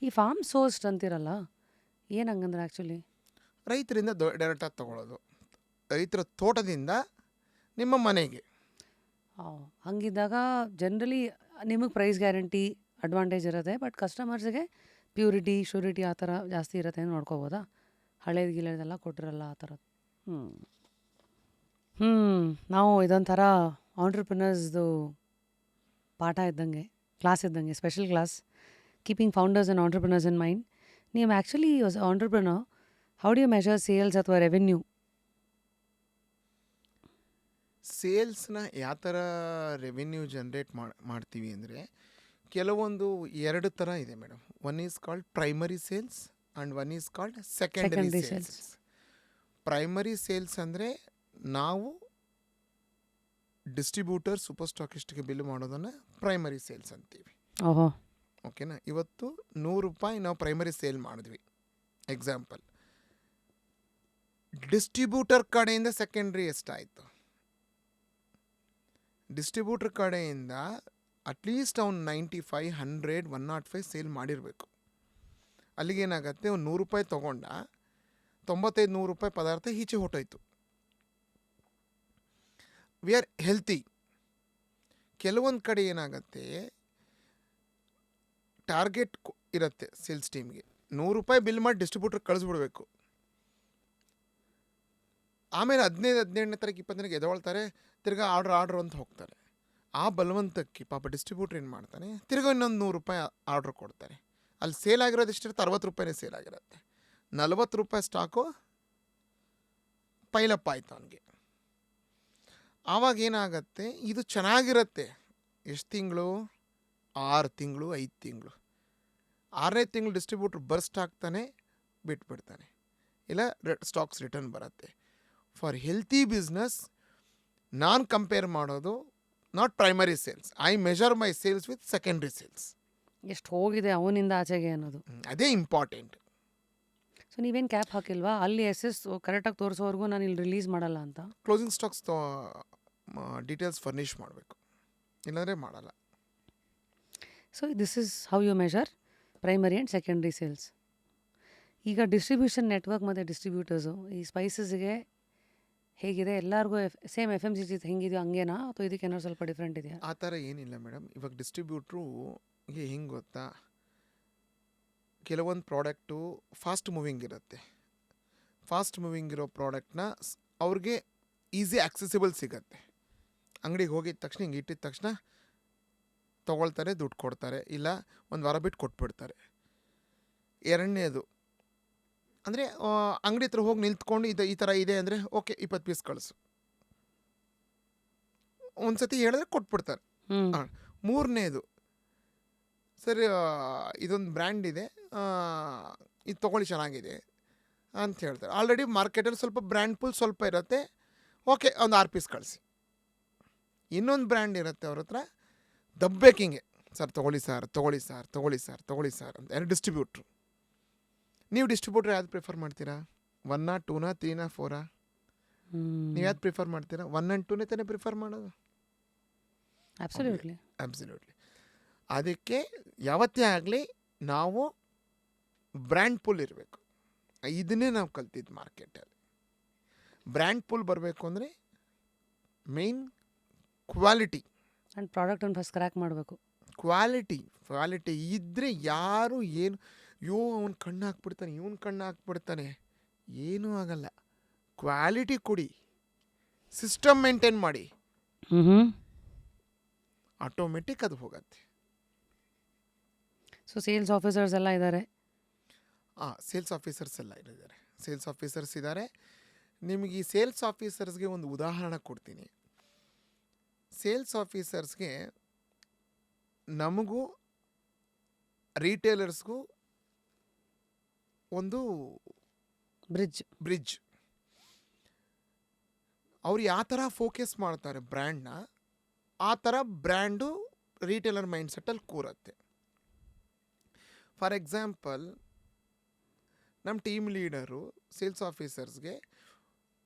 B: ಈ ಫಾರ್ಮ್ ಸೋರ್ಸ್ಡ್ ಅಂತಿರಲ್ಲ, ಏನು ಹಂಗಂದ್ರೆ ಆ್ಯಕ್ಚುಲಿ?
A: ರೈತರಿಂದ ಡೈರೆಕ್ಟಾಗಿ ತೊಗೊಳ್ಳೋದು, ರೈತರ ತೋಟದಿಂದ ನಿಮ್ಮ ಮನೆಗೆ.
B: ಹಂಗಿದ್ದಾಗ ಜನರಲಿ ನಿಮಗೆ ಪ್ರೈಸ್ ಗ್ಯಾರಂಟಿ ಅಡ್ವಾಂಟೇಜ್ ಇರುತ್ತೆ, ಬಟ್ ಕಸ್ಟಮರ್ಸ್ಗೆ ಪ್ಯೂರಿಟಿ ಶ್ಯೂರಿಟಿ ಆ ಥರ ಜಾಸ್ತಿ ಇರುತ್ತೆ ಅಂತ ನೋಡ್ಕೋಬೋದಾ? ಹಳೇದು ಗಿಳೆದೆಲ್ಲ ಕೊಟ್ಟಿರಲ್ಲ ಆ ಥರದ್ದು. ನಾವು ಇದೊಂಥರ ಆಂಟ್ರಪ್ರಿನರ್ಸ್ದು ಪಾಠ ಇದ್ದಂಗೆ, ಕ್ಲಾಸ್ ಇದ್ದಂಗೆ, special class, keeping founders and entrepreneurs in mind. ನೀವು actually entrepreneur, how do you measure sales ಅಥವಾ ರೆವೆನ್ಯೂ?
A: ಸೇಲ್ಸ್ನ ಯಾವ ಥರ ರೆವಿನ್ಯೂ ಜನ್ರೇಟ್ ಮಾಡ್ತೀವಿ ಅಂದರೆ, ಕೆಲವೊಂದು 2 ಥರ ಇದೆ madam. One is called primary sales and one is called secondary
B: Secondary
A: sales.
B: sales.
A: Primary sales ಅಂದರೆ ನಾವು ಡಿಸ್ಟ್ರಿಬ್ಯೂಟರ್ ಸೂಪರ್ ಸ್ಟಾಕಿಸ್ಟ್ಗೆ ಬಿಲ್ ಮಾಡೋದನ್ನು ಪ್ರೈಮರಿ ಸೇಲ್ಸ್ ಅಂತೀವಿ.
B: ಓಹೋ,
A: ಓಕೆನಾ? ಇವತ್ತು ₹100 ನಾವು ಪ್ರೈಮರಿ ಸೇಲ್ ಮಾಡಿದ್ವಿ, ಎಕ್ಸಾಂಪಲ್. ಡಿಸ್ಟ್ರಿಬ್ಯೂಟರ್ ಕಡೆಯಿಂದ ಸೆಕೆಂಡ್ರಿ ಎಷ್ಟಾಯಿತು? ಡಿಸ್ಟ್ರಿಬ್ಯೂಟರ್ ಕಡೆಯಿಂದ ಅಟ್ಲೀಸ್ಟ್ ಅವ್ನು 95, 100, 105 ಸೇಲ್ ಮಾಡಿರಬೇಕು. ಅಲ್ಲಿಗೇನಾಗತ್ತೆ, ಅವ್ನು ₹100 ತೊಗೊಂಡ, 95-100 ಪದಾರ್ಥ ಈಚೆ ಹೊಟ್ಟೋಯ್ತು. We are healthy. ಕೆಲವೊಂದು ಕಡೆ ಏನಾಗುತ್ತೆ, ಟಾರ್ಗೆಟ್ ಇರುತ್ತೆ ಸೇಲ್ಸ್ ಟೀಮ್ಗೆ, ₹100 ಬಿಲ್ ಮಾಡಿ ಡಿಸ್ಟ್ರಿಬ್ಯೂಟರ್ ಕಳಿಸ್ಬಿಡ್ಬೇಕು. ಆಮೇಲೆ 15ನೇ ತಾರೀಕು 20ನೇ ಎದೊಳ್ತಾರೆ, ತಿರ್ಗಾ ಆರ್ಡ್ರ್ ಅಂತ ಹೋಗ್ತಾರೆ. ಆ ಬಲವಂತಕ್ಕೆ ಪಾಪ ಡಿಸ್ಟ್ರಿಬ್ಯೂಟರ್ ಏನು ಮಾಡ್ತಾನೆ, ತಿರ್ಗಾ ಇನ್ನೊಂದು ₹100 ಆರ್ಡ್ರ್ ಕೊಡ್ತಾರೆ. ಅಲ್ಲಿ ಸೇಲ್ ಆಗಿರೋದು ಎಷ್ಟಿರುತ್ತೆ? ₹60 ಸೇಲ್ ಆಗಿರುತ್ತೆ. ₹40 ಸ್ಟಾಕು ಪೈಲಪ್ ಆಯಿತು ಅವನಿಗೆ. ಆವಾಗ ಏನಾಗತ್ತೆ, ಇದು ಚೆನ್ನಾಗಿರುತ್ತೆ. ಎಷ್ಟು ತಿಂಗಳು? 6 ತಿಂಗಳು, 5 ತಿಂಗಳು. 6ನೇ ತಿಂಗಳು ಡಿಸ್ಟ್ರಿಬ್ಯೂಟ್ರ್ ಬರ್ಸ್ಟ್ ಆಗ್ತಾನೆ, ಬಿಟ್ಬಿಡ್ತಾನೆ, ಇಲ್ಲ ಸ್ಟಾಕ್ಸ್ ರಿಟರ್ನ್ ಬರುತ್ತೆ. ಫಾರ್ ಹೆಲ್ತಿ ಬಿಸ್ನೆಸ್ ನಾನು ಕಂಪೇರ್ ಮಾಡೋದು not primary sales, I measure my sales with secondary sales.
B: ಎಷ್ಟು ಹೋಗಿದೆ ಅವನಿಂದ ಆಚೆಗೆ ಅನ್ನೋದು.
A: ಅದೇ ಇಂಪಾರ್ಟೆಂಟ್.
B: ಸೊ ನೀವೇನು ಕ್ಯಾಪ್ ಹಾಕಿಲ್ವಾ? ಅಲ್ಲಿ ಕರೆಕ್ಟಾಗಿ ತೋರಿಸೋವರೆಗೂ ನಾನು ಇಲ್ಲಿ ರಿಲೀಸ್ ಮಾಡಲ್ಲ ಅಂತ.
A: ಕ್ಲೋಸಿಂಗ್ ಸ್ಟಾಕ್ಸ್ ಡೀಟೇಲ್ಸ್ ಫರ್ನಿಷ್ ಮಾಡಬೇಕು, ಇಲ್ಲಾಂದರೆ ಮಾಡಲ್ಲ.
B: So this is how you measure primary and secondary sales. ಈಗ ಡಿಸ್ಟ್ರಿಬ್ಯೂಷನ್ ನೆಟ್ವರ್ಕ್ ಮತ್ತು ಡಿಸ್ಟ್ರಿಬ್ಯೂಟರ್ಸು ಈ ಸ್ಪೈಸಸ್ಗೆ ಹೇಗಿದೆ? ಎಲ್ಲರಿಗೂ ಸೇಮ್ FMCG ಹೆಂಗಿದೆಯೋ ಹಂಗೇನಾ, ಅಥವಾ ಇದಕ್ಕೇನಾದ್ರು ಸ್ವಲ್ಪ ಡಿಫ್ರೆಂಟ್ ಇದೆಯಾ?
A: ಆ ಥರ ಏನಿಲ್ಲ ಮೇಡಮ್. ಇವಾಗ ಡಿಸ್ಟ್ರಿಬ್ಯೂಟ್ರಿಗೆ ಹೆಂಗೆ ಗೊತ್ತಾ, ಕೆಲವೊಂದು ಪ್ರಾಡಕ್ಟು ಫಾಸ್ಟ್ ಮೂವಿಂಗ್ ಇರುತ್ತೆ. ಫಾಸ್ಟ್ ಮೂವಿಂಗ್ ಇರೋ ಪ್ರಾಡಕ್ಟ್ನ ಅವ್ರಿಗೆ ಈಸಿ ಆಕ್ಸೆಸಿಬಲ್ ಸಿಗತ್ತೆ. ಅಂಗಡಿಗೆ ಹೋಗಿದ ತಕ್ಷಣ, ಹಿಂಗೆ ಇಟ್ಟಿದ ತಕ್ಷಣ ತೊಗೊಳ್ತಾರೆ, ದುಡ್ಡು ಕೊಡ್ತಾರೆ, ಇಲ್ಲ ಒಂದು ವಾರ ಬಿಟ್ಟು ಕೊಟ್ಬಿಡ್ತಾರೆ. ಎರಡನೇದು ಅಂದರೆ ಅಂಗಡಿ ಹತ್ರ ಹೋಗಿ ನಿಂತ್ಕೊಂಡು ಈ ಥರ ಇದೆ ಅಂದರೆ ಓಕೆ 20 ಪೀಸ್ ಕಳಿಸು, ಒಂದು ಸತಿ ಹೇಳಿದ್ರೆ ಕೊಟ್ಬಿಡ್ತಾರೆ. ಮೂರನೇದು, ಸರಿ ಇದೊಂದು ಬ್ರ್ಯಾಂಡ್ ಇದೆ, ಇದು ತೊಗೊಳ್ಳಿ ಚೆನ್ನಾಗಿದೆ ಅಂತ ಹೇಳ್ತಾರೆ. ಆಲ್ರೆಡಿ ಮಾರ್ಕೆಟಲ್ಲಿ ಸ್ವಲ್ಪ ಬ್ರ್ಯಾಂಡ್ ಪುಲ್ ಸ್ವಲ್ಪ ಇರುತ್ತೆ, ಓಕೆ ಒಂದು 6 ಪೀಸ್ ಕಳಿಸಿ. ಇನ್ನೊಂದು ಬ್ರ್ಯಾಂಡ್ ಇರುತ್ತೆ ಅವ್ರ ಹತ್ರ, ದಬ್ಬೇಕಿಂಗೆ, ಸರ್ ತೊಗೊಳ್ಳಿ ಸರ್, ತೊಗೊಳ್ಳಿ ಸರ್, ತೊಗೊಳ್ಳಿ ಸರ್, ತೊಗೊಳ್ಳಿ ಸರ್ ಅಂತ. 2 ಡಿಸ್ಟ್ರಿಬ್ಯೂಟ್ರು. ನೀವು ಡಿಸ್ಟ್ರಿಬ್ಯೂಟ್ರ್ ಯಾವ್ದು ಪ್ರಿಫರ್ ಮಾಡ್ತೀರಾ? 1, 2, 3, 4? ನೀವು ಯಾವ್ದು ಪ್ರಿಫರ್ ಮಾಡ್ತೀರಾ? 1 and 2 ತಾನೇ ಪ್ರಿಫರ್ ಮಾಡೋದು.
B: ಅಬ್ಸಲ್ಯೂಟ್ಲಿ.
A: ಅದಕ್ಕೆ ಯಾವತ್ತೇ ಆಗಲಿ ನಾವು ಬ್ರ್ಯಾಂಡ್ ಪುಲ್ ಇರಬೇಕು. ಇದನ್ನೇ ನಾವು ಕಲ್ತಿದ್ದು ಮಾರ್ಕೆಟಲ್ಲಿ. ಬ್ರ್ಯಾಂಡ್ ಪುಲ್ ಬರಬೇಕು ಅಂದರೆ ಮೇನ್ ಕ್ವಾಲಿಟಿ
B: ಆ್ಯಂಡ್ ಪ್ರಾಡಕ್ಟನ್ನು ಫಸ್ಟ್ ಕ್ರ್ಯಾಕ್ ಮಾಡಬೇಕು.
A: ಕ್ವಾಲಿಟಿ ಇದ್ದರೆ ಯಾರು ಏನು, ಅವ್ನು ಕಣ್ಣು ಹಾಕ್ಬಿಡ್ತಾನೆ, ಇವನು ಕಣ್ಣು ಹಾಕ್ಬಿಡ್ತಾನೆ, ಏನೂ ಆಗಲ್ಲ. ಕ್ವಾಲಿಟಿ ಕೊಡಿ, ಸಿಸ್ಟಮ್ ಮೇಂಟೈನ್ ಮಾಡಿ, ಆಟೋಮೆಟಿಕ್ ಅದು ಹೋಗತ್ತೆ.
B: ಸೊ ಸೇಲ್ಸ್ ಆಫೀಸರ್ಸ್ ಎಲ್ಲ ಇದ್ದಾರೆ.
A: ಸೇಲ್ಸ್ ಆಫೀಸರ್ಸ್ ಎಲ್ಲ ಇದ್ದಾರೆ. ಸೇಲ್ಸ್ ಆಫೀಸರ್ಸ್ ಇದ್ದಾರೆ. ನಿಮಗೆ ಈ ಸೇಲ್ಸ್ ಆಫೀಸರ್ಸ್ಗೆ ಒಂದು ಉದಾಹರಣೆ ಕೊಡ್ತೀನಿ. ಸೇಲ್ಸ್ ಆಫೀಸರ್ಸ್ಗೆ ನಮಗೂ ರೀಟೇಲರ್ಸ್ಗೂ ಒಂದು ಬ್ರಿಡ್ಜ್. ಅವ್ರು ಯಾವ ಥರ ಫೋಕಸ್ ಮಾಡ್ತಾರೆ ಬ್ರ್ಯಾಂಡ್ನ, ಆ ಥರ ಬ್ರ್ಯಾಂಡು ರೀಟೇಲರ್ ಮೈಂಡ್ಸೆಟ್ಟಲ್ಲಿ ಕೂರತ್ತೆ. ಫಾರ್ ಎಕ್ಸಾಂಪಲ್ ನಮ್ಮ ಟೀಮ್ ಲೀಡರು ಸೇಲ್ಸ್ ಆಫೀಸರ್ಸ್ಗೆ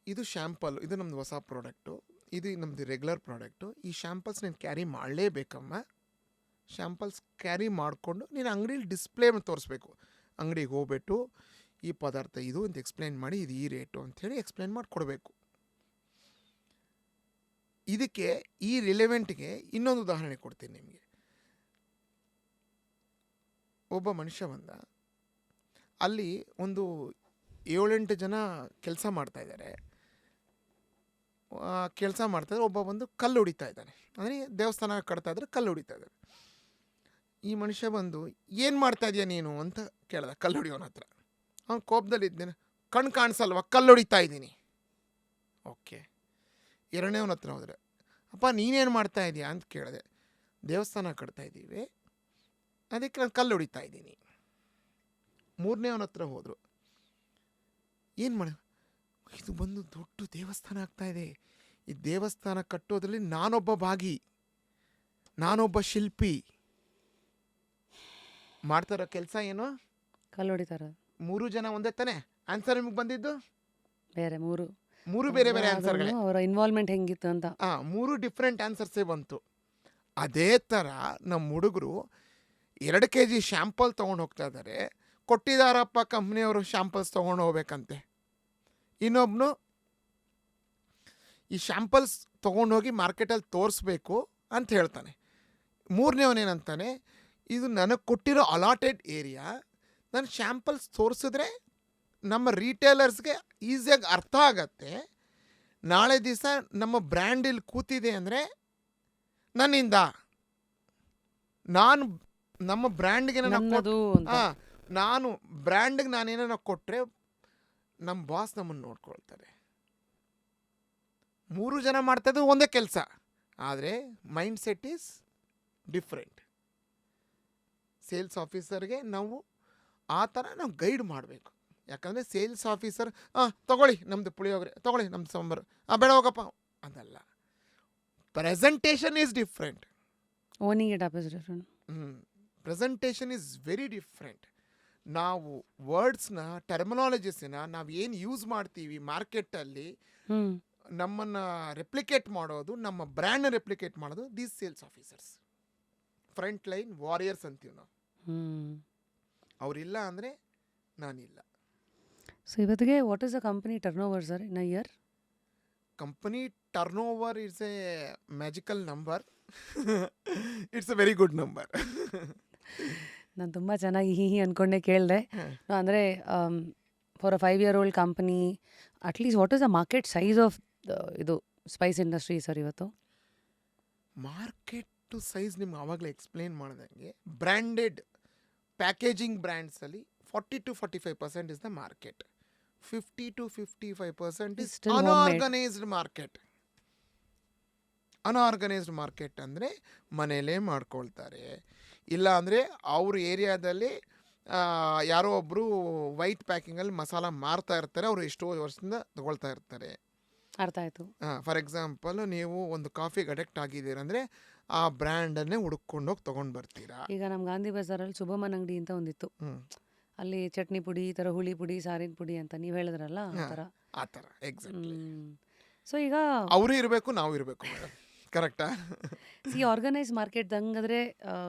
A: ಇದು ಶ್ಯಾಂಪಲ್, ಇದು ನಮ್ಮದು ಹೊಸ ಪ್ರಾಡಕ್ಟು, ಇದು ನಮ್ಮದು ರೆಗ್ಯುಲರ್ ಪ್ರಾಡಕ್ಟು, ಈ ಶ್ಯಾಂಪಲ್ಸ್ ನೀನು ಕ್ಯಾರಿ ಮಾಡಲೇಬೇಕಮ್ಮ. ಶ್ಯಾಂಪಲ್ಸ್ ಕ್ಯಾರಿ ಮಾಡಿಕೊಂಡು ನೀನು ಅಂಗಡೀಲಿ ಡಿಸ್ಪ್ಲೇ ತೋರಿಸ್ಬೇಕು. ಅಂಗಡಿಗೆ ಹೋಗ್ಬಿಟ್ಟು ಈ ಪದಾರ್ಥ ಇದು ಅಂತ ಎಕ್ಸ್ಪ್ಲೈನ್ ಮಾಡಿ, ಇದು ಈ ರೇಟು ಅಂಥೇಳಿ ಎಕ್ಸ್ಪ್ಲೈನ್ ಮಾಡಿ ಕೊಡಬೇಕು. ಇದಕ್ಕೆ ಈ ರಿಲೆವೆಂಟ್ಗೆ ಇನ್ನೊಂದು ಉದಾಹರಣೆ ಕೊಡ್ತೀನಿ ನಿಮಗೆ. ಒಬ್ಬ ಮನುಷ್ಯ ಬಂದ, ಅಲ್ಲಿ ಒಂದು 7-8 ಜನ ಕೆಲಸ ಮಾಡ್ತಾಯಿದ್ದಾರೆ. ಕೆಲಸ ಮಾಡ್ತಾಯಿದ್ರೆ ಒಬ್ಬ ಬಂದು ಕಲ್ಲು ಹೊಡಿತಾ ಇದ್ದಾನೆ. ಅಂದರೆ ದೇವಸ್ಥಾನ ಕಟ್ತಾ ಇದ್ರೆ ಕಲ್ಲು ಹೊಡಿತಾ ಇದ್ದಾರೆ. ಈ ಮನುಷ್ಯ ಬಂದು ಏನು ಮಾಡ್ತಾ ಇದೀಯ ನೀನು ಅಂತ ಕೇಳ್ದ ಕಲ್ಲು ಹೊಡಿಯೋನ ಹತ್ರ. ಅವ್ನು ಕೋಪದಲ್ಲಿ ಇದ್ದೇನೆ, ಕಣ್ಣು ಕಾಣಿಸಲ್ವ, ಕಲ್ಲು ಹೊಡಿತಾ ಇದ್ದೀನಿ. ಓಕೆ. ಎರಡನೇವನ ಹತ್ರ ಹೋದರೆ, ಅಪ್ಪ ನೀನೇನು ಮಾಡ್ತಾ ಇದೀಯಾ ಅಂತ ಕೇಳಿದೆ. ದೇವಸ್ಥಾನ ಕಟ್ತಾ ಇದ್ದೀವಿ, ಅದಕ್ಕೆ ನಾನು ಕಲ್ಲು ಹೊಡಿತಾ ಇದ್ದೀನಿ. ಮೂರನೇವನ ಹತ್ರ ಹೋದರು, ಏನು ಮಾಡ, ಇದು ಬಂದು ದೊಡ್ಡ ದೇವಸ್ಥಾನ ಆಗ್ತಾಯಿದೆ, ಈ ದೇವಸ್ಥಾನ ಕಟ್ಟೋದ್ರಲ್ಲಿ ನಾನೊಬ್ಬ ಭಾಗಿ, ನಾನೊಬ್ಬ ಶಿಲ್ಪಿ. ಮಾಡ್ತಾರೋ ಕೆಲಸ ಏನು?
B: ಕಲ್ಲು ಹೊಡಿತಾರ.
A: 3 ಜನ ಒಂದೇ ತಾನೆ ಆನ್ಸರ್ ನಿಮಗೆ ಬಂದಿದ್ದು?
B: ಬೇರೆ
A: ಮೂರು ಬೇರೆ ಬೇರೆ ಆನ್ಸರ್ಗಳೇ.
B: ಅವರ ಇನ್ವಾಲ್ವ್ಮೆಂಟ್ ಹೆಂಗಿತ್ತು ಅಂತ.
A: 3 ಡಿಫ್ರೆಂಟ್ ಆನ್ಸರ್ಸೇ ಬಂತು. ಅದೇ ಥರ ನಮ್ಮ ಹುಡುಗರು 2 kg ಶ್ಯಾಂಪಲ್ ತೊಗೊಂಡು ಹೋಗ್ತಾ ಇದ್ದಾರೆ. ಕೊಟ್ಟಿದ್ದಾರಪ್ಪ ಕಂಪ್ನಿಯವರು ಶ್ಯಾಂಪಲ್ಸ್ ತೊಗೊಂಡು ಹೋಗ್ಬೇಕಂತೆ. ಇನ್ನೊಬ್ಬನು ಈ ಶ್ಯಾಂಪಲ್ಸ್ ತೊಗೊಂಡೋಗಿ ಮಾರ್ಕೆಟಲ್ಲಿ ತೋರಿಸ್ಬೇಕು ಅಂತ ಹೇಳ್ತಾನೆ. ಮೂರನೇವನೇನಂತಾನೆ, ಇದು ನನಗೆ ಕೊಟ್ಟಿರೋ ಅಲಾಟೆಡ್ ಏರಿಯಾ, ನಾನು ಶ್ಯಾಂಪಲ್ಸ್ ತೋರಿಸಿದ್ರೆ ನಮ್ಮ ರೀಟೇಲರ್ಸ್ಗೆ ಈಸಿಯಾಗಿ ಅರ್ಥ ಆಗತ್ತೆ. ನಾಳೆ ದಿವಸ ನಮ್ಮ ಬ್ರ್ಯಾಂಡ್ ಇಲ್ಲಿ ಕೂತಿದೆ ಅಂದರೆ ನನ್ನಿಂದ, ನಾನು ನಮ್ಮ ಬ್ರ್ಯಾಂಡ್ಗೆ ನಾನು ಬ್ರ್ಯಾಂಡ್ಗೆ ನಾನೇನೋ ಕೊಟ್ಟರೆ ನಮ್ಮ ಬಾಸ್ ನಮ್ಮನ್ನು ನೋಡ್ಕೊಳ್ತಾರೆ. 3 ಜನ ಮಾಡ್ತಾಯಿದ್ದು ಒಂದೇ ಕೆಲಸ, ಆದರೆ mind set is different. Sales ಆಫೀಸರ್ಗೆ ನಾವು ಆ ಥರ ನಾವು ಗೈಡ್ ಮಾಡಬೇಕು. ಯಾಕಂದರೆ ಸೇಲ್ಸ್ ಆಫೀಸರ್ ತೊಗೊಳ್ಳಿ ನಮ್ಮದು ಪುಳಿಯೋಗರೆ, ತೊಗೊಳ್ಳಿ ನಮ್ಮದು ಸಾಂಬಾರು, ಬೇಡ ಹೋಗಪ್ಪ ಅದಲ್ಲ. Presentation is different.
B: Owning it up is different.
A: Presentation is very different. ನಾವು ವರ್ಡ್ಸ್ನ, ಟರ್ಮಿನಾಲಜೀಸ್ನ ನಾವು ಏನು ಯೂಸ್ ಮಾಡ್ತೀವಿ ಮಾರ್ಕೆಟಲ್ಲಿ, ನಮ್ಮನ್ನು ರೆಪ್ಲಿಕೇಟ್ ಮಾಡೋದು, ನಮ್ಮ ಬ್ರ್ಯಾಂಡ್ನ ರೆಪ್ಲಿಕೇಟ್ ಮಾಡೋದು these sales officers. Front line warriors ಅಂತೀವಿ ನಾವು. ಅವರಿಲ್ಲ ಅಂದರೆ ನಾನಿಲ್ಲ.
B: ಸೊ ಇವತ್ತಿಗೆ what is the company turn over sir in a year?
A: Company turn over it's A magical number. It's a very good number.
B: ನಾನು ತುಂಬ ಚೆನ್ನಾಗಿ ಹೀ ಅಂದ್ಕೊಂಡೆ ಕೇಳಿದೆ. ಅಂದರೆ for a 5-year-old company, at least what is the market size of ಇದು ಸ್ಪೈಸ್ ಇಂಡಸ್ಟ್ರಿ ಸರ್ ಇವತ್ತು?
A: ಮಾರ್ಕೆಟ್ ಸೈಜ್ ನಿಮ್ಗೆ ಆವಾಗಲೇ ಎಕ್ಸ್ಪ್ಲೇನ್ ಮಾಡ್ದಂಗೆ, branded packaging ಬ್ರ್ಯಾಂಡ್ಸಲ್ಲಿ 40-45% is the market. 50-55% is unorganised market. Unorganised market ಅಂದರೆ ಮನೆಯಲ್ಲೇ ಮಾಡ್ಕೊಳ್ತಾರೆ, ಇಲ್ಲ ಅಂದರೆ ಅವ್ರ ಏರಿಯಾದಲ್ಲಿ ಯಾರೋ ಒಬ್ಬರು ವೈಟ್ ಪ್ಯಾಕಿಂಗಲ್ಲಿ ಮಸಾಲ ಮಾರ್ತಾ ಇರ್ತಾರೆ, ಅವರು ಎಷ್ಟೋ ವರ್ಷದಿಂದ ತಗೊಳ್ತಾ ಇರ್ತಾರೆ.
B: ಅರ್ಥ ಆಯಿತು.
A: ಫಾರ್ ಎಕ್ಸಾಂಪಲ್, ನೀವು ಒಂದು ಕಾಫಿಗೆ ಅಡಿಕ್ಟ್ ಆಗಿದ್ದೀರಂದರೆ ಆ ಬ್ರ್ಯಾಂಡನ್ನೇ ಹುಡುಕೊಂಡೋಗಿ ತೊಗೊಂಡು ಬರ್ತೀರಾ.
B: ಈಗ ನಮ್ಮ ಗಾಂಧಿ ಬಜಾರಲ್ಲಿ ಶುಭಮನ್ ಅಂಗಡಿ ಅಂತ ಒಂದಿತ್ತು. ಅಲ್ಲಿ ಚಟ್ನಿ ಪುಡಿ, ಈ ಥರ ಹುಳಿ ಪುಡಿ, ಸಾರಿನ ಪುಡಿ ಅಂತ ನೀವು ಹೇಳಿದ್ರಲ್ಲ,
A: ಆ ಥರ ಎಕ್ಸಾಕ್ಟ್ಲಿ.
B: ಸೊ ಈಗ
A: ಅವರು ಇರಬೇಕು, ನಾವು ಇರಬೇಕು ಮೇಡಮ್, ಕರೆಕ್ಟಾ?
B: ಸಿ ಆರ್ಗನೈಸ್ ಮಾರ್ಕೆಟ್ ಹಂಗಾದ್ರೆ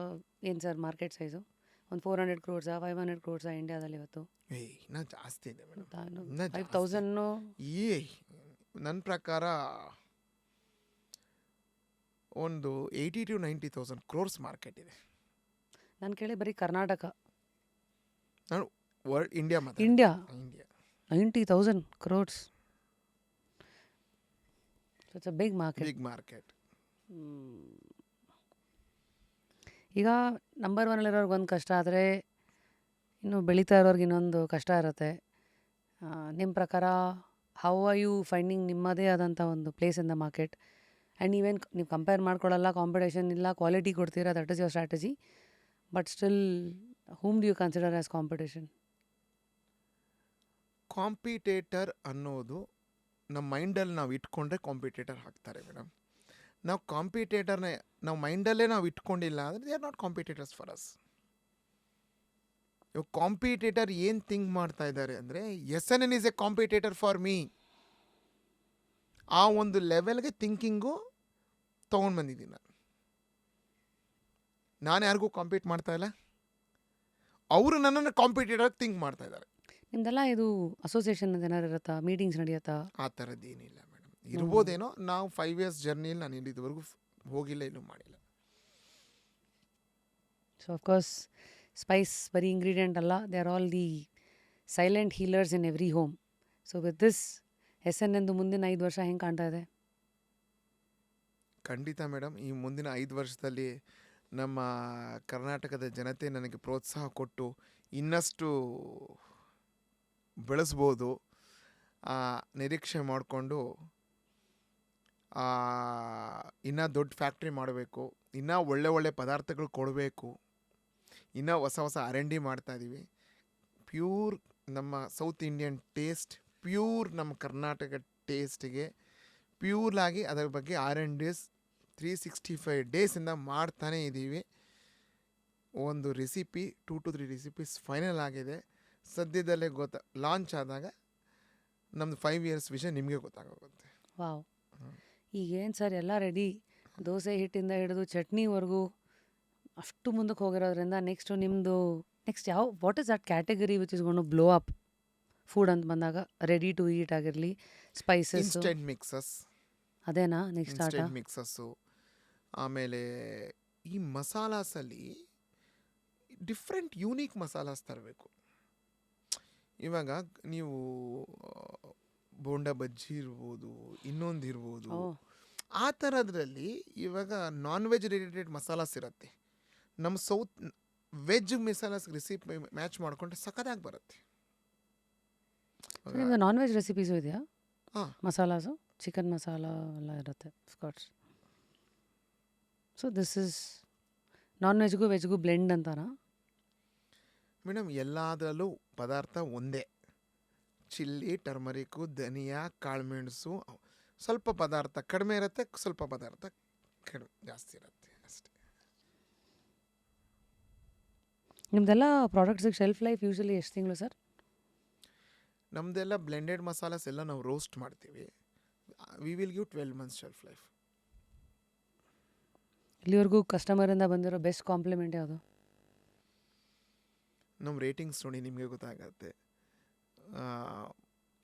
B: ಏನು ಸರ್ ಮಾರ್ಕೆಟ್ ಸೈಜು? ಒಂದು 400 crores 500 crores ಇಂಡಿಯಾದಲ್ಲಿ ಇವತ್ತು?
A: ಇನ್ನೂ ಜಾಸ್ತಿ ಇದೆ ಮೇಡಮ್.
B: 5,000
A: ನನ್ನ ಪ್ರಕಾರ ಒಂದು 80,000-90,000 crores ಮಾರ್ಕೆಟ್ ಇದೆ.
B: ನಾನು ಕೇಳಿ ಬರೀ ಕರ್ನಾಟಕ,
A: ನಾನು world India
B: 90,000 crores. It's a big market. ಈಗ ನಂಬರ್ 1 ಒಂದು ಕಷ್ಟ ಆದರೆ ಇನ್ನು ಬೆಳೀತಾ ಇರೋರ್ಗೆ ಇನ್ನೊಂದು ಕಷ್ಟ ಇರುತ್ತೆ. ನಿಮ್ಮ ಪ್ರಕಾರ ಹೌ ಆರ್ ಯು ಫೈಂಡಿಂಗ್ ನಿಮ್ಮದೇ ಆದಂಥ ಒಂದು place in the market? And ನೀವೇನು ನೀವು ಕಂಪೇರ್ ಮಾಡ್ಕೊಳ್ಳಲ್ಲ, ಕಾಂಪಿಟೇಷನ್ ಇಲ್ಲ, ಕ್ವಾಲಿಟಿ ಕೊಡ್ತೀರಾ, that is your strategy. But still whom do you consider as competition?
A: Competitor ಅನ್ನೋದು ನಮ್ಮ ಮೈಂಡಲ್ಲಿ ನಾವು ಇಟ್ಕೊಂಡ್ರೆ ಕಾಂಪಿಟೇಟರ್ ಆಗ್ತಾರೆ ಮೇಡಮ್. ನಾವು ಕಾಂಪಿಟೇಟರ್ನೇ ನಾವು ಮೈಂಡಲ್ಲೇ ನಾವು ಇಟ್ಕೊಂಡಿಲ್ಲ ಅಂದರೆ they are not competitors for us. ಇವಾಗ ಕಾಂಪಿಟೇಟರ್ ಏನು ಥಿಂಕ್ ಮಾಡ್ತಾ ಇದ್ದಾರೆ ಅಂದರೆ SNN is A competitor for me. ಆ ಒಂದು ಲೆವೆಲ್ಗೆ ಥಿಂಕಿಂಗು ತೊಗೊಂಡು ಬಂದಿದ್ದೀನಿ ನಾನು ಯಾರಿಗೂ ಕಾಂಪೀಟ್ ಮಾಡ್ತಾ ಇಲ್ಲ, ಅವರು ನನ್ನನ್ನು ಕಾಂಪಿಟೇಟರ್ ಥಿಂಕ್ ಮಾಡ್ತಾ ಇದ್ದಾರೆ.
B: ನಿಮ್ದೆಲ್ಲ ಇದು ಅಸೋಸಿಯೇಷನ್ ಏನಾರು ಇರುತ್ತಾ, ಮೀಟಿಂಗ್ಸ್ ನಡೆಯುತ್ತಾ?
A: ಆ ಥರದ್ದೇನಿಲ್ಲ ಮೇಡಮ್. ಇರ್ಬೋದೇನೋ, ನಾವು 5 years ಜರ್ನಿಯಲ್ಲಿ ನಾನು ಇಲ್ಲಿವರೆಗೂ ಹೋಗಿಲ್ಲ, ಇನ್ನೂ ಮಾಡಿಲ್ಲ.
B: ಸೊ ಅಫ್ಕೋರ್ಸ್ ಸ್ಪೈಸ್ ಬರೀ ಇಂಗ್ರೀಡಿಯೆಂಟ್ ಅಲ್ಲ, they are all the silent healers in every home. So with this SNN ಮುಂದಿನ 5 ವರ್ಷ ಹೆಂಗೆ ಕಾಣ್ತಾ ಇದೆ?
A: ಖಂಡಿತ ಮೇಡಮ್, ಈ ಮುಂದಿನ 5 ವರ್ಷದಲ್ಲಿ ನಮ್ಮ ಕರ್ನಾಟಕದ ಜನತೆ ನನಗೆ ಪ್ರೋತ್ಸಾಹ ಕೊಟ್ಟು ಇನ್ನಷ್ಟು ಬೆಳೆಸ್ಬೋದು ನಿರೀಕ್ಷೆ ಮಾಡಿಕೊಂಡು ಇನ್ನೂ ದೊಡ್ಡ ಫ್ಯಾಕ್ಟ್ರಿ ಮಾಡಬೇಕು, ಇನ್ನೂ ಒಳ್ಳೆ ಪದಾರ್ಥಗಳು ಕೊಡಬೇಕು, ಇನ್ನೂ ಹೊಸ R&D ಮಾಡ್ತಾಯಿದ್ದೀವಿ. ಪ್ಯೂರ್ ನಮ್ಮ ಸೌತ್ ಇಂಡಿಯನ್ ಟೇಸ್ಟ್, ಪ್ಯೂರ್ ನಮ್ಮ ಕರ್ನಾಟಕ ಟೇಸ್ಟಿಗೆ ಪ್ಯೂರ್ಲಾಗಿ ಅದರ ಬಗ್ಗೆ R&Ds 365 ಡೇಸಿಂದ ಮಾಡ್ತಾನೇ ಇದ್ದೀವಿ. ಒಂದು ರೆಸಿಪಿ 2 to 3 ರೆಸಿಪೀಸ್ ಫೈನಲ್ ಆಗಿದೆ. ಸದ್ಯದಲ್ಲೇ ಲಾಂಚ್ ಆದಾಗ ನಮ್ಮದು 5 years ವಿಷಯ ನಿಮಗೆ ಗೊತ್ತಾಗುತ್ತೆ.
B: ವಾವ್, ಈಗೇನು ಸರ್ ಎಲ್ಲ ರೆಡಿ, ದೋಸೆ ಹಿಟ್ಟಿಂದ ಹಿಡಿದು ಚಟ್ನಿವರೆಗೂ ಅಷ್ಟು ಮುಂದಕ್ಕೆ ಹೋಗಿರೋದ್ರಿಂದ next what is that category which is gone to blow up food ಅಂತ ಬಂದಾಗ? ರೆಡಿ ಟು ಈಟ್ ಆಗಿರಲಿ, ಸ್ಪೈಸಸ್,
A: ಇನ್ಸ್ಟೆಂಟ್ ಮಿಕ್ಸಸ್,
B: ಅದೇನಾ ನೆಕ್ಸ್ಟ್ ಆಟ?
A: Instant mixes. ಆಮೇಲೆ ಈ ಮಸಾಲಾಸಲ್ಲಿ ಡಿಫ್ರೆಂಟ್ ಯೂನಿಕ್ ಮಸಾಲಾಸ್ ತರಬೇಕು. ಇವಾಗ ನೀವು ಬೋಂಡ ಬಜ್ಜಿ ಇರ್ಬೋದು, ಇನ್ನೊಂದು ಇರ್ಬೋದು, ಆ ಥರದ್ರಲ್ಲಿ ಇವಾಗ ನಾನ್ ವೆಜ್ ರಿಲೇಟೆಡ್ ಮಸಾಲಾಸ್ ಇರುತ್ತೆ. ನಮ್ಮ south veg masalas recipe match ಮಾಡಿಕೊಂಡ್ರೆ ಸಖತ್ತಾಗಿ ಬರುತ್ತೆ.
B: ನಿಮ್ದು ನಾನ್ ವೆಜ್ ರೆಸಿಪೀಸು ಇದೆಯಾ?
A: ಹಾಂ,
B: ಮಸಾಲಾಸು, ಚಿಕನ್ ಮಸಾಲ ಎಲ್ಲ ಇರುತ್ತೆ of course. So this is non ವೆಜ್ಗೂ ವೆಜ್ಗೂ ಬ್ಲೆಂಡ್ ಅಂತಾರಾ?
A: ಮೇಡಮ್ ಎಲ್ಲದರಲ್ಲೂ ಪದಾರ್ಥ ಒಂದೇ. ಚಿಲ್ಲಿ, ಟರ್ಮರಿಕು, ಧನಿಯಾ, ಕಾಳುಮೆಣಸು, ಸ್ವಲ್ಪ ಪದಾರ್ಥ ಕಡಿಮೆ ಇರುತ್ತೆ, ಸ್ವಲ್ಪ ಪದಾರ್ಥ ಜಾಸ್ತಿ ಇರುತ್ತೆ ಅಷ್ಟೇ.
B: ನಿಮ್ದೆಲ್ಲ ಪ್ರಾಡಕ್ಟ್ಸಿಗೆ ಶೆಲ್ಫ್ ಲೈಫ್ ಯೂಶಲಿ ಎಷ್ಟು ತಿಂಗಳು ಸರ್?
A: ನಮ್ಮದೆಲ್ಲ ಬ್ಲೆಂಡೆಡ್ ಮಸಾಲಾಸ್ ಎಲ್ಲ ನಾವು ರೋಸ್ಟ್ ಮಾಡ್ತೀವಿ. V will give 12 months shelf life.
B: ಇಲ್ಲಿವರೆಗೂ ಕಸ್ಟಮರಿಂದ ಬಂದಿರೋ ಬೆಸ್ಟ್ ಕಾಂಪ್ಲಿಮೆಂಟ್ ಯಾವುದು?
A: ನಮ್ಮ ರೇಟಿಂಗ್ಸ್ ನೋಡಿ ನಿಮಗೆ ಗೊತ್ತಾಗತ್ತೆ.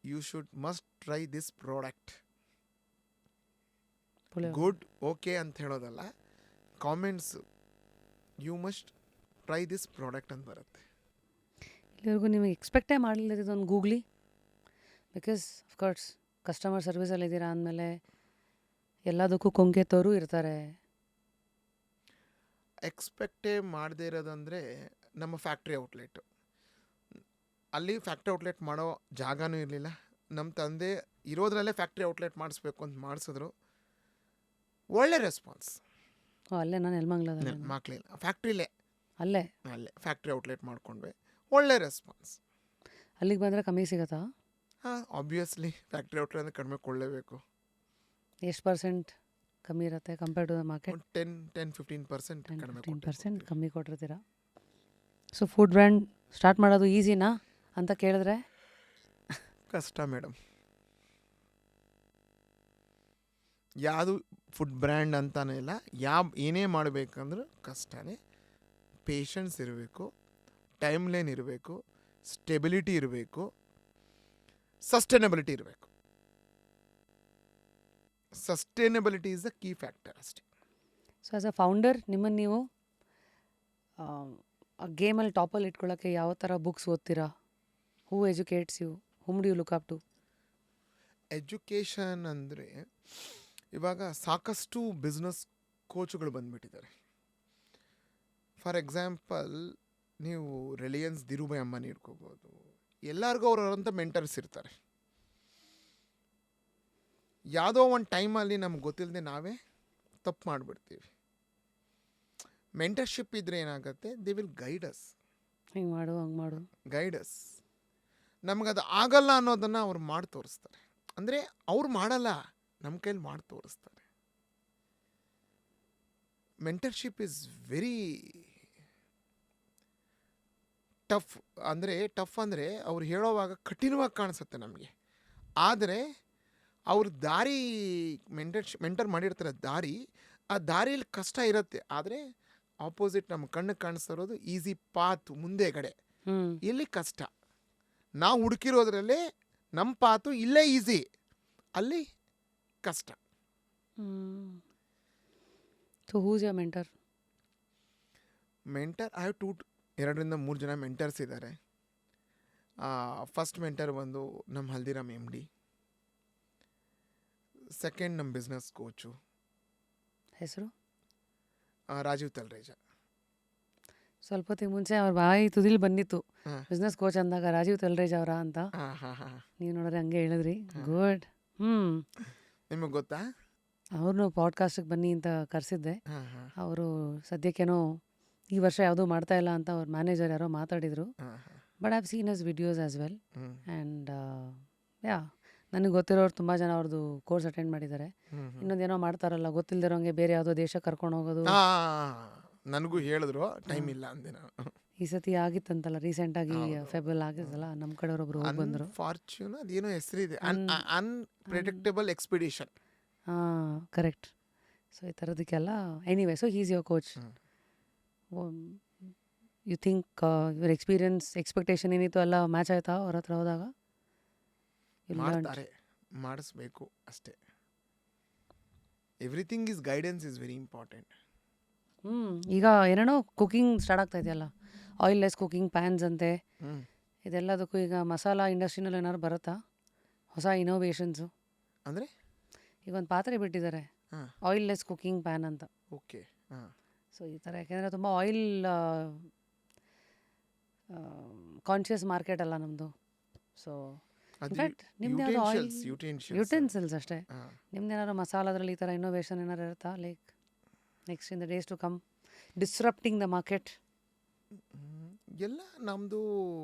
A: You should must try this product. Good, okay ಅಂತ ಹೇಳೋದಲ್ಲ, comments you must try this product ಅಂತ ಬರುತ್ತೆ.
B: ಇಲ್ಲಿವರೆಗೂ ನಿಮಗೆ ಎಕ್ಸ್ಪೆಕ್ಟೇ ಮಾಡಲಿಲ್ಲ ಇದೊಂದು ಗೂಗ್ಲಿ, ಬಿಕಾಸ್ ಅಫ್ಕೋರ್ಸ್ ಕಸ್ಟಮರ್ ಸರ್ವಿಸಲ್ಲಿ ಇದ್ದೀರಾ ಅಂದಮೇಲೆ ಎಲ್ಲದಕ್ಕೂ ಕೊಂಕೆತೋರು ಇರ್ತಾರೆ.
A: ಎಕ್ಸ್ಪೆಕ್ಟೇ ಮಾಡದೇ ಇರೋದಂದರೆ ನಮ್ಮ ಫ್ಯಾಕ್ಟ್ರಿ ಔಟ್ಲೆಟು. ಅಲ್ಲಿ ಫ್ಯಾಕ್ಟ್ರಿ ಔಟ್ಲೆಟ್ ಮಾಡೋ ಜಾಗನೂ ಇರಲಿಲ್ಲ. ನಮ್ಮ ತಂದೆ ಇರೋದ್ರಲ್ಲೇ ಫ್ಯಾಕ್ಟ್ರಿ ಔಟ್ಲೆಟ್ ಮಾಡಿಸ್ಬೇಕು ಅಂತ ಮಾಡಿಸಿದ್ರು. ಒಳ್ಳೆ ರೆಸ್ಪಾನ್ಸ್.
B: ಅಲ್ಲೇ ನಾನು ನೆಲಮಂಗಲದಲ್ಲಿ
A: ಮಕ್ಕಳಿಲ್ಲ, ಫ್ಯಾಕ್ಟ್ರಿಲೇ
B: ಅಲ್ಲೇ
A: ಫ್ಯಾಕ್ಟ್ರಿ ಔಟ್ಲೆಟ್ ಮಾಡ್ಕೊಂಡ್ವಿ. ಒಳ್ಳೆ ರೆಸ್ಪಾನ್ಸ್.
B: ಅಲ್ಲಿಗೆ ಬಂದರೆ ಕಮ್ಮಿ ಸಿಗುತ್ತಾ?
A: ಹಾಂ, ಆಬ್ವಿಯಸ್ಲಿ ಫ್ಯಾಕ್ಟ್ರಿ ಔಟ್ಲೆಟ್ ಅಂದರೆ ಕಡಿಮೆ ಕೊಳ್ಳೇಬೇಕು.
B: ಎಷ್ಟು ಪರ್ಸೆಂಟ್ ಕಮ್ಮಿ ಇರುತ್ತೆ ಕಂಪೇರ್ ಟು ದ ಮಾರ್ಕೆಟ್?
A: 10-15% ಕಡಿಮೆ
B: 15% ಕಮ್ಮಿ ಕೊಟ್ಟಿರ್ತೀರಾ. ಸೊ ಫುಡ್ ಬ್ರ್ಯಾಂಡ್ ಸ್ಟಾರ್ಟ್ ಮಾಡೋದು ಈಸಿನಾ ಅಂತ ಕೇಳಿದ್ರೆ?
A: ಕಷ್ಟ ಮೇಡಮ್. ಯಾವುದು ಫುಡ್ ಬ್ರ್ಯಾಂಡ್ ಅಂತಾನೆ ಇಲ್ಲ, ಏನೇ ಮಾಡಬೇಕಂದ್ರೂ ಕಷ್ಟನೇ. ಪೇಷನ್ಸ್ ಇರಬೇಕು, ಟೈಮ್ ಲೈನ್ ಇರಬೇಕು, ಸ್ಟೆಬಿಲಿಟಿ ಇರಬೇಕು, ಸಸ್ಟೈನಬಿಲಿಟಿ ಇರಬೇಕು. Sustainability is the key factor ಅಷ್ಟೇ.
B: ಸೊ ಆ್ಯಸ್ ಅ ಫೌಂಡರ್ ನಿಮ್ಮನ್ನು ನೀವು ಆ ಗೇಮಲ್ಲಿ ಟಾಪಲ್ಲಿ ಇಟ್ಕೊಳ್ಳೋಕ್ಕೆ ಯಾವ ಥರ ಬುಕ್ಸ್ ಓದ್ತೀರಾ? Who educates you? Hmm do you look up to?
A: Education ಅಂದರೆ ಇವಾಗ ಸಾಕಷ್ಟು ಬಿಸ್ನೆಸ್ ಕೋಚುಗಳು ಬಂದುಬಿಟ್ಟಿದ್ದಾರೆ. ಫಾರ್ ಎಕ್ಸಾಂಪಲ್, ನೀವು ರಿಲಯನ್ಸ್ ಧೀರುಭಾಯ್ ಅಂಬಾನಿ ಇಟ್ಕೋಬೋದು. ಎಲ್ಲರಿಗೂ ಅವರಂಥ ಮೆಂಟರ್ಸ್ ಇರ್ತಾರೆ. ಯಾವುದೋ ಒಂದು ಟೈಮಲ್ಲಿ ನಮ್ಗೆ ಗೊತ್ತಿಲ್ಲದೆ ನಾವೇ ತಪ್ಪು ಮಾಡಿಬಿಡ್ತೀವಿ. ಮೆಂಟರ್ಶಿಪ್ ಇದ್ದರೆ ಏನಾಗುತ್ತೆ, ದೇ ವಿಲ್ ಗೈಡಸ್.
B: ಹಿಂಗೆ ಮಾಡು, ಹಂಗೆ ಮಾಡು,
A: ಗೈಡಸ್. ನಮಗದು ಆಗಲ್ಲ ಅನ್ನೋದನ್ನು ಅವ್ರು ಮಾಡಿ ತೋರಿಸ್ತಾರೆ. ಅಂದರೆ ಅವ್ರು ಮಾಡಲ್ಲ, ನಮ್ಮ ಕೈಲಿ ಮಾಡಿ ತೋರಿಸ್ತಾರೆ. ಮೆಂಟರ್ಶಿಪ್ ಈಸ್ ವೆರಿ ಟಫ್ ಅಂದರೆ ಅವ್ರು ಹೇಳೋವಾಗ ಕಠಿಣವಾಗಿ ಕಾಣಿಸುತ್ತೆ ನಮಗೆ. ಆದರೆ ಅವ್ರ ದಾರಿ ಮೆಂಟರ್ ಮಾಡಿರ್ತಾರೆ ದಾರಿ, ಆ ದಾರಿಯಲ್ಲಿ ಕಷ್ಟ ಇರುತ್ತೆ. ಆದರೆ ಆಪೋಸಿಟ್ ನಮ್ಮ ಕಣ್ಣಿಗೆ ಕಾಣಿಸ್ತಾ ಇರೋದು ಈಸಿ ಪಾತ್ ಮುಂದೆಗಡೆ. ಇಲ್ಲಿ ಕಷ್ಟ. ನಾವು ಹುಡುಕಿರೋದ್ರಲ್ಲೇ ನಮ್ಮ ಪಾತು ಇಲ್ಲೇ ಈಸಿ, ಅಲ್ಲಿ ಕಷ್ಟ.
B: So who's your mentor?
A: Mentor I have 2-3 ಜನ ಮೆಂಟರ್ಸ್ ಇದ್ದಾರೆ. ಫಸ್ಟ್ ಮೆಂಟರ್ ಬಂದು ನಮ್ಮ ಹಲ್ದಿರಾಮ್ MD. ಸೆಕೆಂಡ್ ನಮ್ಮ ಬಿಸ್ನೆಸ್ ಕೋಚು
B: ಹೆಸರು
A: ರಾಜೀವ್ ತಲ್ರೇಜ.
B: ಸ್ವಲ್ಪ ಹೊತ್ತಿಗೆ ಮುಂಚೆ ಅವ್ರ ಬಾಯಿ ತುದಿಲ್ ಬಂದಿತ್ತು
A: ಹಾಂ
B: ಬಿಸ್ನೆಸ್ ಕೋಚ್ ಅಂದಾಗ ರಾಜೀವ್ ತಲ್ರೇಜ್ ಅವರ ಅಂತ.
A: ಹಾಂ ಹಾಂ ಹಾಂ
B: ನೀವು ನೋಡಿದ್ರೆ ಹಂಗೆ ಹೇಳಿದ್ರಿ.
A: ಹಾ.
B: ಗುಡ್.
A: ನಿಮಗೆ ಗೊತ್ತಾ?
B: ಅವ್ರನ್ನೂ ಪಾಡ್ಕಾಸ್ಟಿಗೆ ಬನ್ನಿ ಅಂತ ಕರೆಸಿದ್ದೆ.
A: ಹಾಂ ಹಾಂ
B: ಅವರು ಸದ್ಯಕ್ಕೇನೋ ಈ ವರ್ಷ ಯಾವುದೂ ಮಾಡ್ತಾ ಇಲ್ಲ ಅಂತ ಅವ್ರ ಮ್ಯಾನೇಜರ್ ಯಾರೋ ಮಾತಾಡಿದರು.
A: ಹಾಂ ಹಾಂ
B: but I have seen his videos as well.
A: ಹ್ಞೂ
B: ಆ್ಯಂಡ್ ಯಾ, ನನಗೆ ಗೊತ್ತಿರೋರು ತುಂಬ ಜನ ಅವ್ರದ್ದು ಕೋರ್ಸ್ ಅಟೆಂಡ್ ಮಾಡಿದ್ದಾರೆ.
A: ಹ್ಞೂ
B: ಇನ್ನೊಂದೇನೋ ಮಾಡ್ತಾರಲ್ಲ ಗೊತ್ತಿಲ್ದಿರೋಂಗೆ, ಬೇರೆ ಯಾವುದೋ ದೇಶಕ್ಕೆ ಕರ್ಕೊಂಡು ಹೋಗೋದು.
A: ನನಗೂ ಹೇಳಿದ್ರು, ಟೈಮ್ ಇಲ್ಲ ಅಂದೆ ನಾನು.
B: ಈ ಸತಿ ಆಗಿತ್ತಂತಲ್ಲ ರೀಸೆಂಟಾಗಿ,
A: ಹೌದು.
B: ಫೆಬ್ರಲ್ ಆಗಿತ್ತಲ್ಲ, ನಮ್ಮ ಕಡೆಯವ್ರೊಬ್ರು ಹೋಗಿ ಬಂದರು.
A: ಅನ್ಫಾರ್ಚುನ್ ಅದೇನೋ ಹೆಸರಿದೆ, ಅನ್ಪ್ರೆಡಿಕ್ಟಬಲ್ ಎಕ್ಸ್ಪಿಡಿಷನ್.
B: ಹಾಂ, ಕರೆಕ್ಟ್. ಸೊ ಈ ಥರದಕ್ಕೆಲ್ಲ anyway, so is your coach. You think your experience expectation ಏನಿತ್ತು ಎಲ್ಲ ಮ್ಯಾಚ್ ಆಯ್ತಾ ಅವ್ರ ಹತ್ರ ಹೋದಾಗ?
A: ಮಾಡ್ತಾರೆ, ಮಾಡಿಸ್ಬೇಕು ಅಷ್ಟೇ. Everything is guidance is very important.
B: ಈಗ ಏನೇನೋ ಕುಕಿಂಗ್ ಸ್ಟಾರ್ಟ್ ಆಗ್ತಾ ಇದೆಯಲ್ಲ, ಆಯಿಲ್ಲೆಸ್ ಕುಕಿಂಗ್ ಪ್ಯಾನ್ಸ್ ಅಂತೆ.
A: ಹ್ಞೂ
B: ಇದೆಲ್ಲದಕ್ಕೂ ಈಗ ಮಸಾಲ ಇಂಡಸ್ಟ್ರಿನಲ್ಲಿ ಏನಾದ್ರು ಬರುತ್ತಾ ಹೊಸ ಇನೋವೇಷನ್ಸು?
A: ಅಂದರೆ
B: ಈಗ ಒಂದು ಪಾತ್ರೆ ಬಿಟ್ಟಿದ್ದಾರೆ,
A: ಹಾಂ
B: ಆಯಿಲ್ಲೆಸ್ ಕುಕಿಂಗ್ ಪ್ಯಾನ್ ಅಂತ.
A: ಓಕೆ. ಹಾಂ
B: ಸೊ ಈ ಥರ, ಯಾಕೆಂದರೆ ತುಂಬ ಆಯಿಲ್ ಕಾನ್ಷಿಯಸ್ ಮಾರ್ಕೆಟ್ ಅಲ್ಲ ನಮ್ಮದು. ಸೊ
A: ಅದು
B: ಇನ್ಫ್ಯಾಕ್ಟ್ ನಿಮ್ದು ಯಾವುದು ಆಯಿಲ್
A: ಯುಟೆನ್ಷಿಲ್ಸ್.
B: ಯುಟೆನ್ಸಿಲ್ಸ್ ಅಷ್ಟೇ.
A: ಹಾಂ
B: ನಿಮ್ದು ಏನಾದ್ರು ಮಸಾಲದ್ರಲ್ಲಿ ಈ ಥರ ಇನ್ನೋವೇಷನ್ ಏನಾರು ಇರುತ್ತಾ, like next in the days to come, disrupting the market?
A: ಎಲ್ಲ ನಮ್ಮದು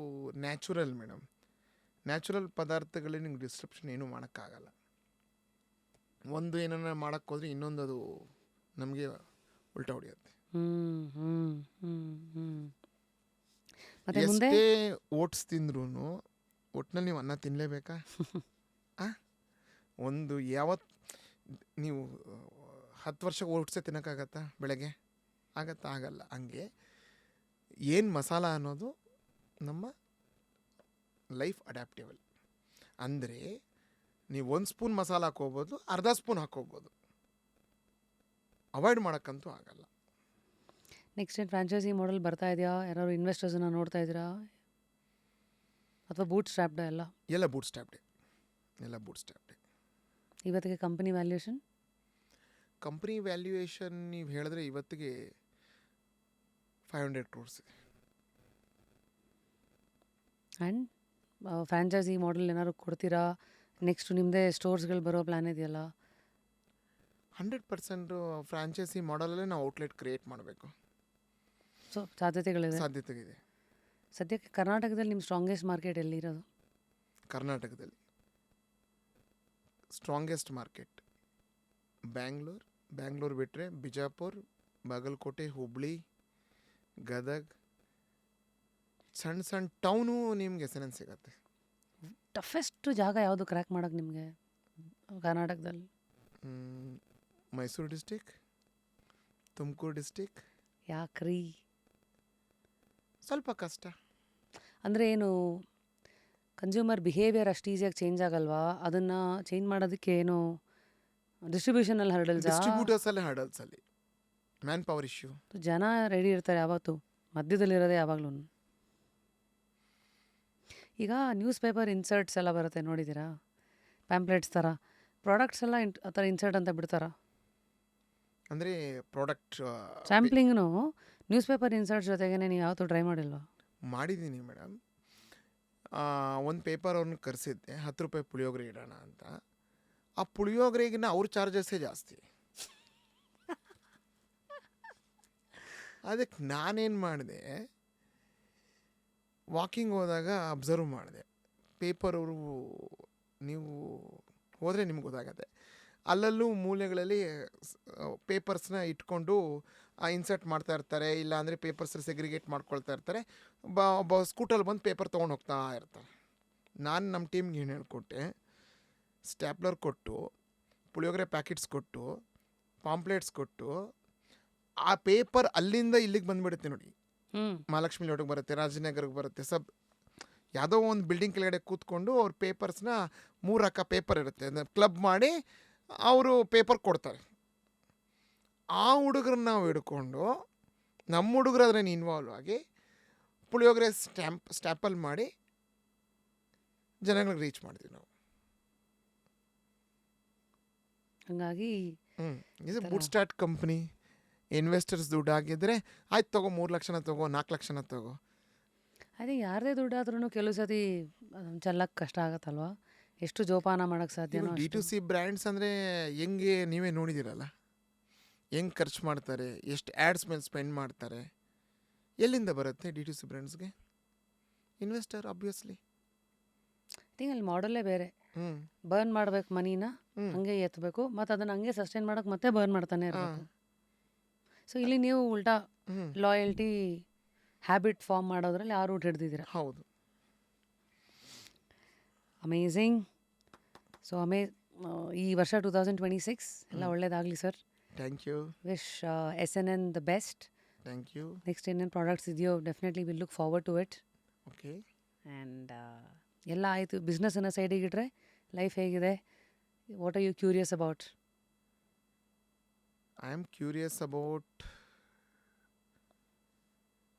A: ನ್ಯಾಚುರಲ್ ಮೇಡಮ್. ನ್ಯಾಚುರಲ್ ಪದಾರ್ಥಗಳಲ್ಲಿ ನಿಮ್ಗೆ ಡಿಸ್ಟ್ರಪ್ಷನ್ ಏನೂ ಮಾಡೋಕ್ಕಾಗಲ್ಲ. ಒಂದು ಏನನ್ನ ಮಾಡೋಕ್ಕೆ ಹೋದರೆ ಇನ್ನೊಂದು ಅದು ನಮಗೆ ಉಲ್ಟಾ ಹೊಡೆಯುತ್ತೆ.
B: ಮತ್ತೆ ಮುಂದೆ
A: ಎಷ್ಟೇ ಓಟ್ಸ್ ತಿಂದ್ರೂ ಒಟ್ಟಿನಲ್ಲಿ ನೀವು ಅನ್ನ ತಿನ್ನಲೇಬೇಕಾ? ಒಂದು ಯಾವತ್ತು ನೀವು 10 ವರ್ಷ ಓಟ್ಸೇ ತಿನ್ನೋಕ್ಕಾಗತ್ತಾ ಬೆಳಗ್ಗೆ? ಆಗಲ್ಲ. ಹಂಗೆ ಏನು ಮಸಾಲ ಅನ್ನೋದು ನಮ್ಮ ಲೈಫ್ ಅಡ್ಯಾಪ್ಟೇಬಲ್. ಅಂದರೆ ನೀವು 1 ಸ್ಪೂನ್ ಮಸಾಲ ಹಾಕೋಬೋದು, ಅರ್ಧ ಸ್ಪೂನ್ ಹಾಕೋಬೋದು. ಅವಾಯ್ಡ್ ಮಾಡೋಕ್ಕಂತೂ ಆಗಲ್ಲ.
B: ನೆಕ್ಸ್ಟ್ ಏನು ಫ್ರಾಂಚೈಸಿ ಮಾಡೆಲ್ ಬರ್ತಾ ಇದೆಯಾ? ಯಾರು ಇನ್ವೆಸ್ಟರ್ಸನ್ನ ನೋಡ್ತಾ ಇದ್ದೀರಾ, ಅಥವಾ ಬೂಟ್ ಸ್ಟ್ರ್ಯಾಪ್ಡ?
A: ಎಲ್ಲ ಬೂಟ್ ಸ್ಟ್ಯಾಪ್ಡೆ.
B: ಇವತ್ತಿಗೆ ಕಂಪನಿ ವ್ಯಾಲ್ಯೂಯೇಷನ್?
A: ಕಂಪ್ನಿ ವ್ಯಾಲ್ಯೂಯೇಷನ್ ನೀವು ಹೇಳಿದ್ರೆ ಇವತ್ತಿಗೆ 500 crores ಇದೆ.
B: ಆ್ಯಂಡ್ ಫ್ರಾಂಚೈಸಿ ಮಾಡೆಲ್ ಏನಾದ್ರು ಕೊಡ್ತೀರಾ? ನೆಕ್ಸ್ಟ್ ನಿಮ್ಮದೇ ಸ್ಟೋರ್ಸ್ಗಳು ಬರೋ ಪ್ಲ್ಯಾನ್ ಇದೆಯಲ್ಲ?
A: 100% ಫ್ರಾಂಚೈಸಿ ಮಾಡಲಲ್ಲೇ ನಾವು ಔಟ್ಲೆಟ್ ಕ್ರಿಯೇಟ್ ಮಾಡಬೇಕು.
B: ಸೊ ಸಾಧ್ಯತೆಗಳಿದೆ.
A: ಸಾಧ್ಯತೆಗಿದೆ.
B: ಸದ್ಯಕ್ಕೆ ಕರ್ನಾಟಕದಲ್ಲಿ ನಿಮ್ಮ ಸ್ಟ್ರಾಂಗೆಸ್ಟ್ ಮಾರ್ಕೆಟ್ ಎಲ್ಲಿರೋದು?
A: ಕರ್ನಾಟಕದಲ್ಲಿ ಸ್ಟ್ರಾಂಗೆಸ್ಟ್ ಮಾರ್ಕೆಟ್ ಬ್ಯಾಂಗ್ಳೂರು ಬಿಟ್ಟರೆ ಬಿಜಾಪುರ್, ಬಾಗಲಕೋಟೆ, ಹುಬ್ಳಿ, ಗದಗ್, ಸಣ್ಣ ಟೌನು ನಿಮ್ಗೆ ಎಸೆನೆನ್ಸ್ ಸಿಗತ್ತೆ.
B: ಟಫೆಸ್ಟ್ ಜಾಗ ಯಾವುದು ಕ್ರ್ಯಾಕ್ ಮಾಡೋಕ್ಕೆ ನಿಮಗೆ ಕರ್ನಾಟಕದಲ್ಲಿ?
A: Mysuru district, Tumakuru district.
B: ಯಾಕ್ರಿ?
A: ಸ್ವಲ್ಪ ಕಷ್ಟ.
B: ಅಂದರೆ ಏನು, ಕನ್ಸ್ಯೂಮರ್ ಬಿಹೇವಿಯರ್ ಅಷ್ಟು ಈಸಿಯಾಗಿ ಚೇಂಜ್ ಆಗಲ್ವಾ? ಅದನ್ನು ಚೇಂಜ್ ಮಾಡೋದಕ್ಕೆ ಏನು ಡಿಸ್ಟ್ರಿಬ್ಯೂಷನಲ್ಲಿ ಹರ್ಡಲ್ಸಾ?
A: ಡಿಸ್ಟ್ರಿಬ್ಯೂಟರ್ಸಲ್ಲೇ ಹರ್ಡಲ್ಸಲ್ಲಿ ಮ್ಯಾನ್ ಪವರ್ ಇಶ್ಯೂ.
B: ಜನ ರೆಡಿ ಇರ್ತಾರೆ ಯಾವತ್ತು, ಮಧ್ಯದಲ್ಲಿರೋದೇ ಯಾವಾಗಲೂ. ಈಗ ನ್ಯೂಸ್ ಪೇಪರ್ ಇನ್ಸರ್ಟ್ಸ್ ಎಲ್ಲ ಬರುತ್ತೆ, ನೋಡಿದ್ದೀರಾ? ಪ್ಯಾಂಪ್ಲೆಟ್ಸ್ ಥರ ಪ್ರಾಡಕ್ಟ್ಸ್ ಎಲ್ಲ ಆ ಥರ ಇನ್ಸರ್ಟ್ ಅಂತ ಬಿಡ್ತಾರಾ?
A: ಅಂದರೆ ಪ್ರಾಡಕ್ಟ್
B: ಸ್ಯಾಂಪ್ಲಿಂಗ್ನು ನ್ಯೂಸ್ ಪೇಪರ್ ಇನ್ಸರ್ಟ್ಸ್ ಜೊತೆಗೇ ನೀವು ಯಾವತ್ತೂ ಟ್ರೈ ಮಾಡಿಲ್ವಾ?
A: ಮಾಡಿದ್ದೀನಿ ಮೇಡಮ್. ಒಂದು ಪೇಪರ್ ಅವ್ರನ್ನ ಕರೆಸಿದ್ದೆ, 10 ರೂಪಾಯಿ ಪುಳಿಯೋಗರೆ ಇಡೋಣ ಅಂತ. ಆ ಪುಳಿಯೋಗರೆಗಿನ್ನ ಅವ್ರ ಚಾರ್ಜಸ್ಸೇ ಜಾಸ್ತಿ. ಅದಕ್ಕೆ ನಾನೇನು ಮಾಡಿದೆ, ವಾಕಿಂಗ್ ಹೋದಾಗ ಅಬ್ಸರ್ವ್ ಮಾಡಿದೆ. ಪೇಪರವರು ನೀವು ಹೋದರೆ ನಿಮ್ಗೆ ಗೊತ್ತಾಗತ್ತೆ, ಅಲ್ಲಲ್ಲೂ ಮೂಲೆಗಳಲ್ಲಿ ಪೇಪರ್ಸ್ನ ಇಟ್ಕೊಂಡು ಇನ್ಸರ್ಟ್ ಮಾಡ್ತಾ ಇರ್ತಾರೆ, ಇಲ್ಲ ಅಂದರೆ ಪೇಪರ್ಸ್ ಸೆಗ್ರಿಗೇಟ್ ಮಾಡ್ಕೊಳ್ತಾ ಇರ್ತಾರೆ. ಒಬ್ಬ ಸ್ಕೂಟಲ್ಲಿ ಬಂದು ಪೇಪರ್ ತೊಗೊಂಡು ಹೋಗ್ತಾ ಇರ್ತಾರೆ. ನಾನು ನಮ್ಮ ಟೀಮ್ಗೆ ಏನು ಹೇಳ್ಕೊಟ್ಟೆ, ಸ್ಟ್ಯಾಪ್ಲರ್ ಕೊಟ್ಟು, ಪುಳಿಯೋಗರೆ ಪ್ಯಾಕೆಟ್ಸ್ ಕೊಟ್ಟು, ಪಾಂಪ್ಲೆಟ್ಸ್ ಕೊಟ್ಟು, ಆ ಪೇಪರ್ ಅಲ್ಲಿಂದ ಇಲ್ಲಿಗೆ ಬಂದುಬಿಡುತ್ತೆ ನೋಡಿ. ಮಹಾಲಕ್ಷ್ಮಿ ಲೇಔಟಿಗೆ ಬರುತ್ತೆ, ರಾಜನಗರಕ್ಕೆ ಬರುತ್ತೆ, ಯಾವುದೋ ಒಂದು ಬಿಲ್ಡಿಂಗ್ ಕೆಳಗಡೆ ಕೂತ್ಕೊಂಡು ಅವ್ರ ಪೇಪರ್ಸ್ನ 3 ಅಕ್ಕ ಪೇಪರ್ ಇರುತ್ತೆ, ಅದನ್ನ ಕ್ಲಬ್ ಮಾಡಿ ಅವರು ಪೇಪರ್ ಕೊಡ್ತಾರೆ. ಆ ಹುಡುಗರನ್ನ ನಾವು ಹಿಡ್ಕೊಂಡು ನಮ್ಮ ಹುಡುಗರು ಅದ್ರಲ್ಲಿ ಇನ್ವಾಲ್ವ್ ಆಗಿ ಪುಳಿಯೋಗರೆ ಸ್ಟ್ಯಾಪಲ್ ಮಾಡಿ ಜನಗಳಿಗೆ ರೀಚ್ ಮಾಡಿದ್ವಿ ನಾವು.
B: ಹಂಗಾಗಿ
A: ಇದು ಬೂಟ್ ಸ್ಟಾರ್ಟ್ ಕಂಪ್ನಿ. ಇನ್ವೆಸ್ಟರ್ಸ್ ದುಡ್ಡು ಆಗಿದ್ರೆ ಆಯ್ತು ತಗೋ, 3 ಲಕ್ಷನ ತಗೋ, 4 ಲಕ್ಷನ ತಗೋ.
B: ಅದೇ ಯಾರದೇ ದುಡ್ಡಾದ್ರೂ ಕೆಲವು ಸತಿ ಚೆಲ್ಲಕ್ಕೆ ಕಷ್ಟ ಆಗತ್ತಲ್ವಾ, ಎಷ್ಟು ಜೋಪಾನ ಮಾಡೋಕ್ಕೆ ಸಾಧ್ಯನೋ
A: D2C ಬ್ರ್ಯಾಂಡ್ಸ್ ಅಂದರೆ ಹೆಂಗೆ ನೀವೇ ನೋಡಿದ್ದೀರಲ್ಲ, ಹೆಂಗೆ ಖರ್ಚು ಮಾಡ್ತಾರೆ, ಎಷ್ಟು ಆ್ಯಡ್ಸ್ ಮೇಲೆ ಸ್ಪೆಂಡ್ ಮಾಡ್ತಾರೆ. ಎಲ್ಲಿಂದ ಬರುತ್ತೆ D2C ಬ್ರ್ಯಾಂಡ್ಸ್ಗೆ? Investor obviously.
B: ಥಿಂಗ್ ಅಲ್ಲಿ ಮಾಡಲ್ಲೇ ಬೇರೆ. ಬರ್ನ್ ಮಾಡ್ಬೇಕು ಮನಿನ, ಹಂಗೆ ಎತ್ತಬೇಕು, ಮತ್ತು ಅದನ್ನು ಹಂಗೆ ಸಸ್ಟೈನ್ ಮಾಡೋಕೆ ಮತ್ತೆ ಬರ್ನ್ ಮಾಡ್ತಾನೆ ಇರಬೇಕು. ಸೊ ಇಲ್ಲಿ ನೀವು ಉಲ್ಟಾ ಲಾಯಲ್ಟಿ ಹ್ಯಾಬಿಟ್ ಫಾರ್ಮ್ ಮಾಡೋದ್ರಲ್ಲಿ ಆ ರೂಟ್ ಹಿಡ್ದಿದ್ದೀರಾ.
A: ಹೌದು.
B: ಅಮೇಝಿಂಗ್. ಸೊ ಈ ವರ್ಷ 2026 ಎಲ್ಲ ಒಳ್ಳೇದಾಗಲಿ sir.
A: Thank you.
B: Wish SNN the best.
A: Thank you.
B: Next ಏನೇನು ಪ್ರಾಡಕ್ಟ್ಸ್ ಇದೆಯೋ definitely will look forward to it.
A: Okay.
B: And ಎಲ್ಲ ಆಯಿತು. ಬಿಸ್ನೆಸ್ಸನ್ನು ಸೈಡಿಗೆ ಇಟ್ಟರೆ ಲೈಫ್ ಹೇಗಿದೆ? What are you curious about?
A: I am curious about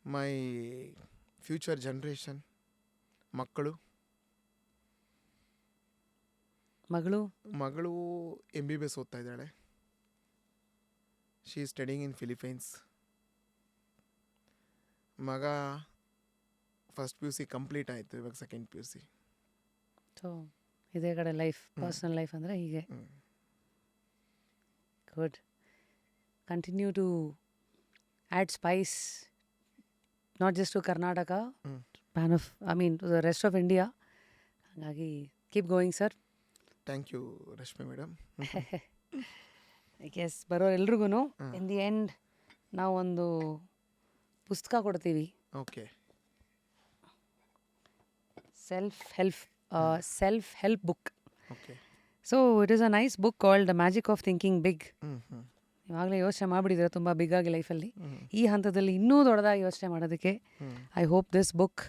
A: my future generation. ಮಕ್ಕಳು ಮಗಳು MBBS ಓದ್ತಾ ಇದ್ದಾಳೆ. She is studying in Philippines. ಮಗ ಫಸ್ಟ್ PUC ಕಂಪ್ಲೀಟ್ ಆಯಿತು, ಇವಾಗ ಸೆಕೆಂಡ್ PUC.
B: ಸೊ ಇದೇ ಕಡೆ ಲೈಫ್, ಪರ್ಸ್ನಲ್ ಲೈಫ್ ಅಂದರೆ ಹೀಗೆ. Good. Continue to add spice, not just to Karnataka, to the rest of India. ಹಾಗಾಗಿ keep going sir.
A: Thank you Rashmi madam.
B: Yes, ಬರೋರೆಲ್ರಿಗೂ ಇನ್ ದಿ ಎಂಡ್ ನಾವೊಂದು ಪುಸ್ತಕ ಕೊಡ್ತೀವಿ.
A: Okay.
B: Self help book.
A: Okay.
B: So it is a nice book called the magic of thinking big. ಇವಾಗಲೇ ಯೋಚನೆ ಮಾಡಿಬಿಟ್ಟಿದ್ರೆ ತುಂಬ ಬಿಗ್ ಆಗಿ ಲೈಫಲ್ಲಿ. ಈ ಹಂತದಲ್ಲಿ ಇನ್ನೂ ದೊಡ್ಡದಾಗಿ ಯೋಚನೆ ಮಾಡೋದಕ್ಕೆ I hope this book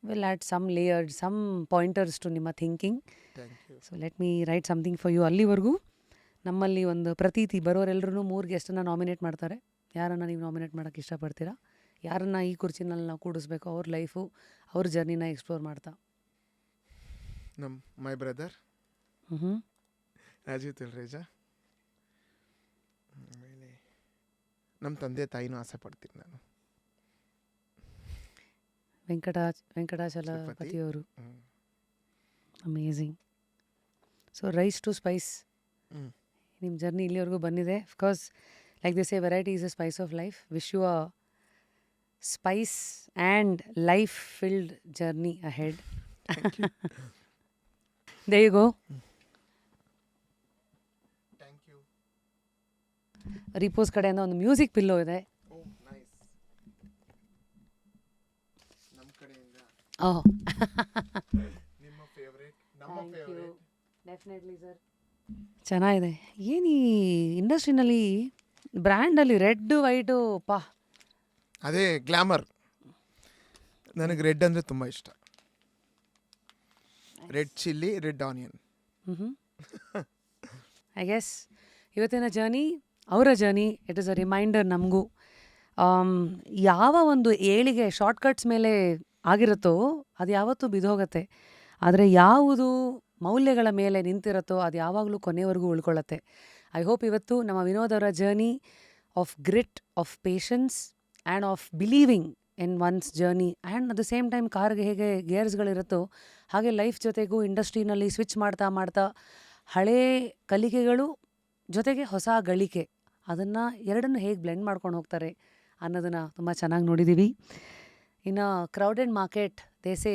B: will add some layered, some pointers to ನಿಮ್ಮ thinking. So let me write something for you. ಅಲ್ಲಿವರೆಗೂ ನಮ್ಮಲ್ಲಿ ಒಂದು ಪ್ರತೀತಿ, ಬರೋರೆಲ್ಲರೂ 3 ಗೆಸ್ಟನ್ನು ನಾಮಿನೇಟ್ ಮಾಡ್ತಾರೆ. ಯಾರನ್ನು ನೀವು ನಾಮಿನೇಟ್ ಮಾಡೋಕ್ಕೆ ಇಷ್ಟಪಡ್ತೀರಾ? ಯಾರನ್ನು ಈ ಕುರ್ಚಿನಲ್ಲಿ ನಾವು ಕೂಡಿಸ್ಬೇಕು, ಅವ್ರ ಲೈಫು, ಅವ್ರ ಜರ್ನಿನ ಎಕ್ಸ್ಪ್ಲೋರ್ ಮಾಡ್ತಾ.
A: My brother Rajeev Tilreja. ಆಮೇಲೆ ನಮ್ಮ ತಂದೆ ತಾಯಿನೂ ಆಸೆ ಪಡ್ತೀನಿ ನಾನು.
B: ವೆಂಕಟಾಚಲಪತಿಯವರು. Amazing. So rise to spice, ನಿಮ್ಮ ಜರ್ನಿ ಇಲ್ಲಿವರೆಗೂ ಬಂದಿದೆ. Of course like this a variety is a spice of life. Wish you a spice and life filled journey ahead. There you go.
A: Thank you.
B: Repose ಕಡೆಯಿಂದ ಒಂದು ಮ್ಯೂಸಿಕ್ ಪಿಲ್ಲೋ ಇದೆ.
A: ನೈಸ್. ನಮ್ಮ ಕಡೆಯಿಂದ
B: ಓಹ್,
A: ನಿಮ್ಮ ಫೇವರೇಟ್, ನಮ್ಮ ಫೇವರೇಟ್.
B: Definitely sir. ಚೆನ್ನಾಗಿದೆ. ಏನು ಈ ಇಂಡಸ್ಟ್ರಿನಲ್ಲಿ ಬ್ರ್ಯಾಂಡಲ್ಲಿ ರೆಡ್ ವೈಟು ಪಾ,
A: ಅದೇ ಗ್ಲಾಮರ್. ನನಗೆ ರೆಡ್ ಅಂದರೆ ತುಂಬ ಇಷ್ಟ. Red chilli, red onion.
B: I guess ಇವತ್ತಿನ ಜರ್ನಿ, ಅವರ journey, it is a reminder ನಮಗೂ. ಯಾವ ಒಂದು ಏಳಿಗೆ ಶಾರ್ಟ್ಕಟ್ಸ್ ಮೇಲೆ ಆಗಿರುತ್ತೋ ಅದು ಯಾವತ್ತೂ ಬಿದ್ದೋಗತ್ತೆ. ಆದರೆ ಯಾವುದು ಮೌಲ್ಯಗಳ ಮೇಲೆ ನಿಂತಿರುತ್ತೋ ಅದು ಯಾವಾಗಲೂ ಕೊನೆವರೆಗೂ ಉಳ್ಕೊಳ್ಳುತ್ತೆ. ಐ ಹೋಪ್ ಇವತ್ತು ನಮ್ಮ ವಿನೋದ್ ಅವರ journey of grit, of patience and of believing in one's journey, and at the same time ಕಾರ್ಗೆ ಹೇಗೆ ಗೇರ್ಸ್ಗಳಿರುತ್ತೋ ಹಾಗೆ ಲೈಫ್ ಜೊತೆಗೂ ಇಂಡಸ್ಟ್ರಿನಲ್ಲಿ ಸ್ವಿಚ್ ಮಾಡ್ತಾ ಮಾಡ್ತಾ ಹಳೇ ಕಲಿಕೆಗಳು ಜೊತೆಗೆ ಹೊಸ ಗಳಿಕೆ, ಅದನ್ನು ಎರಡನ್ನು ಹೇಗೆ ಬ್ಲೆಂಡ್ ಮಾಡ್ಕೊಂಡು ಹೋಗ್ತಾರೆ ಅನ್ನೋದನ್ನು ತುಂಬ ಚೆನ್ನಾಗಿ ನೋಡಿದ್ದೀವಿ. ಇನ್ನು ಕ್ರೌಡೆಡ್ ಮಾರ್ಕೆಟ್ ದೇಸೆ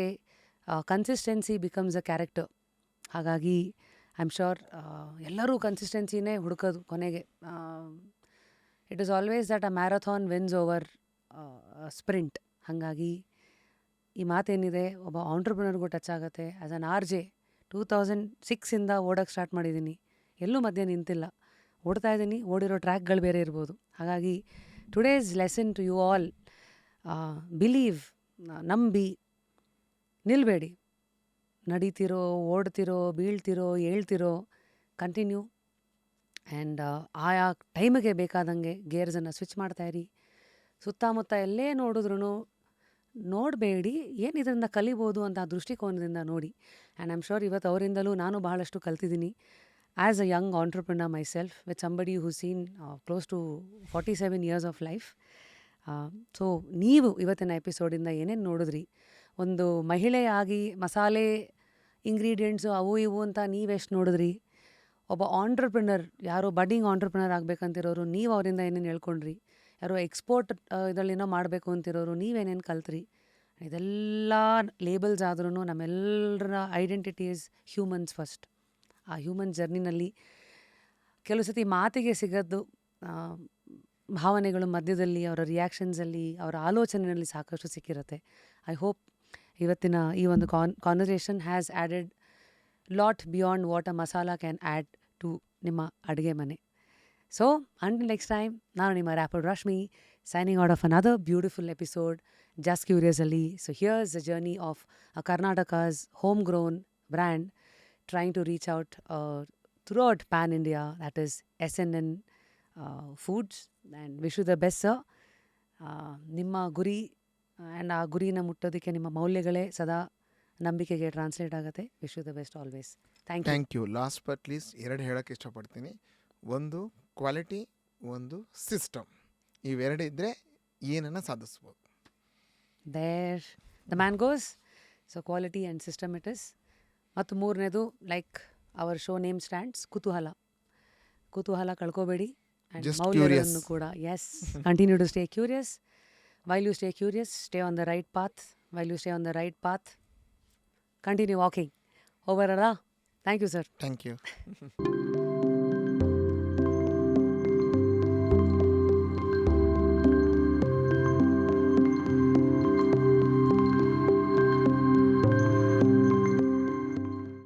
B: ಕನ್ಸಿಸ್ಟೆನ್ಸಿ ಬಿಕಮ್ಸ್ ಅ ಕ್ಯಾರೆಕ್ಟರ್. ಹಾಗಾಗಿ ಐ ಆಮ್ ಶ್ಯೂರ್ ಎಲ್ಲರೂ ಕನ್ಸಿಸ್ಟೆನ್ಸಿನೇ ಹುಡುಕೋದು ಕೊನೆಗೆ. It is always that a marathon wins over sprint. ಹಾಗಾಗಿ ಈ ಮಾತೇನಿದೆ ಒಬ್ಬ ಆಂಟ್ರಪ್ರಿನರ್ಗೂ ಟಚ್ ಆಗುತ್ತೆ. ಆ್ಯಸ್ ಅನ್ RJ 2006ಇಂದ ಓಡೋಕ್ಕೆ ಸ್ಟಾರ್ಟ್ ಮಾಡಿದ್ದೀನಿ, ಎಲ್ಲೂ ಮಧ್ಯೆ ನಿಂತಿಲ್ಲ, ಓಡ್ತಾ ಇದ್ದೀನಿ. ಓಡಿರೋ ಟ್ರ್ಯಾಕ್ಗಳು ಬೇರೆ ಇರ್ಬೋದು. ಹಾಗಾಗಿ today's lesson to you all, believe, ನಂಬಿ, ನಿಲ್ಲಬೇಡಿ. ನಡೀತಿರೋ, ಓಡ್ತಿರೋ, ಬೀಳ್ತಿರೋ, ಏಳ್ತಿರೋ, ಕಂಟಿನ್ಯೂ. ಆ್ಯಂಡ್ ಆಯಾ ಟೈಮಿಗೆ ಬೇಕಾದಂಗೆ ಗೇರ್ಸನ್ನು ಸ್ವಿಚ್ ಮಾಡ್ತಾಯಿರಿ. ಸುತ್ತಮುತ್ತ ಎಲ್ಲೇ ನೋಡಿದ್ರೂ ನೋಡಬೇಡಿ, ಏನು ಇದರಿಂದ ಕಲಿಬೋದು ಅಂತ ಆ ದೃಷ್ಟಿಕೋನದಿಂದ ನೋಡಿ. ಆ್ಯಂಡ್ ಐ ಆಮ್ ಶೋರ್ ಇವತ್ತು ಅವರಿಂದಲೂ ನಾನು ಬಹಳಷ್ಟು ಕಲ್ತಿದ್ದೀನಿ. As a young entrepreneur myself with somebody who seen close to 47 years of life. So ನೀವು ಇವತ್ತಿನ ಎಪಿಸೋಡಿಂದ ಏನೇನು ನೋಡಿದ್ರಿ? ಒಂದು ಮಹಿಳೆಯಾಗಿ ಮಸಾಲೆ ಇಂಗ್ರೀಡಿಯೆಂಟ್ಸು ಅವು ಇವು ಅಂತ ನೀವೆಷ್ಟು ನೋಡಿದ್ರಿ? ಒಬ್ಬ ಆಂಟ್ರಪ್ರಿನರ್, ಯಾರೋ ಬಡ್ಡಿಂಗ್ ಆಂಟ್ರಪ್ರಿನರ್ ಆಗಬೇಕಂತಿರೋರು ನೀವು ಅವರಿಂದ ಏನೇನು ಹೇಳ್ಕೊಂಡ್ರಿ? ಯಾರೋ ಎಕ್ಸ್ಪೋರ್ಟ್ ಇದರಲ್ಲೇನೋ ಮಾಡಬೇಕು ಅಂತಿರೋರು ನೀವೇನೇನು ಕಲ್ತ್ರಿ? ಇದೆಲ್ಲ ಲೇಬಲ್ಸ್ ಆದ್ರೂ ನಮ್ಮೆಲ್ಲರ ಐಡೆಂಟಿಟಿ ಈಸ್ ಹ್ಯೂಮನ್ಸ್ ಫಸ್ಟ್. ಆ ಹ್ಯೂಮನ್ ಜರ್ನಿನಲ್ಲಿ ಕೆಲವು ಸತಿ ಮಾತಿಗೆ ಸಿಗೋದು ಭಾವನೆಗಳು ಮಧ್ಯದಲ್ಲಿ, ಅವರ ರಿಯಾಕ್ಷನ್ಸಲ್ಲಿ, ಅವರ ಆಲೋಚನೆಯಲ್ಲಿ ಸಾಕಷ್ಟು ಸಿಕ್ಕಿರುತ್ತೆ. ಐ ಹೋಪ್ ಇವತ್ತಿನ ಈ ಒಂದು conversation has added lot beyond what a masala can add to ನಿಮ್ಮ ಅಡುಗೆ ಮನೆ. ಸೊ ಅಂಟಿಲ್ ನೆಕ್ಸ್ಟ್ ಟೈಮ್, ನಾನು ನಿಮ್ಮ rapper Rashmi, signing out of another beautiful episode, Just Curiously. So here's the journey of a Karnataka's homegrown brand trying to reach out throughout Pan India, that is SNN Foods. And wish you the best, sir. ನಿಮ್ಮ ಗುರಿ ಆ್ಯಂಡ್ ಆ ಗುರಿನ ಮುಟ್ಟೋದಕ್ಕೆ ನಿಮ್ಮ ಮೌಲ್ಯಗಳೇ ಸದಾ ನಂಬಿಕೆಗೆ ಟ್ರಾನ್ಸ್ಲೇಟ್ ಆಗುತ್ತೆ. Wish you the best always.
A: Thank you. Last but least 2 ಹೇಳೋಕ್ಕೆ ಇಷ್ಟಪಡ್ತೀನಿ. ಒಂದು ಕ್ವಾಲಿಟಿ, ಒಂದು ಸಿಸ್ಟಮ್. ಇವೆರಡು ಇದ್ದರೆ ಏನನ್ನ ಸಾಧಿಸ್ಬೋದು.
B: There the man goes. So quality and system it is. ಮತ್ತು 3ನೇದು like our show name stands, ಕುತೂಹಲ ಕಳ್ಕೋಬೇಡಿ. ಆ್ಯಂಡ್
A: Just
B: ಮೌಲ್ಯಗಳನ್ನು
A: curious.
B: ಕೂಡ, yes, continue to stay curious. While you stay curious, stay on the right path. While you stay on the right path, continue walking. Over ಅಲ್ಲ? Thank you sir.
A: Thank you.